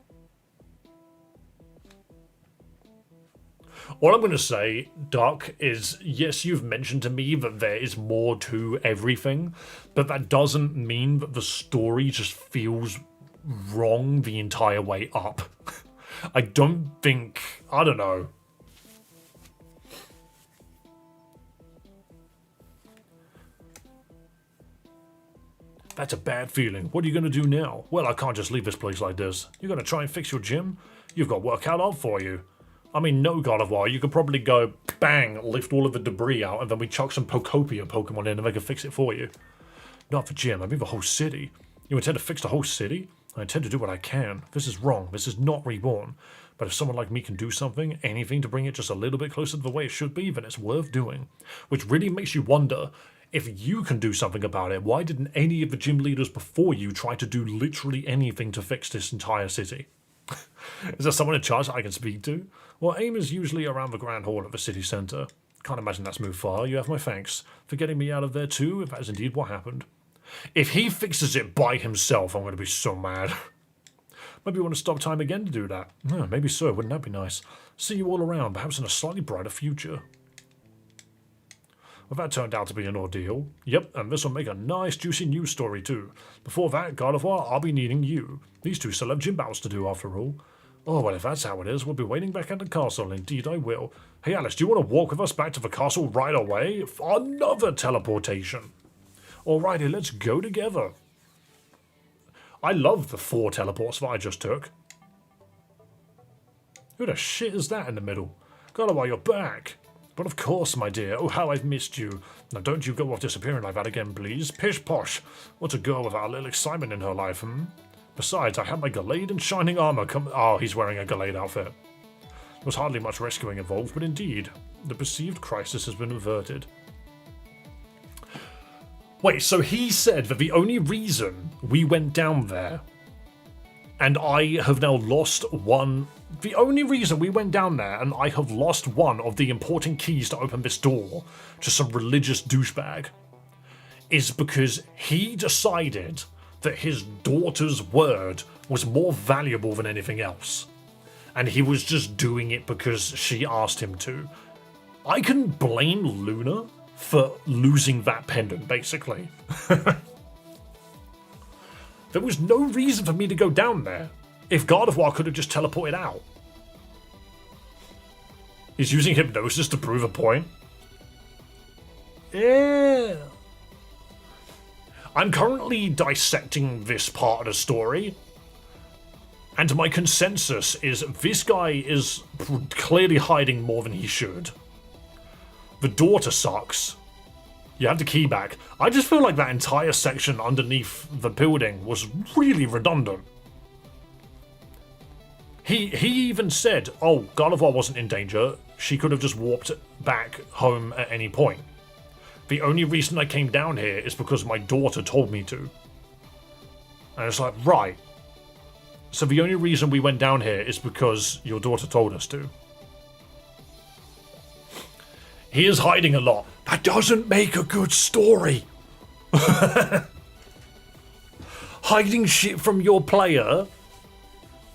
All I'm going to say, Duck, is yes, you've mentioned to me that there is more to everything, but that doesn't mean that the story just feels wrong the entire way up. I don't think... I don't know. That's a bad feeling. What are you going to do now? Well, I can't just leave this place like this. You're going to try and fix your gym? You've got work cut out for you. I mean, no, God of War, you could probably go, bang, lift all of the debris out, and then we chuck some Pokopia Pokemon in and they can fix it for you. Not for gym, I mean the whole city. You intend to fix the whole city? I intend to do what I can. This is wrong. This is not Reborn. But if someone like me can do something, anything to bring it just a little bit closer to the way it should be, then it's worth doing. Which really makes you wonder, if you can do something about it, why didn't any of the gym leaders before you try to do literally anything to fix this entire city? Is there someone in charge that I can speak to? Well, aim is usually around the Grand Hall at the city centre. Can't imagine that's moved far. You have my thanks for getting me out of there too, if that is indeed what happened. If he fixes it by himself, I'm going to be so mad. Maybe you want to stop time again to do that. No, maybe so. Wouldn't that be nice? See you all around, perhaps in a slightly brighter future. Well, that turned out to be an ordeal. Yep, and this will make a nice juicy news story too. Before that, God of War, I'll be needing you. These two still have gym battles to do after all. Oh, well, if that's how it is, we'll be waiting back at the castle. Indeed, I will. Hey, Alice, do you want to walk with us back to the castle right away? Another teleportation. Alrighty, let's go together. I love the 4 teleports that I just took. Who the shit is that in the middle? God of War, you're back. But of course, my dear. Oh, how I've missed you. Now, don't you go off disappearing like that again, please. Pish posh. What's a girl without a little excitement in her life, hmm? Besides, I have my Gallade and shining armor come... Oh, he's wearing a Gallade outfit. There was hardly much rescuing involved, but indeed, the perceived crisis has been averted. Wait, so he said that the only reason we went down there, and I have now lost one... The only reason we went down there and I have lost one of the important keys to open this door to some religious douchebag is because he decided that his daughter's word was more valuable than anything else. And he was just doing it because she asked him to. I can blame Luna for losing that pendant, basically. There was no reason for me to go down there. If God of War could have just teleported out. He's using hypnosis to prove a point. Yeah. I'm currently dissecting this part of the story. And my consensus is this guy is clearly hiding more than he should. The daughter sucks. You have the key back. I just feel like that entire section underneath the building was really redundant. He even said, oh, God of War wasn't in danger. She could have just warped back home at any point. The only reason I came down here is because my daughter told me to. And it's like, right. So the only reason we went down here is because your daughter told us to. He is hiding a lot. That doesn't make a good story. Hiding shit from your player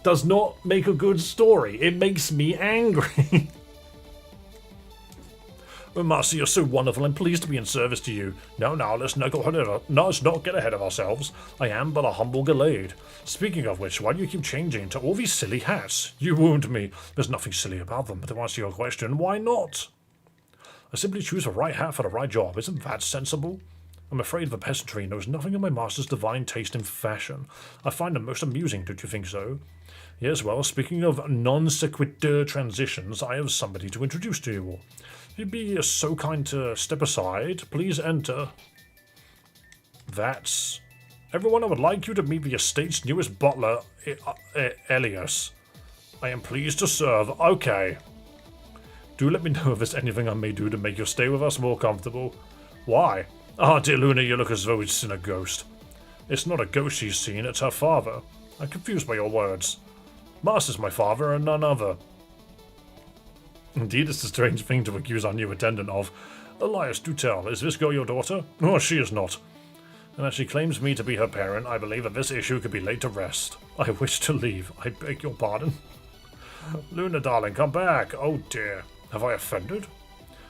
does not make a good story. It makes me angry. Oh, Master, you're so wonderful. I'm pleased to be in service to you. No, let's not get ahead of ourselves. I am but a humble Gallade. Speaking of which, why do you keep changing to all these silly hats? You wound me. There's nothing silly about them, but to answer your question, why not? I simply choose the right hat for the right job. Isn't that sensible? I'm afraid the peasantry knows nothing of my master's divine taste in fashion. I find them most amusing, don't you think so? Yes, well, speaking of non sequitur transitions, I have somebody to introduce to you all. If you'd be so kind to step aside, please enter. That's... Everyone, I would like you to meet the estate's newest butler, Elias. I am pleased to serve. Okay. Do let me know if there's anything I may do to make your stay with us more comfortable. Why? Ah, dear Luna, you look as though you've seen a ghost. It's not a ghost she's seen, it's her father. I'm confused by your words. Master's my father and none other. Indeed, it's a strange thing to accuse our new attendant of. Elias, do tell, is this girl your daughter? Oh, she is not. And as she claims me to be her parent, I believe that this issue could be laid to rest. I wish to leave. I beg your pardon. Luna, darling, come back. Oh dear. Have I offended?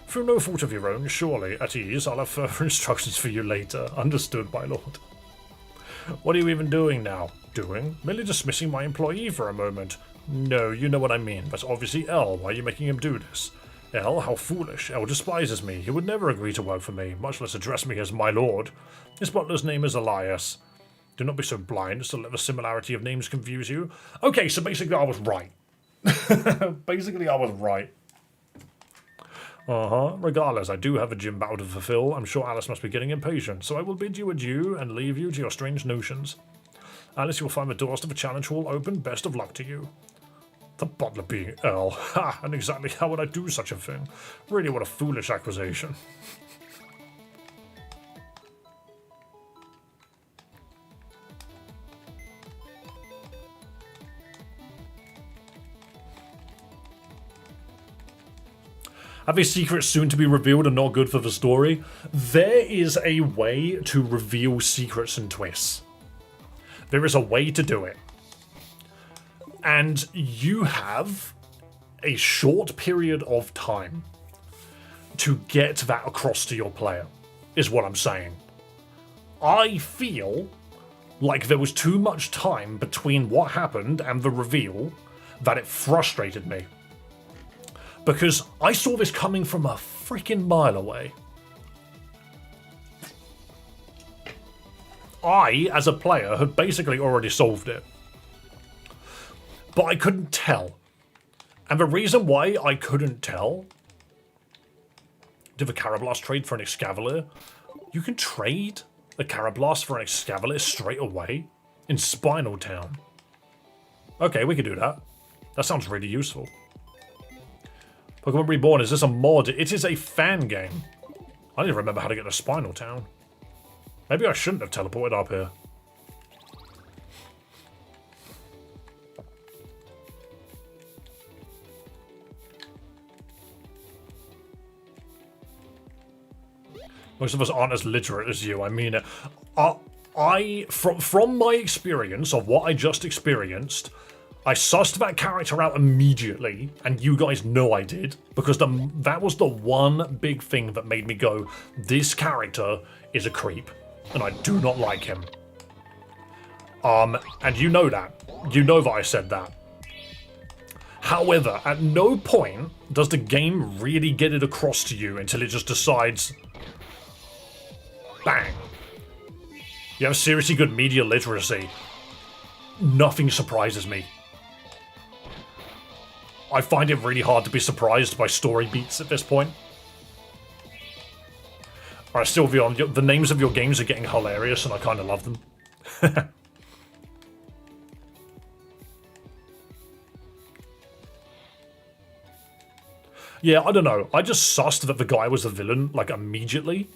Through no fault of your own, surely. At ease, I'll have further instructions for you later. Understood, my lord. What are you even doing now? doing? Merely dismissing my employee for a moment. No, you know what I mean. That's obviously L. Why are you making him do this? L, how foolish. L despises me. He would never agree to work for me, much less address me as my lord. His butler's name is Elias. Do not be so blind as to let the similarity of names confuse you. Okay, so basically I was right. Basically I was right. Regardless, I do have a gym battle to fulfill. I'm sure Alice must be getting impatient, so I will bid you adieu and leave you to your strange notions. Alice, you'll find the doors to the challenge hall open. Best of luck to you. The butler being Earl. Ha! And exactly how would I do such a thing? Really, what a foolish accusation. Are these secrets soon to be revealed and not good for the story? There is a way to reveal secrets and twists. There is a way to do it. And you have a short period of time to get that across to your player, is what I'm saying. I feel like there was too much time between what happened and the reveal that it frustrated me. Because I saw this coming from a freaking mile away. I, as a player, had basically already solved it. But I couldn't tell. And the reason why I couldn't tell... Did the Carablast trade for an Excavalier? You can trade a Carablast for an Excavalier straight away in Spinal Town. Okay, we could do that. That sounds really useful. Pokemon Reborn, is this a mod? It is a fan game. I don't even remember how to get to Spinal Town. Maybe I shouldn't have teleported up here. Most of us aren't as literate as you, I mean it. From my experience of what I just experienced, I sussed that character out immediately, and you guys know I did, because that was the one big thing that made me go, this character is a creep, and I do not like him. And you know that. You know that I said that. However, at no point does the game really get it across to you until it just decides... Bang. You have seriously good media literacy. Nothing surprises me. I find it really hard to be surprised by story beats at this point. Alright, Sylveon, the names of your games are getting hilarious and I kind of love them. Yeah, I don't know. I just sussed that the guy was a villain, like, immediately.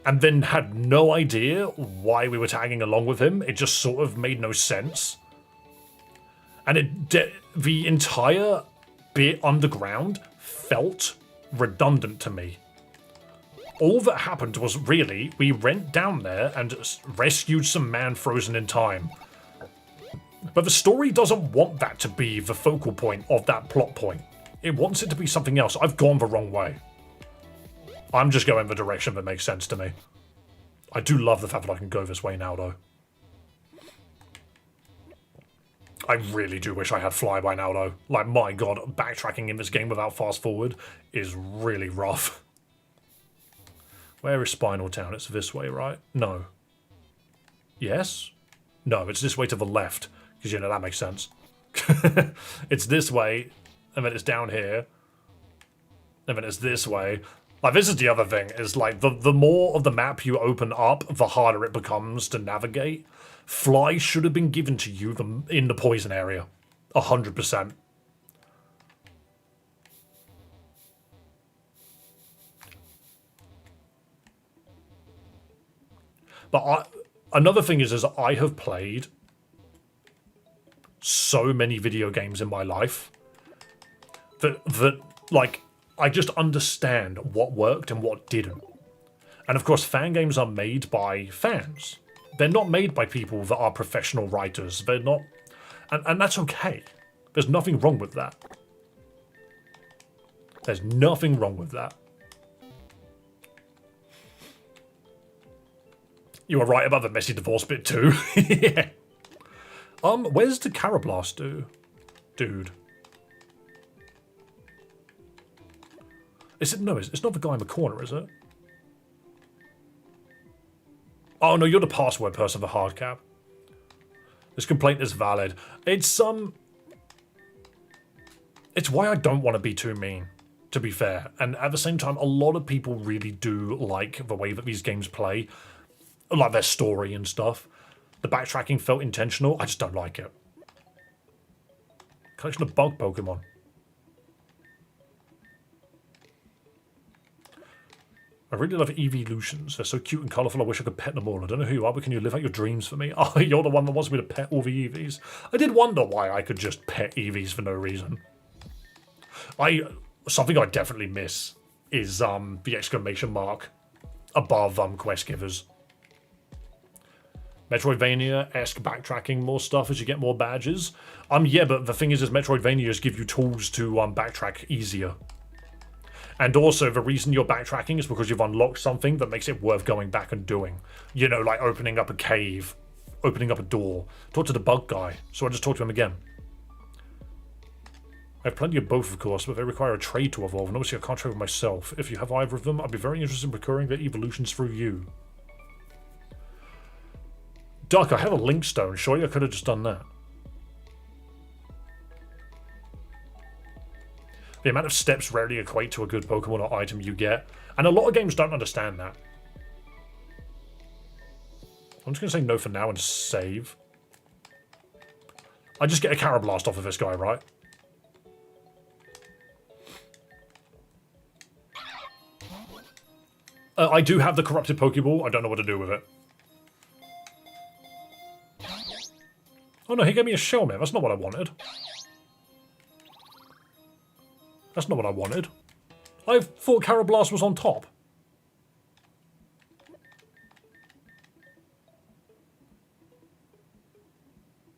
And then had no idea why we were tagging along with him. It just sort of made no sense. And the entire bit underground felt redundant to me. All that happened was really, we went down there and rescued some man frozen in time. But the story doesn't want that to be the focal point of that plot point. It wants it to be something else. I've gone the wrong way. I'm just going the direction that makes sense to me. I do love the fact that I can go this way now, though. I really do wish I had fly by now, though. Like, my god, backtracking in this game without fast forward is really rough. Where is Spinal Town? It's this way, right? No. Yes? No, it's this way to the left. Because, you know, that makes sense. It's this way, and then it's down here. And then it's this way. Like, this is the other thing, is like, the more of the map you open up, the harder it becomes to navigate. Fly should have been given to you in the poison area. 100%. But another thing is I have played so many video games in my life that like, I just understand what worked and what didn't. And of course, fan games are made by fans. They're not made by people that are professional writers. They're not... And that's okay. There's nothing wrong with that. There's nothing wrong with that. You were right about the messy divorce bit too. Yeah. Where's the Carablast dude? Is it? No, it's not the guy in the corner, is it? Oh no, you're the password person for hardcap. This complaint is valid. It's why I don't want to be too mean, to be fair. And at the same time, a lot of people really do like the way that these games play, like their story and stuff. The backtracking felt intentional. I just don't like it. Collection of bug Pokemon. I really love evolutions. They're so cute and colourful. I wish I could pet them all. I don't know who you are, but can you live out your dreams for me? Oh, you're the one that wants me to pet all the Eevees. I did wonder why I could just pet Eevees for no reason. Something I definitely miss is the exclamation mark above quest givers. Metroidvania-esque backtracking more stuff as you get more badges. Yeah, but the thing is Metroidvanias give you tools to backtrack easier. And also, the reason you're backtracking is because you've unlocked something that makes it worth going back and doing. You know, like opening up a cave, opening up a door. Talk to the bug guy, so I just talked to him again. I have plenty of both, of course, but they require a trade to evolve, and obviously I can't trade with myself. If you have either of them, I'd be very interested in procuring their evolutions through you. Duck, I have a link stone. Surely I could have just done that. The amount of steps rarely equate to a good Pokemon or item you get, and a lot of games don't understand that. I'm just going to say no for now and save. I just get a Carablast off of this guy, right? I do have the corrupted Pokeball. I don't know what to do with it. Oh no, he gave me a Shelmet. That's not what I wanted. That's not what I wanted. I thought Carablast was on top.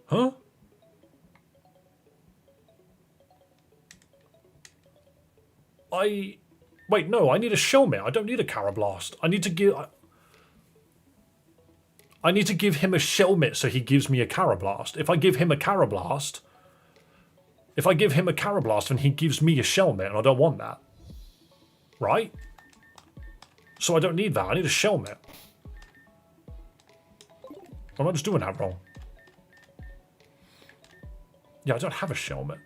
Huh? Wait, no, I need a Shelmet. I don't need a Carablast. I need to give him a Shelmet so he gives me a Carablast. If I give him a Carablast, then he gives me a Shelmet, and I don't want that. Right? So I don't need that. I need a Shelmet. Am I just doing that wrong? Yeah, I don't have a Shelmet.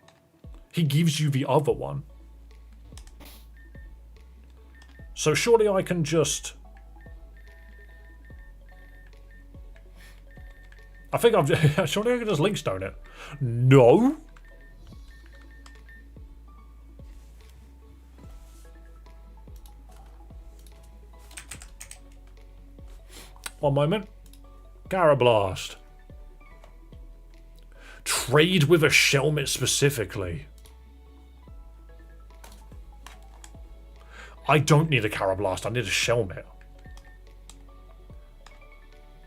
He gives you the other one. So surely I can just... I think I've... surely I can just Linkstone it. No? One moment. Carablast. Trade with a Shelmet specifically. I don't need a Carablast, I need a Shelmet.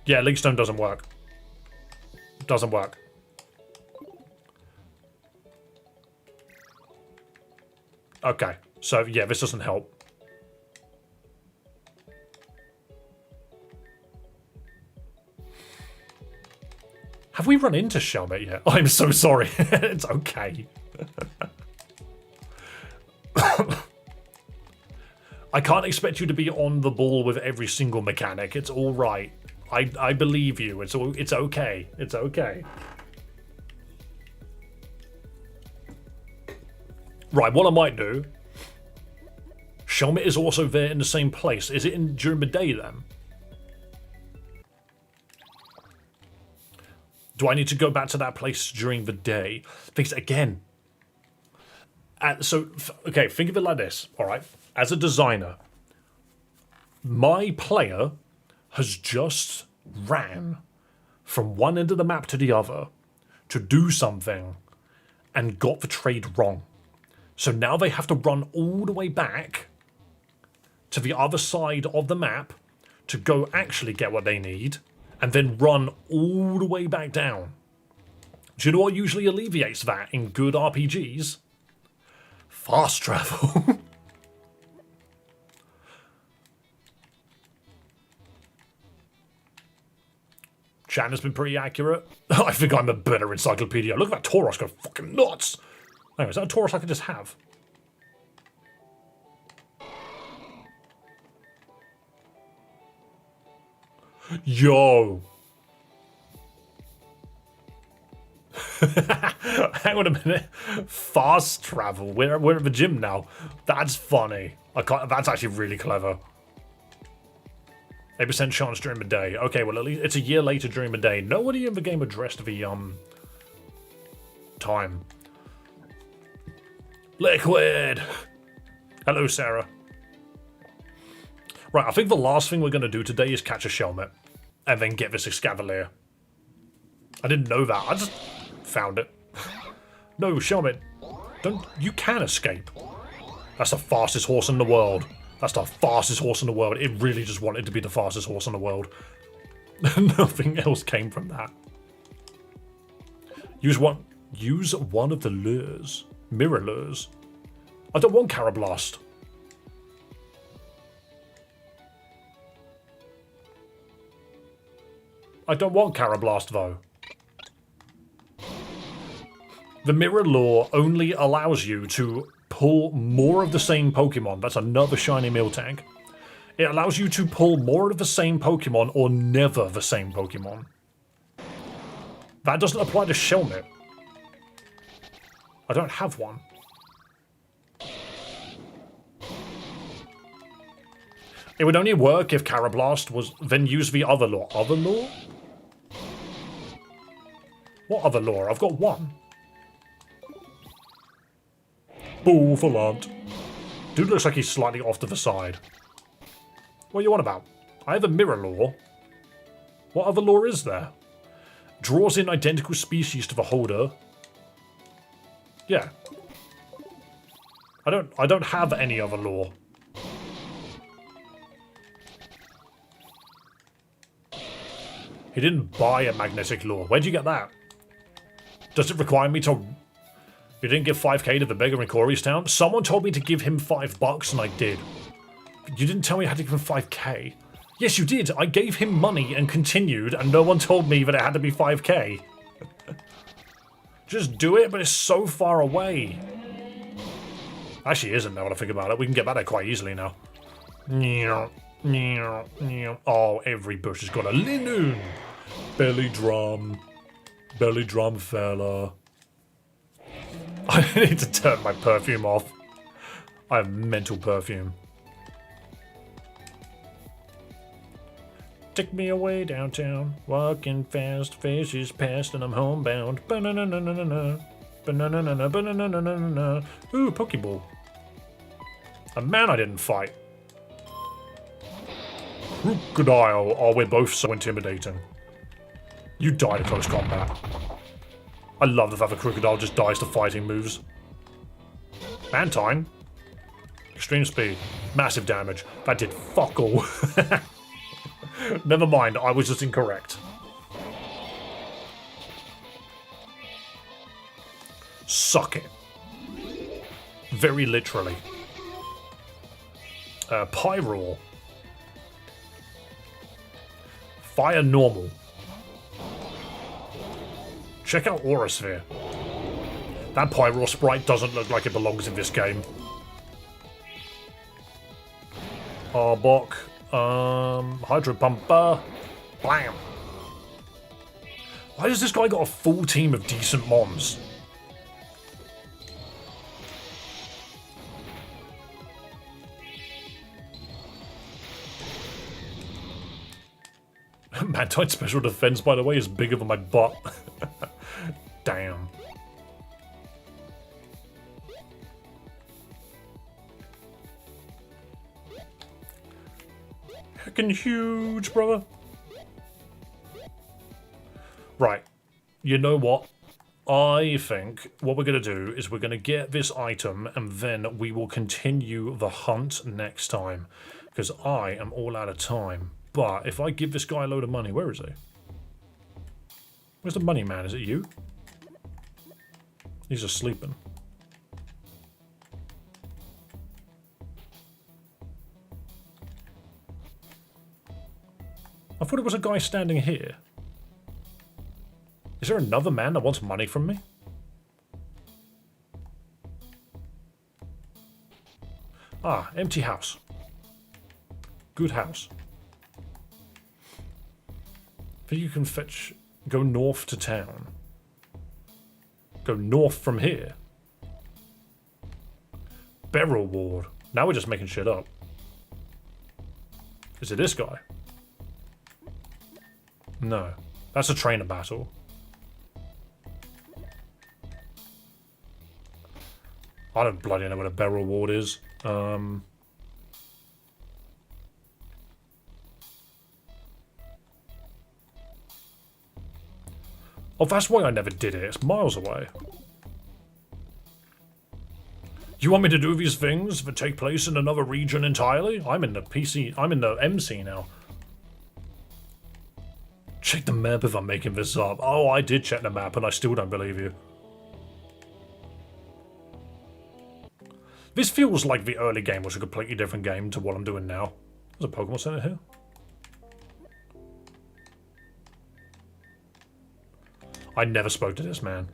Yeah, Linkstone doesn't work. Doesn't work. Okay, so yeah, this doesn't help. Have we run into Shelmet yet? I'm so sorry. It's okay. I can't expect you to be on the ball with every single mechanic. It's all right. I believe you. It's okay. It's okay. Right, what I might do... Shelmet is also there in the same place. Is it during the day then? Do I need to go back to that place during the day? Because again... okay, think of it like this, alright? As a designer, my player has just ran from one end of the map to the other to do something and got the trade wrong. So now they have to run all the way back to the other side of the map to go actually get what they need and then run all the way back down. Do you know what usually alleviates that in good RPGs? Fast travel. Chan has been pretty accurate. I think I'm a better encyclopedia. Look at that Tauros go fucking nuts. Anyway, is that a Tauros I could just have? Yo. Hang on a minute. Fast travel. We're at the gym now. That's funny. That's actually really clever. 8% chance during the day. Okay, well at least it's a year later during the day. Nobody in the game addressed the time. Liquid. Hello, Sarah. Right, I think the last thing we're going to do today is catch a Shelmet. And then get this Escavalier. I didn't know that. I just found it. No, Shelmet. You can escape. That's the fastest horse in the world. That's the fastest horse in the world. It really just wanted to be the fastest horse in the world. Nothing else came from that. Use one of the lures. Mirror lures. I don't want Carablast. I don't want Carablast though. The mirror lure only allows you to pull more of the same Pokemon. That's another shiny Miltank. It allows you to pull more of the same Pokemon or never the same Pokemon. That doesn't apply to Shelmet. I don't have one. It would only work if Carablast was then use the other lure. Other lure? What other lure? I've got one. Bullfalant. Dude looks like he's slightly off to the side. What are you on about? I have a mirror lure. What other lure is there? Draws in identical species to the holder. Yeah. I don't have any other lure. He didn't buy a magnetic lure. Where'd you get that? Does it require me to... You didn't give 5k to the beggar in Corey's town? Someone told me to give him $5 and I did. You didn't tell me I had to give him 5k. Yes, you did. I gave him money and continued, and no one told me that it had to be 5k. Just do it, but it's so far away. Actually isn't, now that I think about it. We can get back there quite easily now. Oh, every bush has got a Linoon. Belly drum. Belly drum fella. I need to turn my perfume off. I have mental perfume. Take me away downtown, walking fast, faces past, and I'm homebound. Ba-na-na-na-na-na, ba-na-na-na-na, ba-na-na-na-na-na. Ooh, Pokeball. A man I didn't fight. Crocodile. Oh, we're both so intimidating. You died in close combat. I love the fact that Crocodile just dies to fighting moves. Mantine. Extreme speed. Massive damage. That did fuck all. Never mind, I was just incorrect. Suck it. Very literally. Pyroar. Fire normal. Check out Aurasphere. That Pyroar sprite doesn't look like it belongs in this game. Arbok. Hydro Pumper. Blam. Why has this guy got a full team of decent mons? Mantine special defense, by the way, is bigger than my butt. Damn. Heckin' huge, brother. Right. You know what? I think what we're going to do is we're going to get this item and then we will continue the hunt next time. Because I am all out of time. But if I give this guy a load of money, where is he? Where's the money man? Is it you? He's just sleeping. I thought it was a guy standing here. Is there another man that wants money from me? Ah, empty house. Good house. But you can fetch... Go north to town. Go north from here. Barrel ward. Now we're just making shit up. Is it this guy? No. That's a trainer battle. I don't bloody know what a barrel ward is. Oh, that's why I never did it. It's miles away. You want me to do these things that take place in another region entirely? I'm in the PC. I'm in the MC now. Check the map if I'm making this up. Oh, I did check the map and I still don't believe you. This feels like the early game was a completely different game to what I'm doing now. There's a Pokemon Center here. I never spoke to this man.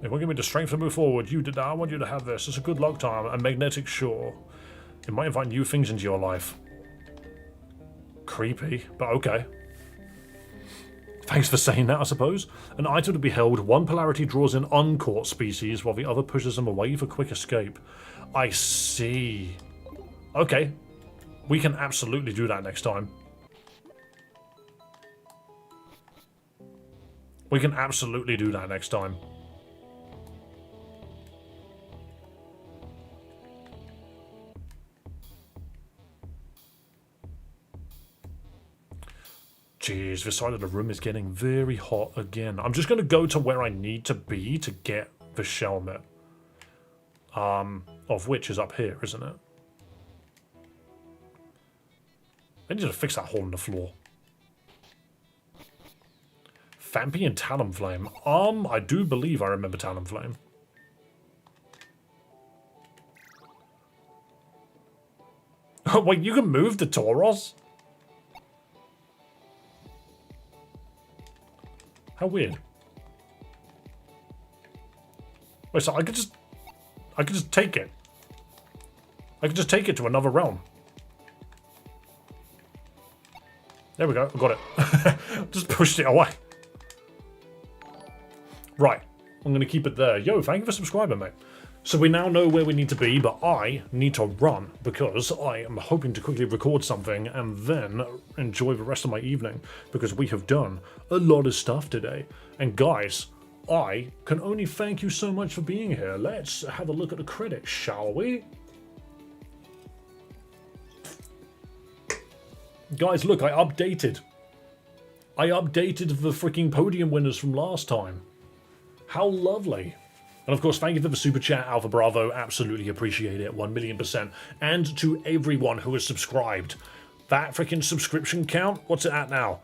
It won't give me the strength to move forward. You did that. I want you to have this. It's a good luck time. A magnetic shore. It might invite new things into your life. Creepy, but okay. Thanks for saying that, I suppose. An item to be held. One polarity draws in uncaught species while the other pushes them away for quick escape. I see. Okay. We can absolutely do that next time. We can absolutely do that next time. Jeez, this side of the room is getting very hot again. I'm just going to go to where I need to be to get the Shelmet. Of which is up here, isn't it? I need to fix that hole in the floor. Fampi and Talonflame. I do believe I remember Talonflame. Wait, you can move the Tauros? How weird. Wait, so I could just take it. I could just take it to another realm. There we go, I got it. Just pushed it away. Right, I'm gonna keep it there. Yo, thank you for subscribing, mate. So we now know where we need to be, but I need to run because I am hoping to quickly record something and then enjoy the rest of my evening because we have done a lot of stuff today. And guys, I can only thank you so much for being here. Let's have a look at the credits, shall we? Guys, look, I updated the freaking podium winners from last time. How lovely. And of course, thank you for the super chat, Alpha Bravo. Absolutely appreciate it, 1,000,000%. And to everyone who has subscribed. That freaking subscription count, what's it at now?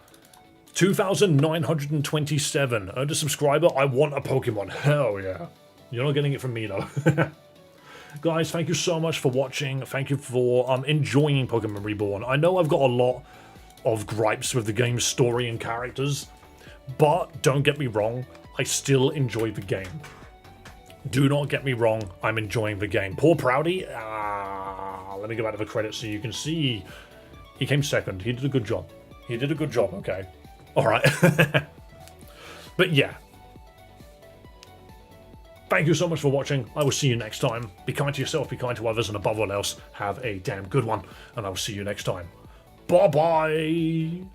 2,927. Earned a subscriber, I want a Pokemon. Hell yeah. You're not getting it from me, though. Guys, thank you so much for watching. Thank you for enjoying Pokemon Reborn. I know I've got a lot of gripes with the game's story and characters, but don't get me wrong, I still enjoy the game. Do not get me wrong, I'm enjoying the game. Poor Proudy, let me go back to the credits so you can see. He came second, he did a good job. He did a good job, okay. Alright. But yeah. Thank you so much for watching. I will see you next time. Be kind to yourself, be kind to others, and above all else, have a damn good one. And I will see you next time. Bye-bye!